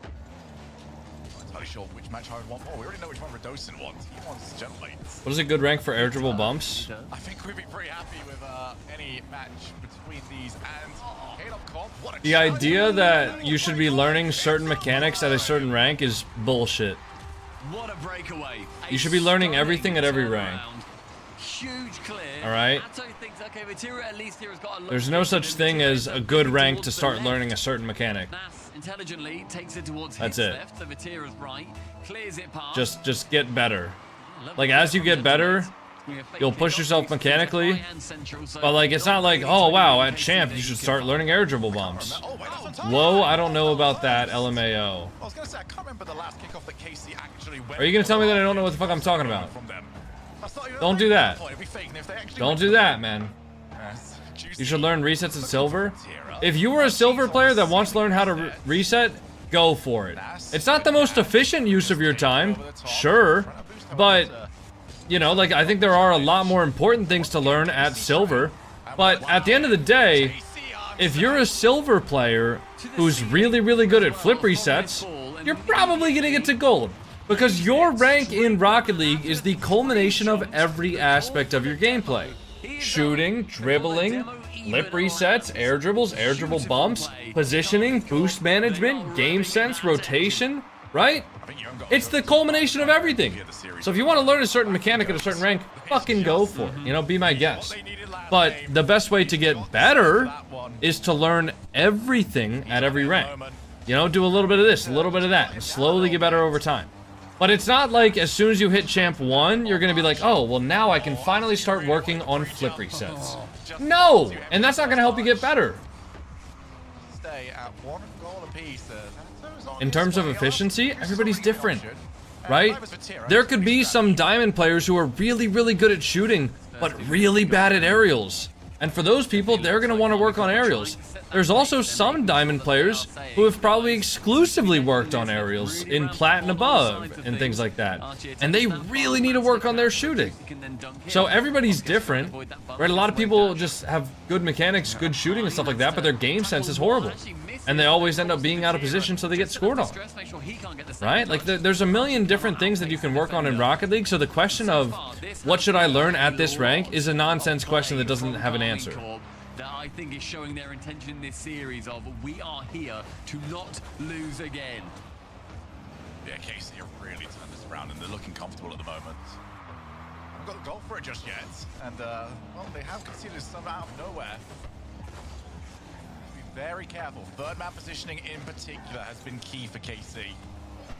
I'm not entirely sure which match I would want more. We already know which one Radosin wants. He wants Gentlemen. What is a good rank for air dribble bumps? I think we'd be pretty happy with any match between these and KO Corp. What a The idea that you should be learning certain mechanics at a certain rank is bullshit. What a breakaway. You should be learning everything at every rank. Huge clear. All right? Atto thinks, okay, Vatira at least here has got a There's no such thing as a good rank to start learning a certain mechanic. Nas intelligently takes it towards That's his it. left, so Vatira's right, clears it past. Just get better. Like, as you get better, you'll push yourself mechanically. But like, it's not like, oh wow, at champ you should start learning air dribble bumps. Whoa, I don't know about that, LMAO. I was gonna say, I can't remember the last kickoff that KC actually went. Are you gonna tell me that I don't know what the fuck I'm talking about? Don't do that. Don't do that, man. You should learn resets at silver. If you were a silver player that wants to learn how to reset, go for it. It's not the most efficient use of your time, sure, but you know, like, I think there are a lot more important things to learn at silver. But at the end of the day, if you're a silver player who's really, really good at flip resets, you're probably gonna get to gold. Because your rank in Rocket League is the culmination of every aspect of your gameplay. Shooting, dribbling, lip resets, air dribble bumps, positioning, boost management, game sense, rotation, right? It's the culmination of everything. So if you want to learn a certain mechanic at a certain rank, fucking go for it. You know, be my guest. But the best way to get better is to learn everything at every rank. You know, do a little bit of this, a little bit of that, and slowly get better over time. But it's not like as soon as you hit champ 1, you're gonna be like, oh, well now I can finally start working on flip resets. No! And that's not gonna help you get better. Stay at 1 goal apiece. In terms of efficiency, everybody's different, right? There could be some diamond players who are really, really good at shooting, but really bad at aerials. And for those people, they're gonna wanna work on aerials. There's also some diamond players who have probably exclusively worked on aerials in plat and above and things like that. And they really need to work on their shooting. So everybody's different, right? A lot of people just have good mechanics, good shooting and stuff like that, but their game sense is horrible. And they always end up being out of position so they get scored on. Right? Like, there's a million different things that you can work on in Rocket League, so the question of what should I learn at this rank is a nonsense question that doesn't have an answer. That I think is showing their intention in this series of we are here to not lose again. Yeah, KC have really turned this around and they're looking comfortable at the moment. Haven't got the goal for it just yet, and well, they have conceded some out of nowhere. Be very careful. Third man positioning in particular has been key for KC.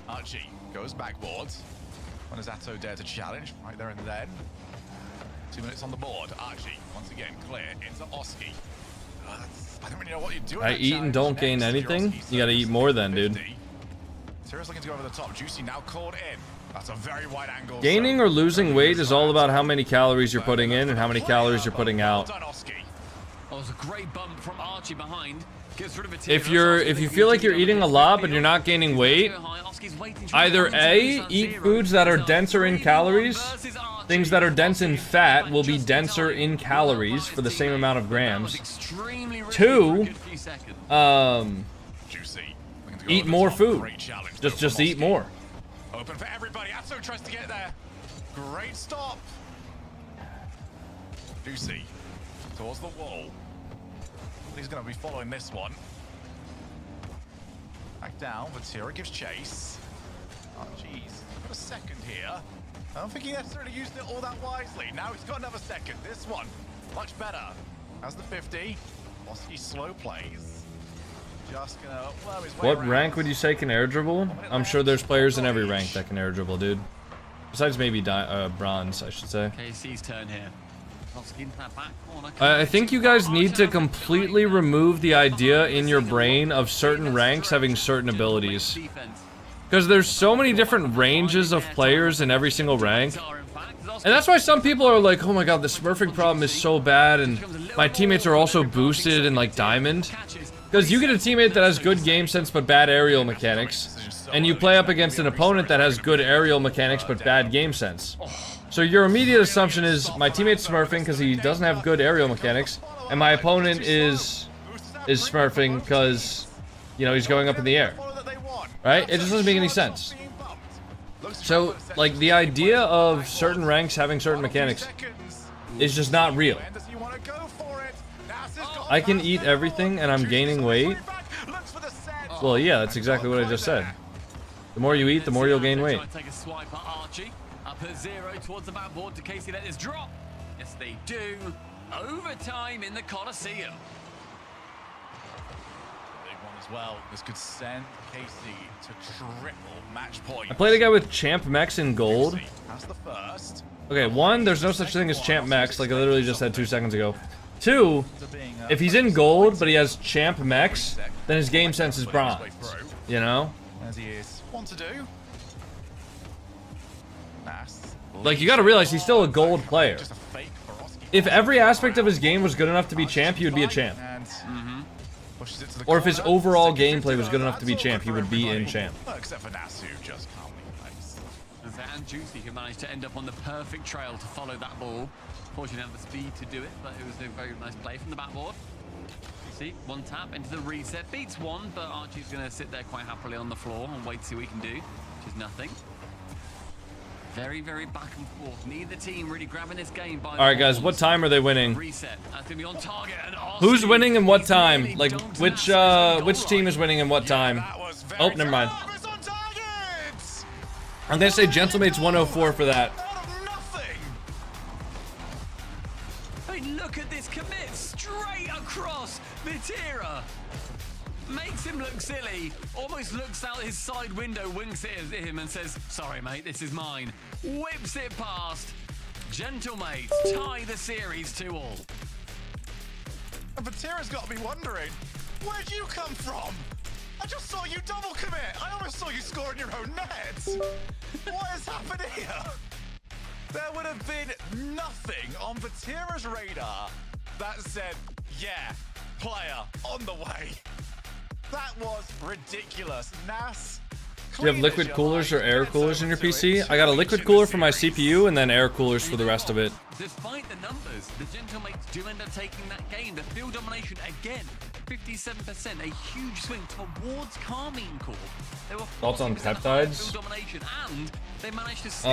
Archie goes backwards. When does Atto dare to challenge? Right there and then. 2 minutes on the board. Archie, once again, clear into Oski. I don't really know what you do. I eat and don't gain anything? You gotta eat more then, dude. Tira's looking to go over the top. Juicy now called in. That's a very wide angle. Gaining or losing weight is all about how many calories you're putting in and how many calories you're putting out. Oh, it's a great bump from Archie behind. If you feel like you're eating a lot but you're not gaining weight, either A, eat foods that are denser in calories. Things that are dense in fat will be denser in calories for the same amount of grams. 2, eat more food. Just eat more. Open for everybody. Atso tries to get there. Great stop. Juicy towards the wall. He's going to be following this one. Back down. Vatira gives chase. Oh, jeez. Got a second here. I don't think he necessarily used it all that wisely. Now he's got another second. This one, much better. How's the 50? Oski slow plays. Just gonna worm his way What around. rank would you say can air dribble? I'm sure there's players in every rank that can air dribble, dude. Besides maybe bronze, I should say. KC's turn here. Oski into that back corner. I think you guys need to completely remove the idea in your brain of certain ranks having certain abilities. Because there's so many different ranges of players in every single rank. And that's why some people are like, oh my god, the smurfing problem is so bad and my teammates are also boosted in like diamond. Because you get a teammate that has good game sense but bad aerial mechanics. And you play up against an opponent that has good aerial mechanics but bad game sense. So your immediate assumption is my teammate's smurfing because he doesn't have good aerial mechanics. And my opponent is smurfing because, you know, he's going up in the air. Right? It just doesn't make any sense. So, like, the idea of certain ranks having certain mechanics is just not real. I can eat everything and I'm gaining weight. Well, yeah, that's exactly what I just said. The more you eat, the more you'll gain weight. Take a swipe at Archie. Up at 0 towards the backboard to Casey. Let this drop. Yes, they do. Overtime in the Coliseum. Well, this could send Casey to triple match point. I played a guy with Champ Mechs in gold. That's the first. Okay, 1, there's no such thing as Champ Mechs, like I literally just said 2 seconds ago. 2, if he's in gold but he has Champ Mechs, then his game sense is bronze. You know? As he is. Want to do? Like, you gotta realize he's still a gold player. If every aspect of his game was good enough to be champ, he would be a champ. Or if his overall gameplay was good enough to be champ, he would be in champ. Except for Nasu, just calmly placed. Van Juicy who managed to end up on the perfect trail to follow that ball. Fortunately, had the speed to do it, but it was a very nice play from the backboard. See, 1 tap into the reset. Beats 1, but Archie's going to sit there quite happily on the floor and wait to see what he can do, which is nothing. Very, very back and forth. Neither team really grabbing this game by Alright guys, what time are they winning? Reset. That's gonna be on target and Who's winning and what time? Like, which team is winning and what time? Oh, never mind. I'm gonna say Gentlemate's 104 for that. I mean, look at this commit straight across Vatira. Makes him look silly, almost looks out his side window, winks at him and says, sorry mate, this is mine. Whips it past. Gentlemates tie the series 2-2. And Vatira's got to be wondering, where'd you come from? I just saw you double commit. I almost saw you score in your own net. What has happened here? There would have been nothing on Vatira's radar that said, yeah, player on the way. That was ridiculous. Nas. Do you have liquid coolers or air coolers in your PC? I got a liquid cooler for my CPU and then air coolers for the rest of it. Despite the numbers, the Gentlemates do end up taking that game. The field domination again, 57%, a huge swing towards Carmine Corp. They were Thoughts on peptides? field domination, and they managed to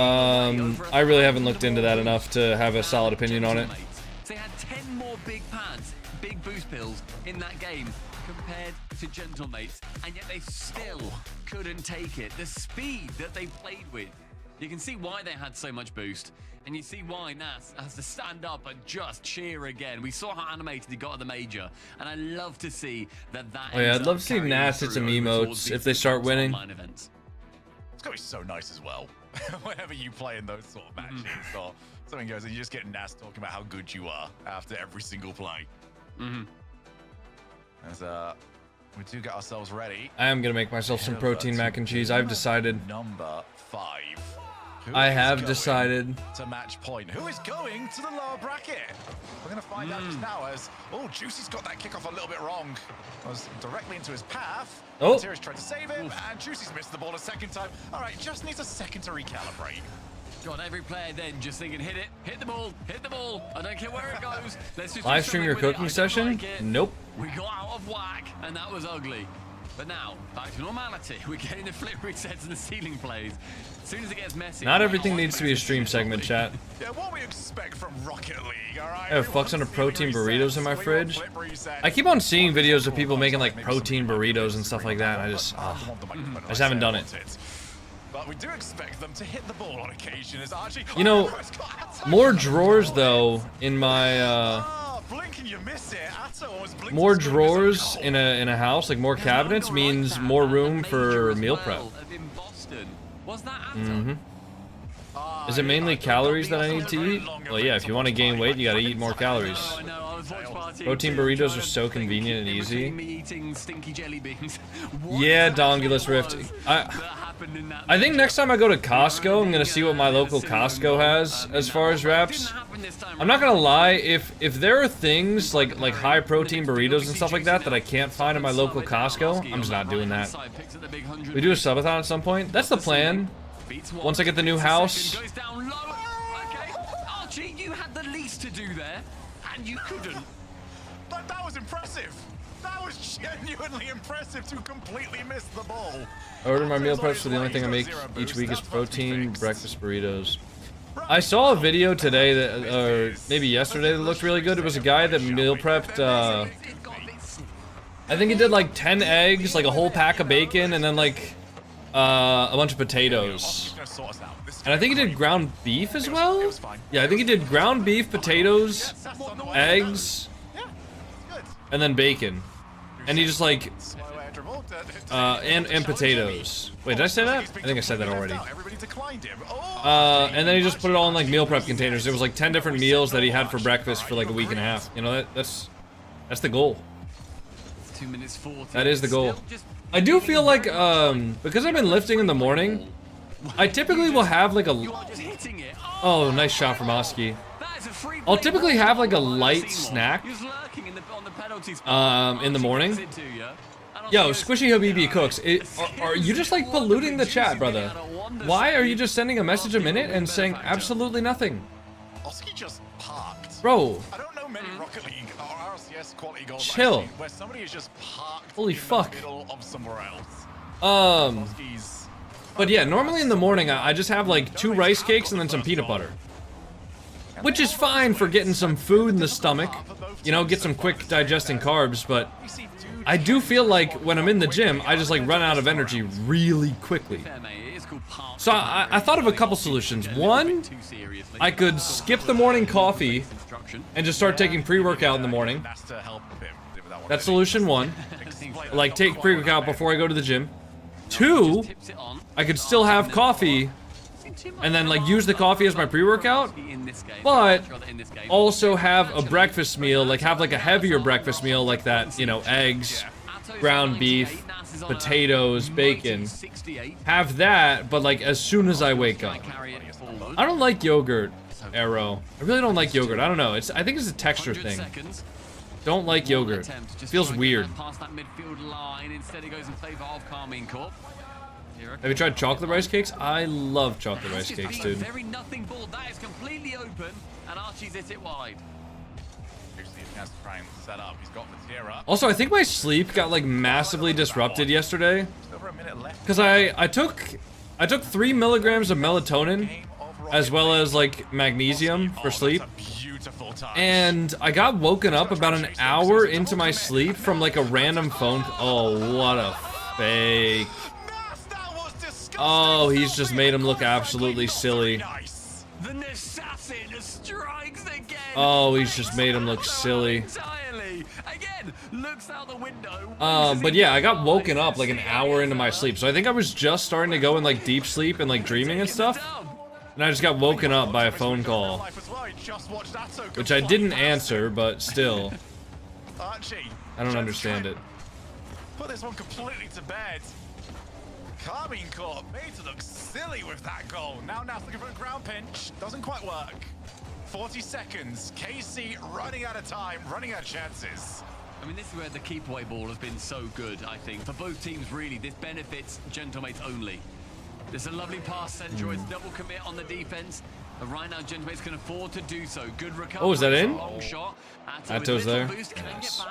I really haven't looked into that enough to have a solid opinion on it. They had 10 more big pads, big boost pills in that game compared to Gentlemates, and yet they still couldn't take it. The speed that they played with, you can see why they had so much boost, and you see why Nas has to stand up and just cheer again. We saw how animated he got at the major, and I love to see that. Oh yeah, I'd love to see Nas hit some emotes if they start winning. It's gonna be so nice as well. whenever you play in those sort of matches, or something goes and you just get Nas talking about how good you are after every single play. As we do get ourselves ready. I am gonna make myself some protein mac and cheese. I've decided. Number 5. I have decided to match point. Who is going to the lower bracket? We're going to find out just now as, Juicy's got that kickoff a little bit wrong. Was directly into his path. Oh. Tyrus tried to save him, and Juicy's missed the ball a second time. All right, just needs a second to recalibrate. God, every player then just thinking, hit it, hit the ball, I don't care where it goes. Let's just live stream your cooking session? Nope. We got out of whack, and that was ugly. But now, back to normality. We're getting the flip resets and the ceiling plays. As soon as it gets messy. Not everything needs to be a stream segment, chat. Yeah, what we expect from Rocket League, all right? I have a fuck ton of protein burritos in my fridge. I keep on seeing videos of people making like protein burritos and stuff like that. And I just haven't done it. But we do expect them to hit the ball on occasion as Archie. You know, more drawers though in my blink and you miss it. more drawers in a house, like more cabinets, means more room for meal prep. Is it mainly calories that I need to eat? Well, yeah, if you want to gain weight, you gotta eat more calories. Protein burritos are so convenient and easy. Yeah, Dongulus Rift. I think next time I go to Costco, I'm gonna see what my local Costco has as far as wraps. I'm not gonna lie, if there are things like high protein burritos and stuff like that that I can't find in my local Costco, I'm just not doing that. We do a subathon at some point. That's the plan. Once I get the new house. Archie, you had the least to do there, and you couldn't. But that was impressive. That was genuinely impressive to completely miss the ball. I order my meal preps, so the only thing I make each week is protein breakfast burritos. I saw a video today that, or maybe yesterday, that looked really good. It was a guy that meal prepped, I think he did like 10 eggs, like a whole pack of bacon, and then like a bunch of potatoes. And I think he did ground beef as well? Yeah, I think he did ground beef, potatoes, eggs, and then bacon. And he just like, and potatoes. Wait, did I say that? I think I said that already. And then he just put it all in like meal prep containers. There was like 10 different meals that he had for breakfast for like a week and a half. You know, that's the goal. 2 minutes 40. That is the goal. I do feel like, because I've been lifting in the morning, I typically will have like a... Oh, nice shot from Oski. I'll typically have like a light snack in the morning. Yo, Squishy Habibi Cooks, are you just like polluting the chat, brother? Why are you just sending a message a minute and saying absolutely nothing? Oski just parked. Bro. I don't know many Rocket League or RLCS quality goals Chill. where somebody is just parked Holy fuck. in the middle of somewhere else. But yeah, normally in the morning I just have like 2 rice cakes and then some peanut butter. Which is fine for getting some food in the stomach. You know, get some quick digesting carbs, but I do feel like when I'm in the gym, I just like run out of energy really quickly. So I thought of a couple solutions. One, I could skip the morning coffee and just start taking pre-workout in the morning. That's solution 1. Like take pre-workout before I go to the gym. 2, I could still have coffee and then like use the coffee as my pre-workout, but also have a breakfast meal, like have like a heavier breakfast meal like that, you know, eggs, ground beef, potatoes, bacon. Have that, but like as soon as I wake up. I don't like yogurt, Arrow. I really don't like yogurt. I don't know. I think it's a texture thing. Don't like yogurt. It feels weird. Have you tried chocolate rice cakes? I love chocolate rice cakes, dude. Very nothing ball. That is completely open, and Archie's hit it wide. Also, I think my sleep got like massively disrupted yesterday. Because I took 3 milligrams of melatonin as well as like magnesium for sleep. And I got woken up about an hour into my sleep from like a random phone. Oh, what a fake. Oh, he's just made him look absolutely silly. Oh, he's just made him look silly. looks out the window. But yeah, I got woken up like an hour into my sleep. So I think I was just starting to go in like deep sleep and like dreaming and stuff. And I just got woken up by a phone call. Which I didn't answer, but still. I don't understand it. Put this one completely to bed. KO made to look silly with that goal. Now looking for a ground pinch. Doesn't quite work. 40 seconds. KC running out of time, running out of chances. I mean, this is where the keep away ball has been so good, I think. For both teams, really, this benefits Gentlemates only. There's a lovely pass, Centroids double commit on the defense. But right now, Gentlemates can afford to do so. Good recovery. Oh, is that in? Long shot. Atto's there. Nice.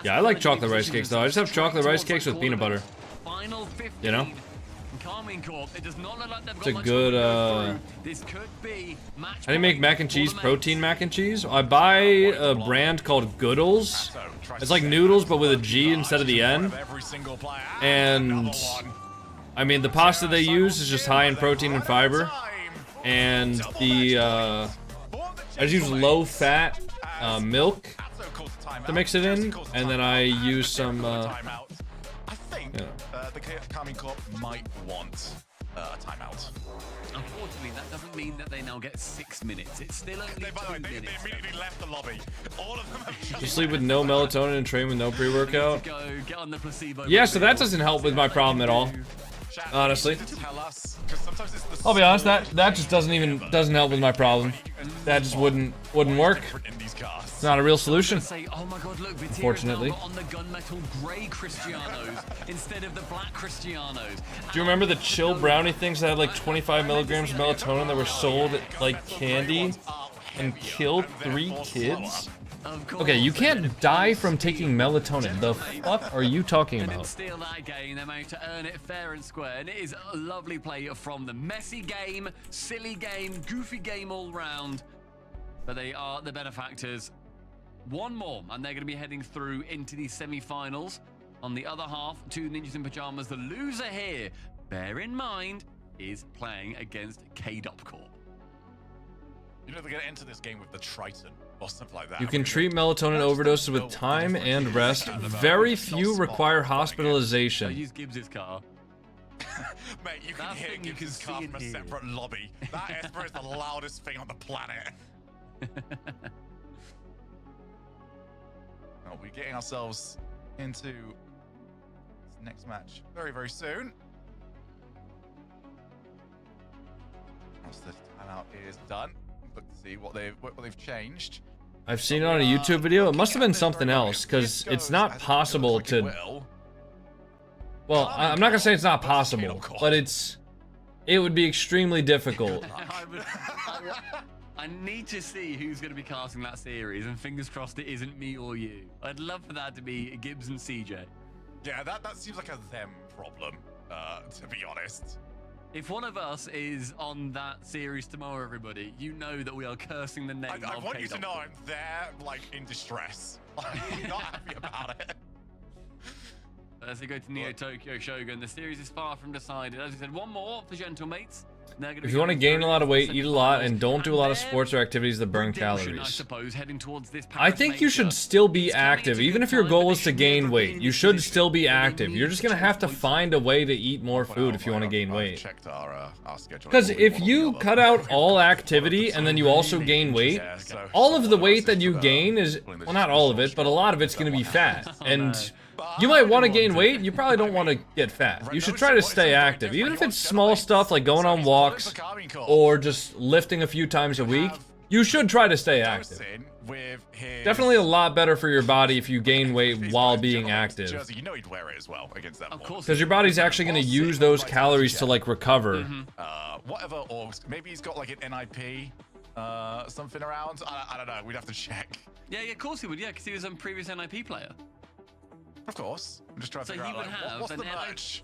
Yeah, I like chocolate rice cakes though. I just have chocolate rice cakes with peanut butter. Final 15. You know? Corp, it does not look like they've It's got a much good, This could be match how do you make mac and cheese, protein mac and cheese? I buy a brand called Goodles. It's like noodles, but with a G instead of the N. And, I mean, the pasta they use is just high in protein and fiber. And the, I just use low-fat milk to mix it in. And then I use some, the KO Corp might want a timeout. Unfortunately, that doesn't mean that they now get 6 minutes. It's still only 2 minutes. They immediately left the lobby. All of them have you sleep with no melatonin and train with no pre-workout. Get on the placebo. Yeah, so that doesn't help with my problem at all. Honestly. I'll be honest, that just doesn't help with my problem. That just wouldn't work. It's not a real solution. Oh my God, look, Unfortunately. on the gunmetal gray Cristianos instead of the black Cristianos. Do you remember the chill brownie things that had like 25 milligrams of melatonin that were sold at like candy and killed 3 kids? Okay, you can't die from taking melatonin. The fuck are you talking about? Steal that game, they managed to earn it fair and square, and it is a lovely play from the messy game, silly game, goofy game all round. But they are the benefactors. One more, and they're going to be heading through into the semi-finals. On the other half, 2 Ninjas in Pajamas. The loser here, bear in mind, is playing against KO Corp. You know they're going to enter this game with the Triton or something like that. You can treat melatonin overdoses with time and rest. Very few require hospitalization. Use Gibbs's car. Mate, you can hear Gibbs's car from a separate lobby. That Esper is the loudest thing on the planet. Oh, we're getting ourselves into this next match very, very soon. Once the timeout is done, look to see what they've changed. I've seen it on a YouTube video. It must have been something else, because it's not possible to... Well, I'm not gonna say it's not possible, but it would be extremely difficult. I need to see who's going to be casting that series, and fingers crossed it isn't me or you. I'd love for that to be Gibbs and CJ. Yeah, that seems like a them problem, to be honest. If one of us is on that series tomorrow, everybody, you know that we are cursing the name of I want you to know KO. I'm there, like, in distress. I'm not happy about it. As they go to Neo Tokyo Shogun, the series is far from decided. As we said, one more for Gentlemates. If you want to gain a lot of weight, eat a lot, and don't do a lot of sports or activities that burn calories. I suppose, heading towards this I think you should still be active. Even if your goal is to gain weight, you should still be active. You're just going to have to find a way to eat more food if you want to gain weight. Because if you cut out all activity and then you also gain weight, all of the weight that you gain is, well, not all of it, but a lot of it's going to be fat. And you might want to gain weight, you probably don't want to get fat. You should try to stay active. Even if it's small stuff like going on walks or just lifting a few times a week, you should try to stay active. Definitely a lot better for your body if you gain weight while being active. You know he'd wear it as well against that. Because your body's actually going to use those calories to like recover. Whatever, or maybe he's got like an NIP, something around. I don't know, we'd have to check. Yeah, of course he would, yeah, because he was a previous NIP player. Of course. I'm just trying to figure out, like, what's the merch?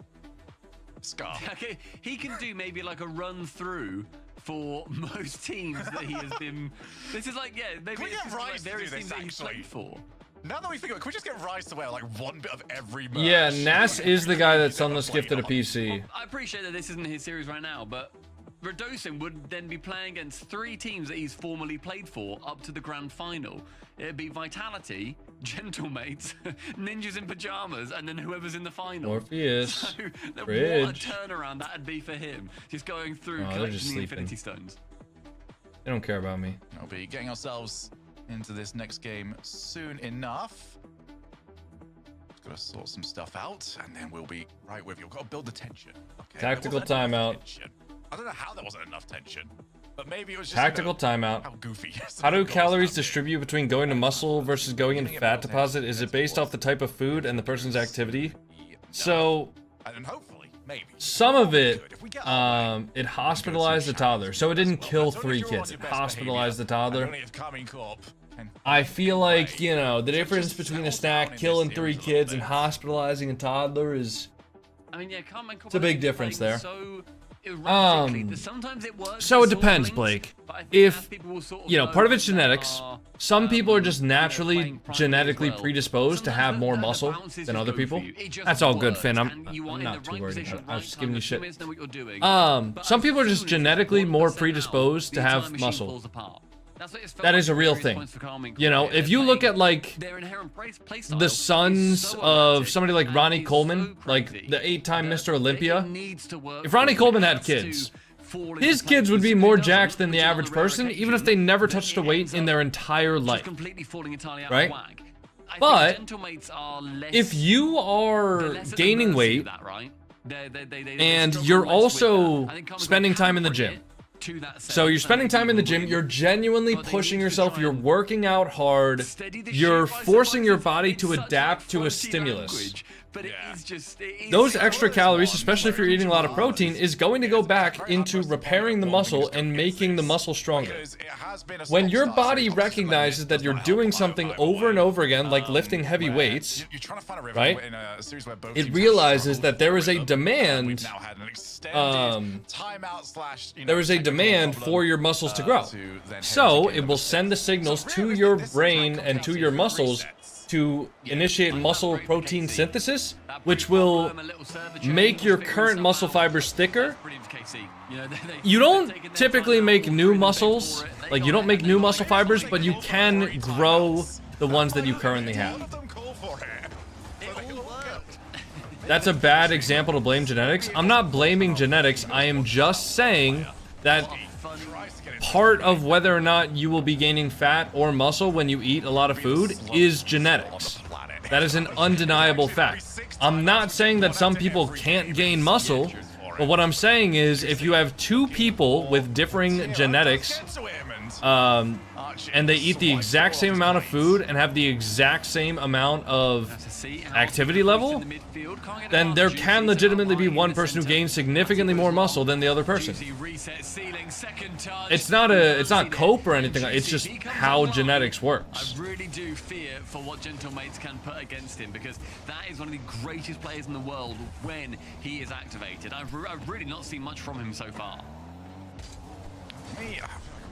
Scar. Okay, he can do maybe like a run through for most teams that he has been. This is like, yeah, maybe Can we get Rise to do various this, teams that he's played for. Now that we think of it, can we just get Rise to wear like one bit of every merch? Yeah, Nas is the guy that Sunless gifted a PC. I appreciate that this isn't his series right now, but Radosin would then be playing against 3 teams that he's formerly played for up to the grand final. It'd be Vitality, Gentlemates, Ninjas in Pajamas, and then whoever's in the final. Morpheus. So, what a Bridge. turnaround that'd be for him. Just going through Oh, they're just collecting the sleeping. Infinity Stones. They don't care about me. We'll be getting ourselves into this next game soon enough. Just gotta sort some stuff out, and then we'll be right with you. We've got to build the tension. Okay? Tactical There wasn't enough timeout. tension. I don't know how there wasn't enough tension, but maybe it was just Tactical timeout. how goofy. How do calories distribute between going to muscle versus going into fat deposit? Is it based off the type of food and the person's activity? So, And then hopefully, maybe. some of it, it hospitalized the toddler. So it didn't kill 3 kids. It hospitalized the toddler. Only if KO Corp can I feel like, you know, the difference between a snack killing 3 kids and hospitalizing a toddler is... I mean, yeah, Carmen Corp It's a big difference there. So erratically that sometimes it works. So with it depends, sort of Blake. links, but I think If, that people will sort of you know, know part of it's that genetics. are, Some people are just you know, naturally playing primary genetically as well. predisposed to have more muscle bounces than just other go people. for you. It just That's all good, works, Finn. and I'm you are in not the too right worried position about it. at I the was just right giving you time. shit. Just know what you're doing. Some people are just But genetically as more soon as predisposed the to entire have machine muscle. falls apart. That's what it's felt That like is a at real various thing. points for Carmen Corp. You know, They're if you look playing at like their inherent play style the is sons so of erratic, somebody like and Ronnie it's Coleman, so like crazy the 8-time that Mr. Olympia, it needs to work if Ronnie for Coleman it. had It has to kids, fall his into kids place. would be If it more doesn't, jacked than the which on average the rare person, even if occasion, they never then touched a it weight ends in up their entire just life. completely falling entirely out Right? of whack. I But think gentlemates are less, if you they're are less at the gaining mercy weight of that, right? They and struggle you're less with also that. I think Carmen spending Corp time in the can bring gym. it to that So sense, you're spending and time in the they gym, will you're win. genuinely But they pushing need to yourself, try you're and working out hard, steady the you're ship, I forcing suppose. your body It's to such adapt to a fancy stimulus. language, but it is just, it is Those so extra hard. calories, especially if you're eating a lot of protein, is going to go back into repairing the muscle and making the muscle stronger. When your body recognizes that you're doing something over and over again, like lifting heavy weights, right? It realizes that there is a demand, there is a demand for your muscles to grow. So it will send the signals to your brain and to your muscles to initiate muscle protein synthesis, which will make your current muscle fibers thicker. You don't typically make new muscles, like you don't make new muscle fibers, but you can grow the ones that you currently have. That's a bad example to blame genetics. I'm not blaming genetics, I am just saying that part of whether or not you will be gaining fat or muscle when you eat a lot of food is genetics. That is an undeniable fact. I'm not saying that some people can't gain muscle, but what I'm saying is if you have 2 people with differing genetics, and they eat the exact same amount of food and have the exact same amount of activity level, then there can legitimately be one person who gains significantly more muscle than the other person. It's not cope or anything, it's just how genetics works. I really do fear for what Gentlemates can put against him, because that is one of the greatest players in the world when he is activated. I've really not seen much from him so far.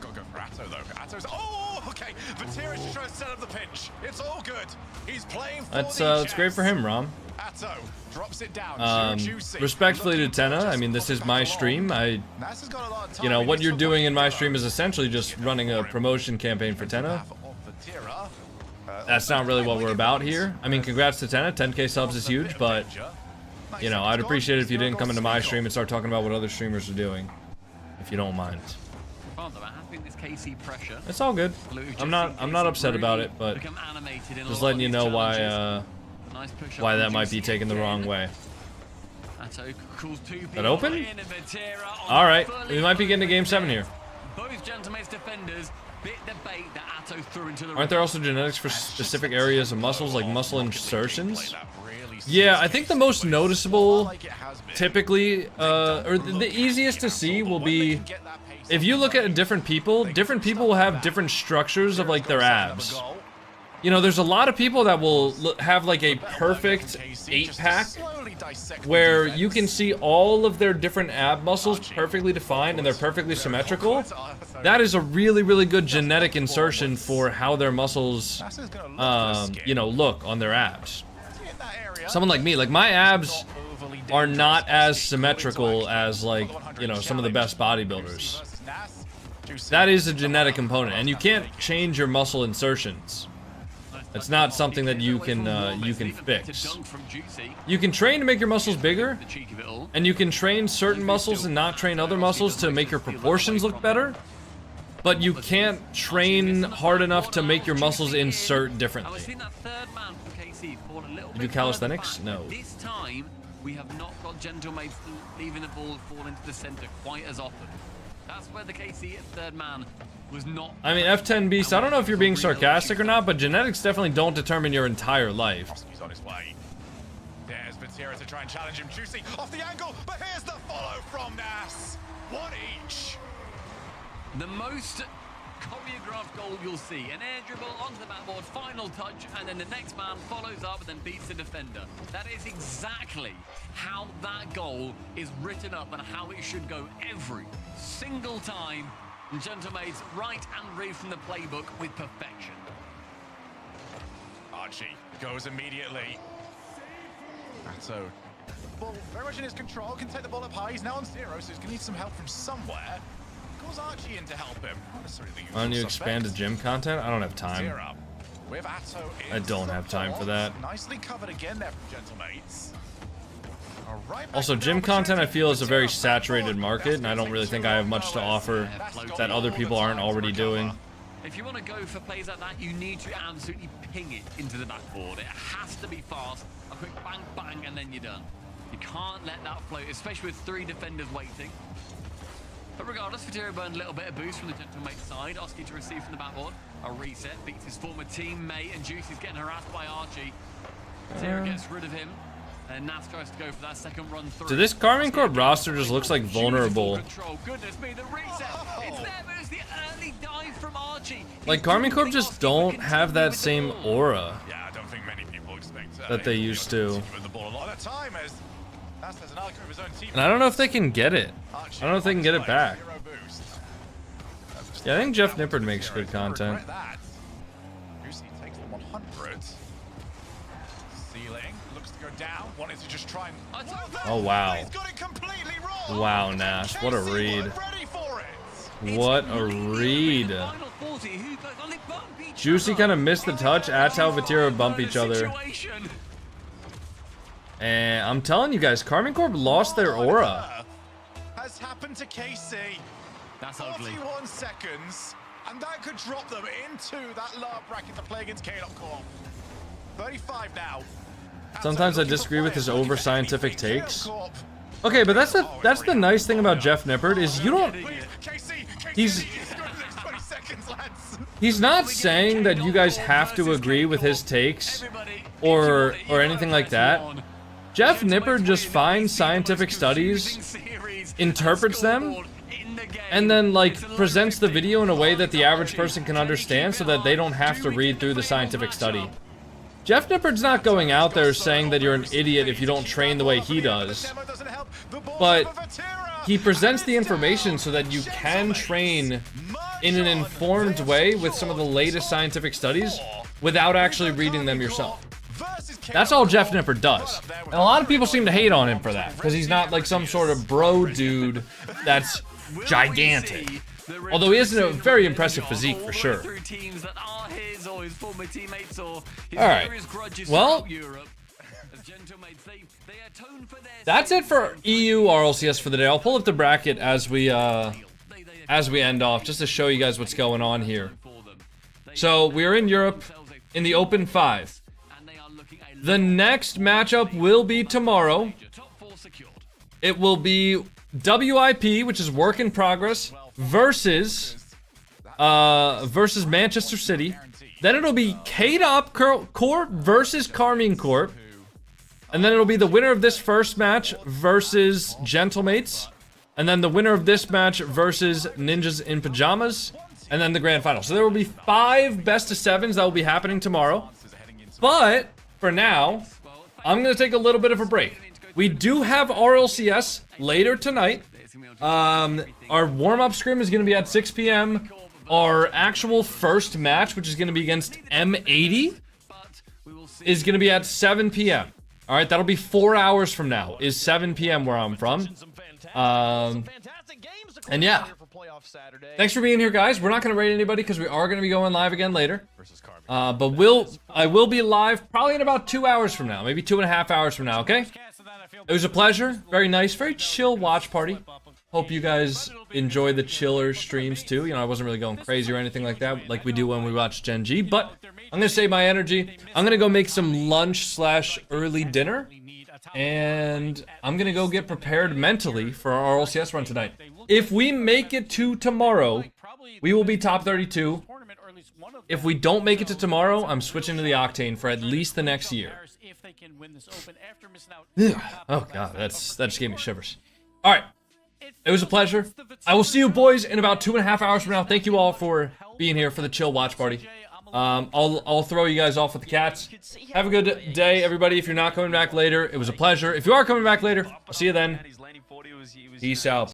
Gotta go for Atto though. Atto's okay. Vatira's just trying to set up the pinch. It's all good. He's playing for That's great for him, Rom. Atto drops it down. Respectfully to Tenna, I mean, this is my stream. You know, what you're doing in my stream is essentially just running a promotion campaign for Tenna. That's not really what we're about here. I mean, congrats to Tenna, 10k subs is huge, but, you know, I'd appreciate it if you didn't come into my stream and start talking about what other streamers are doing, if you don't mind. It's all good. I'm not upset about it, but just letting you know why that might be taken the wrong way. That open? All right, we might be getting to game 7 here. Both Gentlemates defenders bit the bait that Atto threw into the Aren't there also genetics for specific areas of muscles, like muscle insertions? Yeah, I think the most noticeable, typically, or the easiest to see will be, if you look at different people will have different structures of like their abs. You know, there's a lot of people that will have like a perfect 8-pack where you can see all of their different ab muscles perfectly defined and they're perfectly symmetrical. That is a really, really good genetic insertion for how their muscles, you know, look on their abs. Someone like me, like my abs are not as symmetrical as, like, you know, some of the best bodybuilders. That is a genetic component, and you can't change your muscle insertions. It's not something that you can fix. You can train to make your muscles bigger, and you can train certain muscles and not train other muscles to make your proportions look better, but you can't train hard enough to make your muscles insert differently. You do calisthenics? No. This time, we have not got Gentlemates leaving the ball fall into the center quite as often. That's where the KC third man was not. I mean, F10 Beast, I don't know if you're being sarcastic or not, but genetics definitely don't determine your entire life. He's on his way. There's Batira to try and challenge him. Juicy off the angle, but here's the follow from Nas. One each. The most choreographed goal you'll see. An air dribble onto the backboard, final touch, and then the next man follows up and then beats the defender. That is exactly how that goal is written up and how it should go every single time. And Gentlemates right and read from the playbook with perfection. Archie goes immediately. So, ball very much in his control, can take the ball up high. He's now on 0, so he's going to need some help from somewhere. Calls Archie in to help him. Not necessarily the Why don't you usual expand to suspect. gym content? I don't have time. With Atto I don't have time for that. Nicely covered again there from Gentlemates. Also, gym content I feel is a very saturated market, and I don't really think I have much to offer that other people aren't already doing. If you want to go for plays like that, you need to absolutely ping it into the backboard. It has to be fast. A quick bang, bang, and then you're done. You can't let that float, especially with 3 defenders waiting. But regardless, Fatira burned a little bit of boost from the Gentlemate side. Oski to receive from the backboard. A reset, beats his former teammate, and Juicy's getting harassed by Archie. Fatira gets rid of him. And Nas tries to go for that second run through. So this Carmine Corp roster just looks like vulnerable. Goodness me, the reset. It's there, but it's the early dive from Archie. Like, Carmine Corp just don't have that same aura Yeah, I don't think many people expect that they used to. with the ball a lot of time as Nas has an argument with his own team. And I don't know if they can get it. I don't know if they can get it back. Yeah, I think Jeff Nippard makes good content. Juicy takes the 100. Ceiling looks to go down. Wanted to just try and. Oh, wow. Wow, Nash. What a read. What a read. Juicy kind of missed the touch. Atto and Vatira bump each other. And I'm telling you guys, Carmine Corp lost their aura. Has happened to KC. That's ugly. 41 seconds, and that could drop them into that lower bracket to play against KO Corp. 35 now. Sometimes I disagree with his over-scientific takes. Okay, but that's the nice thing about Jeff Nippard is you don't. He's not saying that you guys have to agree with his takes or anything like that. Jeff Nippard just finds scientific studies, interprets them, and then like presents the video in a way that the average person can understand so that they don't have to read through the scientific study. Jeff Nippard's not going out there saying that you're an idiot if you don't train the way he does, but he presents the information so that you can train in an informed way with some of the latest scientific studies without actually reading them yourself. That's all Jeff Nippard does. And a lot of people seem to hate on him for that, because he's not like some sort of bro dude that's gigantic. Although he has a very impressive physique for sure. Alright, well, that's it for EU RLCS for the day. I'll pull up the bracket as we end off, just to show you guys what's going on here. So, we are in Europe, in the Open 5. The next matchup will be tomorrow. It will be WIP, which is work in progress, versus Manchester City. Then it'll be KO Corp versus Carmine Corp. And then it'll be the winner of this first match versus Gentlemates. And then the winner of this match versus Ninjas in Pajamas. And then the grand final. So there will be 5 best of 7s that will be happening tomorrow. But for now, I'm going to take a little bit of a break. We do have RLCS later tonight. Our warm-up scrim is going to be at 6 p.m. Our actual first match, which is going to be against M80, is going to be at 7 p.m. All right, that'll be 4 hours from now. Is 7 p.m. where I'm from. And yeah, thanks for being here, guys. We're not gonna raid anybody because we are gonna be going live again later. But I will be live probably in about 2 hours from now, maybe 2.5 hours from now. Okay. It was a pleasure. Very nice, very chill watch party. Hope you guys enjoy the chiller streams too. You know, I wasn't really going crazy or anything like that, like we do when we watch Gen G. But I'm gonna save my energy. I'm gonna go make some lunch / early dinner. And I'm gonna go get prepared mentally for our RLCS run tonight. If we make it to tomorrow, we will be top 32. If we don't make it to tomorrow, I'm switching to the Octane for at least the next year. Oh god, that just gave me shivers. Alright, it was a pleasure. I will see you boys in about 2.5 hours from now. Thank you all for being here for the chill watch party. I'll throw you guys off with the cats. Have a good day, everybody. If you're not coming back later, it was a pleasure. If you are coming back later, I'll see you then. Peace out.